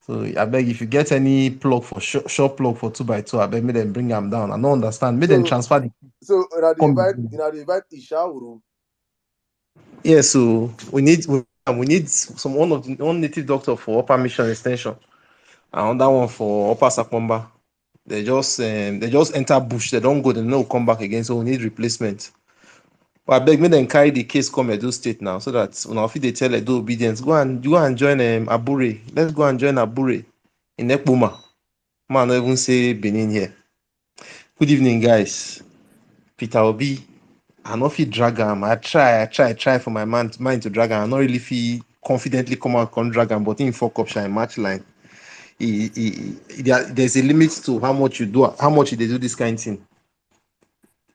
So I beg if you get any plug for short plug for 2x2, I beg me them bring them down. I don't understand. Make them transfer the. So they invite Isha. Yeah, so we need some one native doctor for upper mission extension, and that one for upper Sakwamba. They just enter bush. They don't go. They no come back again. So we need replacement. But I beg me then carry the case come Edo State now, so that when if they tell Edo obedience, go and join Abure. Let's go and join Abure in Ekpoma. Man, not even say Benin here. Good evening, guys. Peter Obi. I not feel drag him. I try for my mind to drag him. I not really feel confidently come out and drag him, but in fuck up shine match line. There's a limit to how much you do, how much they do this kind of thing.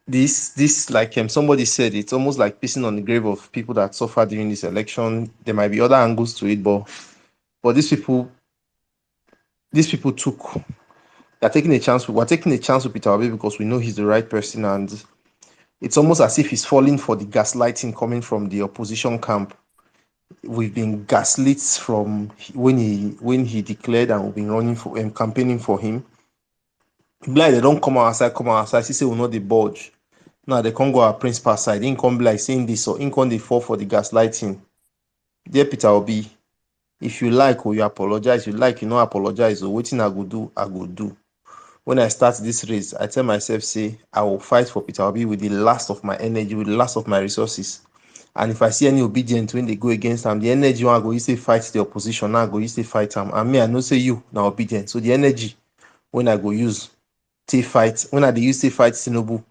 This like somebody said, it's almost like pissing on the grave of people that suffered during this election. There might be other angles to it, but these people we're taking a chance with Peter Obi because we know he's the right person, and it's almost as if he's falling for the gaslighting coming from the opposition camp. We've been gaslit from when he declared, and we've been running for and campaigning for him. Like they don't come outside. She say we'll not the budge. Now they can't go our principal side. They come be like saying this or in come they fall for the gaslighting. Dear Peter Obi, if you like or you apologize, you like you not apologize or waiting I go do. When I start this race, I tell myself, say, I will fight for Peter Obi with the last of my energy, with the last of my resources. And if I see any obedience when they go against them, the energy one I go you say fight the opposition, now I go you say fight them. And me, I know say you now obedient. So the energy when I go use take fight, when I dey use take fight Tinubu,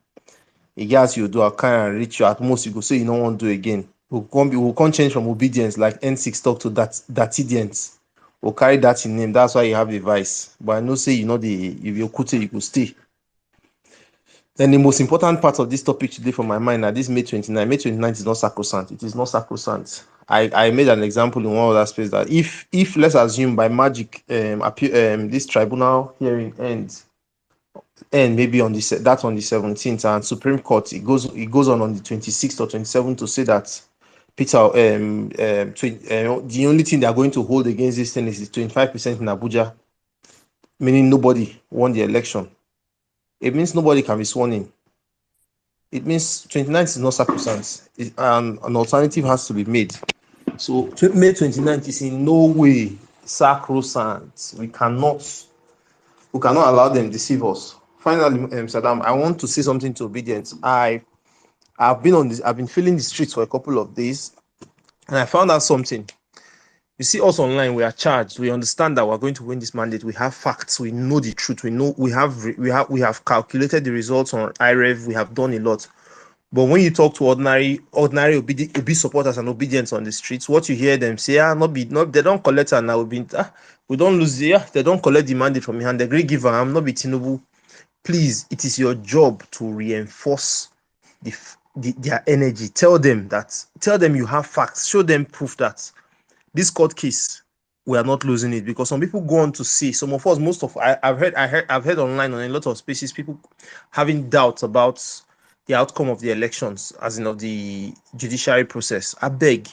it gets you do I kind reach you at most, you go say you don't want to do again. We'll come change from obedience like N6 talk to that obedience. We'll carry that in name. That's why you have a vice. But I know say you know the if you're Kute, you could stay. Then the most important part of this topic today for my mind are this May 29. May 29 is not sacrosanct. It is not sacrosanct. I made an example in one other space that if let's assume by magic this tribunal hearing ends and maybe on the 17th and Supreme Court it goes on the 26th or 27th to say that Peter the only thing they are going to hold against this thing is 25% in Abuja, meaning nobody won the election. It means nobody can be sworn in. It means 29th is not sacrosanct, and an alternative has to be made. So May 29th is in no way sacrosanct. We cannot allow them deceive us. Finally, Saddam, I want to say something to obedience. I've been feeling the streets for a couple of days, and I found out something. You see us online, we are charged. We understand that we're going to win this mandate. We have facts. We know the truth. We know we have calculated the results on IREV. We have done a lot. But when you talk to ordinary Obi supporters and obedience on the streets, what you hear them say, they don't collect and now we don't lose they don't collect the mandate from me and they agree giver. I'm not be Tinubu. Please, it is your job to reinforce their energy. Tell them you have facts. Show them proof that this court case, we are not losing it, because some people go on to see, some of us, I've heard online on a lot of spaces, people having doubts about the outcome of the elections, as in of the judiciary process. I beg,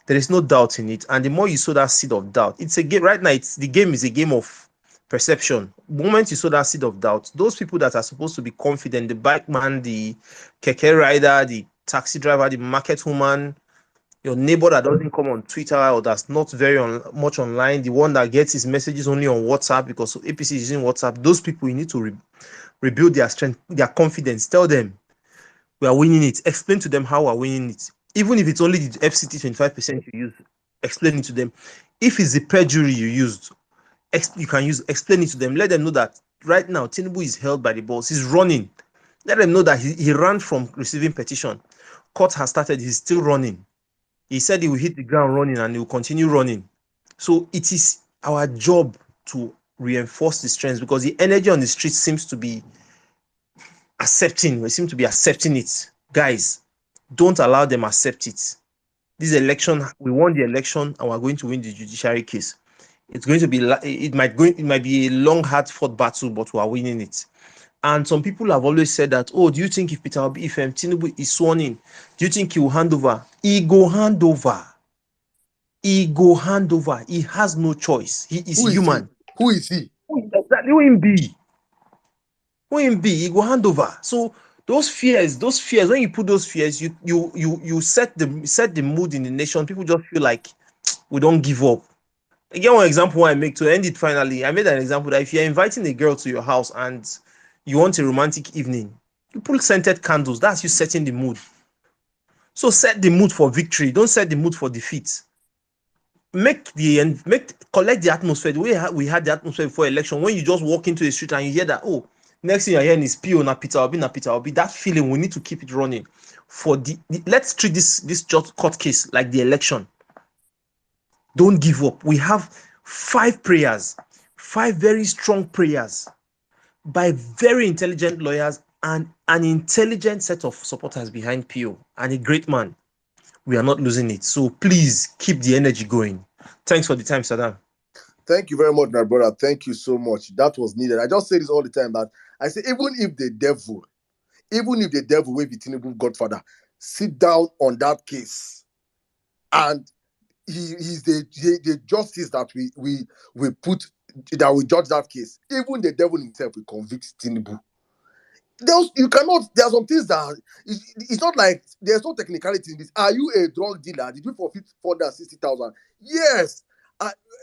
there is no doubt in it. And the more you sow that seed of doubt, it's a game right now. The game is a game of perception. The moment you sow that seed of doubt, those people that are supposed to be confident, the bike man, the keke rider, the taxi driver, the market woman, your neighbor that doesn't come on Twitter or that's not very much online, the one that gets his messages only on WhatsApp because APC is using WhatsApp, those people, you need to rebuild their strength, their confidence. Tell them we are winning it. Explain to them how we are winning it. Even if it's only the FCT 25% you use, explain it to them. If it's the perjury you used, you can explain it to them. Let them know that right now Tinubu is held by the boss. He's running. Let them know that he ran from receiving petition. Court has started. He's still running. He said he will hit the ground running and he will continue running. So it is our job to reinforce the strength, because the energy on the street seems to be accepting. We seem to be accepting it. Guys, don't allow them accept it. This election, we won the election and we're going to win the judiciary case. It's going to be, it might be a long, hard-fought battle, but we are winning it. And some people have always said that, oh, do you think if Tinubu is sworn in, do you think he will hand over? He go hand over. He go hand over. He has no choice. He is human. Who is he? Exactly who him be. He go hand over. So those fears, when you put those fears, you set the mood in the nation. People just feel like we don't give up. Again, one example I make to end it finally. I made an example that if you're inviting a girl to your house and you want a romantic evening, you put scented candles. That's you setting the mood. So set the mood for victory. Don't set the mood for defeat. Collect the atmosphere the way we had the atmosphere before election. When you just walk into the street and you hear that, oh, next thing you're hearing is PO na Peter Obi. That feeling, we need to keep it running. Let's treat this court case like the election. Don't give up. We have 5 prayers, 5 very strong prayers by very intelligent lawyers and an intelligent set of supporters behind PO and a great man. We are not losing it. So please keep the energy going. Thanks for the time, Saddam. Thank you very much, my brother. Thank you so much. That was needed. I just say this all the time, that I say, even if the devil even if the devil will be Tinubu Godfather, sit down on that case, and he's the justice that we put that will judge that case. Even the devil himself will convict Tinubu. You cannot. There are some things that it's not like there's no technicality in this. Are you a drug dealer? Did you forfeit 460,000? Yes.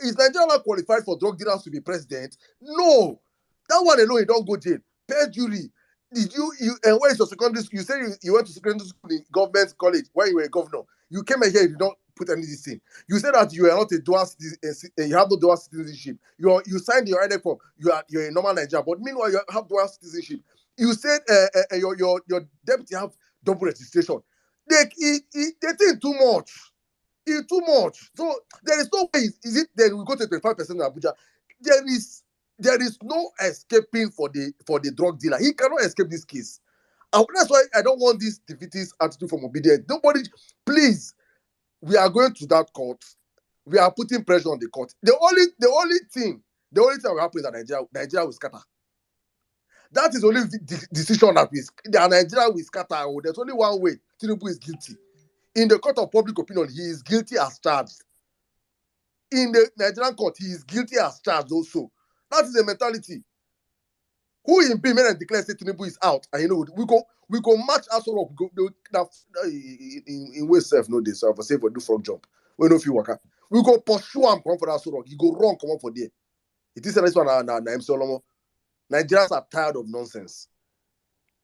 Is Nigeria not qualified for drug dealers to be president? No. That one alone, you don't go jail. Perjury. Did you and where is your secondary school? You say you went to secondary school in government college when you were a governor. You came here, you did not put any this thing. You said that you are not a dual citizen, you have no dual citizenship. You signed your ID form. You're a normal Nigerian, but meanwhile you have dual citizenship. You said your deputy have double registration. They think too much. It's too much. So there is no way. Is it then we go to 25% in Abuja? There is no escaping for the drug dealer. He cannot escape this case. And that's why I don't want this defeatist attitude from obedience. Nobody, please. We are going to that court. We are putting pressure on the court. The only thing that will happen is that Nigeria will scatter. That is only the decision that Nigeria will scatter. Oh, there's only one way. Tinubu is guilty. In the court of public opinion, he is guilty as charged. In the Nigerian court, he is guilty as charged also. That is the mentality. Who in being and declare that Tinubu is out, and we go match us all up. In way self no this. So for say for do frog jump. We know if you work out. We go pursue him come for that sort of. He go wrong come up for there. It is this one na MC Olomo. Nigerians are tired of nonsense.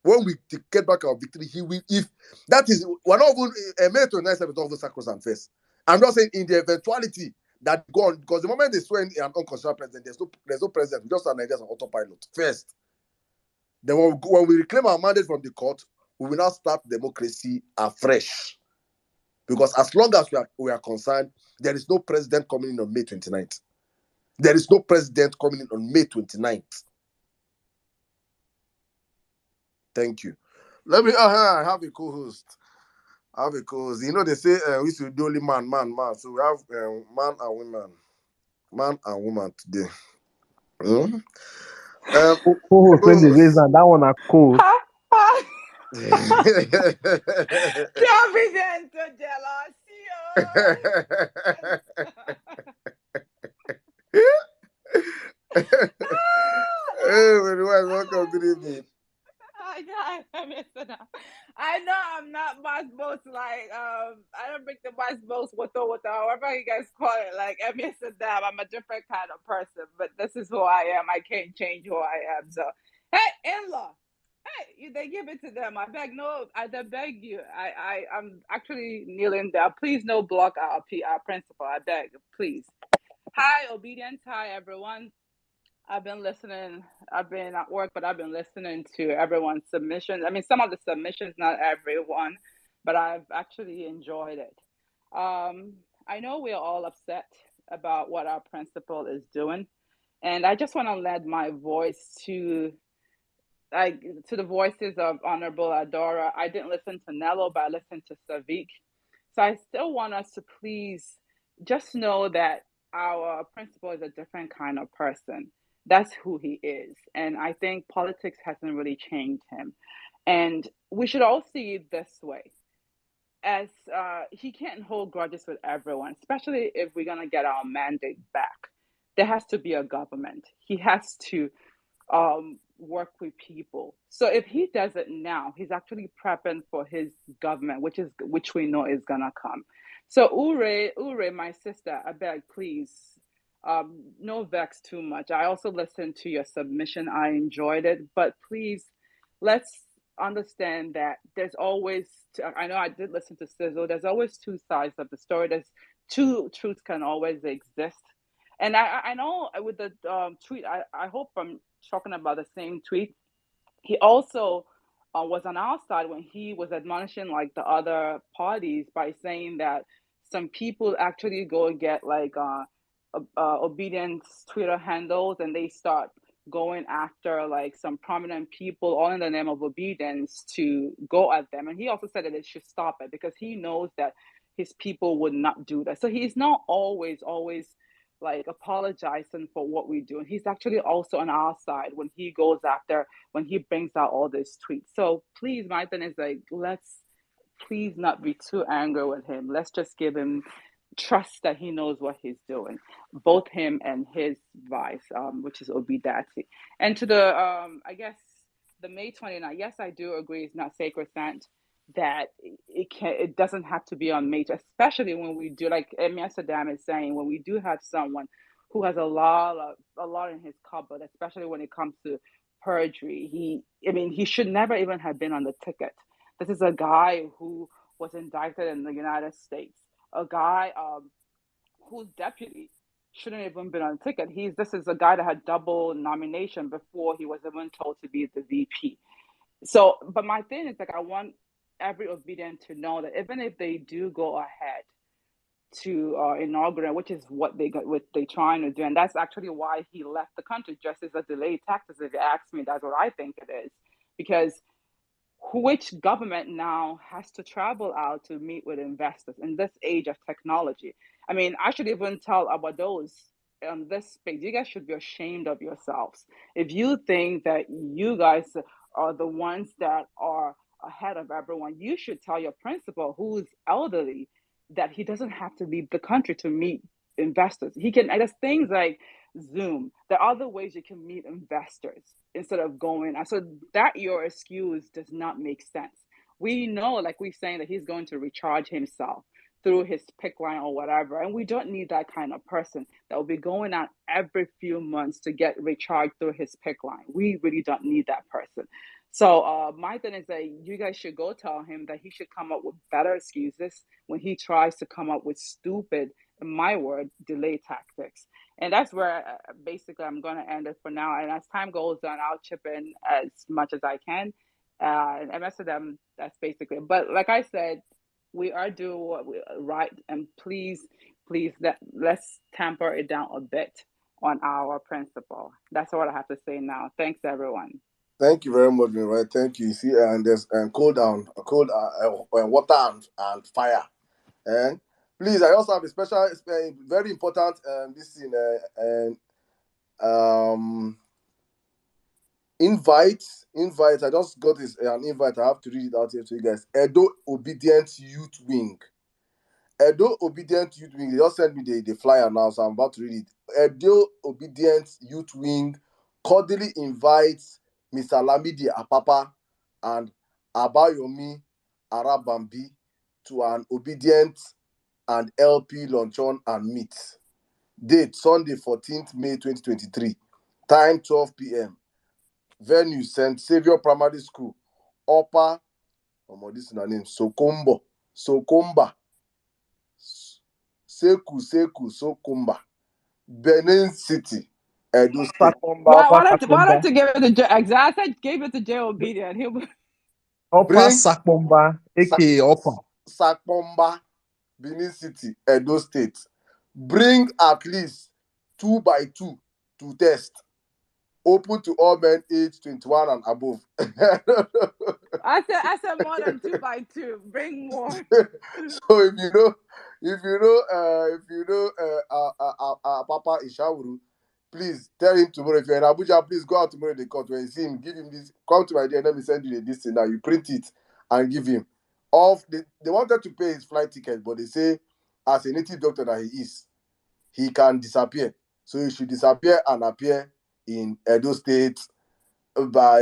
When we get back our victory, he will. If that is, we're not even May 29th, not even sacrosanct first. I'm not saying in the eventuality that go on, because the moment they swear in an unconstitutional president, there's no president. We just have Nigerians on autopilot first. Then when we reclaim our mandate from the court, we will now start democracy afresh. Because as long as we are concerned, there is no president coming in on May 29th. There is no president coming in on May 29th. Thank you. Let me. I have a co-host. You know they say we should do only man. So we have man and woman today. Hmm? Co-host when they raise that one are cold. Hey, welcome. Good evening. I know I'm not boss boss I don't bring the boss boss however you guys call it. Like Saddam, I'm a different kind of person, but this is who I am. I can't change who I am. So hey, in-law. Hey, they give it to them. I beg I beg you. I'm actually kneeling down. Please no block our principal. I beg, please. Hi, obedience. Hi everyone. I've been listening. I've been at work, but I've been listening to everyone's submissions. I mean, some of the submissions, not everyone, but I've actually enjoyed it. I know we're all upset about what our principal is doing, and I just want to lend my voice to the voices of Honorable Adora. I didn't listen to Nello, but I listened to Savik. So I still want us to please just know that our principal is a different kind of person. That's who he is. And I think politics hasn't really changed him. And we should all see it this way. As he can't hold grudges with everyone, especially if we're going to get our mandate back. There has to be a government. He has to work with people. So if he does it now, he's actually prepping for his government, which we know is gonna come. So Ure, my sister, I beg, please, no vex too much. I also listened to your submission. I enjoyed it, but please, let's understand that there's always. I know I did listen to Sizzle. There's always two sides of the story. There's two truths can always exist. And I know with the tweet, I hope I'm talking about the same tweet. He also was on our side when he was admonishing like the other parties by saying that some people actually go get like obedience Twitter handles and they start going after like some prominent people all in the name of obedience to go at them. And he also said that they should stop it because he knows that his people would not do that. So he's not always like apologizing for what we do. And he's actually also on our side when he goes after, when he brings out all these tweets. So please, my thing is like, let's please not be too angry with him. Let's just give him trust that he knows what he's doing, both him and his vice, which is Obidati. And to the, I guess, the May 29th, yes, I do agree it's not sacrosanct that it doesn't have to be on May, especially when we do, like Emir Saddam is saying, when we do have someone who has a lot in his cupboard, especially when it comes to perjury. He should never even have been on the ticket. This is a guy who was indicted in the United States, a guy whose deputy shouldn't even been on the ticket. This is a guy that had double nomination before he was even told to be the VP. So, but my thing is like, I want every obedient to know that even if they do go ahead to inaugurate, which is what they're trying to do, and that's actually why he left the country, just as a delayed tactic. If you ask me, that's what I think it is, because which government now has to travel out to meet with investors in this age of technology? I mean, I should even tell about those on this space, you guys should be ashamed of yourselves. If you think that you guys are the ones that are ahead of everyone, you should tell your principal, who's elderly, that he doesn't have to leave the country to meet investors. He can, there's things like Zoom. There are other ways you can meet investors instead of going. So that your excuse does not make sense. We know, like we're saying, that he's going to recharge himself through his PIC line or whatever. And we don't need that kind of person that will be going out every few months to get recharged through his PIC line. We really don't need that person. So my thing is that you guys should go tell him that he should come up with better excuses when he tries to come up with stupid, in my word, delay tactics. And that's where basically I'm going to end it for now. And as time goes on, I'll chip in as much as I can. And most of them, that's basically it. But like I said, we are doing what we right. And please, let's tamper it down a bit on our principle. That's what I have to say now. Thanks, everyone. Thank you very much, right? Thank you. See, and there's cold water and fire. And please, I also have a special, very important this thing and invite. I just got an invite. I have to read it out here to you guys. Edo Obedient Youth Wing. Edo Obedient Youth Wing. They just sent me the flyer now, so I'm about to read it. Edo Obedient Youth Wing cordially invites Mr. Lamidi Apapa and Abayomi Arabambi to an obedient and LP luncheon and meet. Date Sunday 14th May 2023. Time 12 p.m. Venue St. Saviour Primary School, Upper, this is her name, Sokomba, Sokomba, Benin City, Edo State. Why don't you give it to Joe? I said give it to Joe Obedient. Upper Sakomba, aka Upper. Sakpomba, Benin City, Edo State. Bring at least 2 by 2 to test. Open to all men aged 21 and above. I said more than 2 by 2. Bring more. So if you know Papa Ishawuru, please tell him tomorrow. If you're in Abuja, please go out tomorrow in the court. When you see him, give him this. Come to my dear, let me send you this thing now. You print it and give him. They wanted to pay his flight ticket, but they say as a native doctor that he is, he can disappear. So he should disappear and appear in Edo State by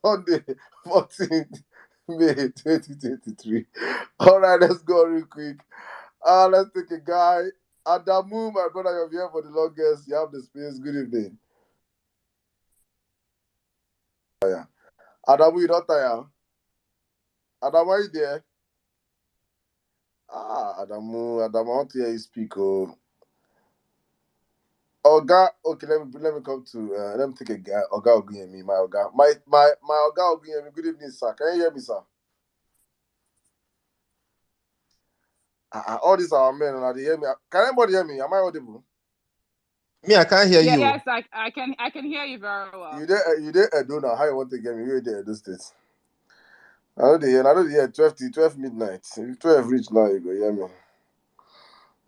Sunday 14th May 2023. All right, let's go real quick. Let's take a guy. Adamu, my brother, you're here for the longest. You have the space. Good evening. Adamu, you not tired? Adamu, are you there? Adamu, I want to hear you speak. Oga, okay, let me come to let me take a guy. Oga Oguyemi, my Oga. My Oga Oguyemi, good evening, sir. Can you hear me, sir? All these are men, and they hear me. Can anybody hear me? Am I audible? Me, I can't hear you. Yes, I can hear you very well. You there Edo now. How you want to get me? You there Edo State. I know the 12 midnight. If 12 reach now, you go hear me.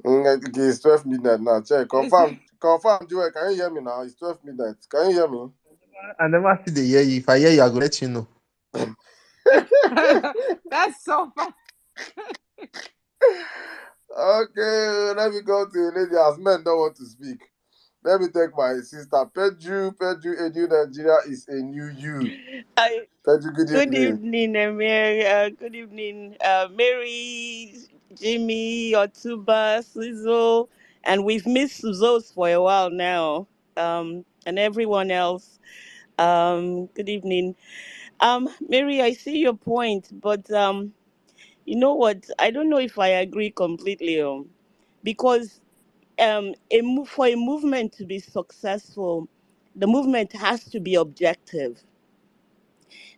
Okay, it's 12 midnight now. Check. Confirm, Joel. Can you hear me now? It's 12 midnight. Can you hear me? I never see the hear you. If I hear you, I go let you know. That's so fun. Okay, let me go to a lady as men don't want to speak. Let me take my sister. Pedro, Edu Nigeria is a new you. I, Pedro, good good evening. evening, Mary. Good evening, Mary, Jimmy, Otuba, Sizzle, and we've missed those for a while now. And everyone else. Good evening. Mary, I see your point, but you know what? I don't know if I agree completely. Because for a movement to be successful, the movement has to be objective,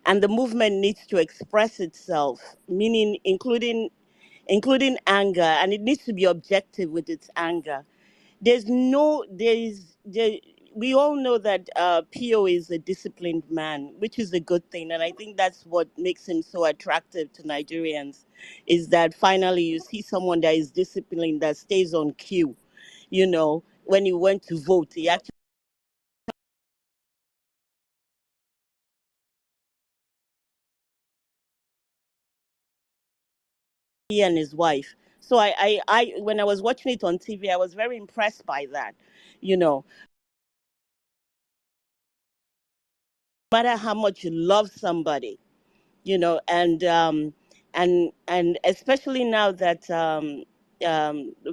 and the movement needs to express itself, meaning including anger, and it needs to be objective with its anger. There, we all know that Pio is a disciplined man, which is a good thing, and I think that's what makes him so attractive to Nigerians, is that finally you see someone that is disciplined, that stays on cue. When he went to vote, he actually he and his wife. So when I was watching it on TV, I was very impressed by that. You know, no matter how much you love somebody, and especially now that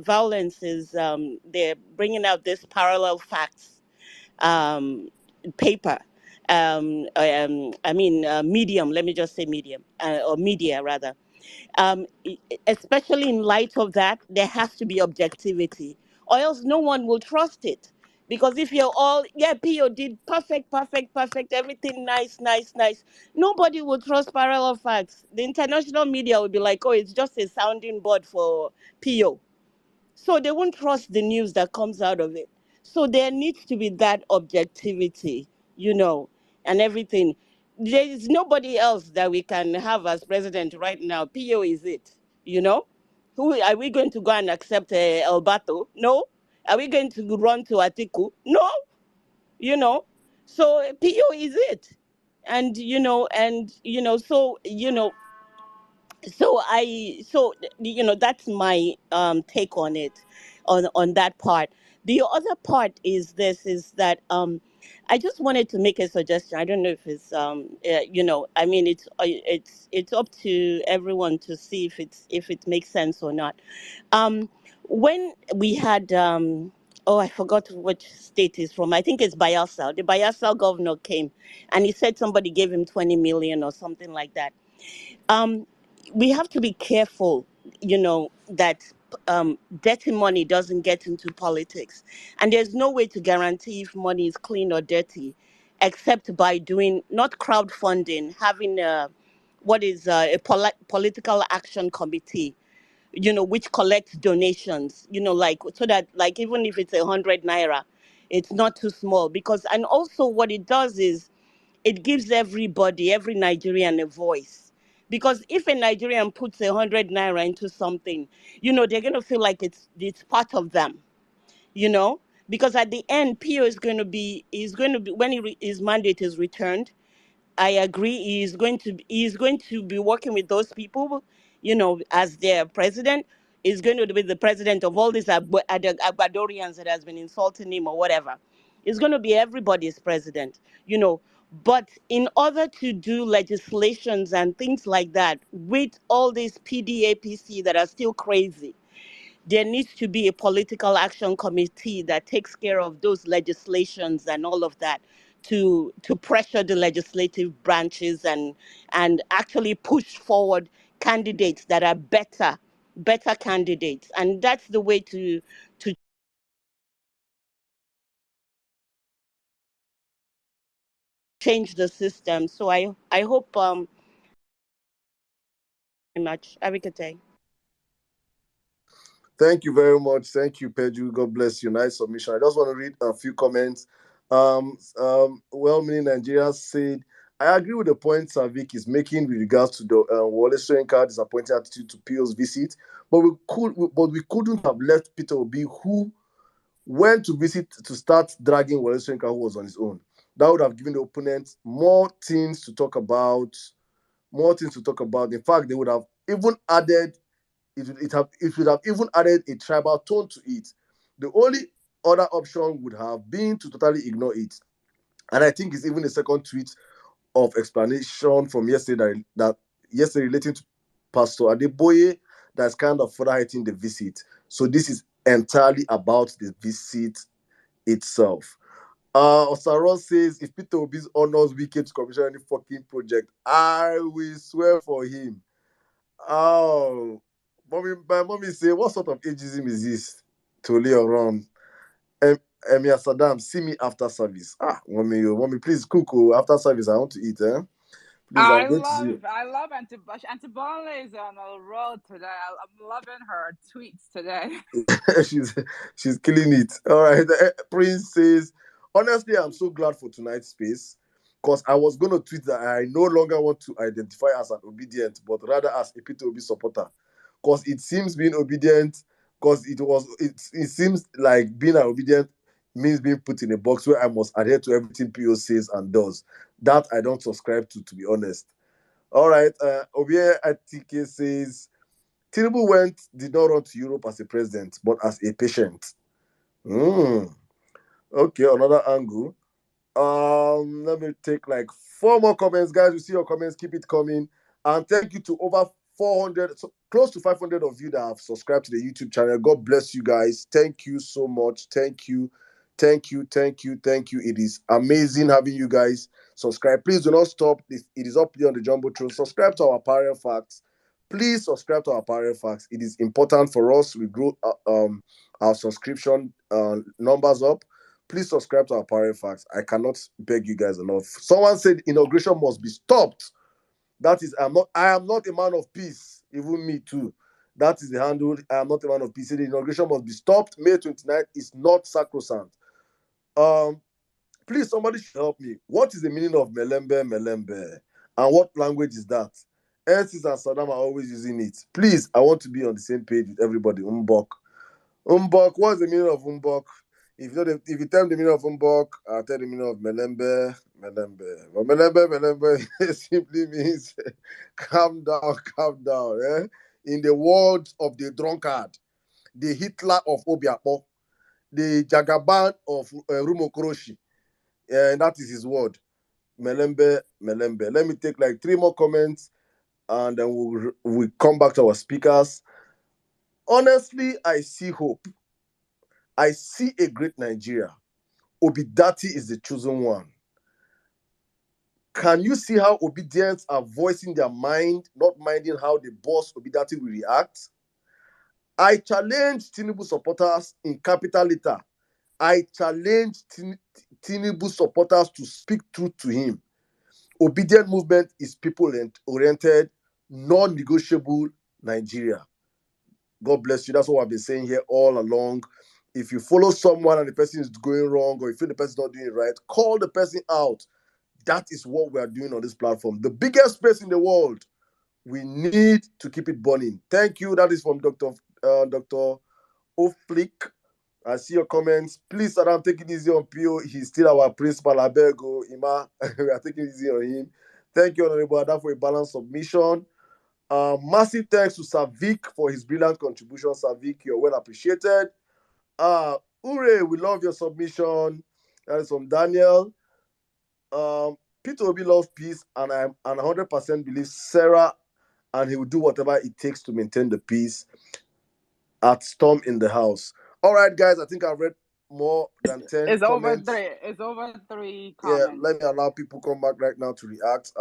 violence is they're bringing out this parallel facts um, paper. Medium. Let me just say medium or media rather. Especially in light of that, there has to be objectivity, or else no one will trust it. Because if you're all, yeah, PO did perfect, perfect, perfect, everything nice, nice, nice, nobody will trust parallel facts. The international media will be like, oh, it's just a sounding board for PO. So they won't trust the news that comes out of it. So there needs to be that objectivity, and everything. There is nobody else that we can have as president right now. PO is it, you know? Who are we going to go and accept Alberto? No. Are we going to run to Atiku? No. You know. So PO is it. And that's my take on it, on that part. The other part is that I just wanted to make a suggestion. I don't know if it's I mean, it's up to everyone to see if it makes sense or not. When we had oh, I forgot which state he's from. I think it's Bayelsa. The Bayelsa governor came and he said somebody gave him 20 million or something like that. um, we have to be careful, that dirty money doesn't get into politics. And there's no way to guarantee if money is clean or dirty, except by doing not crowdfunding, having a political action committee, which collects donations, like so that like even if it's 100 naira, it's not too small. Because and also what it does is it gives every Nigerian a voice. Because if a Nigerian puts 100 naira into something, they're going to feel like it's part of them, you know. Because at the end, Pio is going to be when his mandate is returned. I agree. He's going to be working with those people, as their president. He's going to be the president of all these Agbadorians that has been insulting him or whatever. He's going to be everybody's president, you know. But in order to do legislations and things like that with all these PDAPC that are still crazy, there needs to be a political action committee that takes care of those legislations and all of that, to pressure the legislative branches and actually push forward candidates that are better candidates. And that's the way to change the system. So I hope very much. Arikate. Thank you very much. Thank you, Pedro. God bless you. Nice submission. I just want to read a few comments. Well-meaning Nigeria said, I agree with the point Savik is making with regards to the Wale Soyinka disappointing attitude to PO's visit, but we couldn't have left Peter Obi, who went to visit, to start dragging Wale Soyinka, who was on his own. That would have given the opponent more things to talk about. More things to talk about. In fact, they would have even added it would have even added a tribal tone to it. The only other option would have been to totally ignore it. And I think it's even a second tweet of explanation from yesterday that yesterday relating to Pastor Adeboye that's kind of further highlighting the visit. So this is entirely about the visit itself. Osaron says if Peter Obi's honors Wike to commission any fucking project, I will swear for him. Oh, my mommy say, what sort of ageism is this? To lay around. Emia Saddam, see me after service. Mommy, please cook after service. I want to eat. Please, I'm going to see you. I love Antibale is on a roll today. I'm loving her tweets today. she's killing it. All right. Prince says, honestly, I'm so glad for tonight's space because I was going to tweet that I no longer want to identify as an obedient, but rather as a Peter Obi supporter because it seems being obedient, because it seems like being an obedient means being put in a box where I must adhere to everything PO says and does. That I don't subscribe to be honest. All right. Obie Atike says, Tinubu did not run to Europe as a president, but as a patient. Okay, another angle. Let me take like 4 more comments, guys. We see your comments. Keep it coming. And thank you to over 400, so close to 500 of you that have subscribed to the YouTube channel. God bless you guys. Thank you so much. Thank you. Thank you. Thank you. Thank you. It is amazing having you guys subscribe. Please do not stop. It is up there on the Jumbotron. Subscribe to our Parallel Facts. Please subscribe to our Parallel Facts. It is important for us. We grow our subscription numbers up. Please subscribe to our Parallel Facts. I cannot beg you guys enough. Someone said inauguration must be stopped. That is, I am not a man of peace. Even me too. That is the handle. I am not a man of peace. The inauguration must be stopped. May 29th is not sacrosanct. Please, somebody should help me. What is the meaning of melembe? And what language is that? Ensis and Saddam are always using it. Please, I want to be on the same page with everybody. Umbok, what's the meaning of Umbok? If you tell me the meaning of Umbok, I'll tell the meaning of melembe. But melembe simply means calm down. In the words of the drunkard, the Hitler of Obiapo, the Jagaban of Rumokroshi, and that is his word. Melembe. Let me take like 3 more comments, and then we'll come back to our speakers. Honestly, I see hope. I see a great Nigeria. Obidati is the chosen one. Can you see how obedients are voicing their mind, not minding how the boss Obidati will react? I challenge Tinubu supporters in capital letter. I challenge Tinubu supporters to speak truth to him. Obedient movement is people-oriented, non-negotiable Nigeria. God bless you. That's what I've been saying here all along. If you follow someone and the person is going wrong, or you feel the person is not doing it right, call the person out. That is what we are doing on this platform. The biggest space in the world. We need to keep it burning. Thank you. That is from Dr. Oflick. I see your comments. Please, Adam, take it easy on Pio. He's still our principal. Abego, Ima. We are taking it easy on him. Thank you, Honorable Adam, for a balanced submission. Massive thanks to Savik for his brilliant contribution. Savik, you're well appreciated. Ure, we love your submission. That is from Daniel. Peter Obi loves peace, and I 100% believe Sarah, and he will do whatever it takes to maintain the peace at Storm in the House. All right, guys, I think I've read more than 10 It's comments. It's over 3 comments. Yeah, let me allow people come back right now to react.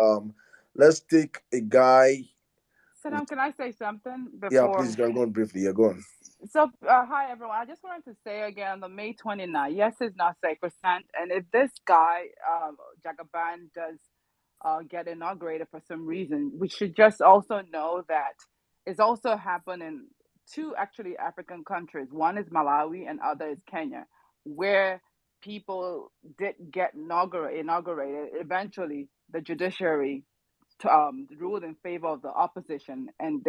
Let's take a guy. Saddam, can I say something before? Yeah, please, you can go on briefly. Yeah, go on. So, hi everyone. I just wanted to say again, the May 29th, yes, it's not sacrosanct. And if this guy, Jagaban, does get inaugurated for some reason, we should just also know that it's also happened in 2 actually African countries. One is Malawi and other is Kenya, where people did get inaugurated eventually the judiciary ruled in favor of the opposition, and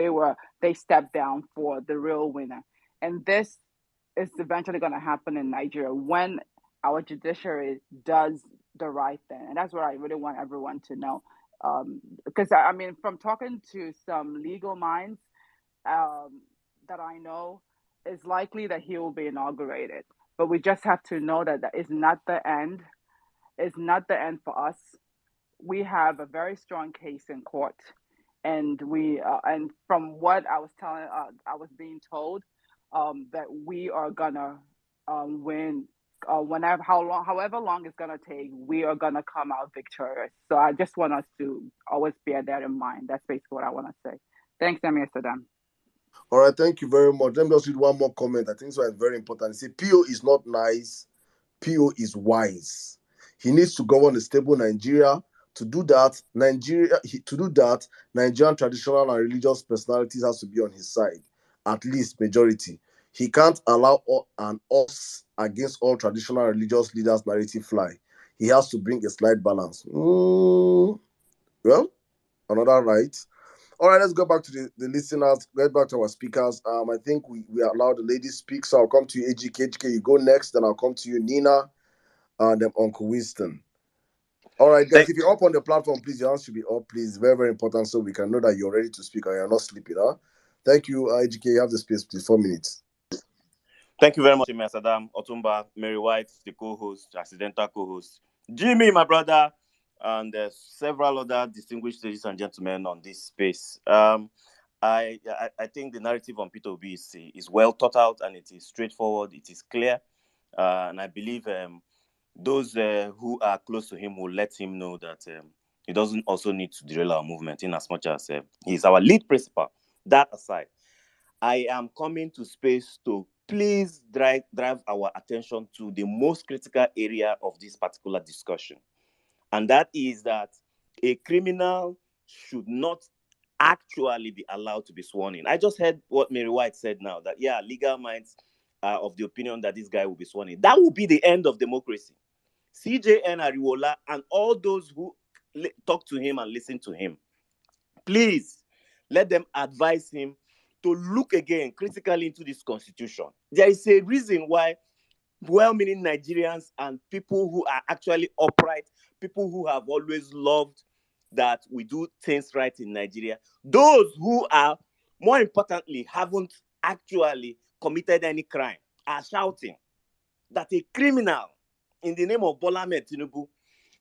they stepped down for the real winner. And this is eventually going to happen in Nigeria when our judiciary does the right thing, and that's what I really want everyone to know. Because I mean, from talking to some legal minds that I know, it's likely that he will be inaugurated. But we just have to know that that is not the end. It's not the end for us. We have a very strong case in court, and and from what I was I was being told that we are gonna win. However long it's gonna take, we are gonna come out victorious. So I just want us to always bear that in mind. That's basically what I want to say. Thanks, Emir Saddam. All right, thank you very much. Let me just read one more comment. I think this one is very important. Say, PO is not nice. PO is wise. He needs to govern a stable Nigeria. To do that, Nigerian traditional and religious personalities has to be on his side, at least majority. He can't allow an us against all traditional religious leaders narrative fly. He has to bring a slight balance. Well, another right. All right, let's go back to the listeners. Get back to our speakers. I think we allowed the ladies speak. So I'll come to you, AGK. AGK, you go next. Then I'll come to you, Nina, and then Uncle Winston. All right, guys. If you're up on the platform, please, your hands should be up, please. Very, very important, so we can know that you're ready to speak and you're not sleeping. Huh? Thank you, AGK. You have the space, please. 4 minutes. Thank you very much, Emir Saddam, Otumba, Mary White, the co-host, accidental co-host, Jimmy, my brother, and several other distinguished ladies and gentlemen on this space. I think the narrative on Peter Obi is well thought out, and it is straightforward. It is clear, and I believe those who are close to him will let him know that he doesn't also need to derail our movement, in as much as he's our lead principal. That aside, I am coming to space to please drive our attention to the most critical area of this particular discussion. And that is that a criminal should not actually be allowed to be sworn in. I just heard what Mary White said now, that, yeah, legal minds are of the opinion that this guy will be sworn in. That will be the end of democracy. CJN Ariwola and all those who talk to him and listen to him, please let them advise him to look again critically into this constitution. There is a reason why well-meaning Nigerians and people who are actually upright, people who have always loved that we do things right in Nigeria, those who are, more importantly, haven't actually committed any crime, are shouting that a criminal in the name of Bola Ahmed Tinubu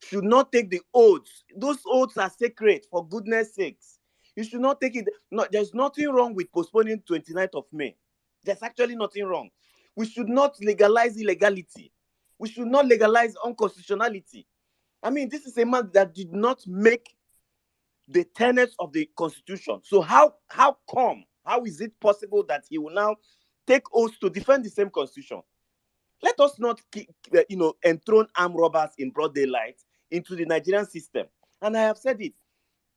should not take the oaths. Those oaths are sacred, for goodness sakes. You should not take it. No, there's nothing wrong with postponing 29th of May. There's actually nothing wrong. We should not legalize illegality. We should not legalize unconstitutionality. I mean, this is a man that did not make the tenets of the Constitution. So how is it possible that he will now take oaths to defend the same Constitution? Let us not enthrone armed robbers in broad daylight into the Nigerian system. And I have said it,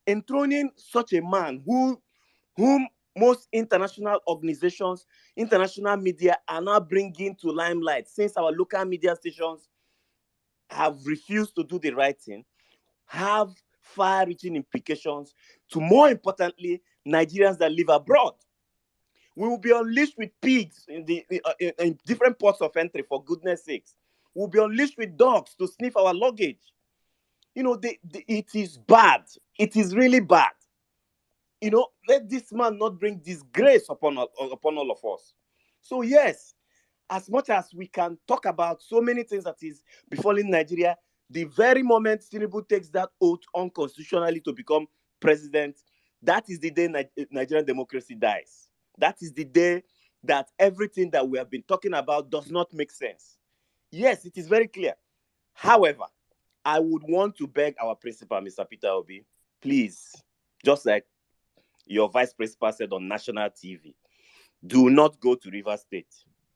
enthroning such a man whom most international organizations, international media are now bringing to limelight, since our local media stations have refused to do the right thing, have far-reaching implications to, more importantly, Nigerians that live abroad. We will be unleashed with pigs in different ports of entry, for goodness sakes. We'll be unleashed with dogs to sniff our luggage. It is bad. It is really bad. Let this man not bring disgrace upon all of us. So yes, as much as we can talk about so many things that is befalling Nigeria, the very moment Tinubu takes that oath unconstitutionally to become president, that is the day Nigerian democracy dies. That is the day that everything that we have been talking about does not make sense. Yes, it is very clear. However, I would want to beg our principal, Mr. Peter Obi, please, just like your vice principal said on national TV, do not go to Rivers State.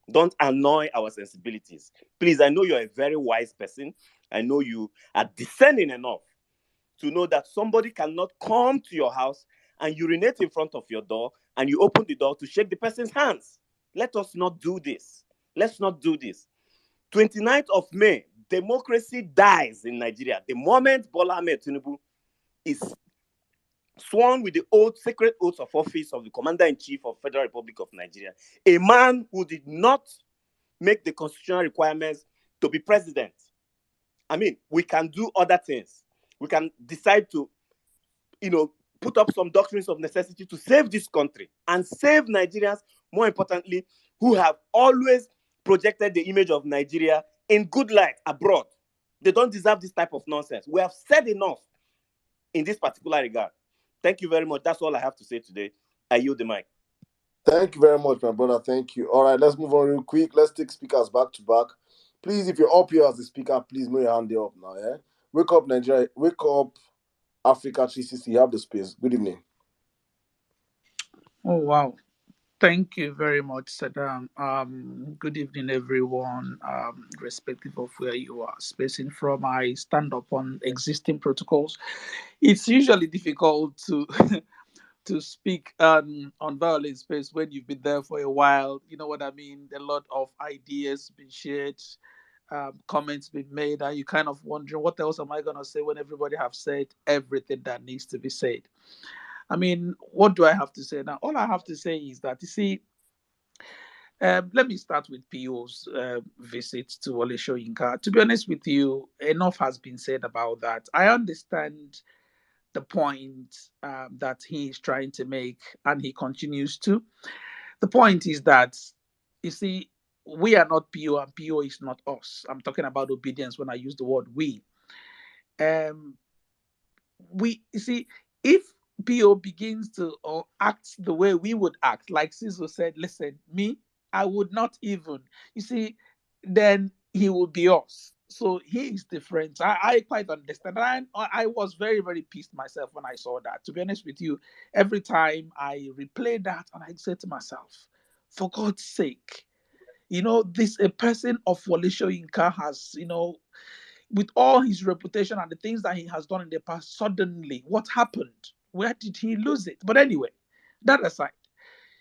Don't annoy our sensibilities. Please, I know you're a very wise person. I know you are discerning enough to know that somebody cannot come to your house and urinate in front of your door, and you open the door to shake the person's hands. Let us not do this. Let's not do this. 29th of May, democracy dies in Nigeria. The moment Bola Ahmed Tinubu is sworn with the oath, sacred oath of office of the Commander-in-Chief of Federal Republic of Nigeria, a man who did not make the constitutional requirements to be president. I mean, we can do other things. We can decide to, put up some doctrines of necessity to save this country and save Nigerians, more importantly, who have always projected the image of Nigeria in good light abroad. They don't deserve this type of nonsense. We have said enough in this particular regard. Thank you very much. That's all I have to say today. I yield the mic. Thank you very much, my brother. Thank you. All right, let's move on real quick. Let's take speakers back to back. Please, if you're up here as the speaker, please move your hand up now, yeah? Wake up, Nigeria. Wake up, Africa 360. You have the space. Good evening. Oh, wow. Thank you very much, Saddam. Good evening, everyone, respective of where you are spacing from. I stand upon existing protocols. It's usually difficult to to speak on violence space when you've been there for a while. You know what I mean? A lot of ideas been shared, comments been made, and you kind of wondering what else am I gonna say when everybody have said everything that needs to be said. I mean, what do I have to say now? All I have to say is that, you see, let me start with PO's visit to Wole Soyinka. To be honest with you, enough has been said about that. I understand the point that he is trying to make, and he continues to. The point is that, you see, we are not PO, and PO is not us. I'm talking about obedience when I use the word we. Um, you see, if PO begins to act the way we would act, like Ciso said, listen, me, I would not even, you see, then he will be us. So he is different. I quite understand. I was very, very pissed myself when I saw that. To be honest with you, every time I replay that, and I say to myself, for God's sake, this a person of Wole Soyinka has, with all his reputation and the things that he has done in the past, suddenly, what happened? Where did he lose it? But anyway, that aside,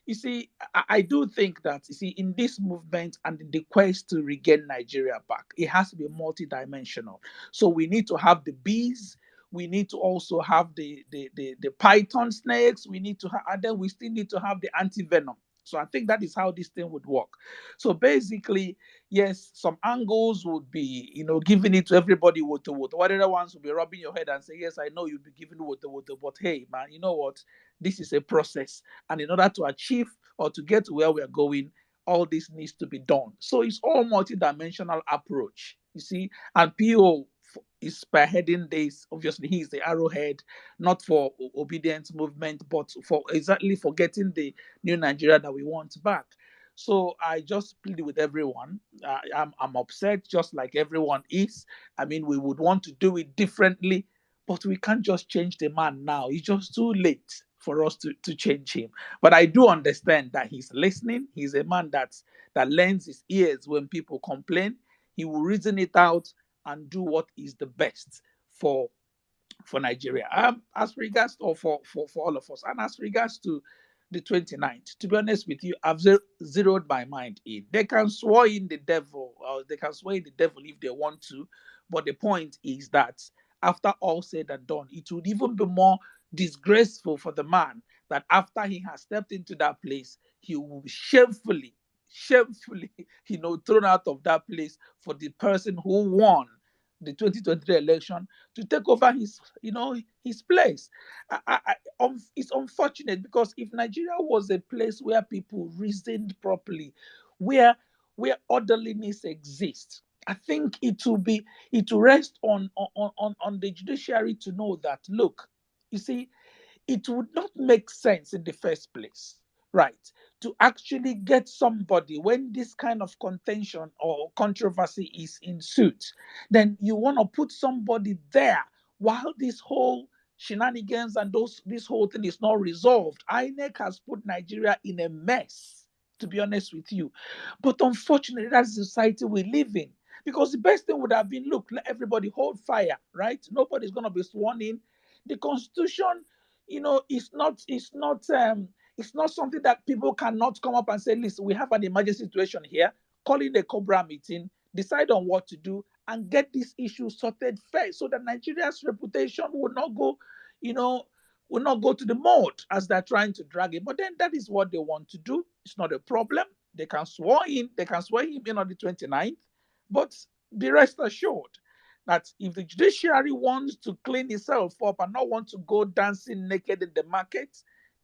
you see, I do think that, you see, in this movement and in the quest to regain Nigeria back, it has to be multidimensional. So we need to have the bees, we need to also have the python snakes, we need to have, and then we still need to have the anti-venom. So I think that is how this thing would work. So basically, yes, some angles would be, giving it to everybody water. What other ones will be rubbing your head and say, yes, I know you'll be giving water, but hey, man, you know what? This is a process. And in order to achieve or to get to where we are going, all this needs to be done. So it's all multidimensional approach, you see. And PO is spearheading this. Obviously, he is the arrowhead, not for obedience movement, but for exactly for getting the new Nigeria that we want back. So I just plead with everyone. I'm upset, just like everyone is. I mean, we would want to do it differently, but we can't just change the man now. It's just too late for us to change him. But I do understand that he's listening. He's a man that lends his ears when people complain. He will reason it out and do what is the best for Nigeria. As regards or for all of us, and as regards to the 29th, to be honest with you, I've zeroed my mind in. They can swear in the devil, or they can swear in the devil if they want to, but the point is that after all said and done, it would even be more disgraceful for the man that after he has stepped into that place, he will be shamefully, thrown out of that place for the person who won the 2023 election to take over his place. It's unfortunate, because if Nigeria was a place where people reasoned properly, where orderliness exists, I think it will rest on the judiciary to know that, look, you see, it would not make sense in the first place, right, to actually get somebody when this kind of contention or controversy is in suit. Then you want to put somebody there while this whole shenanigans and this whole thing is not resolved. INEC has put Nigeria in a mess, to be honest with you. But unfortunately, that's the society we live in. Because the best thing would have been, look, let everybody hold fire, right? Nobody's going to be sworn in. The Constitution, it's not something that people cannot come up and say, listen, we have an emergency situation here, call in a Cobra meeting, decide on what to do, and get this issue sorted first, so that Nigeria's reputation will not go, will not go to the mud as they're trying to drag him. But then that is what they want to do. It's not a problem. They can swear him in on the 29th. But be rest assured that if the judiciary wants to clean itself up and not want to go dancing naked in the market,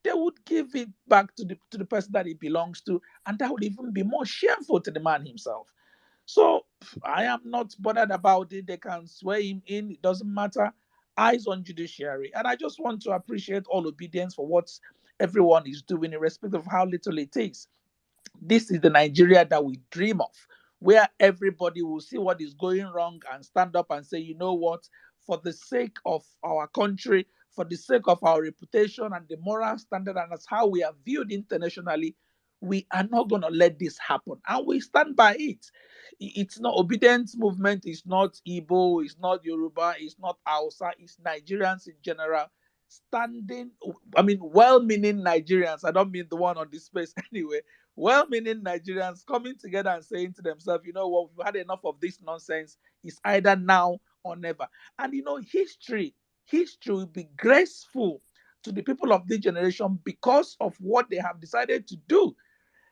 they would give it back to the person that it belongs to, and that would even be more shameful to the man himself. So I am not bothered about it. They can swear him in, it doesn't matter. Eyes on judiciary. And I just want to appreciate all obedience for what everyone is doing, irrespective of how little it is. This is the Nigeria that we dream of, where everybody will see what is going wrong and stand up and say, you know what, for the sake of our country, for the sake of our reputation and the moral standard, and that's how we are viewed internationally, we are not going to let this happen. And we stand by it. It's not obedience movement, it's not Igbo, it's not Yoruba, it's not Hausa, it's Nigerians in general standing, I mean, well-meaning Nigerians. I don't mean the one on this space anyway. Well-meaning Nigerians coming together and saying to themselves, you know what, we've had enough of this nonsense. It's either now or never. And history will be graceful to the people of this generation because of what they have decided to do.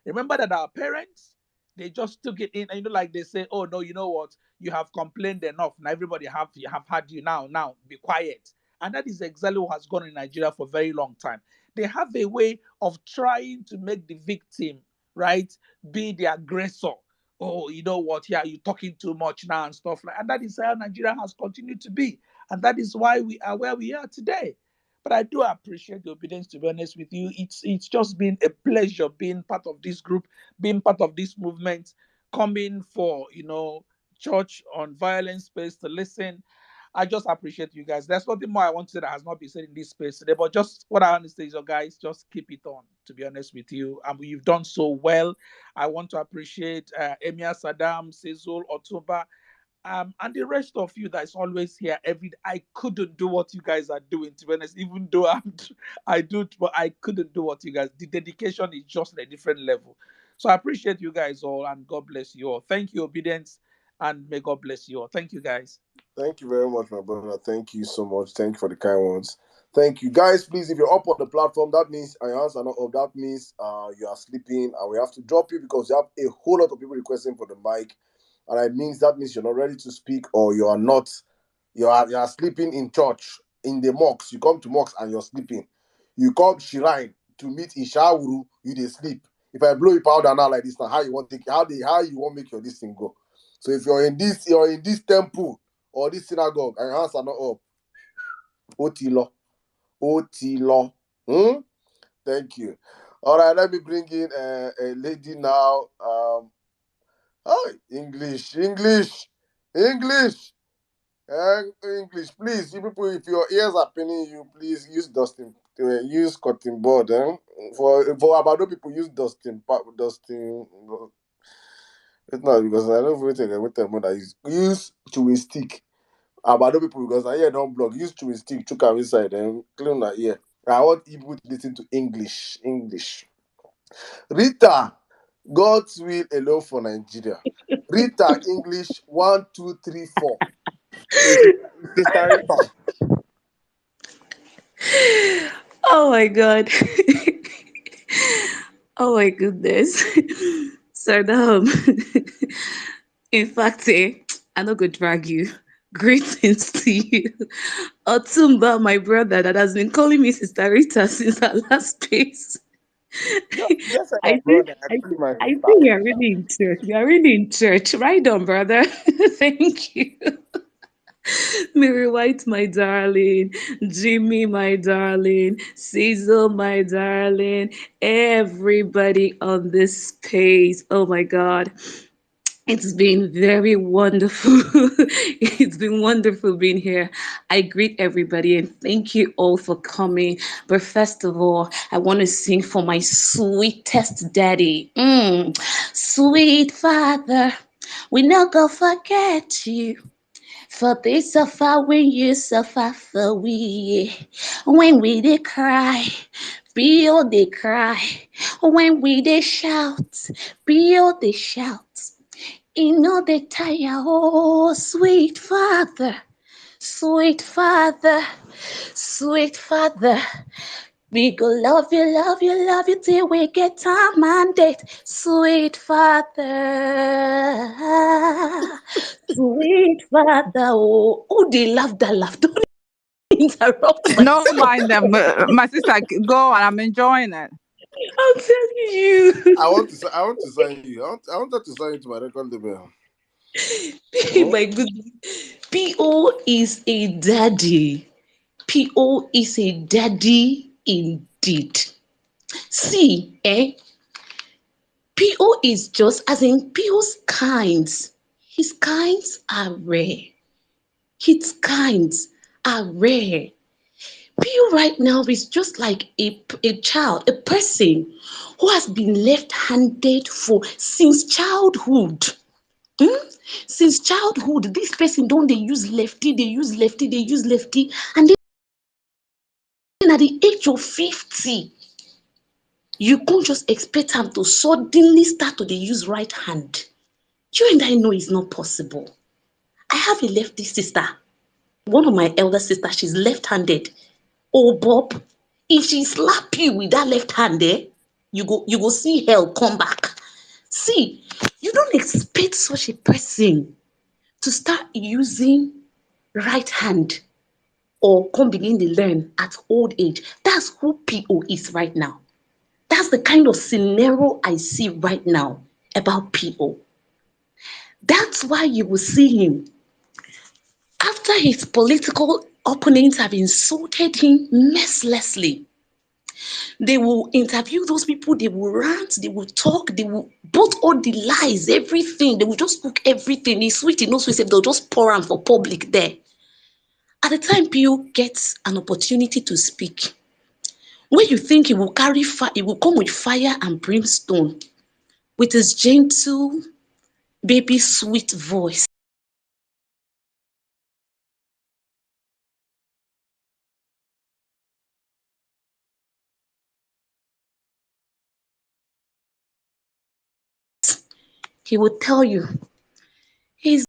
Remember that our parents, they just took it in, and like they say, oh no, you know what? You have complained enough. Now everybody have had you now. Now be quiet. And that is exactly what has gone on in Nigeria for a very long time. They have a way of trying to make the victim, right, be the aggressor. Oh, you know what? Yeah, you're talking too much now and stuff like. And that is how Nigeria has continued to be, and that is why we are where we are today. But I do appreciate the obedience, to be honest with you. It's just been a pleasure being part of this group, being part of this movement, coming for, church on violence space to listen. I just appreciate you guys. There's nothing more I want to say that has not been said in this space today, but just what I want to say is, guys, just keep it on, to be honest with you. And you've done so well. I want to appreciate Emir Saddam, Cezul, Otumba, and the rest of you that's always here every day. I couldn't do what you guys are doing, to be honest, even though I do, but I couldn't do what you guys. The dedication is just a different level. So I appreciate you guys all, and God bless you all. Thank you, obedience, and may God bless you all. Thank you, guys. Thank you very much, my brother. Thank you so much. Thank you for the kind words. Thank you, guys. Please, if you're up on the platform, that means your hands are not up. That means you are sleeping, and we have to drop you because you have a whole lot of people requesting for the mic, and that means you're not ready to speak, or you are not. You are sleeping in church, in the mosques. You come to mosques and you're sleeping. You come shrine to meet Ishawuru, you dey sleep. If I blow you powder now like this, now how you want take how you want make your this thing go? So if you're in this temple or this synagogue and your hands are not up, Otilo. Thank you. All right, let me bring in a lady now. English. English, please. You people, if your ears are paining you, please use use cotton bud. For Abado people, use dusting. It's not because I don't really think I would tell mother use chewing stick. Abado people, because I hear don't block. Use chewing stick, chook am inside, and clean that ear. I want people to listen to English. Rita, God's will alone for Nigeria. Rita, English 1, 2, 3, 4. Sister Rita. Oh my God. Oh my goodness. Saddam. In fact, I'm not going to drag you. Greetings to you. Otumba, my brother, that has been calling me Sister Rita since our last space. Just like my I see, brother, actually my I sister. see you are really in church. You are really in church. Right on, brother. Thank you. Mary White, my darling. Jimmy, my darling. Cecil, my darling. Everybody on this space. Oh my God. It's been very wonderful. It's been wonderful being here. I greet everybody and thank you all for coming. But first of all, I want to sing for my sweetest daddy. Sweet father, we not gonna forget you. For they suffer when you suffer for we. When we they cry, build they cry. When we they shout, build they shout. You know they tire, oh sweet father, Sweet Father, sweet Father, we go love you till we get our mandate. Sweet Father, sweet Father. Oh, they laugh that laugh. Don't interrupt my No song. mind them. My sister, go on. I'm enjoying it. I'm telling you. I want to sign you. I wanted to sign you to my record label. My goodness. P.O. is a daddy. P.O. is a daddy indeed. See, P.O. is just as in P.O.'s kinds. His kinds are rare. His kinds are rare. P.O. right now is just like a child, a person who has been left-handed for since childhood. Since childhood, this person don't they use lefty, they use lefty, they use lefty, and then at the age of 50, you can't just expect them to suddenly start to dey use right hand. You and I know it's not possible. I have a lefty sister, one of my elder sisters, she's left-handed. Oh Bob, if she slap you with that left hand you go see hell come back. See, you don't expect such a person to start using right hand or come begin to learn at old age. That's who P.O. is right now. That's the kind of scenario I see right now about P.O. That's why you will see him after his political opponents have insulted him mercilessly. They will interview those people, they will rant, they will talk, they will put all the lies, everything. They will just cook everything. It's sweet, no sweet, they'll just pour on for public there. At the time P.O. gets an opportunity to speak, when you think he will carry fire, he will come with fire and brimstone, with his gentle, baby sweet voice. He will tell you he's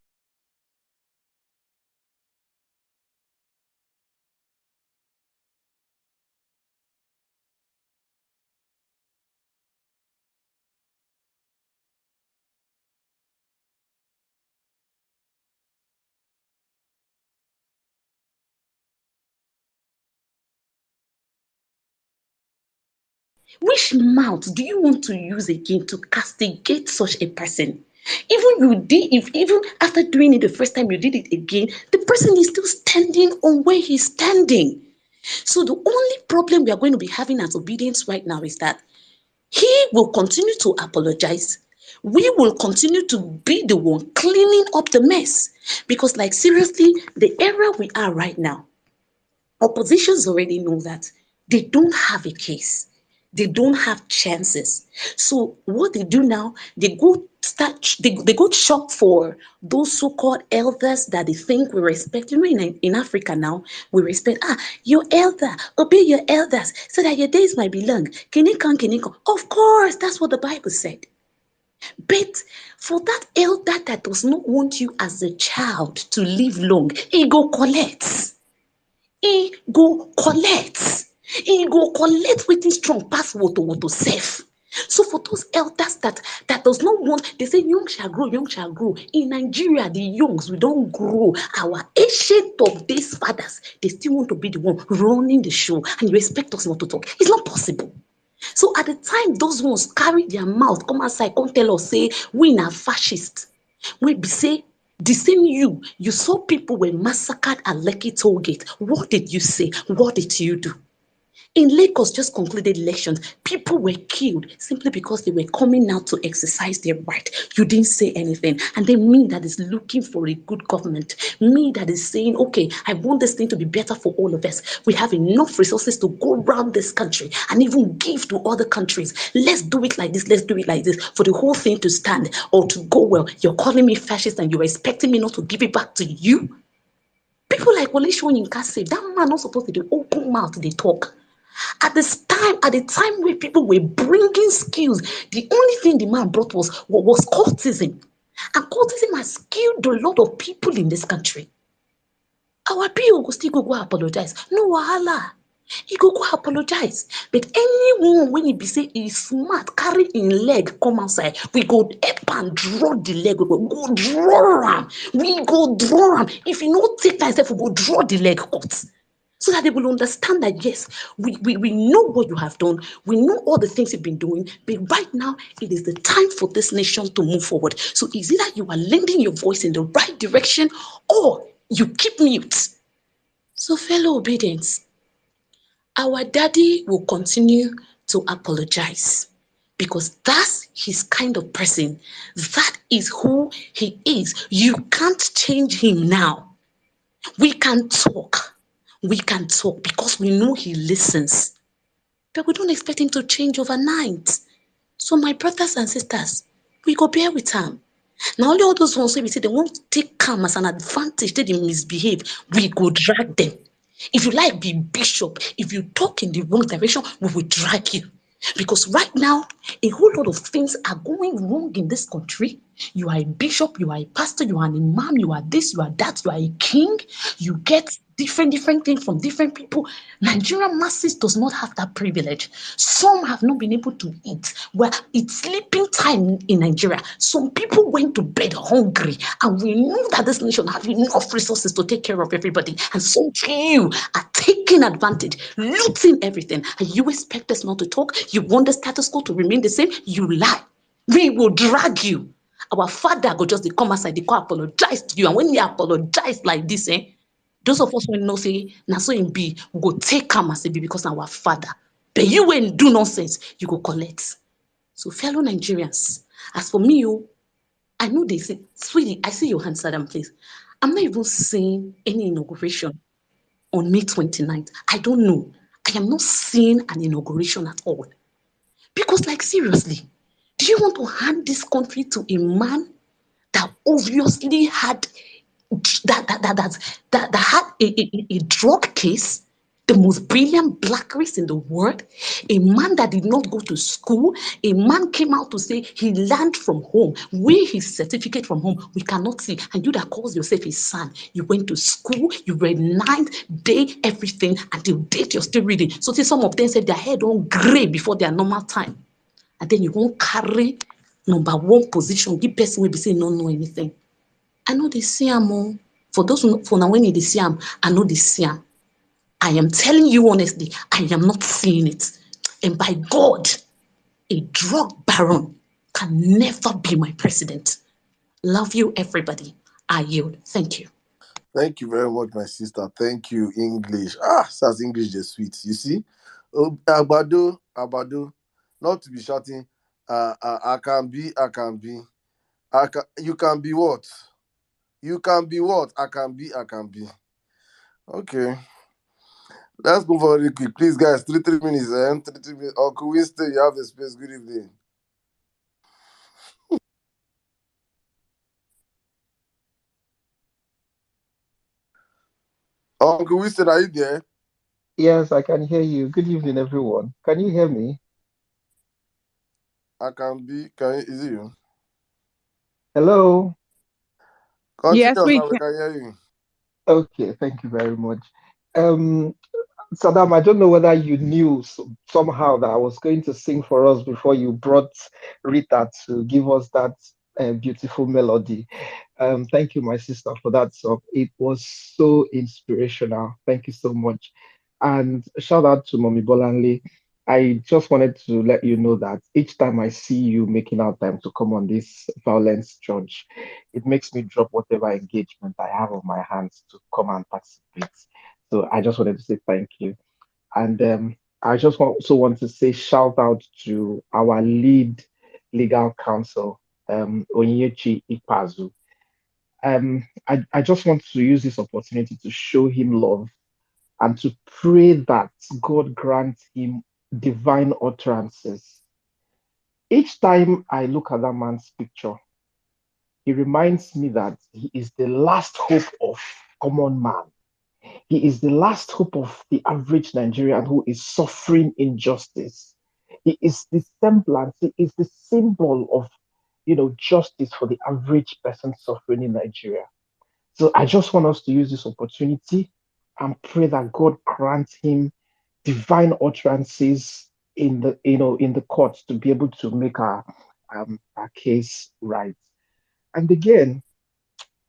which mouth do you want to use again to castigate such a person? Even you did, if even after doing it the first time you did it again, the person is still standing on where he's standing. So the only problem we are going to be having as obedience right now is that he will continue to apologize. We will continue to be the one cleaning up the mess. Because, like, seriously, the era we are right now, oppositions already know that they don't have a case. They don't have chances. So what they do now, they go shop for those so-called elders that they think we respect. You know, in Africa now, we respect, your elder, obey your elders so that your days might be long. Can you come, can you come? Of course, that's what the Bible said. But for that elder that does not want you as a child to live long, he go collect. He go collect. He go collect wetin strong pass woto sef. So for those elders that does not want, they say young shall grow, young shall grow. In Nigeria, the youngs, we don't grow. Our ancient of these fathers, they still want to be the one running the show, and you expect us not to talk. It's not possible. So at the time those ones carry their mouth come outside, come tell us, say, we na fascist. We be say, the same you saw people were massacred at Lekki toll gate. What did you say? What did you do? In Lagos, just concluded elections, people were killed simply because they were coming out to exercise their right. You didn't say anything. And then me that is looking for a good government, me that is saying, okay, I want this thing to be better for all of us. We have enough resources to go around this country and even give to other countries. Let's do it like this. Let's do it like this for the whole thing to stand or to go well. You're calling me fascist and you're expecting me not to give it back to you? People like Wole Soyinka say, that man not supposed to be open mouth, they talk. At the time where people were bringing skills, the only thing the man brought was cultism. And cultism has killed a lot of people in this country. our PO go still go apologize. No wahala. He go apologize. But anyone when he be say he smart, carry in leg, come outside. We go up and draw the leg. We go draw him. We go draw him. If you no take time, we go draw the leg cut. So that they will understand that yes, we know what you have done, we know all the things you've been doing, but right now it is the time for this nation to move forward. So is it that you are lending your voice in the right direction or you keep mute? So, fellow obedience, our daddy will continue to apologize because that's his kind of person. That is who he is. You can't change him now. We can talk. We can talk because we know he listens. But we don't expect him to change overnight. So, my brothers and sisters, we go bear with him. Now, only all those ones wey we say they won't take calm as an advantage, they misbehave, we go drag them. If you like be bishop, if you talk in the wrong direction, we will drag you. Because right now, a whole lot of things are going wrong in this country. You are a bishop, you are a pastor, you are an imam, you are this, you are that, you are a king. You get different things from different people. Nigerian masses does not have that privilege. Some have not been able to eat. Well, it's sleeping time in Nigeria. Some people went to bed hungry, and we know that this nation has enough resources to take care of everybody. And some few are taking advantage, looting everything. And you expect us not to talk? You want the status quo to remain the same? You lie. We will drag you. Our father go just dey come outside, dey go apologize to you. And when he apologize like this, those of us wey know say na so im be, we go take am as e be because na our father. But you wey do nonsense, you go collect. So, fellow Nigerians, as for me, I know they say, sweetie, I see your hand, Saddam, please. I'm not even seeing any inauguration on May 29th. I don't know. I am not seeing an inauguration at all. Because, like, seriously, do you want to hand this country to a man that obviously had that had a drug case, the most brilliant black race in the world, a man that did not go to school, a man came out to say he learned from home, where his certificate from home, we cannot see, and you that calls yourself his son, you went to school, you read ninth, day, everything, until date you're still reading. So see, some of them said their head on gray before their normal time, and then you won't carry number one position, give person will be saying no know anything. I know they see am. For those who for now when they see am, I know they see am. I am telling you honestly, I am not seeing it. And by God, a drug baron can never be my president. Love you, everybody. I yield. Thank you. Thank you very much, my sister. Thank you, English. Ah, says English is sweet. You see? Oh, Abado. Not to be shouting, I can be, you can be what? You can be what? I can be. Okay. Let's go for it quick. Please, guys, 3 minutes, 3 minutes. Uncle Winston, you have the space. Good evening. Uncle Winston, are you there? Yes, I can hear you. Good evening, everyone. Can you hear me? I can be. Is it you? Hello? Continue, Yes, we sir. We can. can hear you. Okay, thank you very much. Saddam, I don't know whether you knew somehow that I was going to sing for us before you brought Rita to give us that beautiful melody. Thank you, my sister, for that song. It was so inspirational. Thank you so much. And shout out to Mommy Bolanle. I just wanted to let you know that each time I see you making out time to come on this violence church, it makes me drop whatever engagement I have on my hands to come and participate. So I just wanted to say thank you. And I just also want to say shout out to our lead legal counsel, Onyechi Ipazu. I just want to use this opportunity to show him love and to pray that God grants him divine utterances. Each time I look at that man's picture, he reminds me that he is the last hope of common man. He is the last hope of the average Nigerian who is suffering injustice. He is the semblance, he is the symbol of, justice for the average person suffering in Nigeria. So I just want us to use this opportunity and pray that God grants him divine utterances in the in the court to be able to make our case right. And again,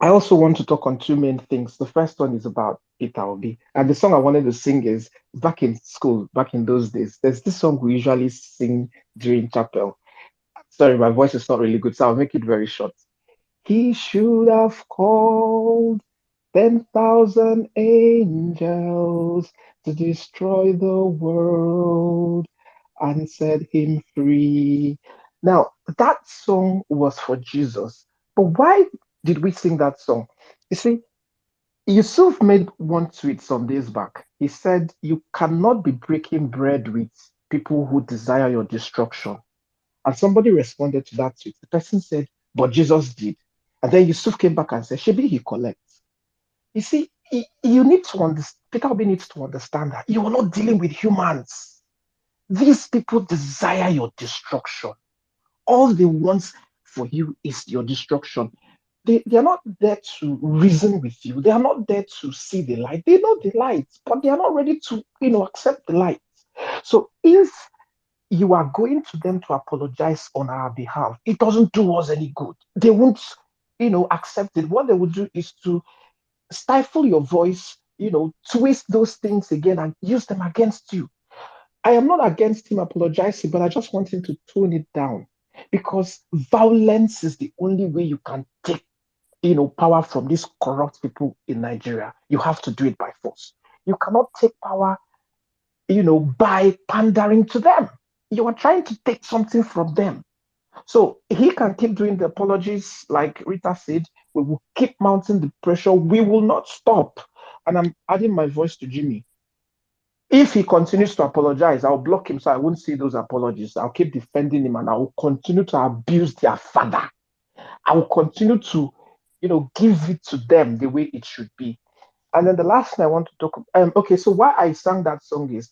I also want to talk on two main things. The first one is about Peter Obi. And the song I wanted to sing is back in school, back in those days. There's this song we usually sing during chapel. Sorry, my voice is not really good, so I'll make it very short. He should have called 10,000 angels to destroy the world and set him free. Now, that song was for Jesus. But why did we sing that song? You see, Yusuf made one tweet some days back. He said, "You cannot be breaking bread with people who desire your destruction." And somebody responded to that tweet. The person said, "But Jesus did." And then Yusuf came back and said, "Shebi he collects." You see, you need to understand, Peter Obi needs to understand that you are not dealing with humans. These people desire your destruction. All they want for you is your destruction. They are not there to reason with you. They are not there to see the light. They know the light, but they are not ready to, accept the light. So if you are going to them to apologize on our behalf, it doesn't do us any good. They won't, accept it. What they will do is to stifle your voice, twist those things again and use them against you. I am not against him apologizing, but I just want him to tone it down because violence is the only way you can take, power from these corrupt people in Nigeria. You have to do it by force. You cannot take power, by pandering to them. You are trying to take something from them. So he can keep doing the apologies, like Rita said. We will keep mounting the pressure. We will not stop. And I'm adding my voice to Jimmy. If he continues to apologize, I'll block him so I won't see those apologies. I'll keep defending him and I will continue to abuse their father. I will continue to, give it to them the way it should be. And then the last thing I want to talk about, okay, so why I sang that song is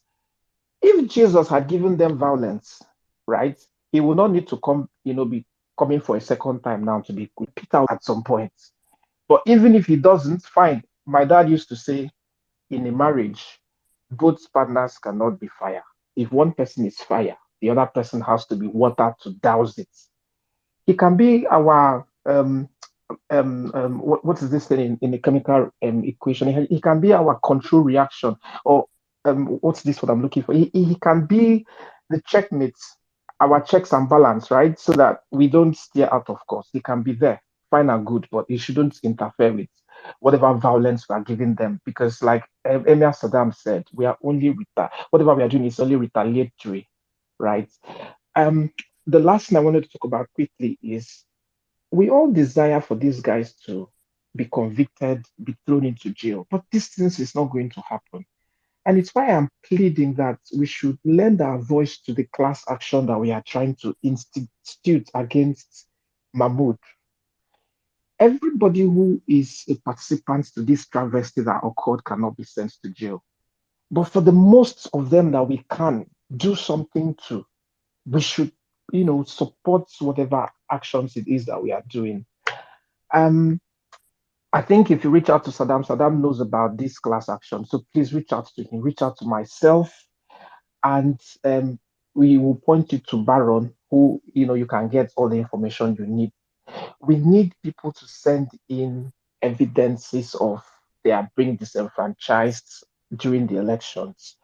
if Jesus had given them violence, right, he will not need to come, be coming for a second time now to be with Peter at some point. But even if he doesn't, fine. My dad used to say in a marriage, both partners cannot be fire. If one person is fire, the other person has to be water to douse it. He can be our what is this thing in the chemical equation? He can be our control reaction, or what's this what I'm looking for? He can be the checkmates, our checks and balance, right? So that we don't steer out of course. He can be there, fine and good, but he shouldn't interfere with whatever violence we are giving them. Because like Emir Saddam said, we are only whatever we are doing is only retaliatory, right? Um, the last thing I wanted to talk about quickly is we all desire for these guys to be convicted, be thrown into jail, but this things is not going to happen. And it's why I'm pleading that we should lend our voice to the class action that we are trying to institute against Mahmoud. Everybody who is a participant to this travesty that occurred cannot be sent to jail. But for the most of them that we can do something to, we should, support whatever actions it is that we are doing. Um, I think if you reach out to Saddam, Saddam knows about this class action. So please reach out to him, reach out to myself, and we will point you to Baron, who you can get all the information you need. We need people to send in evidences of they are being disenfranchised during the elections,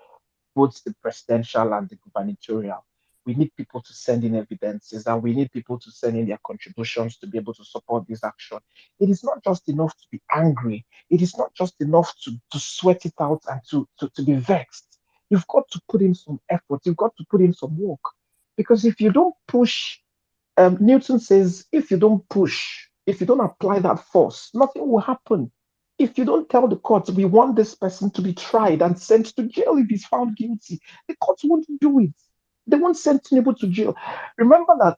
both the presidential and the gubernatorial. We need people to send in evidences and we need people to send in their contributions to be able to support this action. It is not just enough to be angry. It is not just enough to sweat it out and to be vexed. You've got to put in some effort. You've got to put in some work. Because if you don't push, Newton says, if you don't push, if you don't apply that force, nothing will happen. If you don't tell the court, we want this person to be tried and sent to jail if he's found guilty, the courts won't do it. They won't send Tinubu to jail. Remember that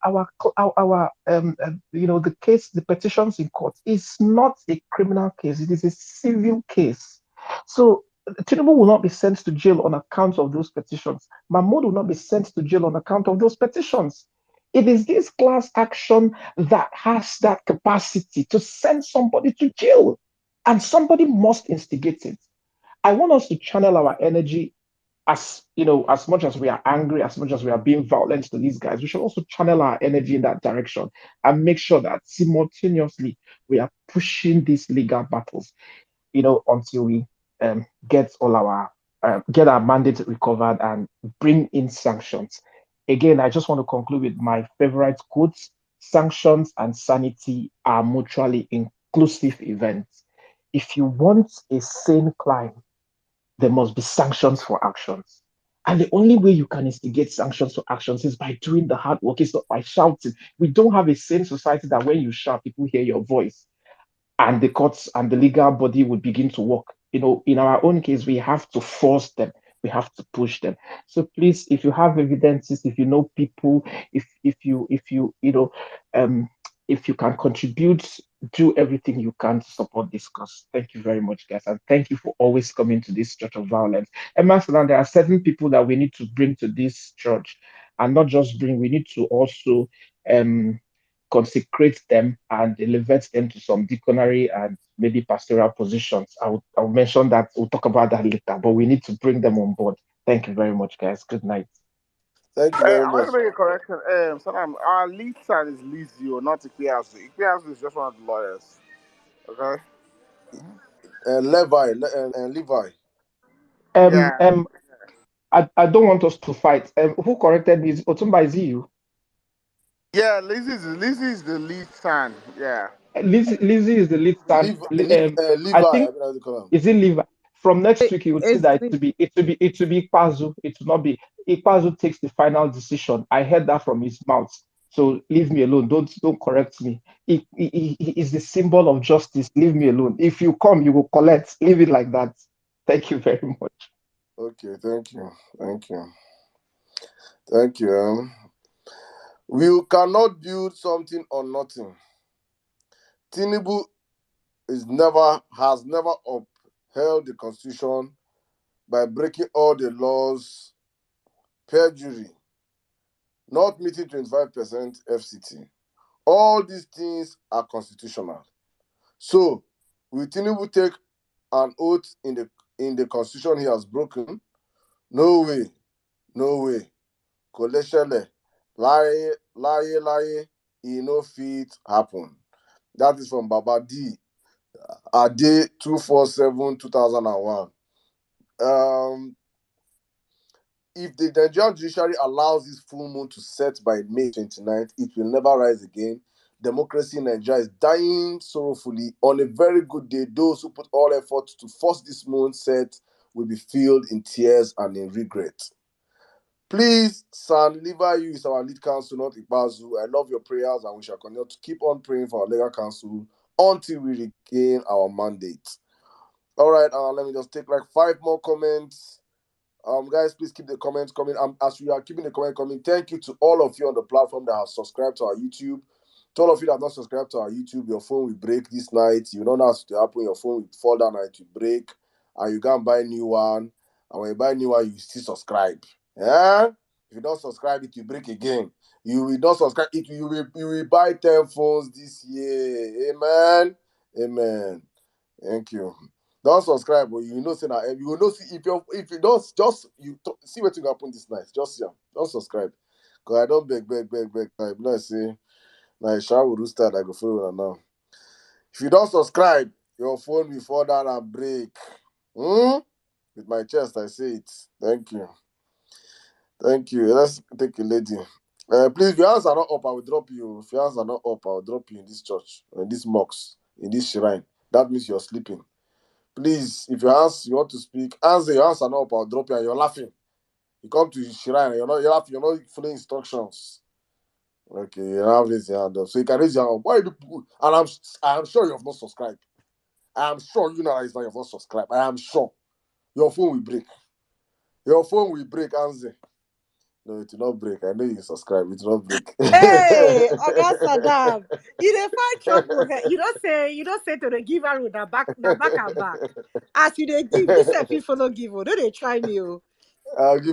the case, the petitions in court is not a criminal case; it is a civil case. So Tinubu will not be sent to jail on account of those petitions. Mahmoud will not be sent to jail on account of those petitions. It is this class action that has that capacity to send somebody to jail. and somebody must instigate it. I want us to channel our energy as as much as we are angry, as much as we are being violent to these guys, we should also channel our energy in that direction and make sure that simultaneously we are pushing these legal battles, until we get all our get our mandate recovered and bring in sanctions. Again, I just want to conclude with my favorite quotes: sanctions and sanity are mutually inclusive events. If you want a sane climb, there must be sanctions for actions. And the only way you can instigate sanctions for actions is by doing the hard work. It's not by shouting. We don't have a sane society that when you shout, people hear your voice and the courts and the legal body would begin to work. In our own case, we have to force them. We have to push them. So please, if you have evidences, if you know people, if you can contribute, do everything you can to support this cause. Thank you very much, guys, and thank you for always coming to this church of violence. And Master, there are certain people that we need to bring to this church, and not just bring. We need to also consecrate them and elevate them to some deaconry and maybe pastoral positions. I'll mention that. We'll talk about that later, but we need to bring them on board. Thank you very much, guys. Good night. Thank you very I want much. to make a correction. Salam, our lead son is Lizio, not Ikpeazu. Ikpeazu is just one of the lawyers. Okay? Levi. Um, Yeah. um, I don't want us to fight. Who corrected me? Otumba, is it you? Yeah, Lizzie is the lead son. Yeah. Lizzie is the lead stand. Levi, I think, I mean, how do you call him? is it Levi? From next week, you would see that It's it will be Ikpazu. It will not be Ikpazu takes the final decision. I heard that from his mouth. So leave me alone. Don't correct me. He is the symbol of justice. Leave me alone. If you come, you will collect. Leave it like that. Thank you very much. Okay, thank you. Thank you. We cannot build something on nothing. Tinubu has never upheld the constitution by breaking all the laws, perjury, not meeting 25% FCT. All these things are constitutional. So, will Tinubu take an oath in the constitution he has broken? No way. Koleshele, lie, e no fit happen. That is from Baba D. Ade 247-2001. If the Nigerian judiciary allows this full moon to set by May 29th, it will never rise again. Democracy in Nigeria is dying sorrowfully. On a very good day, those who put all effort to force this moon set will be filled in tears and in regret. Please, San Levi, you is our lead counsel, not Ikbazu. I love your prayers and we shall continue to keep on praying for our legal counsel until we regain our mandate. All right, let me just take like 5 more comments. Guys, please keep the comments coming. As we are keeping the comment coming, thank you to all of you on the platform that have subscribed to our YouTube. To all of you that have not subscribed to our YouTube, your phone will break this night. You don't know how to happen. Your phone will fall down and it will break. And you go and buy a new one. And when you buy a new one, you still subscribe. Yeah? If you don't subscribe, it will break again. You will not subscribe. You will buy 10 phones this year. Amen. Thank you. Don't subscribe, but you know, say that you will not see if you don't see what will happen this night. Just don't subscribe. Because I don't beg. I not say now shall will start. I go follow now. If you don't subscribe, your phone will fall down and break. With my chest, I say it. Thank you. Let's take a lady. Please, if your hands are not up, I will drop you. If your hands are not up, I will drop you in this church, in this mosque, in this shrine. That means you're sleeping. Please, if you want to speak, answer your hands are not up, I'll drop you and you're laughing. You come to the shrine, you're not following instructions. Okay, you have raised your hand up. So you can raise your hand up. Why do people? And I'm sure you have not subscribed. I am sure you know that you have not subscribed. I am sure. Your phone will break. Answer. No, it will not break. I know you subscribe. It will not break. Hey, Oga Saddam, you dey find trouble. You don't say to the giver with the back and back. As you dey give, this if you follow give. Don't they try me? Give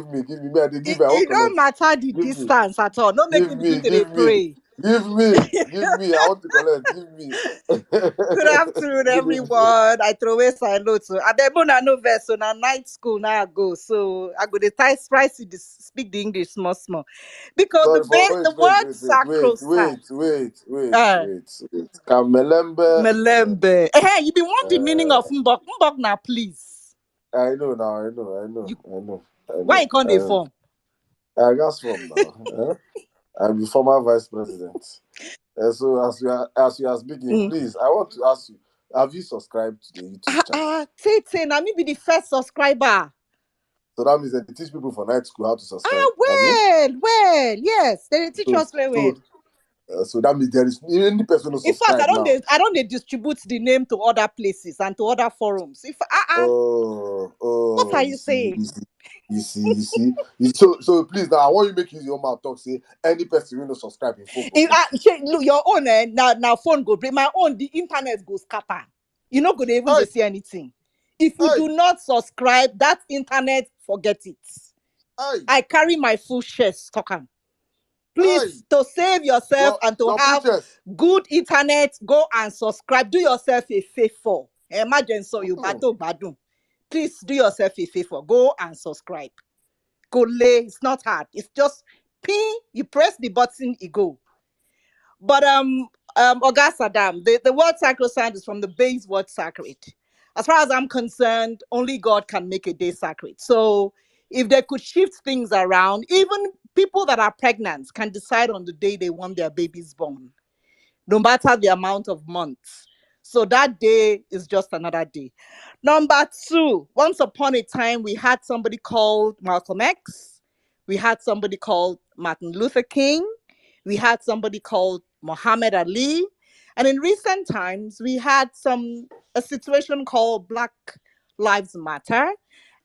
me. I dey give. I It won't don't collect. matter the Give me. distance at all. Don't make me begin to dey pray. Give me. I want to collect. Give me. Good afternoon, Good evening. everyone. I throw away side notes. So at the moment, no verse. So now night school now I go. So I go the try to speak the English small. Because Sorry for the word sacrosanct. wait. Kamelembe. Melembe. Hey, you be want the meaning of mbok. Mbok now, please. I know now. Why you can't they form? I got from now. I'm the former vice president. So as you are speaking, please, I want to ask you: have you subscribed to the YouTube channel? Say, now me be the first subscriber. So that means that they teach people for night school how to subscribe. Well, yes, they teach us very well. So that means there is any person who In fact, subscribe now. I don't distribute the name to other places and to other forums. What are you saying? You see. So please now, I want you to make use your mouth talk. Say any person who subscribe in phone. Look, your own now phone go break. My own, the internet goes scatter. You're not gonna even see anything. If you do not subscribe, that internet, forget it. I carry my full share stock. Please, to save yourself and to have good internet, go and subscribe. Do yourself a favor. Emergency, you badum. Please do yourself a favor. Go and subscribe. Go lay. It's not hard. It's just ping. You press the button, it go. But Oga Saddam, the word sacrosanct is from the base word sacred. As far as I'm concerned, only God can make a day sacred. So if they could shift things around, even people that are pregnant can decide on the day they want their babies born, no matter the amount of months. So that day is just another day. Number 2, once upon a time, we had somebody called Malcolm X. We had somebody called Martin Luther King. We had somebody called Muhammad Ali. And in recent times, we had a situation called Black Lives Matter.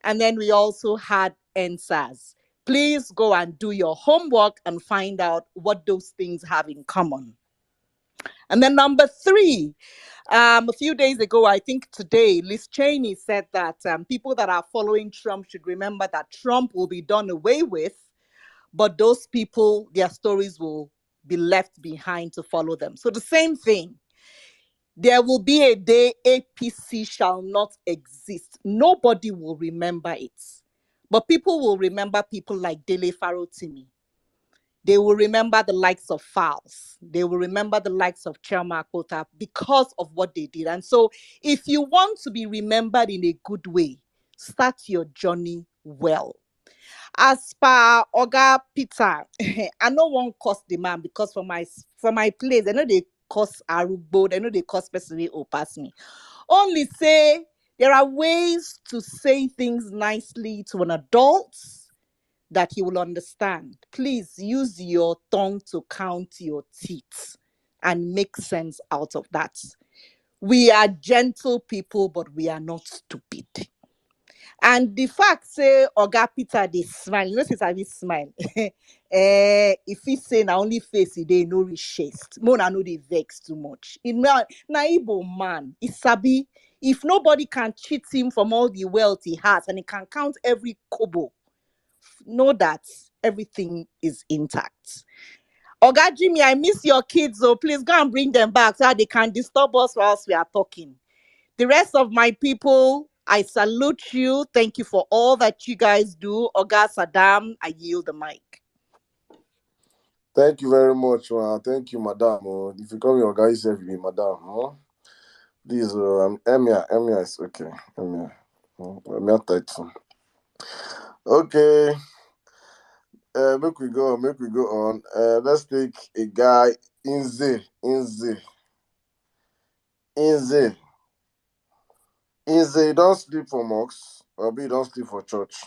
And then we also had NSAS. Please go and do your homework and find out what those things have in common. And then number 3, a few days ago, I think today, Liz Cheney said that people that are following Trump should remember that Trump will be done away with, but those people, their stories will be left behind to follow them. So the same thing. There will be a day APC shall not exist. Nobody will remember it. But people will remember people like Dele Farotimi. They will remember the likes of Fowles. They will remember the likes of Chama Kota because of what they did. And so if you want to be remembered in a good way, start your journey well. As per Oga Peter, I no want cost the man because for my place, I know they cost Arugbo, I know they cost person who pass me. Only say there are ways to say things nicely to an adult that he will understand. Please use your tongue to count your teeth and make sense out of that. We are gentle people, but we are not stupid. And the fact say Oga Peter they smile, you know since I be smile. If he say na only face they no reach chest, Mona no they vex too much. Na Igbo man, is sabi. If nobody can cheat him from all the wealth he has and he can count every kobo, know that everything is intact. Oga Jimmy, I miss your kids, so please go and bring them back so that they can disturb us whilst we are talking. The rest of my people, I salute you. Thank you for all that you guys do. Oga Saddam, I yield the mic. Thank you very much, man. Thank you, madam. If you call me Oga, you say you be madam. Huh? Please, Emia is okay. Emia title. Okay. Make we go on. Let's take a guy, Inze. You don't sleep for mosques, or you don't sleep for church.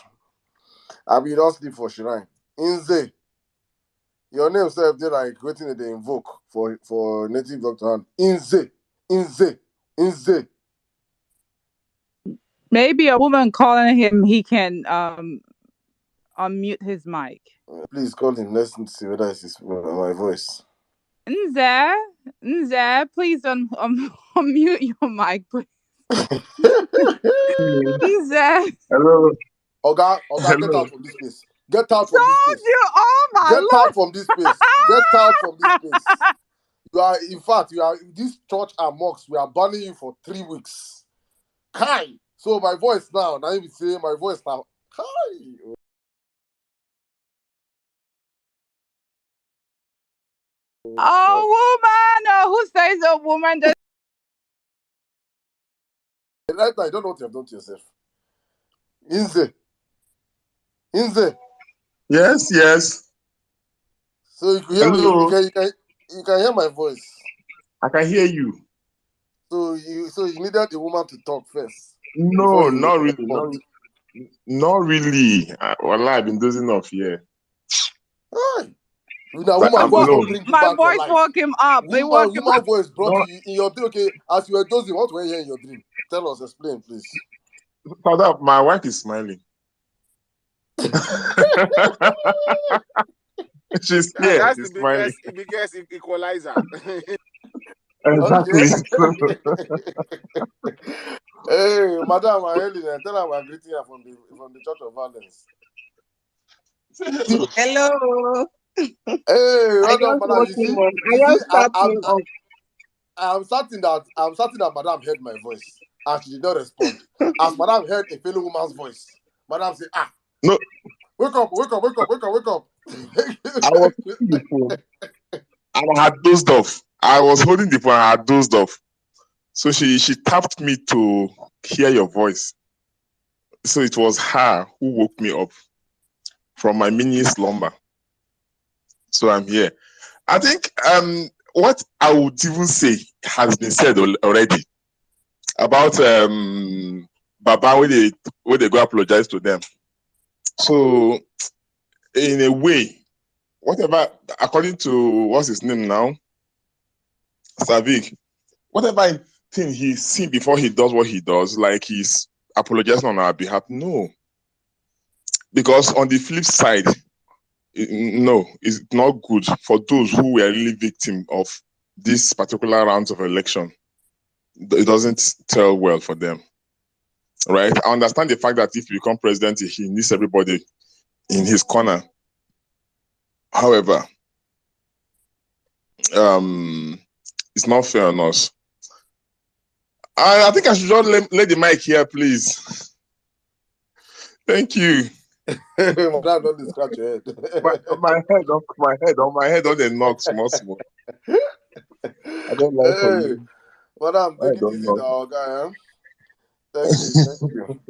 You don't sleep for shrine. Inze. Your name self they like waiting they invoke for native doctor hand. Inze. Maybe a woman calling him, he can unmute his mic. Please call him. Let's see whether it's my voice. Nze, please unmute your mic, please. Nze. Hello. Oga, Hello. get out from this place. Get out from this place. Oh my Get Lord. out from this place. Get out from this place. You are, in fact, you are in this church and mosques. We are banning you for 3 weeks. Kai. So my voice now you say my voice now. Kai. A woman who says a woman does. Right now, I don't know what you have done to yourself. Inze. Yes. So you can hear me. You can hear my voice. I can hear you. So you needed a woman to talk first. No, not really. Not really. Well, I've been dozing off here. Hey. Now, woman voice don't bring you My back to voice life. woke him up. They woke him Woman up. voice brought you in your dream. Okay, as you were dozing, what were you hearing in your dream? Tell us, explain, please. Father, my wife is smiling. She's here. That's She's the smiling. biggest equalizer. Exactly. Hey, Madam Helen, tell her we're greeting her from the Church of Vawulence. Hello. Hey, I Madam, just you see, I'm certain that Madam heard my voice and she did not respond. As Madam heard a fellow woman's voice, Madam said, no, wake up. I was holding the phone and I had dozed off. I was holding the phone and I had dozed off. So she tapped me to hear your voice. So it was her who woke me up from my mini slumber. So I'm here. I think what I would even say has been said already about Baba when they go apologize to them. So in a way, whatever, according to what's his name now, Savik, whatever thing he's seen before he does what he does, like he's apologizing on our behalf, no. Because on the flip side, no, it's not good for those who were really victim of this particular round of election. It doesn't tell well for them, right? I understand the fact that if you become president, he needs everybody in his corner. However, it's not fair on us. I think I should just lay the mic here, please. Thank you. Madam, don't scratch your head. my head on the knock small. I don't like for you. Madam, take it easy now, guy. Thank you.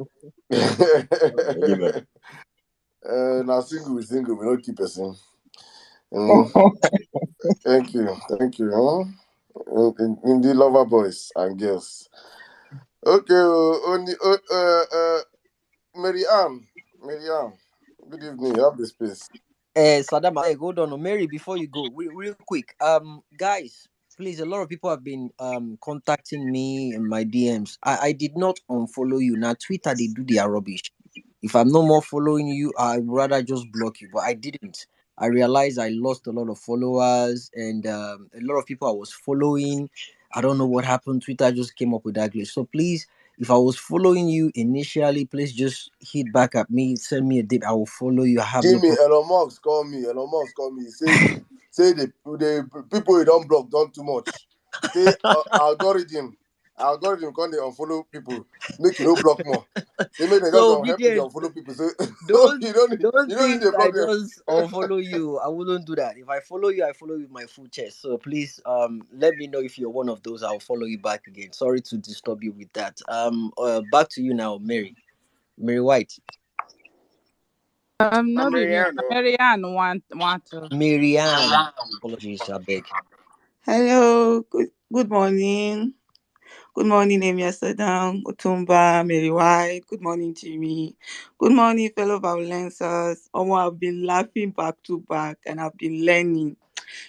Now single, we don't keep a sing. Thank you. In the lover boys and girls. Okay, Mary Ann, good evening. You have the space. Saddam, hey, hold on, Mary. Before you go, real quick, guys, please. A lot of people have been contacting me in my DMs. I did not unfollow you. Now Twitter they do their rubbish. If I'm no more following you, I'd rather just block you. But I didn't. I realized I lost a lot of followers and a lot of people I was following. I don't know what happened. Twitter just came up with that glitch. So please, if I was following you initially, please just hit back at me. Send me a dip. I will follow you. I have Give no me problem. Elon Musk. Call me. Say the people you don't block don't too much. Say algorithm can't they unfollow people. Make you no block more. They make them So just help you to obedient. unfollow people. So Don't you don't need think to I block them. just unfollow you. I wouldn't do that. If I follow you, I follow you with my full chest. So please let me know if you're one of those. I'll follow you back again. Sorry to disturb you with that. Back to you now, Mary White. Not even Marianne want to. Marianne. Apologies, I beg. Hello. Good morning. Good morning, Amy Saddam, Otumba, Mary White. Good morning, Jimmy. Good morning, fellow Vawulencers. I've been laughing back to back and I've been learning.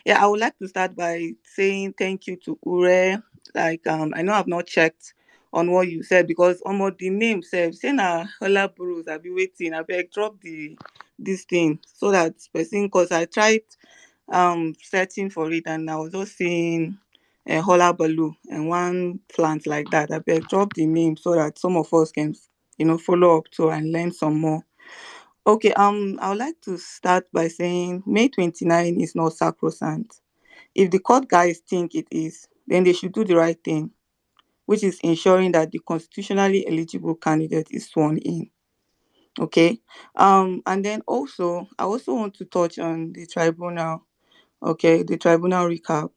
Yeah, I would like to start by saying thank you to Ure. Like, I know I've not checked on what you said because almost the name said, say na Hola Bros, I'll be waiting. I beg drop this thing so that person, because I tried searching for it and I was just seeing a Hola Baloo and one plant like that. I beg drop the name so that some of us can follow up to and learn some more. Okay, I would like to start by saying May 29 is not sacrosanct. If the court guys think it is, then they should do the right thing, which is ensuring that the constitutionally eligible candidate is sworn in. Okay. And then also, I also want to touch on the tribunal. Okay, the tribunal recap.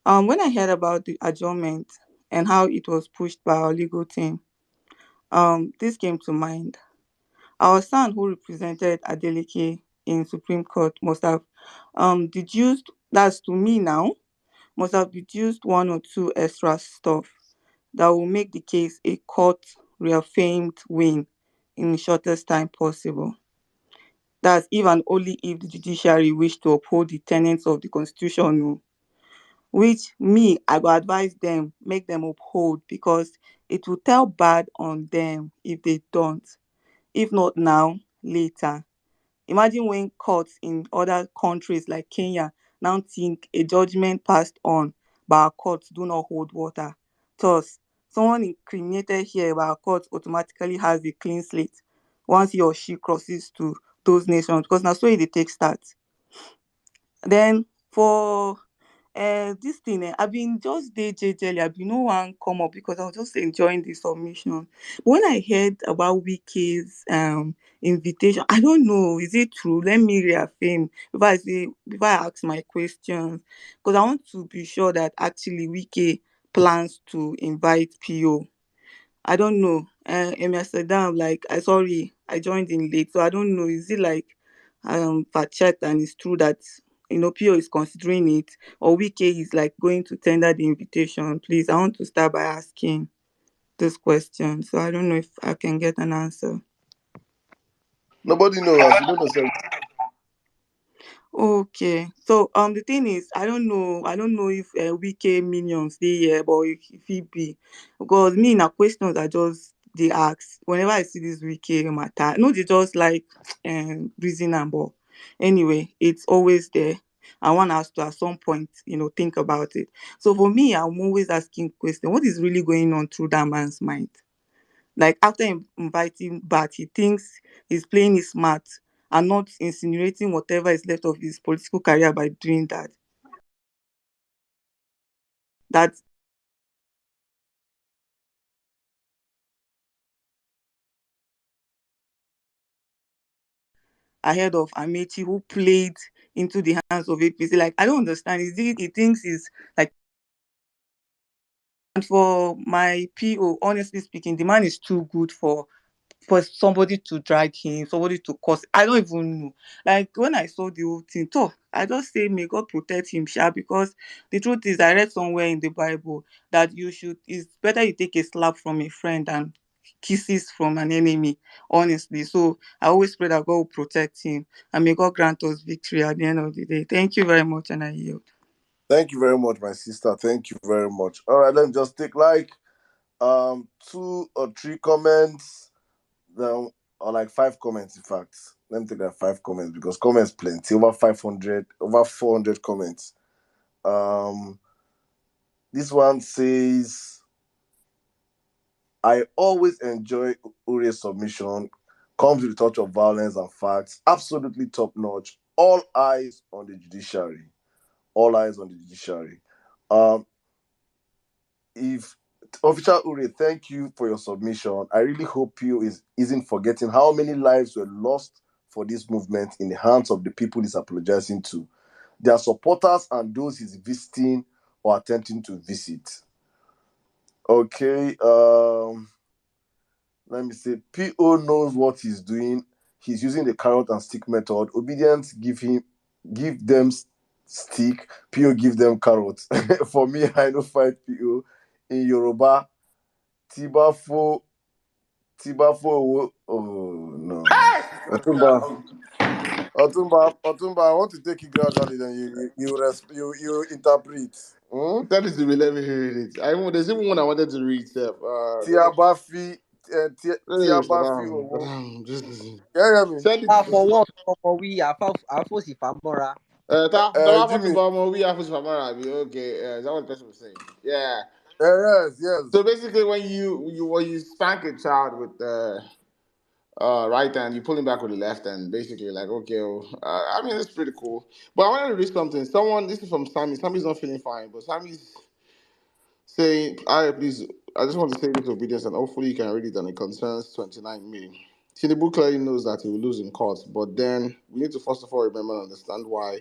When I heard about the adjournment and how it was pushed by our legal team, this came to mind. Our son, who represented Adeleke in Supreme Court, must have deduced, that's to me now, must have deduced one or two extra stuff that will make the case a court reaffirmed win in the shortest time possible. That's if and only if the judiciary wish to uphold the tenets of the constitution, which me, I go advise them, make them uphold, because it will tell bad on them if they don't. If not now, later. Imagine when courts in other countries like Kenya now think a judgment passed on by our courts do not hold water. Thus, someone incriminated here by our courts automatically has a clean slate once he or she crosses to those nations, because now so they take start. Then for this thing, I've been just dey jejely, I've been no one come up because I was just enjoying the submission. When I heard about Wike's invitation, I don't know, is it true? Let me reaffirm before I ask my questions, because I want to be sure that actually Wike plans to invite PO. I don't know. Emir Saddam, like I joined in late, so I don't know. Is it like fact checked and it's true that PO is considering it, or Wike is like going to tender the invitation? Please, I want to start by asking this question. So I don't know if I can get an answer. Nobody knows. You don't know. Sir. Okay, so the thing is, I don't know if Wike minions dey here, but if he be, because me na questions I just dey ask whenever I see this Wike matter. No, they just like reason am, but anyway, it's always there. I want us to at some point, think about it. So for me, I'm always asking question: what is really going on through that man's mind? Like after inviting Bat, he thinks he's playing his smart and not insinuating whatever is left of his political career by doing that. That ahead of Amechi, who played into the hands of APC. Like, I don't understand. He thinks he's like, and for my PO, honestly speaking, the man is too good for somebody to drag him, somebody to cause. I don't even know. Like when I saw the whole thing, I just say may God protect him, because the truth is, I read somewhere in the Bible that it's better you take a slap from a friend than kisses from an enemy, honestly. So I always pray that God will protect him and may God grant us victory at the end of the day. Thank you very much, and I yield. Thank you very much, my sister. Thank you very much. All right, let me just take like 2 or 3 comments, or like 5 comments. In fact, let me take like 5 comments because comments plenty, over 500, over 400 comments. This one says, I always enjoy Uri's submission. Comes with a touch of violence and facts. Absolutely top notch. All eyes on the judiciary. All eyes on the judiciary. If Official Uri, thank you for your submission. I really hope you isn't forgetting how many lives were lost for this movement in the hands of the people he's apologizing to. Their supporters and those he's visiting or attempting to visit. Okay, let me say, PO knows what he's doing. He's using the carrot and stick method. Obedience give them stick. PO give them carrots. For me, I don't fight PO. In Yoruba, Tibafo, oh no. Otumba, I want to take you gradually, then you interpret. That is the way, let me hear it. There's even one I wanted to read, Steph. Tiabafi, yeah, me. Send it. For what? For we are for si famora. Jimmy. Okay, is that what the person was saying? Yeah. Yes. So basically, when you spank a child with right hand, you pull him back with the left hand, basically like, okay, I mean, it's pretty cool. But I wanted to read something. This is from Sammy. Sammy's not feeling fine, but Sammy's saying, please, I just want to say this obedience, and hopefully you can read it, and it concerns 29 million. Tinubu clearly knows that he will lose in court, but then we need to first of all remember and understand why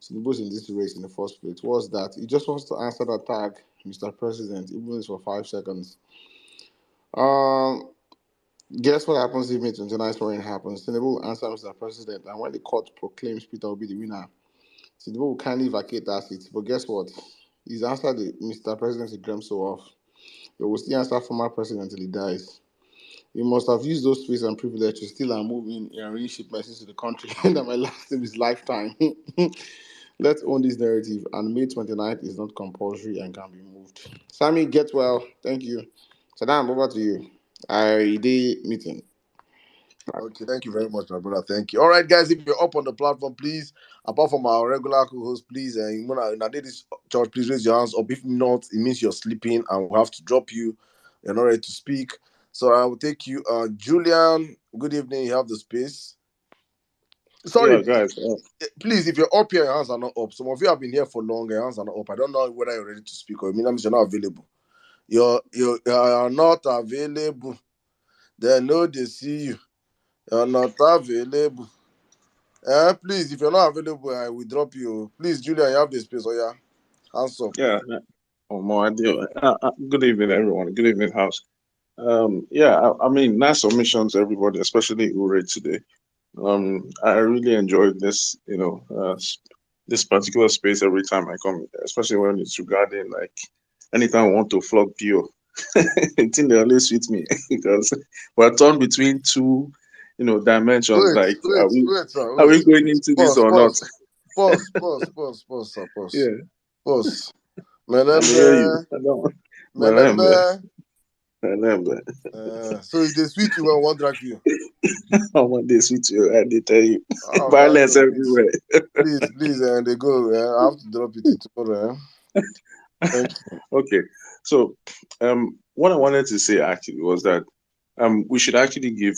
Tinubu's in this race in the first place. Was that he just wants to answer that tag, Mr. President, even if it's for 5 seconds. Guess what happens if May 29 swearing happens? Tinubu will answer Mr. President, and when the court proclaims Peter will be the winner, Tinubu will kindly vacate that seat. But guess what? He's answered Mr. President he dreamt so of. He will still answer former president until he dies. He must have used those space and privilege to steal and move in and really ship message to the country that might last him his lifetime. Let's own this narrative, and May 29th is not compulsory and can be moved. Sammy, get well. Thank you. Saddam, over to you. ID meeting. Okay, thank you very much, my brother. Thank you. All right, guys, if you're up on the platform, please, apart from our regular co-host, please, and when I did this church, please raise your hands up. If not, it means you're sleeping and we'll have to drop you. You're not ready to speak. So I will take you. Julian, good evening. You have the space. Yeah, Sorry, guys. please, if you're up here, your hands are not up. Some of you have been here for long, your hands are not up. I don't know whether you're ready to speak or it means you're not available. You're not available. They know they see you. You're not available. Please, if you're not available, I will drop you. Please, Julian, you have the space. Oh, yeah. Hands up. Yeah. Oh, my dear. Good evening, everyone. Good evening, house. Yeah, I mean, nice submissions, everybody, especially Ure today. I really enjoyed this, this particular space every time I come, especially when it's regarding like anytime I want to flog Pio. I think they always suit me because we're torn between two, dimensions. Like, Wait, sir. are we Wait. going into this Pause, or not? pause. Pause, sir. Pause. Yeah, Pause. I hear you. Melembe. I don't. Remember, Melembe. remember. So it is sweet you when one drag you. I want this with you. I did tell you, Oh, man, violence no, please. everywhere. Please, and they go. I have to drop it tomorrow. Thank you. Okay, so what I wanted to say actually was that we should actually give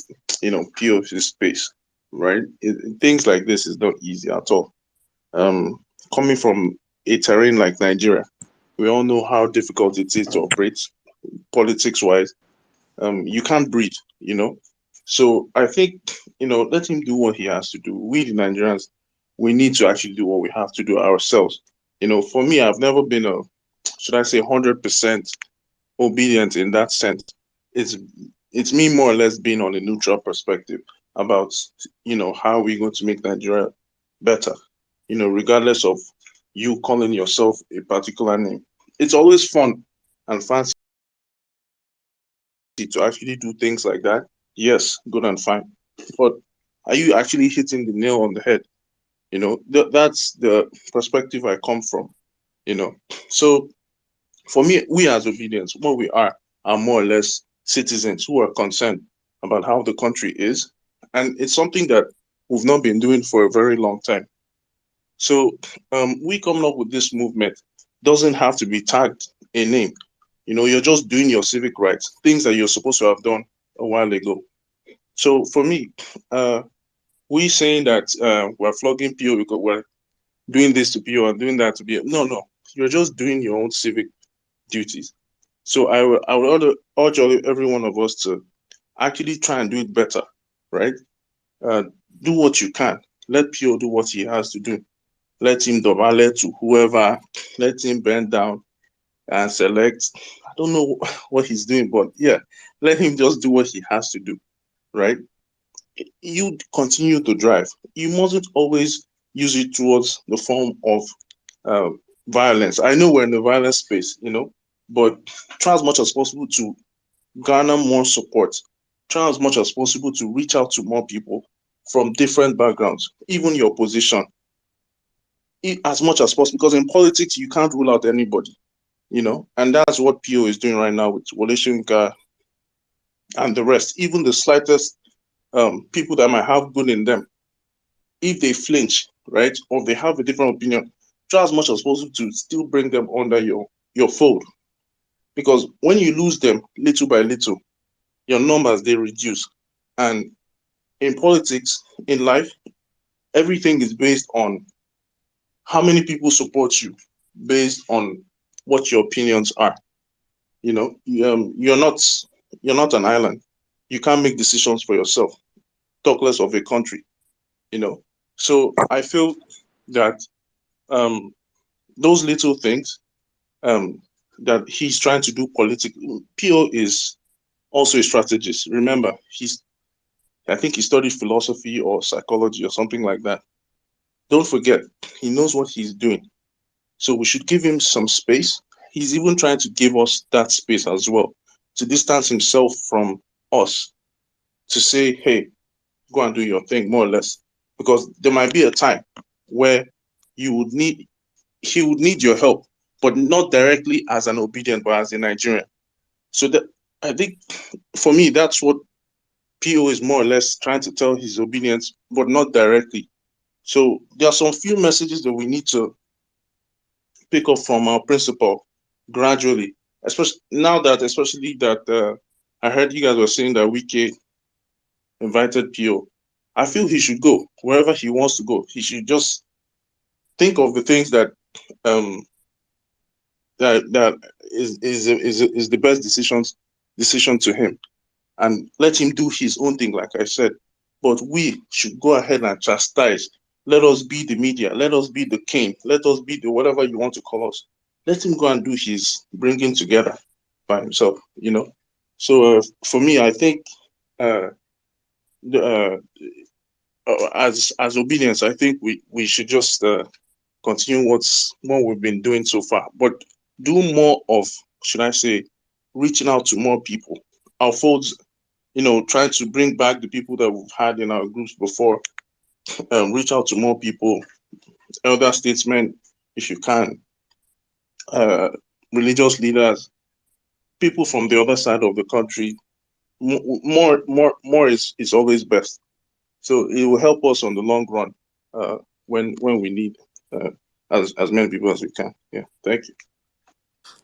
Pio his space, right? Things like this is not easy at all. Coming from a terrain like Nigeria, we all know how difficult it is to operate politics wise. You can't breathe, So I think let him do what he has to do. We the Nigerians, we need to actually do what we have to do ourselves. For me, I've never been should I say 100% obedient in that sense. It's me more or less being on a neutral perspective about how we're going to make Nigeria better. Regardless of you calling yourself a particular name. It's always fun and fancy to actually do things like that. Yes, good and fine. But are you actually hitting the nail on the head? That's the perspective I come from. So for me, we as obedience, what we are more or less citizens who are concerned about how the country is. And it's something that we've not been doing for a very long time. So we coming up with this movement doesn't have to be tagged a name. You're just doing your civic rights, things that you're supposed to have done a while ago. So for me, we saying that we're flogging PO because we're doing this to PO and doing that to PO. No, you're just doing your own civic duties. So I would urge every one of us to actually try and do it better, right? Do what you can. Let PO do what he has to do. Let him dobale to whoever. Let him bend down and select. I don't know what he's doing, but yeah, let him just do what he has to do, right? You continue to drive. You mustn't always use it towards the form of violence. I know we're in the violence space, but try as much as possible to garner more support. Try as much as possible to reach out to more people from different backgrounds, even your position, as much as possible. Because in politics, you can't rule out anybody, and that's what PO is doing right now with Wole Soyinka and the rest. Even the slightest people that might have good in them, if they flinch, right, or they have a different opinion, try as much as possible to still bring them under your fold. Because when you lose them little by little, your numbers they reduce, and in politics, in life, everything is based on how many people support you, based on what your opinions are. You know, you're not an island. You can't make decisions for yourself. Talk less of a country. You know, so I feel that um, those little things um, that he's trying to do politically. PO is also a strategist. Remember, I think he studied philosophy or psychology or something like that. Don't forget, he knows what he's doing. So we should give him some space. He's even trying to give us that space as well to distance himself from us, to say, hey, go and do your thing, more or less. Because there might be a time where you would need he would need your help, but not directly as an obedient, but as a Nigerian. So that I think for me, that's what PO is more or less trying to tell his obedience, but not directly. So there are some few messages that we need to pick up from our principal gradually, especially now that, I heard you guys were saying that Wiki invited PO. I feel he should go wherever he wants to go. He should just think of the things that um that is the best decision to him, and let him do his own thing, like I said. But we should go ahead and chastise. Let us be the media. Let us be the king. Let us be the whatever you want to call us. Let him go and do his bringing together by himself. You know. So for me, I think uh, the, as obedience, I think we should just continue what we've been doing so far, but do more of, should I say, reaching out to more people. Our folks, trying to bring back the people that we've had in our groups before. Reach out to more people, elder statesmen, if you can, uh, religious leaders, people from the other side of the country. More is always best. So it will help us on the long run when we need as many people as we can. Yeah, thank you.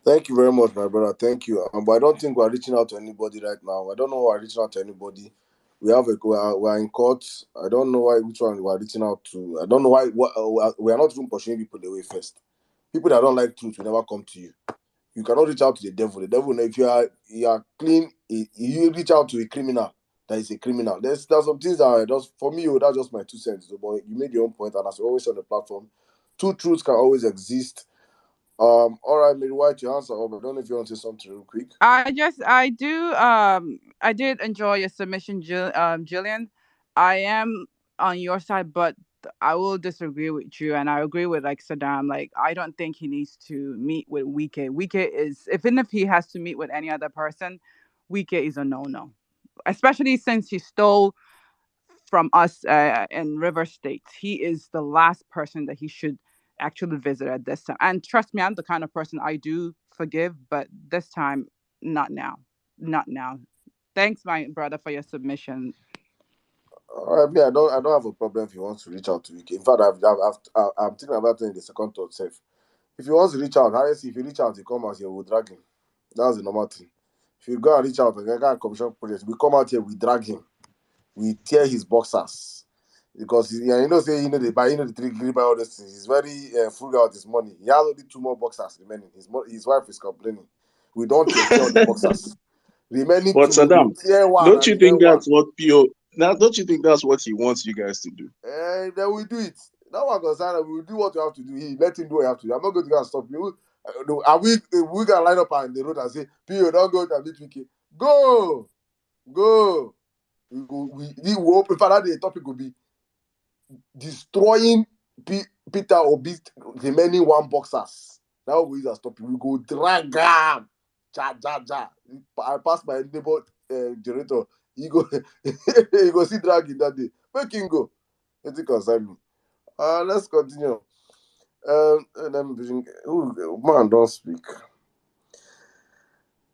Thank you very much, my brother. Thank you. But I don't think we're reaching out to anybody right now. I don't know why we're reaching out to anybody. We are in court. I don't know which one we are reaching out to. I don't know why we are not even pushing people away first. People that don't like truth will never come to you. You cannot reach out to the devil. The devil, if you are clean, you reach out to a criminal that is a criminal. There's some things that are just, for me, that's just my 2 cents. But you made your own point, and as always on the platform, two truths can always exist. All right, Mary White, your answer. I don't know if you want to say something real quick. I did enjoy your submission, Jillian. I am on your side, but I will disagree with you, and I agree with like Saddam. Like, I don't think he needs to meet with Wike. Wike is, even if he has to meet with any other person, Wike is a no-no, especially since he stole from us in River State. He is the last person that he should actually visit at this time. And trust me, I'm the kind of person I do forgive, but this time, not now. Not now. Thanks, my brother, for your submission. All right, me, I don't have a problem if he wants to reach out to Wiki. In fact, I'm thinking about it in the second thought self. If he wants to reach out, obviously, if he reach out, he come out here, we'll drag him. That's the normal thing. If you go and reach out and get a commission project, we come out here, we drag him. We tear his boxers. Because the three green by all those things. He's very frugal with his money. He has only 2 more boxers remaining. His wife is complaining. We don't tear all the boxers. Remaining But 2, we go Saddam, tear one don't and you remain think one. that's what PO now don't you think that's what he wants you guys to do? Then we do it. That one concern, we will do what we have to do. He let him do what he have to do. I'm not going to go and stop you. Are we gonna line up on the road and say, Pio, don't go to meet Wiki. Go! We will open. For that, the topic will be destroying Peter Obi's remaining 1 boxers. That will be as topic. We go drag him. Ja. I passed my neighbor generator. He go he go see dragging that day. Make him go. Let it concern me. Let's continue. Let me bring. Man, don't speak.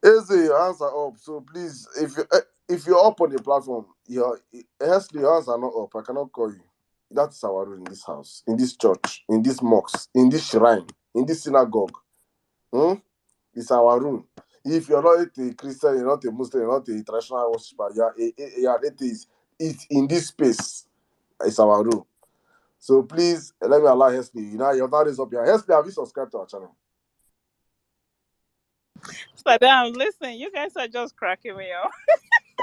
Eze, your hands are up. So please, if you're up on the platform, your hands are not up. I cannot call you. That's our rule in this house, in this church, in this mosque, in this shrine, in this synagogue. It's our rule. If you're not a Christian, you're not a Muslim, you're not a traditional worshiper, you're an atheist. it in this space. It's our rule. So please let me allow Hesley. You know, your hand is up here. Hesley, have you subscribed to our channel? Saddam, listen, you guys are just cracking me up.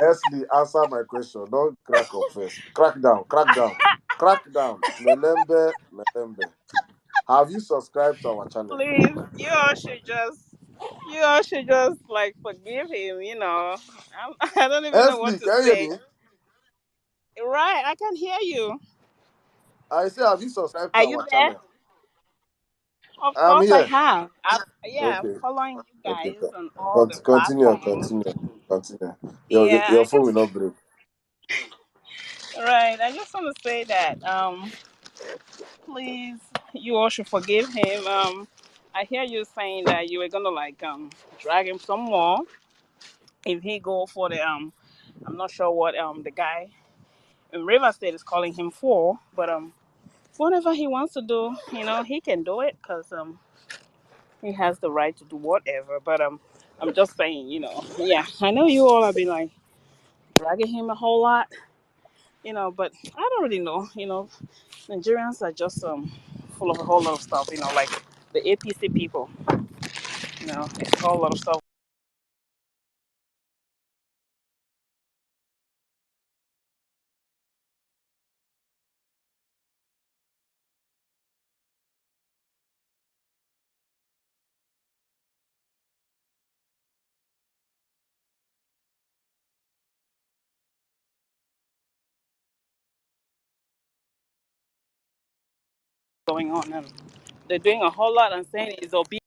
Hesley, answer my question. Don't crack up first. Crack down, crack down, crack down. Melembe, melembe. Have you subscribed to our channel? Please, you all should just like forgive him. I don't even know what Hesley, to can you hear say. me? Right, I can hear you. I say, have you subscribed Are to you our there? channel? Of I'm course, I here. have. Yeah, I'm Okay. following you Okay. guys on all the Continue, platforms. continue, continue. Yeah, Your phone will not break. right. I just want to say that please, you all should forgive him. I hear you saying that you were gonna like drag him some more if he go for the I'm not sure what the guy in River State is calling him for, but whatever he wants to do, he can do it because he has the right to do whatever. But I'm just saying, yeah, I know you all have been like dragging him a whole lot, but I don't really know. Nigerians are just full of a whole lot of stuff, like the APC people. It's a whole lot of stuff going on, and they're doing a whole lot and saying it's obedience.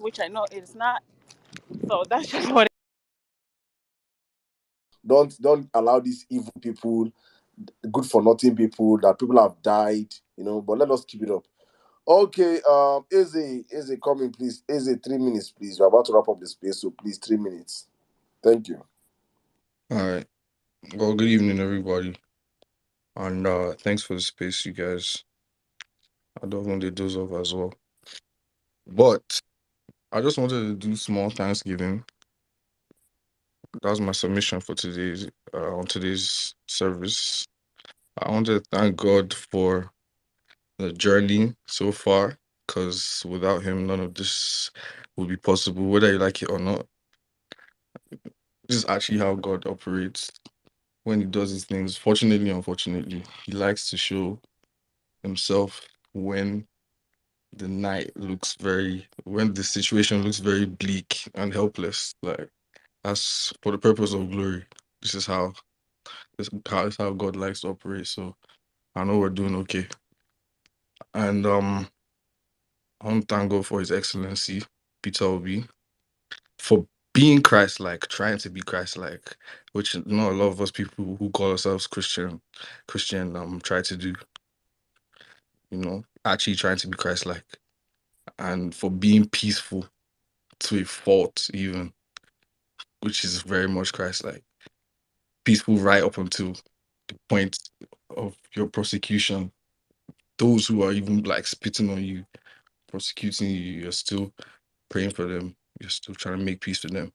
Which I know it's not. So that's just what. Don't allow these evil people, good for nothing people, that people have died, but let us keep it up. Okay, Eze, coming, please. Eze, 3 minutes, please. We're about to wrap up the space, so please, 3 minutes. Thank you. All right. Well, good evening, everybody. And thanks for the space, you guys. I don't want to doze off as well. But I just wanted to do small Thanksgiving. That was my submission for today's on today's service. I want to thank God for the journey so far, because without him, none of this would be possible, whether you like it or not. This is actually how God operates when he does these things. Fortunately, unfortunately, he likes to show himself when when the situation looks very bleak and helpless. Like, that's for the purpose of glory. This is how God likes to operate. So I know we're doing okay. And I want to thank God for His Excellency, Peter Obi, for being Christ-like, trying to be Christ-like, which not a lot of us people who call ourselves Christian try to do. Actually trying to be Christ-like, and for being peaceful to a fault, even, which is very much Christ-like. Peaceful right up until the point of your prosecution. Those who are even like spitting on you, prosecuting you, you're still praying for them. You're still trying to make peace with them.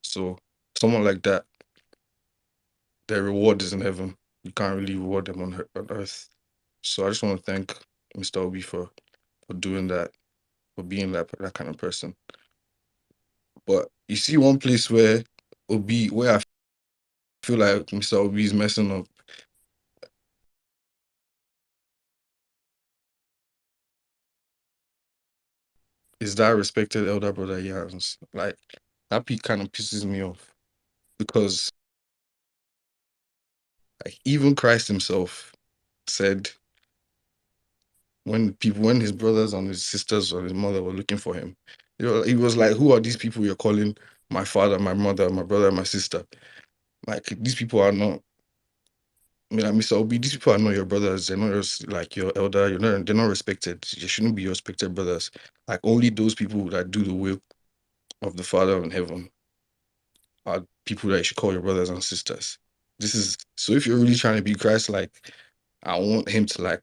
So someone like that, their reward is in heaven. You can't really reward them on earth. So I just want to thank Mr. Obi for doing that, for being that kind of person. But you see one place where I feel like Mr. Obi is messing up. Is that respected elder brother he has. Like, that kind of pisses me off, because like even Christ himself said when his brothers and his sisters or his mother were looking for him, He was like, who are these people you're calling my father, my mother, my brother, my sister? Like, these people are not, I mean, like, Mr. Obi, these people are not your brothers. They're not like your elder. They're not respected. They shouldn't be your respected brothers. Like, only those people that do the will of the Father in heaven are people that you should call your brothers and sisters. This is so if you're really trying to be Christ, like, I want him to like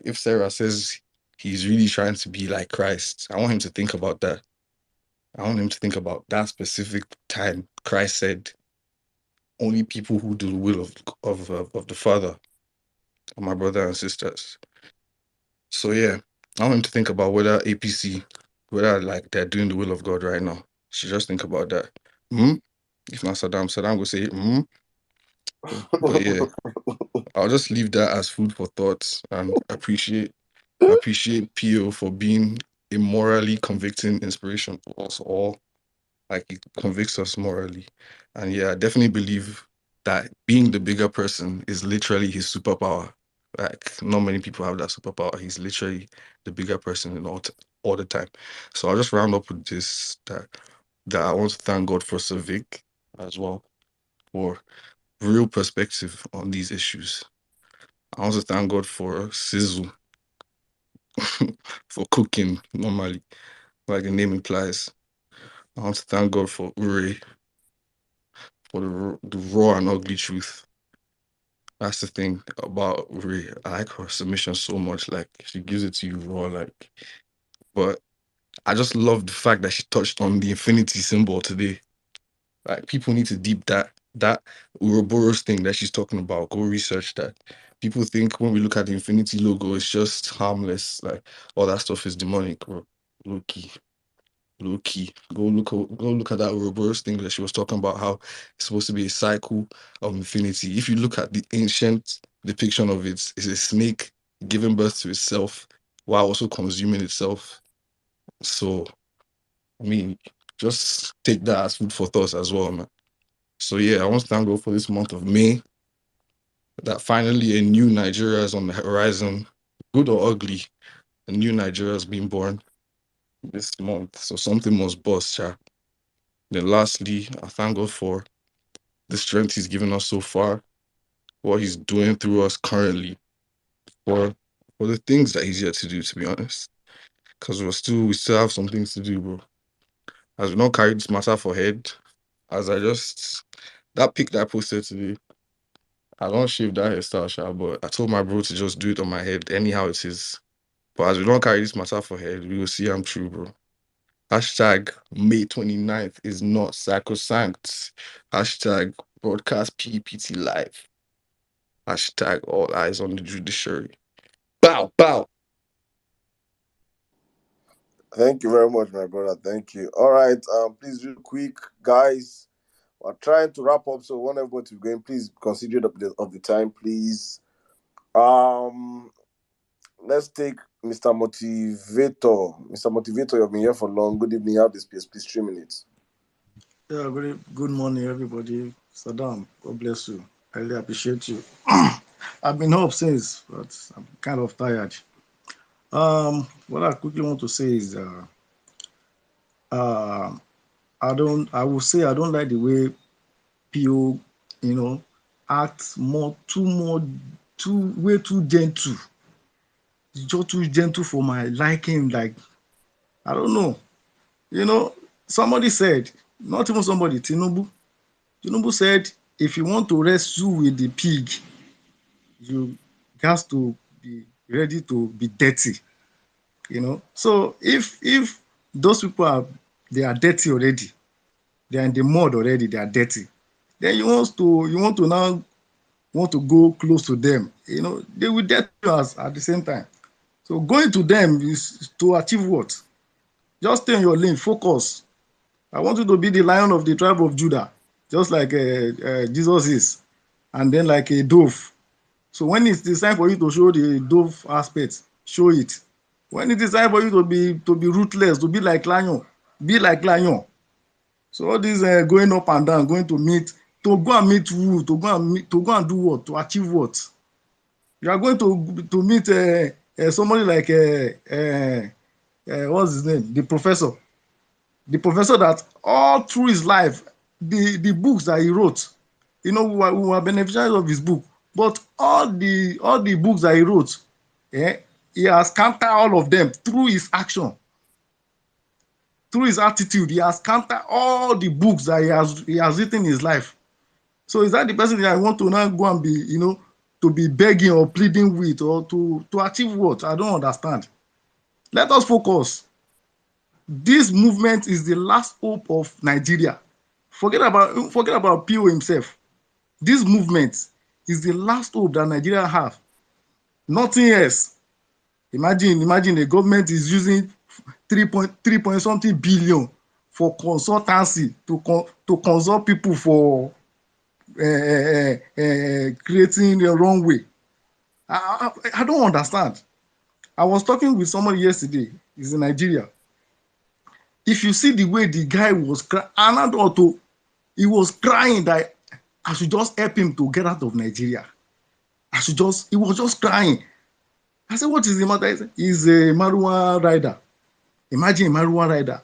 if Sarah says he's really trying to be like Christ, I want him to think about that. I want him to think about that specific time Christ said only people who do the will of the Father are my brother and sisters. So yeah, I want him to think about whether APC, whether like they're doing the will of God right now. Should just think about that. If not Saddam will say, But yeah, I'll just leave that as food for thoughts and appreciate Pio for being a morally convicting inspiration for us all. Like, it convicts us morally. And yeah, I definitely believe that being the bigger person is literally his superpower. Like, not many people have that superpower. He's literally the bigger person in all the time. So I'll just round up with this, that I want to thank God for Civic as well, for real perspective on these issues. I want to thank God for Sizzle for cooking normally, like the name implies. I want to thank God for Ure for the raw and ugly truth. That's the thing about Uri. I like her submission so much. Like, she gives it to you raw, like. But I just love the fact that she touched on the infinity symbol today. Like, people need to deep that Ouroboros thing that she's talking about. Go research that. People think when we look at the infinity logo, it's just harmless. Like, all that stuff is demonic, bro. Low key. Go look at that Ouroboros thing that she was talking about, how it's supposed to be a cycle of infinity. If you look at the ancient depiction of it, it's a snake giving birth to itself while also consuming itself. So, I mean, just take that as food for thought as well, man. So yeah, I want to thank God for this month of May, that finally a new Nigeria is on the horizon, good or ugly. A new Nigeria has been born this month. So something must bust, cha. Then lastly, I thank God for the strength he's given us so far, what he's doing through us currently, for the things that he's yet to do, to be honest. Because we still have some things to do, bro. As we not carry this matter for head, that pic that I posted today, I don't shave that hairstyle, sha, but I told my bro to just do it on my head, anyhow it is. But as we don't carry this matter for head, we will see I'm true, bro. Hashtag May 29th is not sacrosanct. Hashtag broadcast PPT live. Hashtag all eyes on the judiciary. Bow, bow. Thank you very much, my brother. Thank you. All right. Please, real quick, guys. We're trying to wrap up, so I want everybody to go in. Please consider of the time, please. Let's take Mr. Motivator. Mr. Motivator, you've been here for long. Good evening. You have the space. Please, 3 minutes. Yeah, good morning, everybody. Saddam, God bless you. I really appreciate you. I've been up since, but I'm kind of tired. What I quickly want to say is, I will say I don't like the way PO, acts way too gentle. It's just too gentle for my liking. Like, I don't know. Somebody said, not even somebody, Tinubu said, if you want to wrestle with the pig, you have to be ready to be dirty. So if those people they are dirty already, they are in the mud already, they are dirty, then you want to now go close to them, they will dirty you at the same time. So going to them is to achieve what? Just stay in your lane, focus. I want you to be the lion of the tribe of Judah, just like Jesus is, and then like a dove. So when it's the time for you to show the dove aspect, show it. When it is time for you to be ruthless, to be like lion, be like lion. So all this going up and down, to go and meet who, to go and do what, to achieve what? You are going to meet somebody like what's his name, the professor. The professor that all through his life, the books that he wrote, we were beneficiaries of his book. But all the books that he wrote, he has countered all of them through his action, through his attitude. He has countered all the books that he has written in his life. So is that the person that I want to now go and be, to be begging or pleading with, or to achieve what? I don't understand. Let us focus. This movement is the last hope of Nigeria. Forget about PO himself. This movement is the last hope that Nigeria have. Nothing else. Imagine the government is using 3 point something billion for consultancy to consult people for creating a runway. I don't understand. I was talking with somebody yesterday. He's in Nigeria. If you see the way the guy was crying, he was crying that I should just help him to get out of Nigeria. He was just crying. I said, what is the matter? He's a marijuana rider. Imagine a marijuana rider,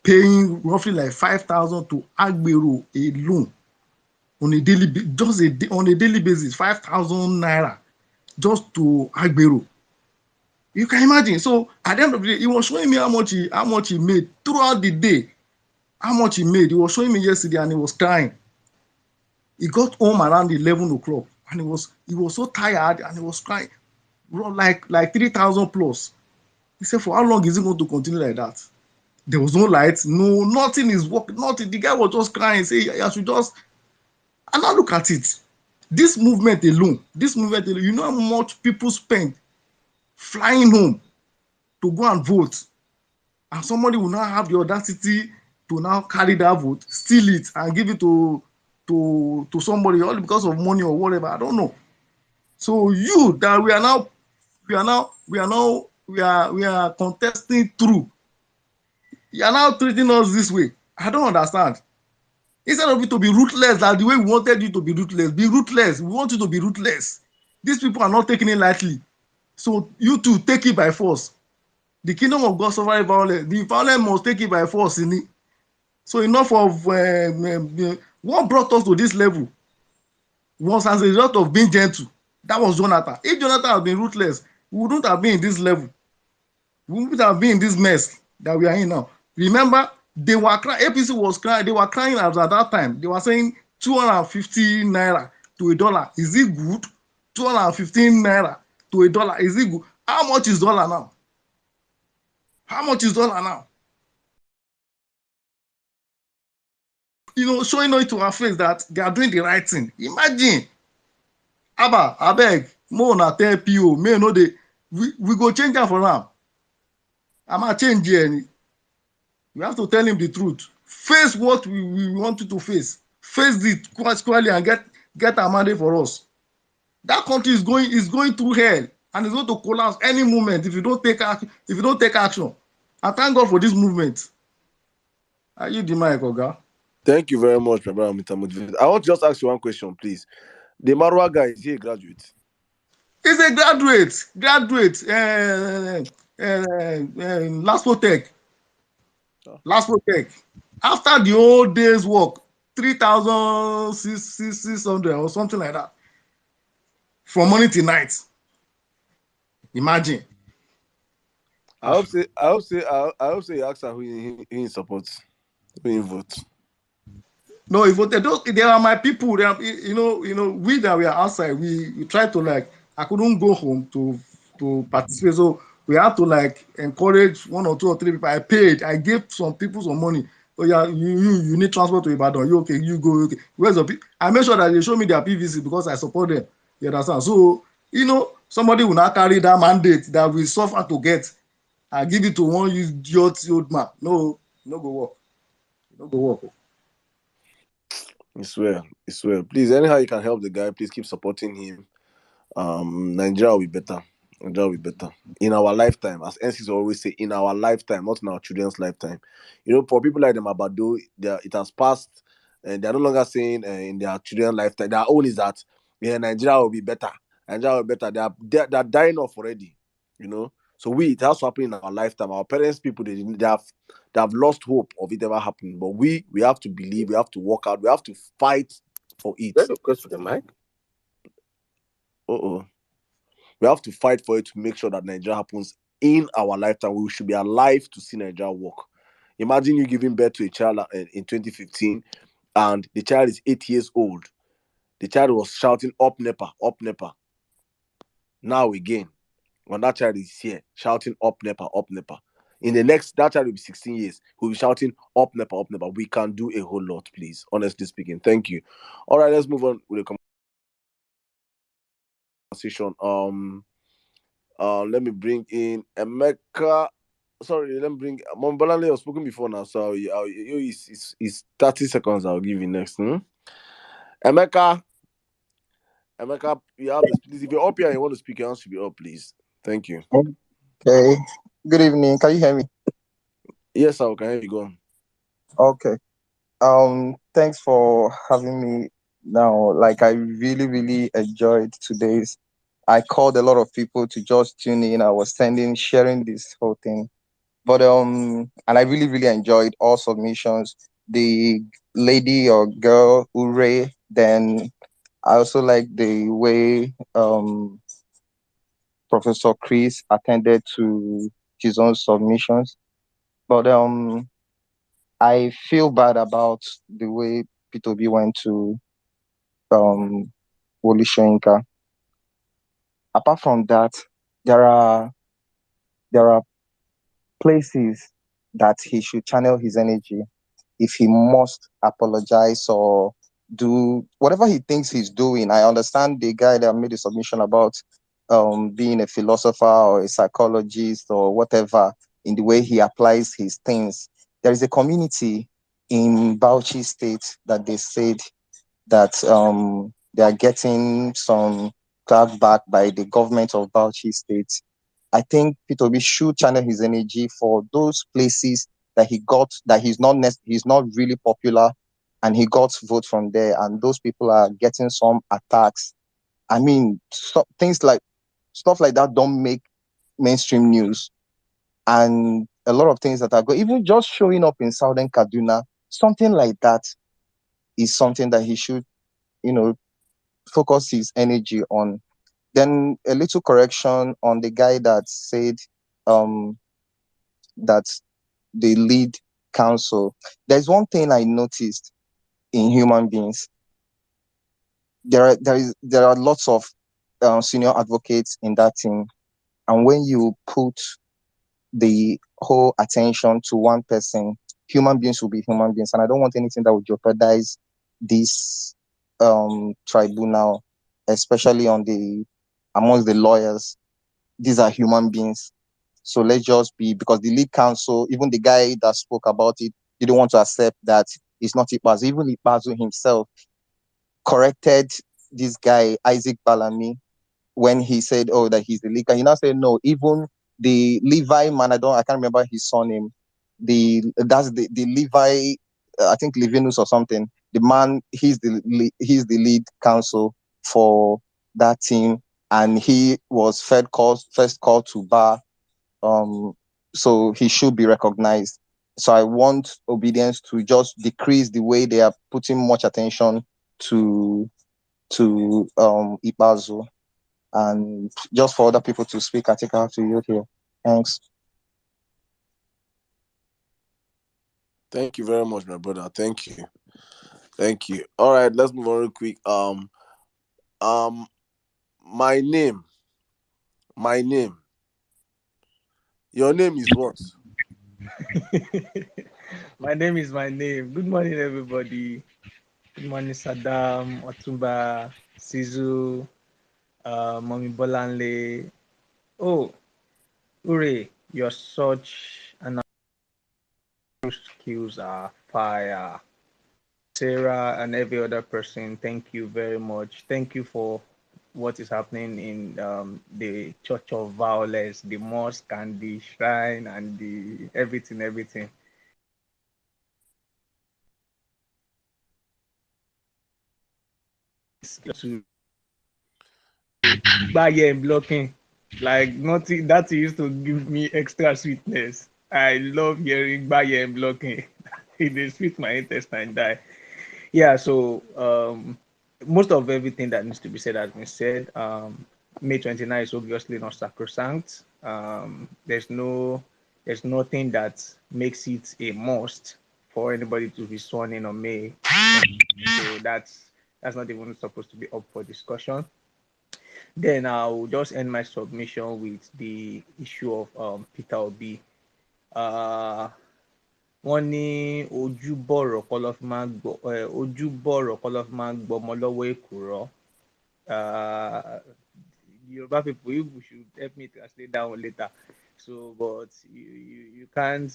paying roughly like 5,000 to Agbero alone on a daily basis, 5,000 naira just to Agbero. You can imagine. So at the end of the day, he was showing me how much he made throughout the day. How much he made. He was showing me yesterday, and he was crying. He got home around 11 o'clock, and he was so tired, and he was crying, like 3,000 plus. He said, for how long is it going to continue like that? There was no light, nothing is working, nothing. The guy was just crying, saying, I should just. And now look at it. This movement alone, you know how much people spend flying home to go and vote, and somebody will now have the audacity to now carry that vote, steal it, and give it to somebody, all because of money or whatever. I don't know. So we are contesting through. You are now treating us this way. I don't understand. Instead of you to be ruthless, like the way we wanted you to be ruthless, be ruthless. We want you to be ruthless. These people are not taking it lightly. So you too take it by force. The kingdom of God suffer violence. The violence must take it by force in it. So enough of what brought us to this level was as a result of being gentle. That was Jonathan. If Jonathan had been ruthless, we wouldn't have been in this level. We wouldn't have been in this mess that we are in now. Remember, they were crying. APC was crying. They were crying at that time. They were saying 250 naira to a dollar. Is it good? 215 naira to a dollar. Is it good? How much is dollar now? How much is dollar now? Showing it to our face that they are doing the right thing. Imagine. Abba, abeg, mo na tell PO, may no dey. We go change am for am. I'ma change here. We have to tell him the truth. Face what we want you to face. Face it quite squarely and get our mandate for us. That country is going through hell, and it's going to collapse any moment if you don't take action. And thank God for this movement. Are you the mic, Oga? Thank you very much, my brother, Mr. Motivated. I want to just ask you one question, please. The Marwa guy, is he a graduate? He's a graduate. Laspo Tech. After the old day's work, 3,600 or something like that, from morning till night. Imagine. I hope say you ask her who he supports, who he votes. No, he voted. They are my people. They are, we that were outside, we tried to I couldn't go home to participate, so we had to encourage 1 or 2 or 3 people. I paid. I gave some people some money. Oh yeah, you need transport to Ibadan. You okay? You go. Okay. Where's the? I make sure that they show me their PVC because I support them. You understand? So somebody will not carry that mandate that we suffer to get and give it to one idiot old man. No, no go work. No go work. It's well. Please, anyhow you can help the guy, please keep supporting him. Nigeria will be better. In our lifetime, as NCs always say, in our lifetime, not in our children's lifetime. For people like them Abado, it has passed, and they're no longer saying in their children's lifetime. Their own is that Nigeria will be better. They are dying off already. So it has to happen in our lifetime. Our parents, people, they have lost hope of it ever happening. But we have to believe, we have to work out, we have to fight for it. Let's request for the mic. We have to fight for it to make sure that Nigeria happens in our lifetime. We should be alive to see Nigeria work. Imagine you giving birth to a child in 2015, and the child is 8 years old. The child was shouting, "Up NEPA, up NEPA." Now again, when that child is here, shouting, "Up NEPA, up NEPA." In the next, that child will be 16 years. He'll be shouting, "Up NEPA, up NEPA." We can do a whole lot, please. Honestly speaking. Thank you. All right, let's move on with the conversation. Let me bring in Emeka. Sorry, let me bring Mombolale. I've spoken before now, so it's 30 seconds. I'll give you next. Emeka, you have this. Please, if you're up here and you want to speak, your hand should be up, please. Thank you. Okay. Good evening. Can you hear me? Yes, I can hear you. Go on. Okay. Thanks for having me now. Like, I really, really enjoyed today's. I called a lot of people to just tune in. I was sharing this whole thing. But and I really, really enjoyed all submissions. The lady or girl, Ure, then I also like the way Professor Chris attended to his own submissions. But I feel bad about the way P2B went to Wole Soyinka. Apart from that, there are places that he should channel his energy if he must apologize or do whatever he thinks he's doing. I understand the guy that made a submission about being a philosopher or a psychologist or whatever in the way he applies his things. There is a community in Bauchi State that they said that they are getting some back by the government of Bauchi State. I think P2B should channel his energy for those places that he's not really popular, and he got vote from there, and those people are getting some attacks. I mean, stuff like that don't make mainstream news, and a lot of things that are even just showing up in Southern Kaduna, something like that is something that he should, focus his energy on. Then a little correction on the guy that said that the lead counsel. There's one thing I noticed in human beings. There are lots of senior advocates in that team, and when you put the whole attention to one person, human beings will be human beings, and I don't want anything that would jeopardize this tribunal, especially amongst the lawyers. These are human beings. So let's just be, because the lead counsel, even the guy that spoke about it, didn't want to accept that it's not Ikpazu. Even Ikpazu himself corrected this guy, Isaac Balami, when he said, "Oh, that he's the lead." He now said, "No, even the Levi man, I can't remember his surname. That's the Levi, I think Levinus or something. The man, he's the lead counsel for that team, and he was first called to bar. So he should be recognized. So I want obedience to just decrease the way they are putting much attention to Ikpazu, and just for other people to speak. I think I have to yield here. Thanks. Thank you very much, my brother. Thank you. All right, let's move on real quick. My name. Your name is what? My name is my name. Good morning, everybody. Good morning, Saddam, Otumba, Sizu, Mommy Bolanle. Oh, Ure, you're such an skills are fire. Sarah and every other person, thank you very much. Thank you for what is happening in the Church of Vawulence, the mosque and the shrine and the everything. To buy blocking. Like nothing that used to give me extra sweetness. I love hearing Baye and blocking. It is sweet my intestine die. Yeah, so most of everything that needs to be said has been said. May 29 is obviously not sacrosanct. There's nothing that makes it a must for anybody to be sworn in on May. So that's not even supposed to be up for discussion. Then I'll just end my submission with the issue of Peter Obi. Uh, wọ́n ní ojúbọ̀rọ̀ kọ́ ló fi máa ń gbọ́ ojúbọ̀rọ̀ kọ́ ló fi máa ń gbọ́ ọmọ lọ́wọ́ èkùrọ́. Yoruba people, you should help me translate that one later. So, but you can't.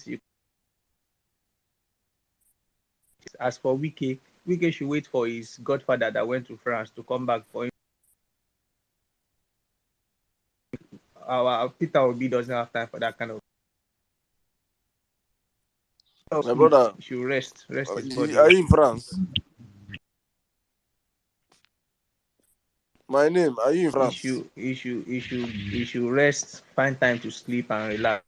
As for Wike should wait for his godfather that went to France to come back for him. Our Peter Obi doesn't have time for that kind of. My brother, He should rest his body. are you in France? My name, are you in France? He should rest, find time to sleep and relax,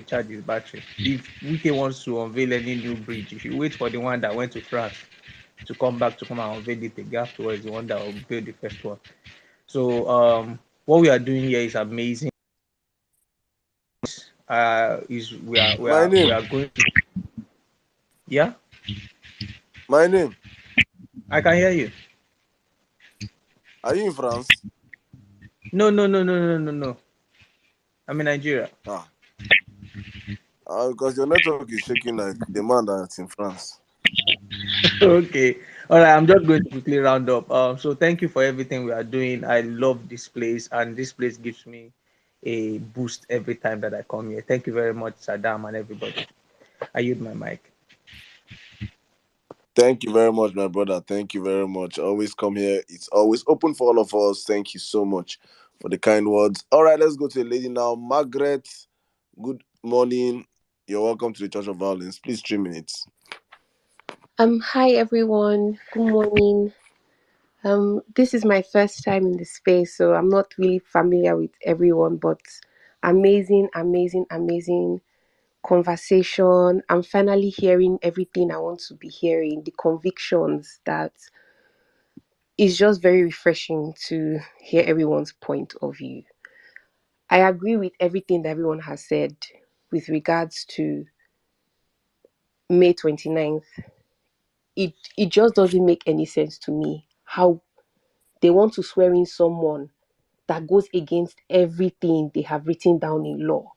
charge his battery. If Wike wants to unveil any new bridge, he should wait for the one that went to France to come back to come and unveil it again afterwards, the one that will unveil the first one. So what we are doing here is amazing. We are going to. Yeah. My name. I can hear you. Are you in France? No. I'm in Nigeria. Because your network is shaking like the man that's in France. Okay. All right. I'm just going to quickly round up. So thank you for everything we are doing. I love this place, and this place gives me a boost every time that I come here. Thank you very much, Saddam, and everybody. I yield my mic. Thank you very much, my brother. Thank you very much. Always come here. It's always open for all of us. Thank you so much for the kind words. All right, let's go to the lady now. Margaret, good morning. You're welcome to the Church of Vawulence. Please, 3 minutes. Hi everyone. Good morning. This is my first time in the space, so I'm not really familiar with everyone, but amazing conversation. I'm finally hearing everything I want to be hearing, the convictions that is just very refreshing to hear everyone's point of view. I agree with everything that everyone has said with regards to May 29th. It just doesn't make any sense to me how they want to swear in someone that goes against everything they have written down in law.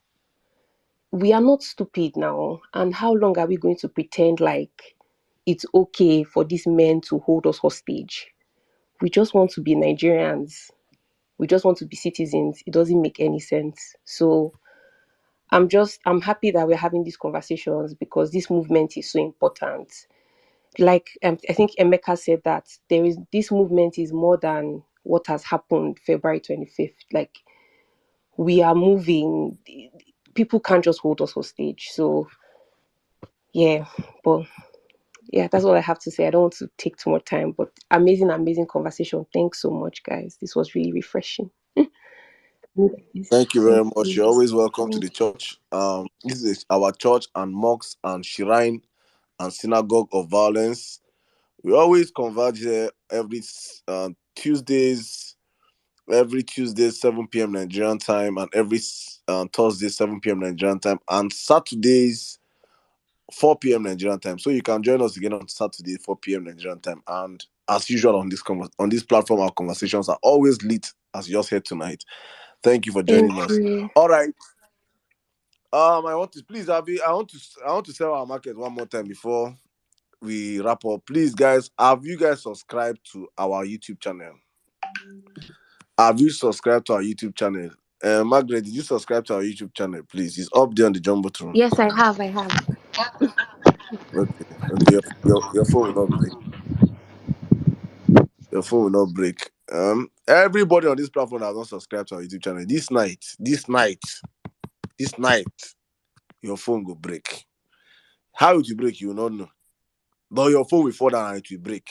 We are not stupid now. And how long are we going to pretend like it's okay for these men to hold us hostage? We just want to be Nigerians. We just want to be citizens. It doesn't make any sense. So I'm happy that we're having these conversations because this movement is so important. Like I think Emeka said that this movement is more than what has happened February 25th. Like we are moving. People can't just hold us hostage. So yeah, but yeah, that's all I have to say. I don't want to take too much time, but amazing conversation. Thanks so much, guys. This was really refreshing. Thank you very much. You're always welcome to the church. This is our church and mosque and shrine and synagogue of Vawulence. We always converge here every Tuesdays, 7 p.m. Nigerian time, and every Thursday, 7 p.m. Nigerian time, and Saturdays, 4 p.m. Nigerian time. So you can join us again on Saturday, 4 p.m. Nigerian time. And as usual on this platform, our conversations are always lit, as you just heard tonight. Thank you for joining us. All right. I want to please, Abby. I want to sell our market one more time before we wrap up. Please, guys, have you guys subscribed to our YouTube channel? Have you subscribed to our YouTube channel? Margaret, did you subscribe to our YouTube channel, please? It's up there on the Jumbotron. Yes, I have. Okay. Your phone will not break. Your phone will not break. Everybody on this platform has not subscribed to our YouTube channel. This night, your phone will break. How it will break, you will not know. But your phone will fall down and it will break.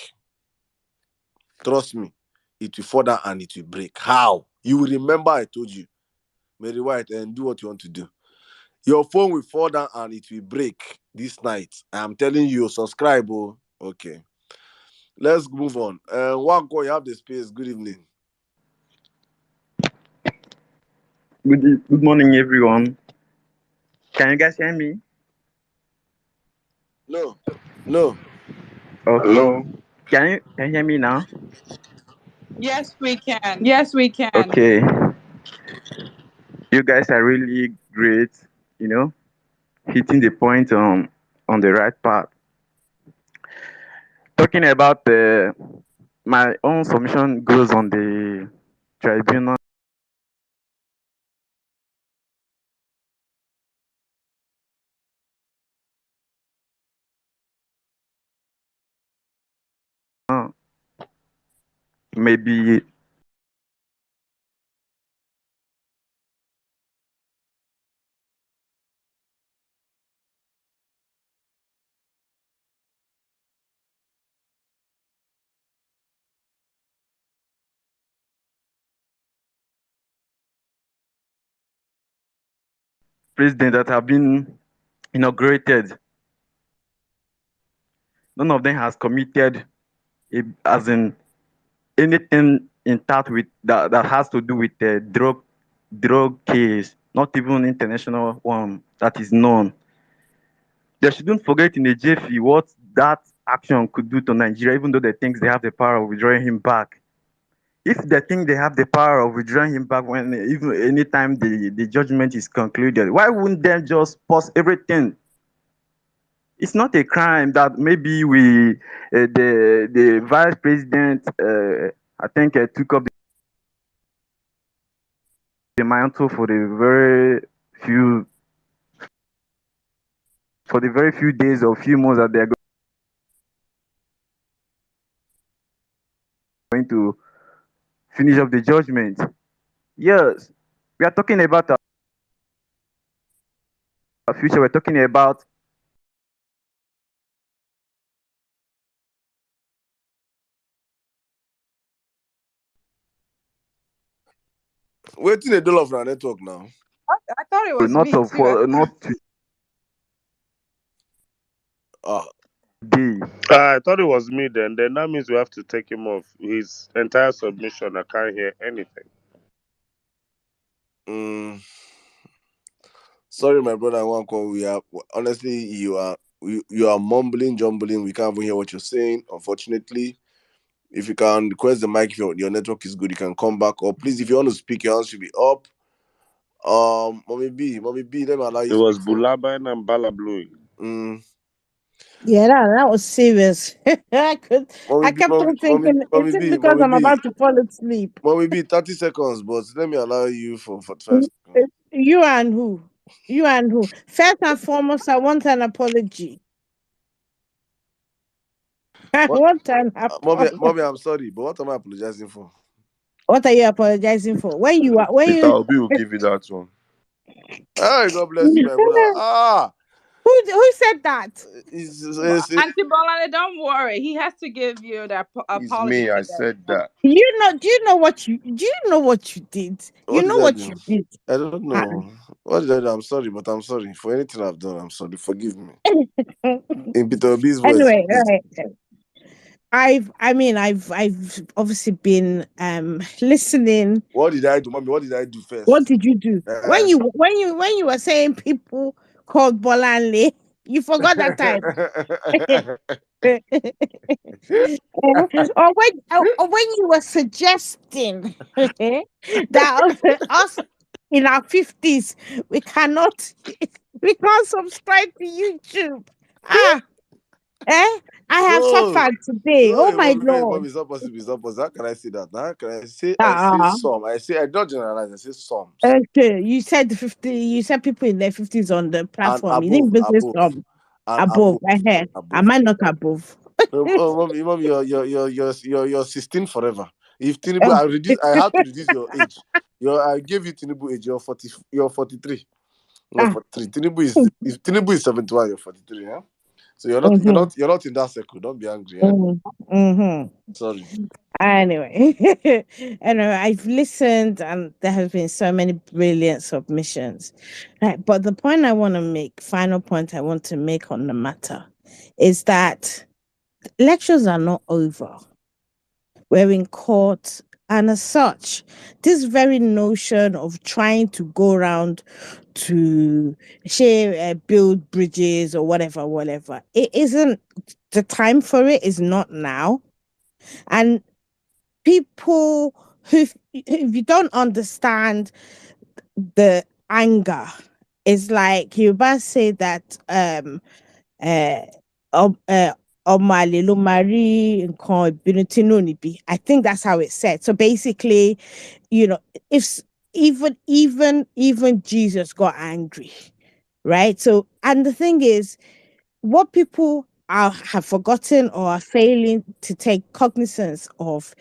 Trust me, it will fall down and it will break. How? You will remember I told you. Mary White, and do what you want to do. Your phone will fall down and it will break this night. I'm telling you, subscribe. Oh. Okay. Let's move on. One call, you have the space. Good evening. Good morning, everyone. Can you guys hear me? No. Okay. Hello. Can you hear me now? Yes, we can. Yes, we can. Okay. You guys are really great, you know, hitting the point on the right path. Talking about my own submission goes on the tribunal. Maybe president that have been inaugurated, none of them has committed as in anything in that with that has to do with the drug case, not even international one that is known. They shouldn't forget in a jiffy what that action could do to Nigeria, even though they think they have the power of withdrawing him back. If they think they have the power of withdrawing him back when even anytime the judgment is concluded, why wouldn't they just pause everything? It's not a crime that maybe the vice president I think took up the mantle for the very few days or few months that they're going to finish up the judgment. Yes, we are talking about our future. We're talking about Waiting a dollar for our network now. I thought it was not me of too. for not today. I thought it was me then. Then that means we have to take him off. His entire submission, I can't hear anything. Sorry, my brother. One call. We are honestly, you are mumbling, jumbling. We can't even hear what you're saying. Unfortunately, if you can request the mic, if your network is good, you can come back. Or please, if you want to speak, your hands should be up. Mommy B, let me allow you It to was speak for. Bulaban and Balablu. Yeah, that was serious. I kept on thinking, is it because I'm about to fall asleep? Mommy B, 30 seconds, but let me allow you for 45 seconds. You and who? You and who? First and foremost, I want an apology. I want an apology. Mommy, I'm sorry, but what am I apologizing for? What are you apologizing for? When you Peter Obi will give you that one. Hey, God bless you, my brother. Who said that? Auntie Bolale, don't worry. He has to give you the apology. It's me. I said that. Do you know what you did? What You know what you did. I don't know. What did I do? I'm sorry, but I'm sorry. For anything I've done, I'm sorry. Forgive me. In Peter Obi's voice. Anyway, right. I've obviously been listening. What did I do, Mommy? What did I do first? What did you do? When you were saying people called Bolanle, you forgot that time. or when you were suggesting that us in our 50s we can't subscribe to YouTube. I have suffered today. Oh my God. Mommy, it's not possible. How can I say that? How can I say some? I don't generalize. I say some. Okay, you said 50. You said people in their 50s on the platform. You didn't say some. Above. Am I not above? Mommy, you're 16 forever. If Tinubu, I had to reduce your age. I gave you Tinubu age. You're 40. You're 43. You're 43. Tinubu is 71. You're 43. Yeah. So you're not in that circle. Don't be angry. Yeah? Mm-hmm. Sorry. Anyway, anyway, I've listened, and there have been so many brilliant submissions. Right, but the point I want to make, final point I want to make on the matter, is that lectures are not over. We're in court, and as such, this very notion of trying to go around to share, build bridges or whatever, whatever, it isn't. The time for it is not now, and people who, if you don't understand the anger, it's like you must say that uh um uh Omale lo marry nkan ìbínú tínú ò ní bí. I think that's how it's said. So basically, you know, if even Jesus got angry, right? So, and the thing is, what people have forgotten or are failing to take cognizance of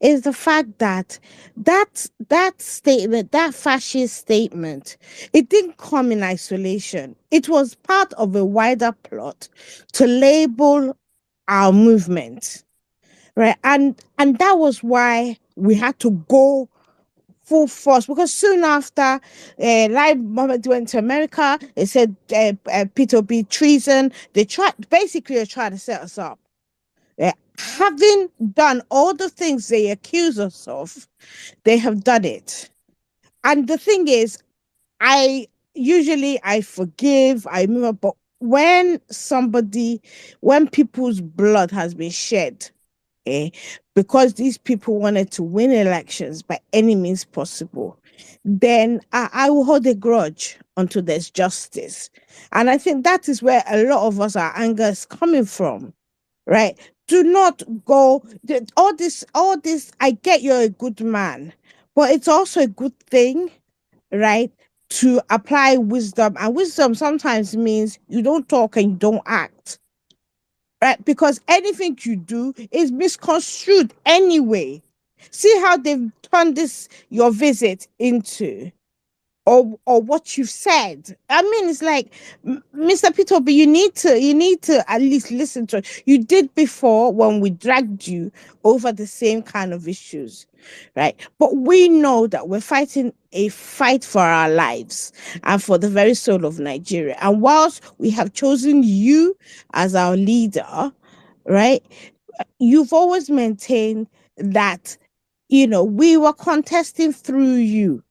is the fact that that statement, that fascist statement, it didn't come in isolation. It was part of a wider plot to label our movement, right? And that was why we had to go full force, because soon after, like Mohammed went to America, they said Peter B treason. They tried to set us up. Having done all the things they accuse us of, they have done it. And the thing is, I forgive, I move, but when people's blood has been shed, eh, because these people wanted to win elections by any means possible, then I will hold a grudge until there's justice. And I think that is where a lot of us, our anger is coming from, right? Do not go, all this, I get you're a good man, but it's also a good thing, right? To apply wisdom. And wisdom sometimes means you don't talk and you don't act, right? Because anything you do is misconstrued anyway. See how they've turned this your visit into, or what you've said. I mean, it's like, Mr. Peter, but you need to at least listen to it. You did before when we dragged you over the same kind of issues, right? But we know that we're fighting a fight for our lives and for the very soul of Nigeria. And whilst we have chosen you as our leader, right, you've always maintained that, we were contesting through you.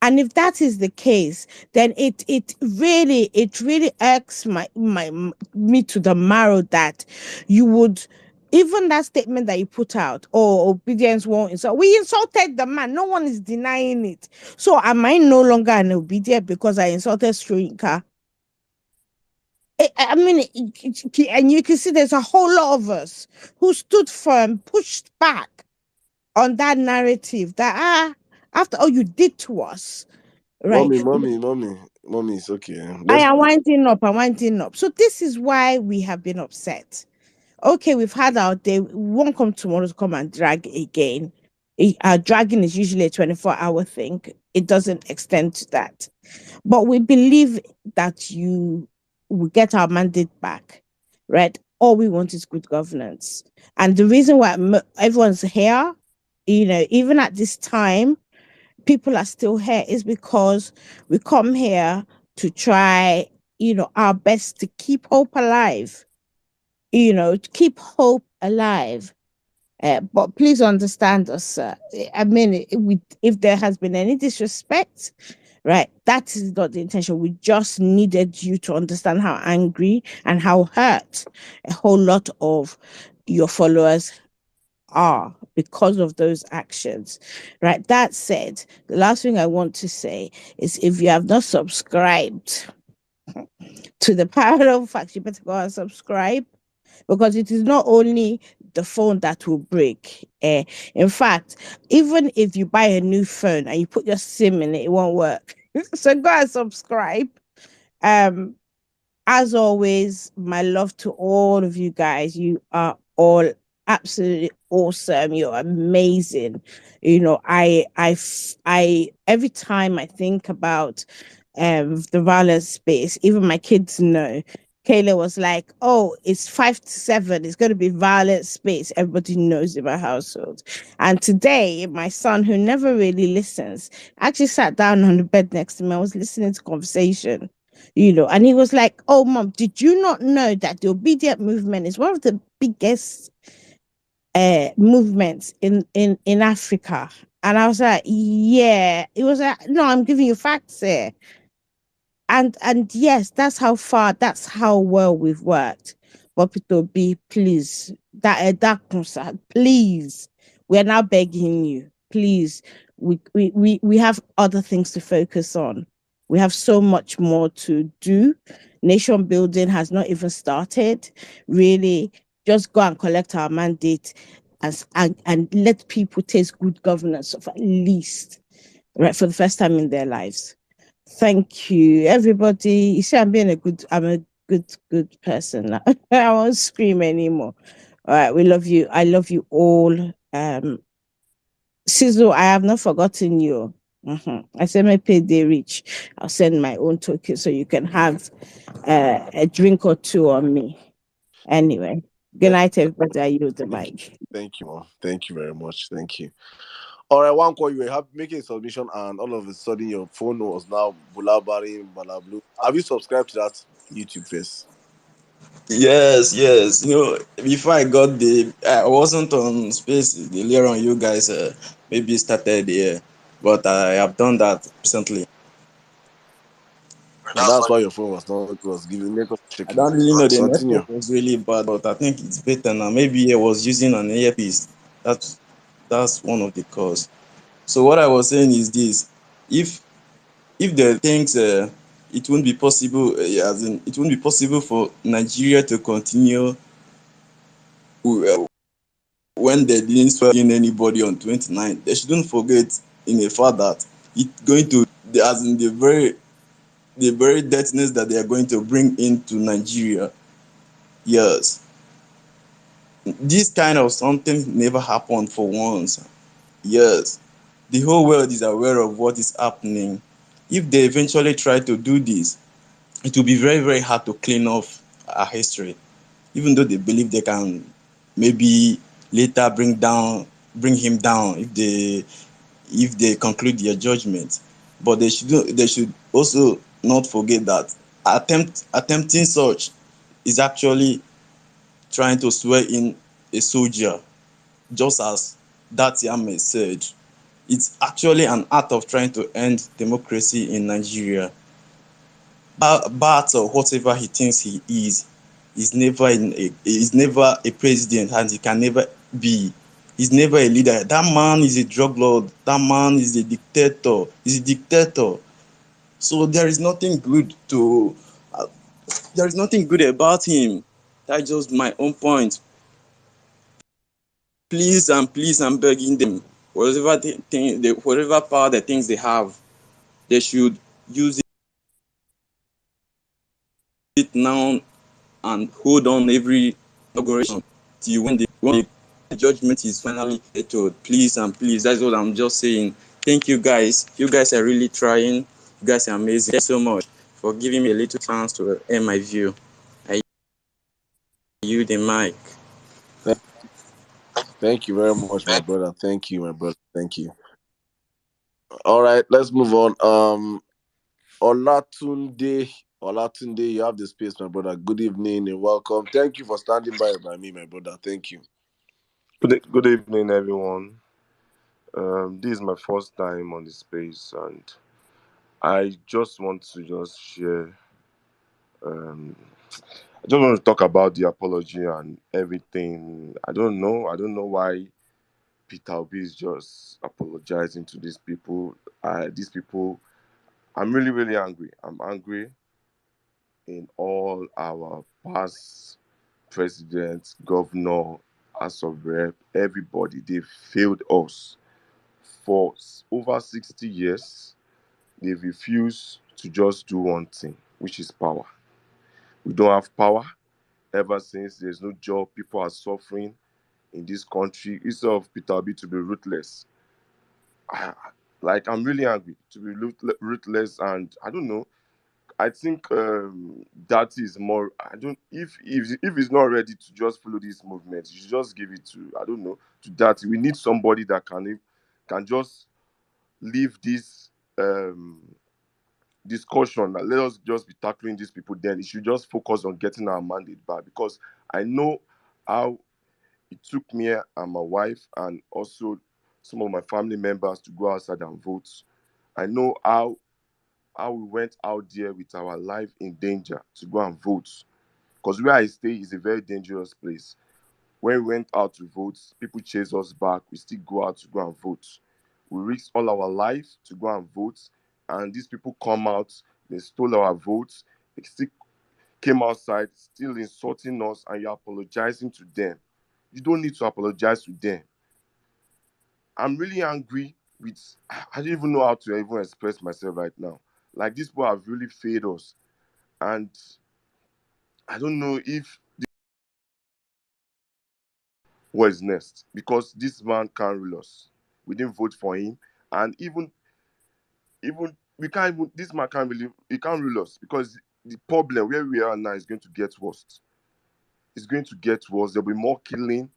And if that is the case, then it really irks me to the marrow that you would, even that statement that you put out, oh, obedience won't insult. We insulted the man. No one is denying it. So am I no longer an obedient because I insulted Srinka? I mean, and you can see there's a whole lot of us who stood firm, pushed back on that narrative that, after all you did to us, right? Mommy, it's okay. I Let's am winding up. I'm winding up. So this is why we have been upset. Okay, we've had our day. We won't come tomorrow to come and drag again. Our dragging is usually a 24-hour thing. It doesn't extend to that. But we believe that you will get our mandate back, right? All we want is good governance. And the reason why everyone's here, even at this time, people are still here, is because we come here to try, our best to keep hope alive, to keep hope alive. But please understand us, sir. I mean, if there has been any disrespect, right, that is not the intention. We just needed you to understand how angry and how hurt a whole lot of your followers are because of those actions, right? That said, the last thing I want to say is, if you have not subscribed to the Parallel Facts, you better go and subscribe, because it is not only the phone that will break. In fact, even if you buy a new phone and you put your SIM in it, it won't work. So go and subscribe. As always, my love to all of you guys. You are all absolutely awesome. You're amazing. I every time I think about the violence space, even my kids know Kayla was like, "Oh, it's 5 to 7. It's going to be violent space. Everybody knows in my household." And today, my son, who never really listens, actually sat down on the bed next to me. I was listening to conversation, and he was like, "Oh, mom, did you not know that the obedient movement is one of the biggest movements in Africa?" And I was like, "Yeah." It was like, "No, I'm giving you facts here." And yes, that's how well we've worked. But Peter B, please, that concern, please, we're now begging you, please. We have other things to focus on. We have so much more to do. Nation building has not even started. Really, just go and collect our mandate and let people taste good governance of at least, right, for the first time in their lives. Thank you, everybody. You see, I'm a good person now. I won't scream anymore. All right, we love you. I love you all. Sizzle, I have not forgotten you. I said my payday reach. I'll send my own token so you can have a drink or two on me. Anyway, good night, everybody. I use the mic. Thank you, Mom. Thank you very much. Thank you. All right, one call, you were making a submission, and all of a sudden your phone was now bulabari balablu. Have you subscribed to that YouTube face? Yes, yes. Before I got I wasn't on space earlier on. You guys maybe started here, but I have done that recently. And that's why your phone was not, it was giving network I shaking. don't really know. The Continue. network was really bad, but I think it's better now. Maybe I was using an earpiece. That's one of the cause. So what I was saying is this: if the things it won't be possible, as in it won't be possible for Nigeria to continue when they didn't swear in anybody on 29th. They shouldn't forget in a fact that it's going to, as in the very dirtiness that they are going to bring into Nigeria. Yes, this kind of something never happened for once. Yes, the whole world is aware of what is happening. If they eventually try to do this, it will be very, very hard to clean off our history, even though they believe they can maybe later bring him down if they conclude their judgment. But they should also not forget that attempting such is actually trying to swear in a soldier, just as that Yame said. It's actually an act of trying to end democracy in Nigeria. But or whatever he thinks he is never a president, and he can never be. He's never a leader. That man is a drug lord. That man is a dictator. He's a dictator. So there is nothing good about him. That's just my own point. Please, I'm begging them. Whatever power the things they have, they should use it now and hold on every inauguration till when the judgment is finally settled. Please, that's what I'm just saying. Thank you guys. You guys are really trying. You guys are amazing. Thank you so much for giving me a little chance to air my view. I yield the mic. Thank you very much, my brother. Thank you, my brother. Thank you. All right, let's move on. Olatunde, Olatunde, you have the space, my brother. Good evening and welcome. Thank you for standing by me, my brother. Thank you. Good evening, everyone. This is my first time on the space, and I just want to just share. Um, I just want to talk about the apology and everything. I don't know why Peter Obi is just apologizing to these people. These people, I'm really, really angry. I'm angry in all our past presidents, governor, House of Rep, everybody. They failed us for over 60 years. They refuse to just do one thing, which is power. We don't have power ever since. There's no job. People are suffering in this country. Instead of Peter Obi to be ruthless, I, I'm really angry to be ruthless, and I don't know. I think that is more. I don't if he's not ready to just follow this movement, you should just give it to, I don't know, to that. We need somebody that can just leave this discussion. Like, let us just be tackling these people. Then it should just focus on getting our mandate back, because I know how it took me and my wife and also some of my family members to go outside and vote. I know how we went out there with our life in danger to go and vote. Because where I stay is a very dangerous place. When we went out to vote, people chase us back. We still go out to go and vote. We risked all our life to go and vote, and these people come out, they stole our votes, they still came outside, still insulting us, and you're apologizing to them. You don't need to apologize to them. I'm really angry with, I don't even know how to even express myself right now. Like, these people have really failed us. And I don't know if what is next, because this man can't rule us. We didn't vote for him, and even we can't even, this man can't really, he can't rule us, because the problem where we are now is going to get worse. It's going to get worse. There'll be more killing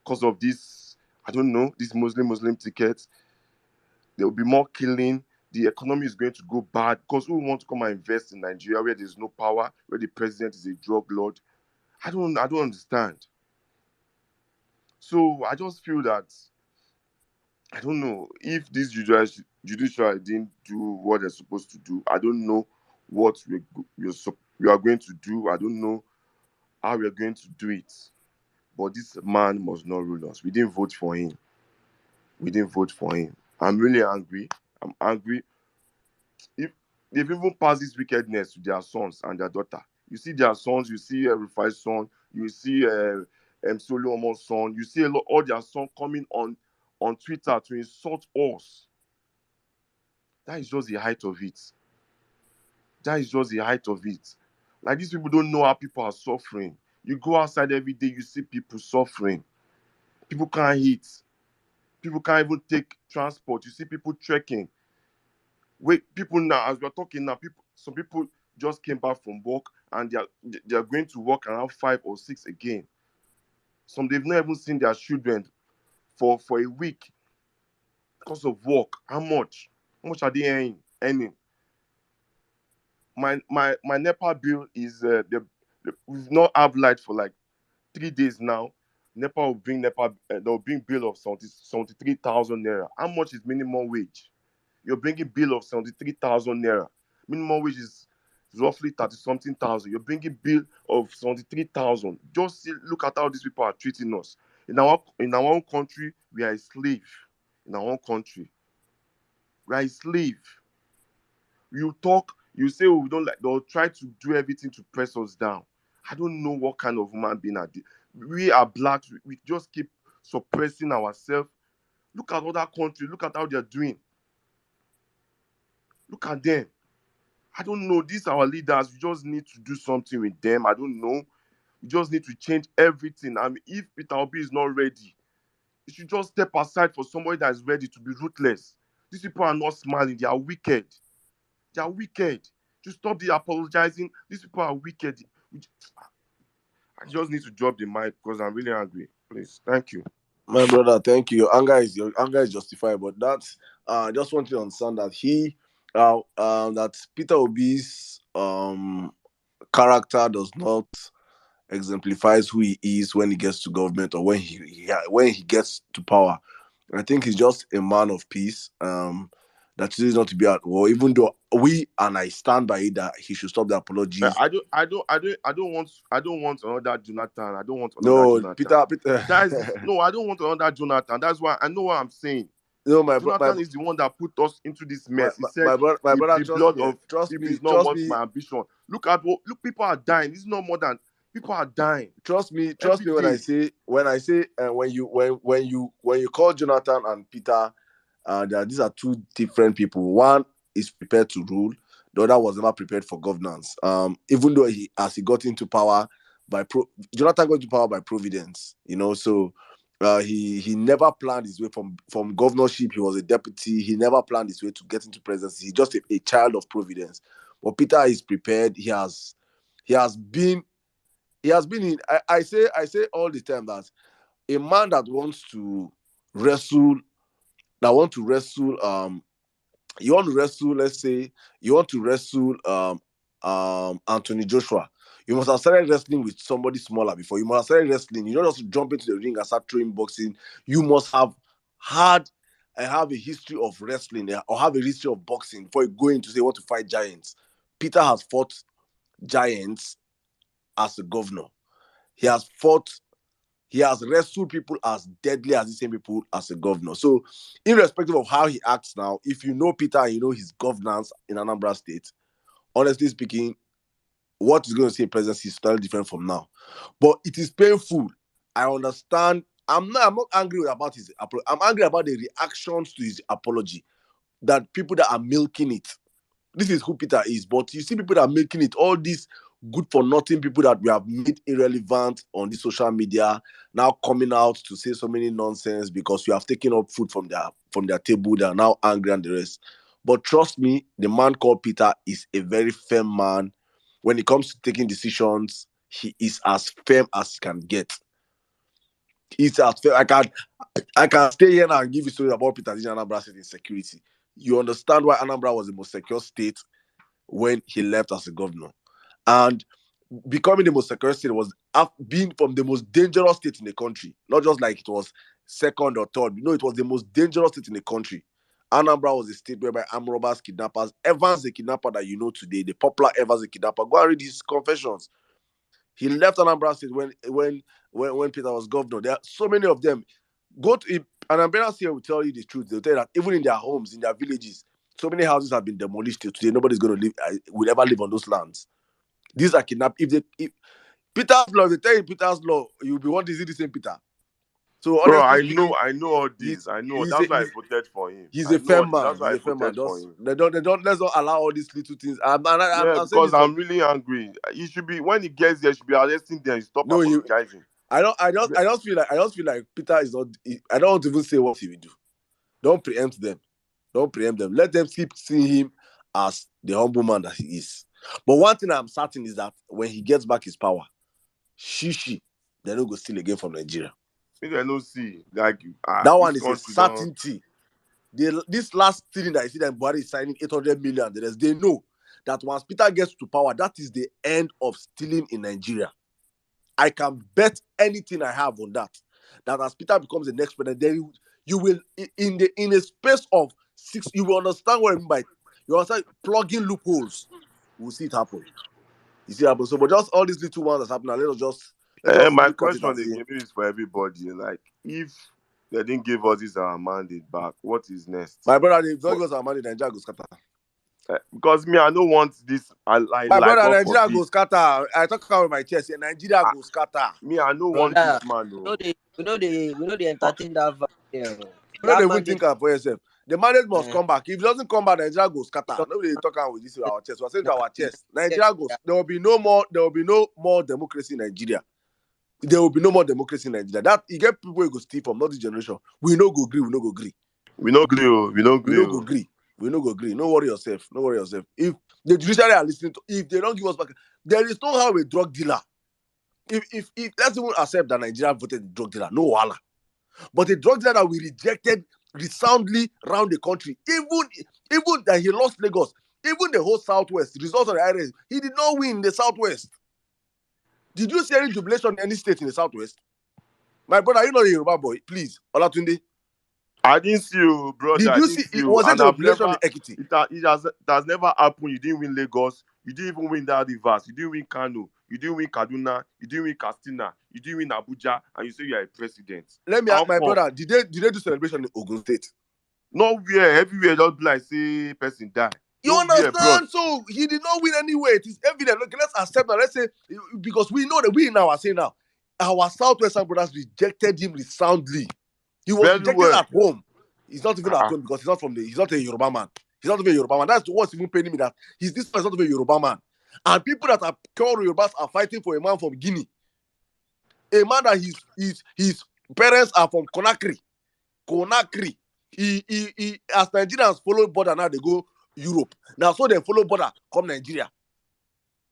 because of this. I don't know, this Muslim ticket. There will be more killing. The economy is going to go bad, because who want to come and invest in Nigeria where there's no power, where the president is a drug lord? I don't understand. So I just feel that, I don't know if this judiciary didn't do what they're supposed to do. I don't know what we are going to do. I don't know how we are going to do it. But this man must not rule us. We didn't vote for him. We didn't vote for him. I'm really angry. I'm angry. If they've even passed this wickedness to their sons and their daughter. You see their sons, you see Rufai's son, you see Solomon's son, you see all their sons coming on Twitter to insult us. That is just the height of it. That is just the height of it. Like, these people don't know how people are suffering. You go outside every day, you see people suffering. People can't eat. People can't even take transport. You see people trekking. Wait, people now, as we're talking now, some people just came back from work and they are going to work around 5 or 6 again. Some, they've not even seen their children for a week because of work. How much? How much are they earning? My NEPA bill is we've not have light for like 3 days now. NEPA will bring they'll bring bill of 73,000 naira. How much is minimum wage? You're bringing bill of 73,000 naira. Minimum wage is roughly 30 something thousand. You're bringing bill of 73,000. Just look at how these people are treating us. In our own country, we are a slave. In our own country, we are a slave. You talk, you say, oh, we don't like, they'll try to do everything to press us down. I don't know what kind of human being are they. We are blacks, we just keep suppressing ourselves. Look at other countries, look at how they're doing. Look at them. I don't know. These are our leaders. We just need to do something with them. I don't know. We just need to change everything. I mean, if Peter Obi is not ready, he should just step aside for somebody that is ready to be ruthless. These people are not smiling. They are wicked. They are wicked. Just stop the apologizing. These people are wicked. I just need to drop the mic because I'm really angry. Please. Thank you. My brother, thank you. Your anger is justified, but that's I just want you to understand that that Peter Obi's character does not exemplifies who he is when he gets to government or when he gets to power. I think he's just a man of peace. That chooses not to be at war, even though I stand by it that he should stop the apologies. I don't want another Jonathan. I don't want another No, Jonathan. Peter. No, I don't want another Jonathan. That's why I know what I'm saying. No, Jonathan is the one that put us into this mess. He said, my brother, the blood of trust people me, is not worth my ambition. Look, people are dying. It's not more than people are dying. Trust me when I say when you call Jonathan and Peter, these are two different people. One is prepared to rule, the other was never prepared for governance. Even though he got into power Jonathan got into power by providence, so he never planned his way from governorship. He was a deputy. He never planned his way to get into presidency. He's just a child of providence. But Peter is prepared. He has been in. I say all the time that a man that wants to wrestle, you want to wrestle, let's say you want to wrestle Anthony Joshua, you must have started wrestling with somebody smaller before. You must have started wrestling. You don't just jump into the ring and start throwing boxing. You must have had and have a history of wrestling or have a history of boxing before you go in to say you want to fight giants. Peter has fought giants as a governor. He has wrestled people as deadly as the same people as a governor. So, irrespective of how he acts now, if you know Peter and you know his governance in Anambra State, honestly speaking, what he's going to say in presidency is totally different from now. But it is painful. I understand. I'm not angry about his apology. I'm angry about the reactions to his apology. That people that are milking it. This is who Peter is. But you see people that are making it, all these good for nothing people that we have made irrelevant on the social media, now coming out to say so many nonsense because you have taken up food from their table. They are now angry and the rest. But trust me, the man called Peter is a very firm man. When it comes to taking decisions, he is as firm as he can get. He's as firm. I can stay here now and give you stories about Peter in Anambra State insecurity. You understand why Anambra was the most secure state when he left as a governor. And becoming the most secure state was being from the most dangerous state in the country. Not just like it was second or third. No, it was the most dangerous state in the country. Anambra was a state whereby armed robbers, kidnappers, Evans the kidnapper that you know today, the popular Evans the kidnapper, go and read his confessions. He left Anambra State when Peter was governor. There are so many of them. Go to Anambra here will tell you the truth. They'll tell you that even in their homes, in their villages, so many houses have been demolished till today. Nobody's going to live, will ever live on those lands. These are kidnapped. If Peter's law, they tell you Peter's law, you'll be wanting to see the same Peter. So Bro, honestly, I know all this. I know. That's why I voted for him. He's I a know all firm this. man. That's why He's I a firm man. voted for him. Let's not allow all these little things. I'm Yeah, saying because this. I'm really angry. He should be, when he gets there, he should be arresting them. Stop apologizing. I just feel like Peter is not. I don't want to even say what he will do. Don't preempt them. Don't preempt them. Let them keep seeing him as the humble man that he is. But one thing I'm certain is that when he gets back his power, they're not going to steal again from Nigeria. Maybe I don't see like that one is a certainty. This last thing that I see that Buhari is signing 800 million, they know that once Peter gets to power, that is the end of stealing in Nigeria. I can bet anything I have on that. That as Peter becomes the next president, then you will in a space of 6, you will understand what I mean by you understand plugging loopholes. We'll see it happen. You see it happen. So, but just all these little ones that's happening, let's just my question again is for everybody. Like, if they didn't give us this our mandate back, what is next? My brother, if they don't give us our mandate, Nigeria goes scatter. Because me, I don't want this. My brother, Nigeria goes scatter. I talk about my chest. Nigeria goes scatter. Me, I don't want this man. We know they entertain that vibe. You know they won't think for yourself. The mandate must come back. If it doesn't come back, Nigeria goes scatter. Nobody talking with this with our chest. We're saying to our chest. Nigeria goes. There will be no more democracy in Nigeria. There will be no more democracy in Nigeria. That you get people who go steal from not this generation. We no go agree. We no go agree. We no agree. We no go agree. We no go agree. No worry yourself. No worry yourself. If the judiciary are listening to, if they don't give us back, there is no how a drug dealer. If let's even accept that Nigeria voted the drug dealer, no wala. But a drug dealer that we rejected resoundly around the country, even that he lost Lagos, even the whole Southwest, results of the IRS, he did not win the Southwest. Did you see any jubilation in any state in the Southwest? My brother, you know the Yoruba boy, please, Olatunde. I didn't see you, brother. Did you see? It was a jubilation in Ekiti. It has never happened. You didn't win Lagos. You didn't even win that Rivers. You didn't win Kano. You didn't win Kaduna. You didn't win Katsina. You didn't win Abuja. And you say you are a president. Let me ask my brother, did they do celebration in Ogun State? Nowhere. Everywhere, just like say person die. You understand? So he did not win anyway. It is evident. Look, let's accept that. Let's say, because we know that we now are saying now, our Southwestern brothers rejected him resoundly. He was rejected at home. He's not even at home because he's not a Yoruba man. He's not even a Yoruba man. That's what's even paining me, that this man is not even a Yoruba man. And people that are called Yorubas are fighting for a man from Guinea. A man that his parents are from Conakry. He as Nigerians follow border now, they go Europe. Now, so they follow border, come Nigeria.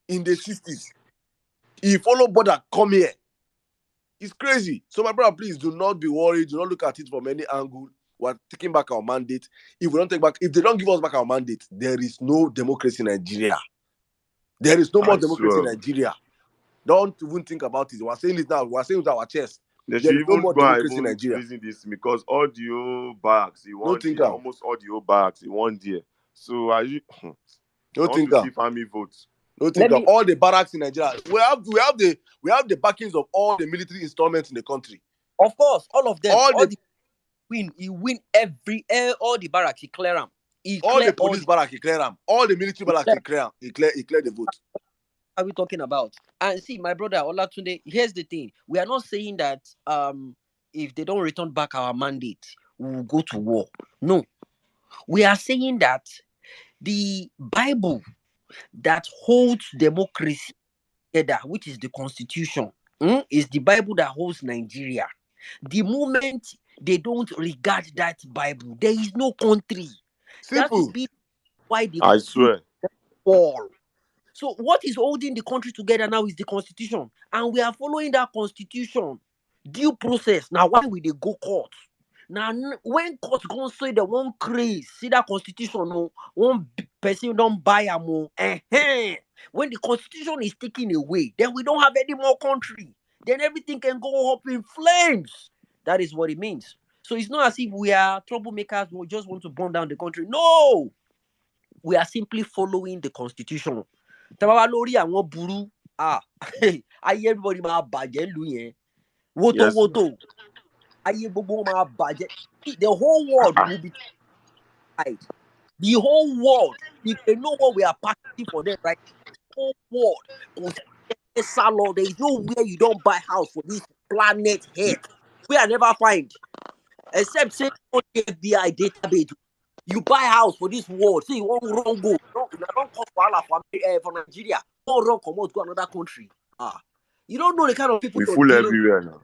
In the 60s. He follow border, come here. It's crazy. So, my brother, please do not be worried. Do not look at it from any angle. We're taking back our mandate. If they don't give us back our mandate, there is no democracy in Nigeria. There is no more democracy in Nigeria. Don't even think about it. We're saying it now. We're saying it with our chest. They There should is no even more go and democracy in even Nigeria. reason this because all the old barracks in No one think day, am. almost all the old barracks in one day. So are you No want think to am. thief army votes? No think am. All the barracks in Nigeria. We have the backings of all the military installments in the country. Of course, all of them. All All the the win. He win all the barracks. He clear them. all the police barracks, he clear them. All the military barracks, he clear the vote. What are we talking about? And see, my brother Olatunde, here's the thing. We are not saying that if they don't return back our mandate, we will go to war. No. We are saying that the Bible that holds democracy together, which is the Constitution, is the Bible that holds Nigeria. The moment they don't regard that Bible, there is no country. That Simple. will be why the I swear. fall. So what is holding the country together now is the Constitution, and we are following that Constitution. Due process. Now, why will they go court? Now, when court go say they won't craze, see that Constitution, no, one person don't buy a more. When the Constitution is taken away, then we don't have any more country. Then everything can go up in flames. That is what it means. So it's not as if we are troublemakers who just want to burn down the country. No, we are simply following the Constitution. Tabawa lórí àwọn burú, ayé everybody máa bàjẹ́ lù yẹn. Woto. Ayé gbogbo máa bàjẹ́. The whole world will be tied. The whole world, if they know what we are packing for them, right? The whole world. There is nowhere you don't buy house for this planet Earth. We are never find. Except say FBI database. You buy house for this world. See, you won't wrong go. Don't cost for Nigeria. Don't wrong come out to another country. You don't know the kind of people We you're fool dealing everywhere now.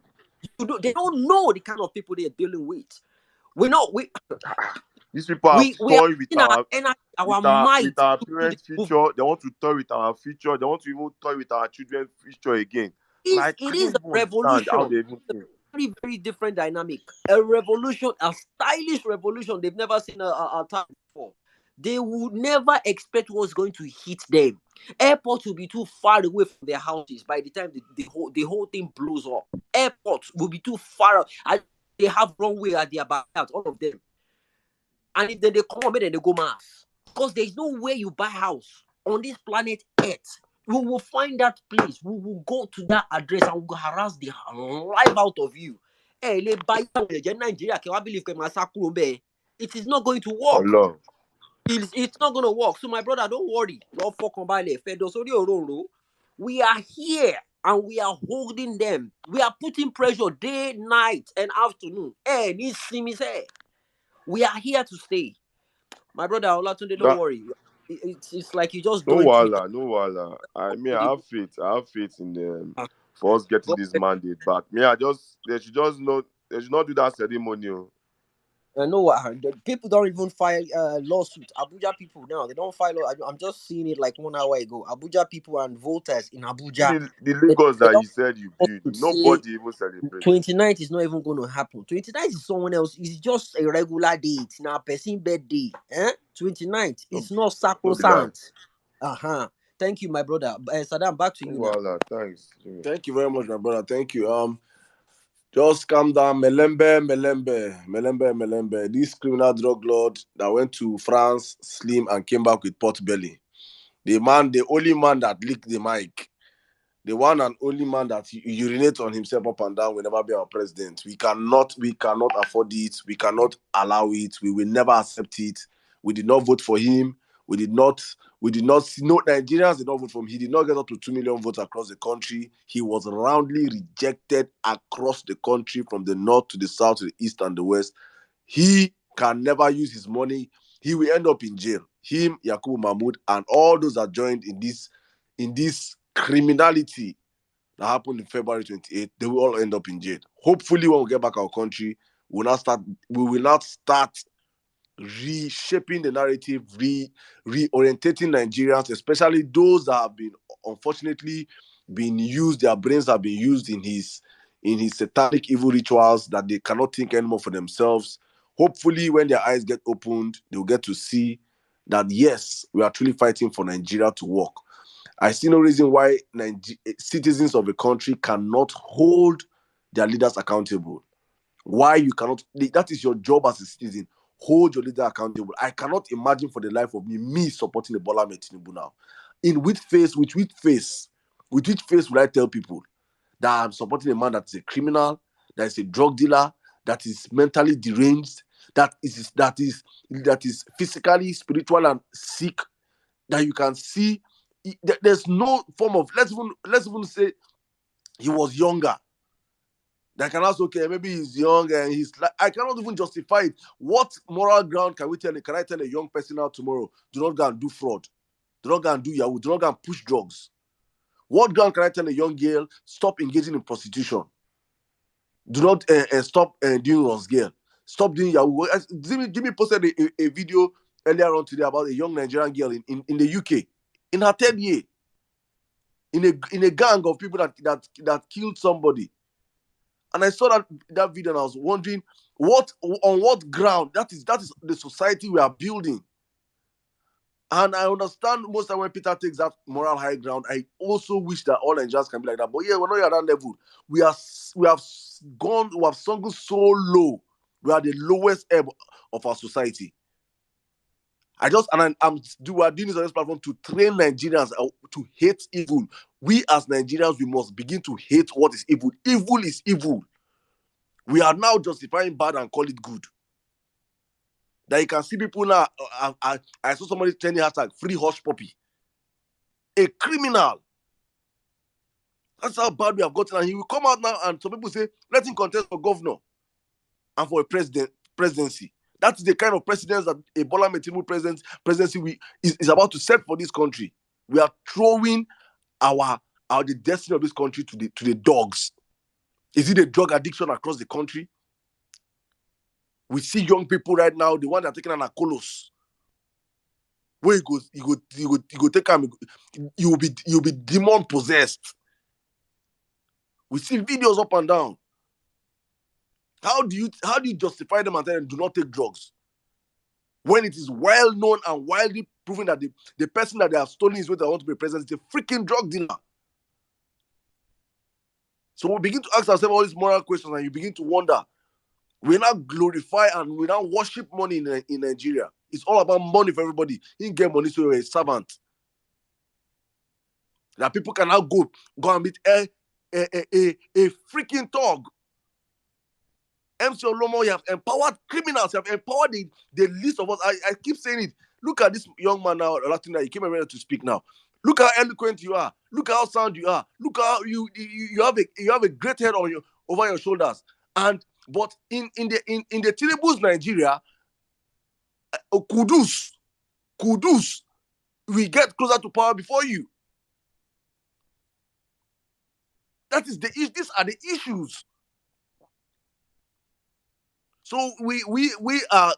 They don't know the kind of people they're dealing with. These people are toy with our might with our parents' future. They want to toy with our future. They want to even toy with our children's future again. It is a revolution. How they even think. Very, very different dynamic. A revolution, a stylish revolution they've never seen a time before. They would never expect what's going to hit them. Airports will be too far away from their houses by the time the whole thing blows up. Airports will be too far. They have runway at their back, all of them. And if they come, then they go mass. Because there's no way you buy house on this planet Earth. We will find that place. We will go to that address and we will harass the life out of you. It is not going to work. Allah. It's not going to work. So, my brother, don't worry. We are here and we are holding them. We are putting pressure day, night, and afternoon. We are here to stay. My brother Olatunde, don't worry. It's like you just No going wala. I have faith in them for us getting this mandate back. They should not do that ceremony. I know what people don't even file lawsuits. Abuja people now, they don't file. I'm just seeing it like 1 hour ago. Abuja people and voters in Abuja. The Lagos that you said you build, nobody even celebrates. 29th is not even going to happen. 29th is someone else. It's just a regular date. Now, person birthday. 29th. It's not sacrosanct. Thank you, my brother. Saddam, back to you now. Thanks. Thank you very much, my brother. Thank you. Just calm down. Melembe. This criminal drug lord that went to France, slim, and came back with pot belly. The only man that licked the mic. The one and only man that urinates on himself up and down will never be our president. We cannot afford it. We cannot allow it. We will never accept it. We did not vote for him. We did not no, Nigerians did not vote for him. He did not get up to 2 million votes across the country. He was roundly rejected across the country from the north to the south to the east and the west. He can never use his money. He will end up in jail. Him, Yakubu Mahmoud, and all those that joined in this criminality that happened in February 28th, they will all end up in jail. Hopefully, when we get back our country, we will not start reshaping the narrative, reorientating Nigerians, especially those that have been unfortunately been used, their brains have been used in his satanic evil rituals that they cannot think anymore for themselves. Hopefully, when their eyes get opened, they'll get to see that yes, we are truly fighting for Nigeria to work. I see no reason why citizens of a country cannot hold their leaders accountable. Why you cannot, that is your job as a citizen. Hold your leader accountable. I cannot imagine for the life of me supporting the Bola Tinubu now. With which face will I tell people that I'm supporting a man that is a criminal, that is a drug dealer, that is mentally deranged, that is physically, spiritual, and sick, that you can see there's no form of, let's even say he was younger. That can also, okay, maybe he's young and he's like, I cannot even justify it. What moral ground can I tell a young person out tomorrow, do not go and do fraud, do not go and do Yahoo, do not go and push drugs? What ground can I tell a young girl, stop engaging in prostitution? Do not stop doing Rosgale. Stop doing Yahoo. Jimmy posted a video earlier on today about a young Nigerian girl in the UK, in her third year, in a gang of people that killed somebody. And I saw that video and I was wondering, on what ground? That is the society we are building. And I understand most of when Peter takes that moral high ground, I also wish that all Nigerians can be like that. But yeah, we're not at that level. We have sunk so low. We are the lowest ebb of our society. We are doing this on this platform to train Nigerians to hate evil. We as Nigerians, we must begin to hate what is evil. Evil is evil. We are now justifying bad and call it good. That you can see people now. I saw somebody trending hashtag free hush puppy. A criminal. That's how bad we have gotten. And he will come out now and some people say, let him contest for governor and for a presidency. That's the kind of precedence that a Bola Tinubu presidency is about to set for this country. We are throwing the destiny of this country to the dogs. Is it a drug addiction across the country? We see young people right now, the one that are taking an Acolos. Where you go take him, you'll be demon possessed. We see videos up and down. How do you justify them and tell them do not take drugs? When it is well known and widely proven that the person that they have stolen is what they want to be president is a freaking drug dealer. So we begin to ask ourselves all these moral questions and you begin to wonder. We now glorify and we now worship money in Nigeria. It's all about money for everybody. You can get money so you're a servant. That people can now go and meet a freaking thug. MC Olomo, you have empowered criminals, you have empowered the least of us. I keep saying it. Look at this young man now, Latina, he came ready to speak now. Look how eloquent you are. Look how sound you are. Look how you have a great head over your shoulders. But in the Tinubu's Nigeria, kudus, we get closer to power before you. These are the issues. So we are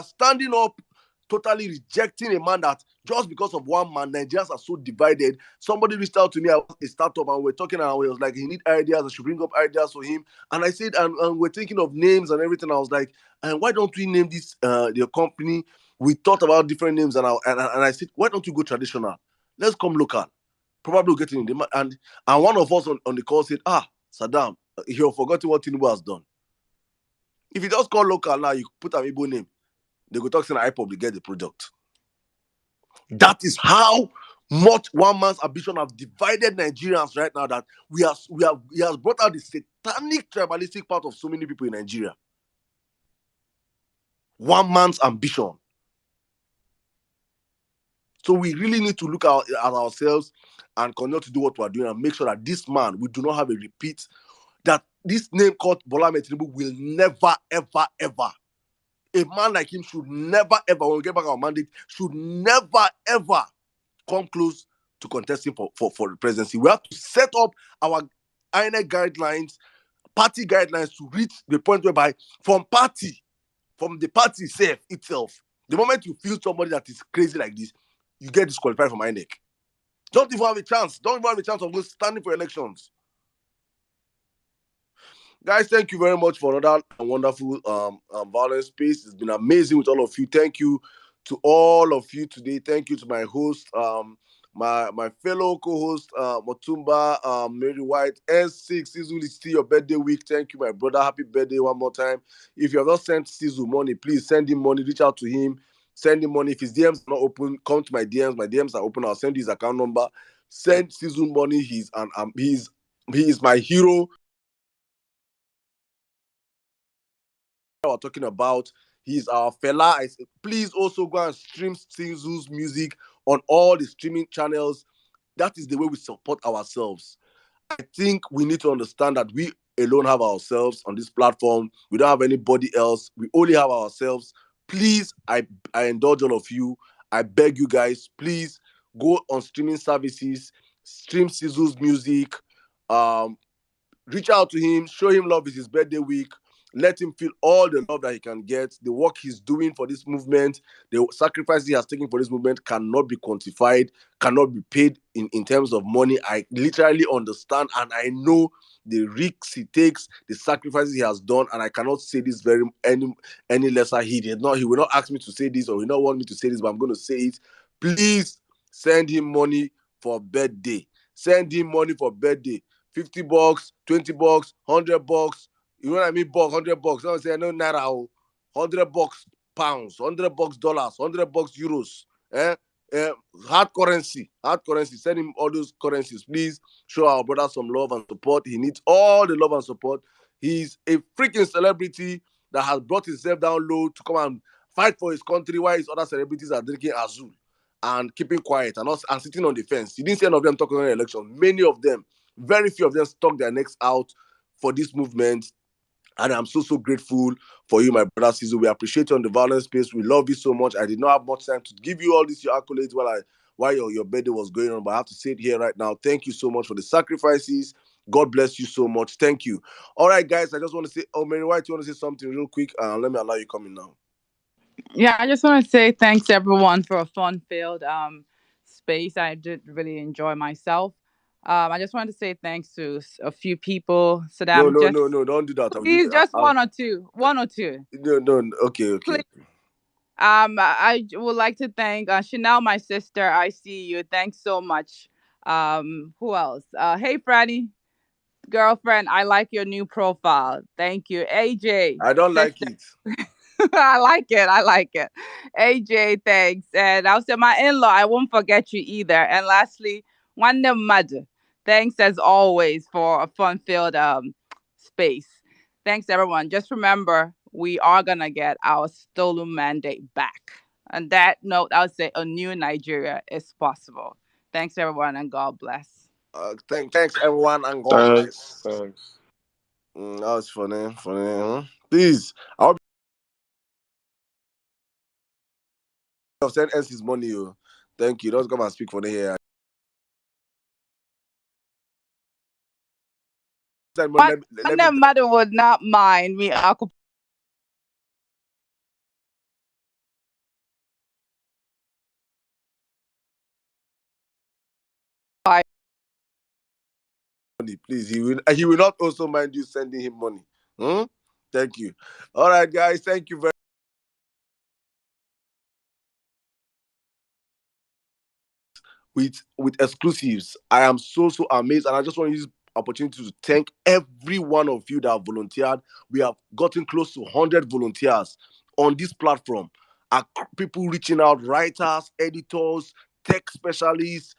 standing up, totally rejecting a man that just because of one man, Nigerians are so divided. Somebody reached out to me, I was a startup, and we're talking, and we was like, he need ideas, I should bring up ideas for him. And I said, and we're thinking of names and everything. I was like, and why don't we name this the company? We thought about different names, and I said, why don't you go traditional? Let's come local. Probably we'll get in the and one of us on the call said, Saddam, you've forgotten what Tinubu has done. If you just call local now, you put an Igbo name, they go talk saying I probably get the product. That is how much one man's ambition have divided Nigerians right now, that he has brought out the satanic tribalistic part of so many people in Nigeria. One man's ambition. So we really need to look at ourselves and continue to do what we're doing and make sure that this man, we do not have a repeat, that this name called Bola Tinubu will never, ever, ever. A man like him should never, ever, when we get back our mandate, should never, ever come close to contesting for the presidency. We have to set up our INEC guidelines, party guidelines, to reach the point whereby from party, from the party itself. The moment you feel somebody that is crazy like this, you get disqualified from INEC. Don't even have a chance. Don't even have a chance of standing for elections. Guys, thank you very much for another wonderful Vawulence space. It's been amazing with all of you. Thank you to all of you today. Thank you to my host, my fellow co-host, Motumba, Mary White, S6. Sizzle is still your birthday week. Thank you, my brother. Happy birthday one more time. If you have not sent Sizzle money, please send him money. Reach out to him. Send him money. If his DMs are not open, come to my DMs. My DMs are open. I'll send you his account number. Send Sizzle money. He is my hero. We're talking about. He's our fella. Please also go and stream Sizzle's music on all the streaming channels. That is the way we support ourselves. I think we need to understand that we alone have ourselves on this platform. We don't have anybody else. We only have ourselves. Please, I indulge all of you. I beg you guys, please go on streaming services, stream Sizzle's music, reach out to him, show him love. It's his birthday week. Let him feel all the love that he can get. The work he's doing for this movement, the sacrifice he has taken for this movement cannot be quantified, cannot be paid in terms of money. I literally understand and I know the risks he takes, the sacrifices he has done, and I cannot say this any lesser. He will not ask me to say this or he will not want me to say this, but I'm going to say it. Please send him money for birthday. Send him money for birthday. $50, $20, $100. You know what I mean? Bucks, $100. Don't say no naira. $100 pounds, $100 dollars, $100 euros. Hard currency. Send him all those currencies. Please show our brother some love and support. He needs all the love and support. He's a freaking celebrity that has brought himself down low to come and fight for his country while his other celebrities are drinking Azul and keeping quiet and sitting on the fence. You didn't see any of them talking on the election. Many of them, very few of them stuck their necks out for this movement. And I'm so grateful for you, my brother Sizzle. We appreciate you on the Vawulence space. We love you so much. I did not have much time to give you all these your accolades while your birthday was going on, but I have to say it here right now. Thank you so much for the sacrifices. God bless you so much. Thank you. All right, guys, I just want to say, Mary White, you want to say something real quick? Let me allow you come in now. Yeah, I just want to say thanks everyone for a fun-filled space. I did really enjoy myself. I just wanted to say thanks to a few people. No, Saddam, don't do that. please, just one or two. No, okay. Please. I would like to thank Chanel, my sister. I see you. Thanks so much. Who else? Hey, Franny, girlfriend. I like your new profile. Thank you, AJ. I don't sister. like it. I like it. AJ, thanks. And I'll say my in-law, I won't forget you either. And lastly, Wanda Mother. Thanks as always for a fun-filled space. Thanks everyone. Just remember, we are gonna get our stolen mandate back. On that note, I would say a new Nigeria is possible. Thanks everyone and God bless. Thanks everyone and God bless. Thanks. That was funny. Huh? Please, I hope you have sent us his money. Thank you. Don't come and speak for the here. Wanda Mother would not mind me occupying. Please, he will not also mind you sending him money. Thank you. All right, guys. Thank you very with exclusives. I am so amazed, and I just want to use this opportunity to thank every one of you that have volunteered. We have gotten close to 100 volunteers on this platform. People reaching out, writers, editors, tech specialists,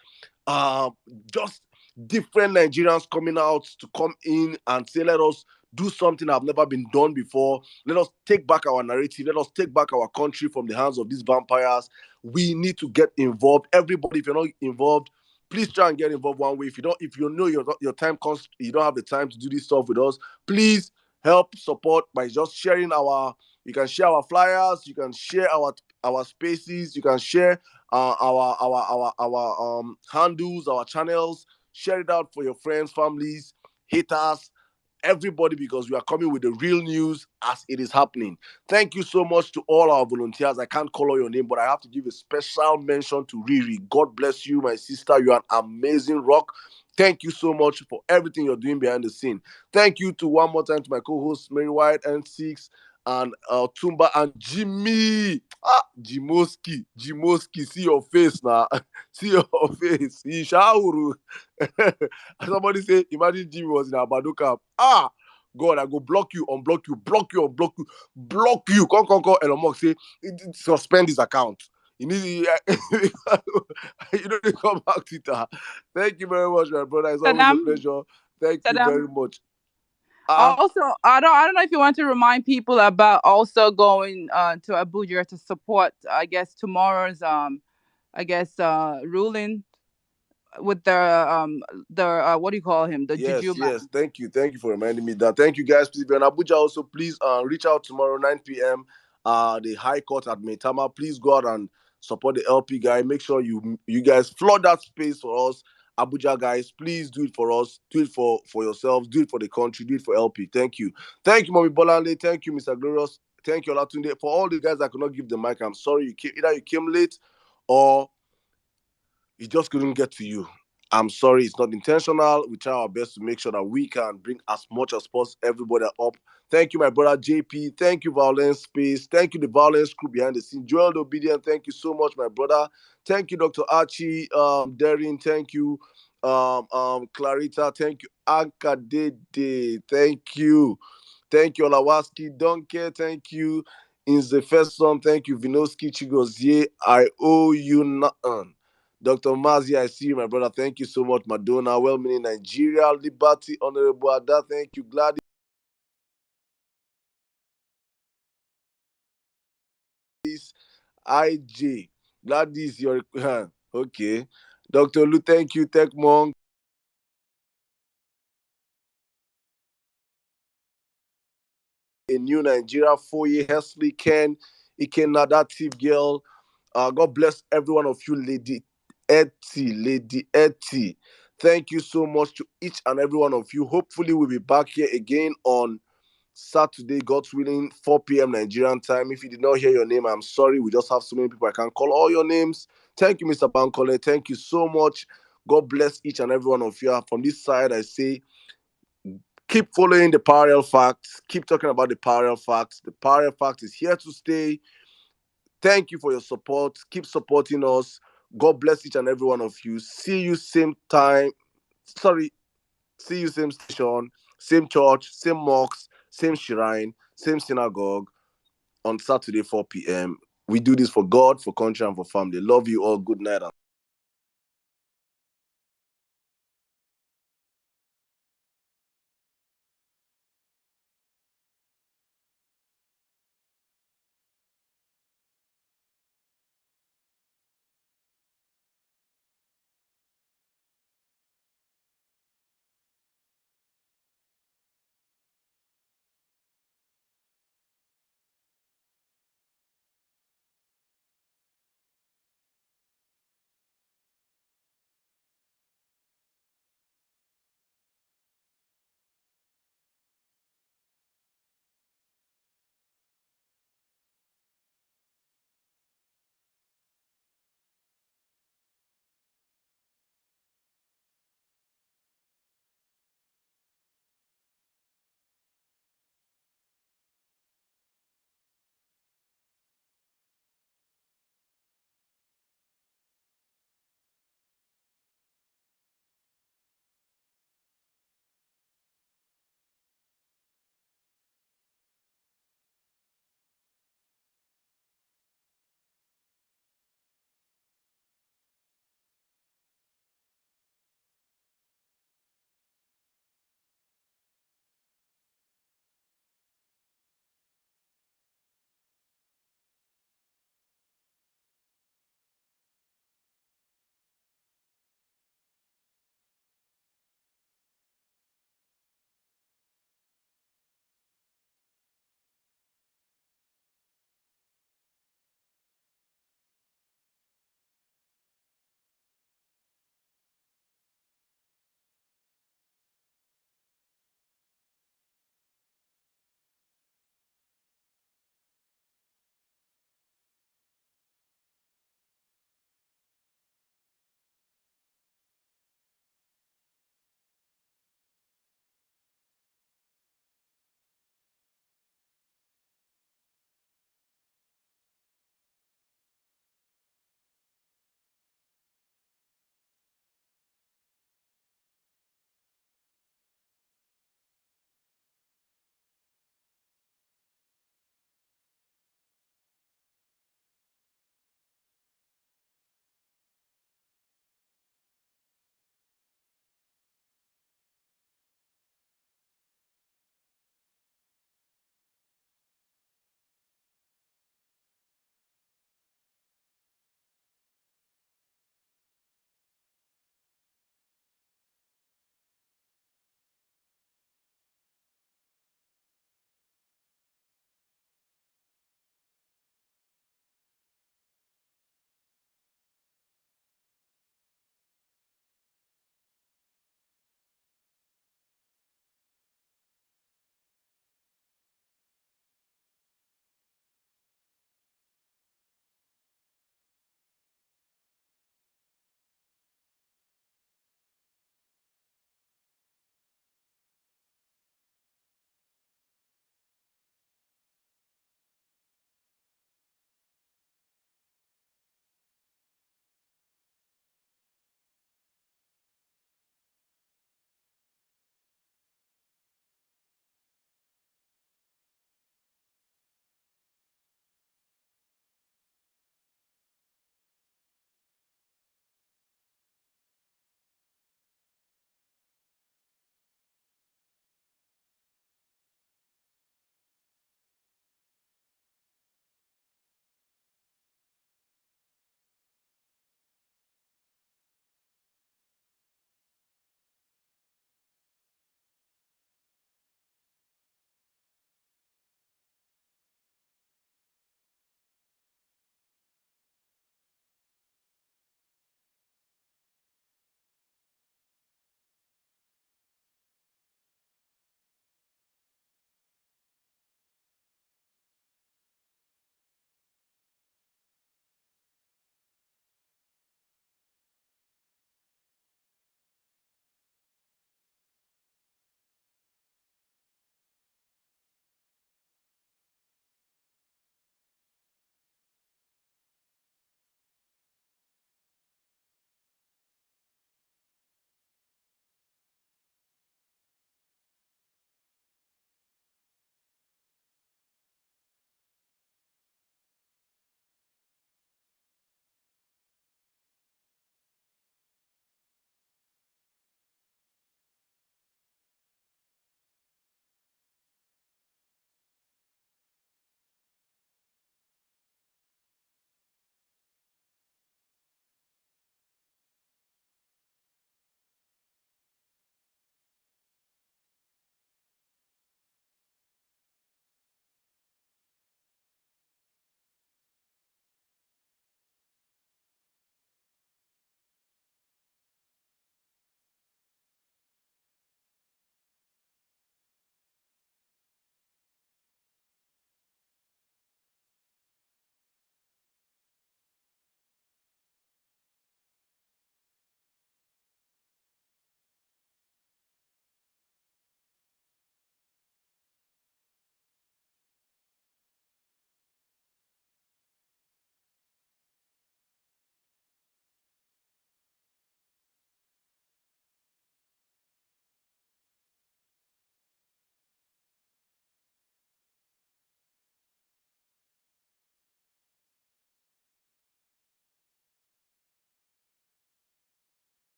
just different Nigerians coming out to come in and say, let us do something that have never been done before. Let us take back our narrative. Let us take back our country from the hands of these vampires. We need to get involved. Everybody, if you're not involved, please try and get involved one way. If you know your time comes, you don't have the time to do this stuff with us, please help support by just sharing you can share our flyers, you can share our spaces, you can share our handles, our channels. Share it out for your friends, families, haters, everybody, because we are coming with the real news as it is happening. Thank you so much to all our volunteers. I can't call out your name, but I have to give a special mention to Riri. God bless you, my sister. You are an amazing rock. Thank you so much for everything you're doing behind the scene. Thank you to one more time to my co-hosts Mary White and Six and Tumba and Jimmy. Jimoski, see your face now. See your face. Ishauru. Somebody say, imagine Jimmy was in Abado camp. God, I go block you, unblock you, block you, unblock you, block you. Come, and Omok say, suspend his account. You need you know to come back to that. Thank you very much, my brother. It's always a pleasure. Thank you very much. Also, I don't know if you want to remind people about also going to Abuja to support, I guess, tomorrow's ruling with the what do you call him, the Juju man. Yes. Thank you for reminding me that. Thank you guys. Please be in Abuja also. Please reach out tomorrow 9 p.m. The High Court at Maitama. Please go out and support the LP guy. Make sure you guys flood that space for us. Abuja guys, please do it for us. Do it for yourselves. Do it for the country. Do it for LP. Thank you, Mommy Bolande. Thank you, Mr. Glorious. Thank you, Olatunde. For all the guys that could not give the mic, I'm sorry. Either you came late or it just couldn't get to you. I'm sorry, it's not intentional. We try our best to make sure that we can bring as much as possible everybody up. Thank you, my brother JP. Thank you, Vawulence Space. Thank you, the Vawulence crew behind the scene. Joel Obedient, thank you so much, my brother. Thank you, Dr. Archie, Darren. Thank you, Clarita. Thank you, Anka Dede. Thank you. Thank you, Olawaski. Donke. Thank you. In the first song, thank you, Vinoski Chigozie. I owe you nothing. Dr. Mazi, I see you, my brother. Thank you so much, Madonna. Well-meaning Nigeria, Liberty, Honorable Ada. Thank you, Gladys. IJ. Gladys, you're okay. Dr. Lu, thank you. Tech Monk. A new Nigeria, Foye, Hesley, Ken, Ikenna, that thief girl. God bless every one of you, Lady Etty. Thank you so much to each and every one of you. Hopefully, we'll be back here again on Saturday, God's willing, 4 p.m. Nigerian time. If you did not hear your name, I'm sorry. We just have so many people. I can't call all your names. Thank you, Mr. Bankole. Thank you so much. God bless each and every one of you. From this side, I say, keep following the parallel facts. Keep talking about the parallel facts. The parallel fact is here to stay. Thank you for your support. Keep supporting us. God bless each and every one of you. See you same time. See you same station, same church, same mosque, same shrine, same synagogue on Saturday, 4 p.m. We do this for God, for country, and for family. Love you all. Good night.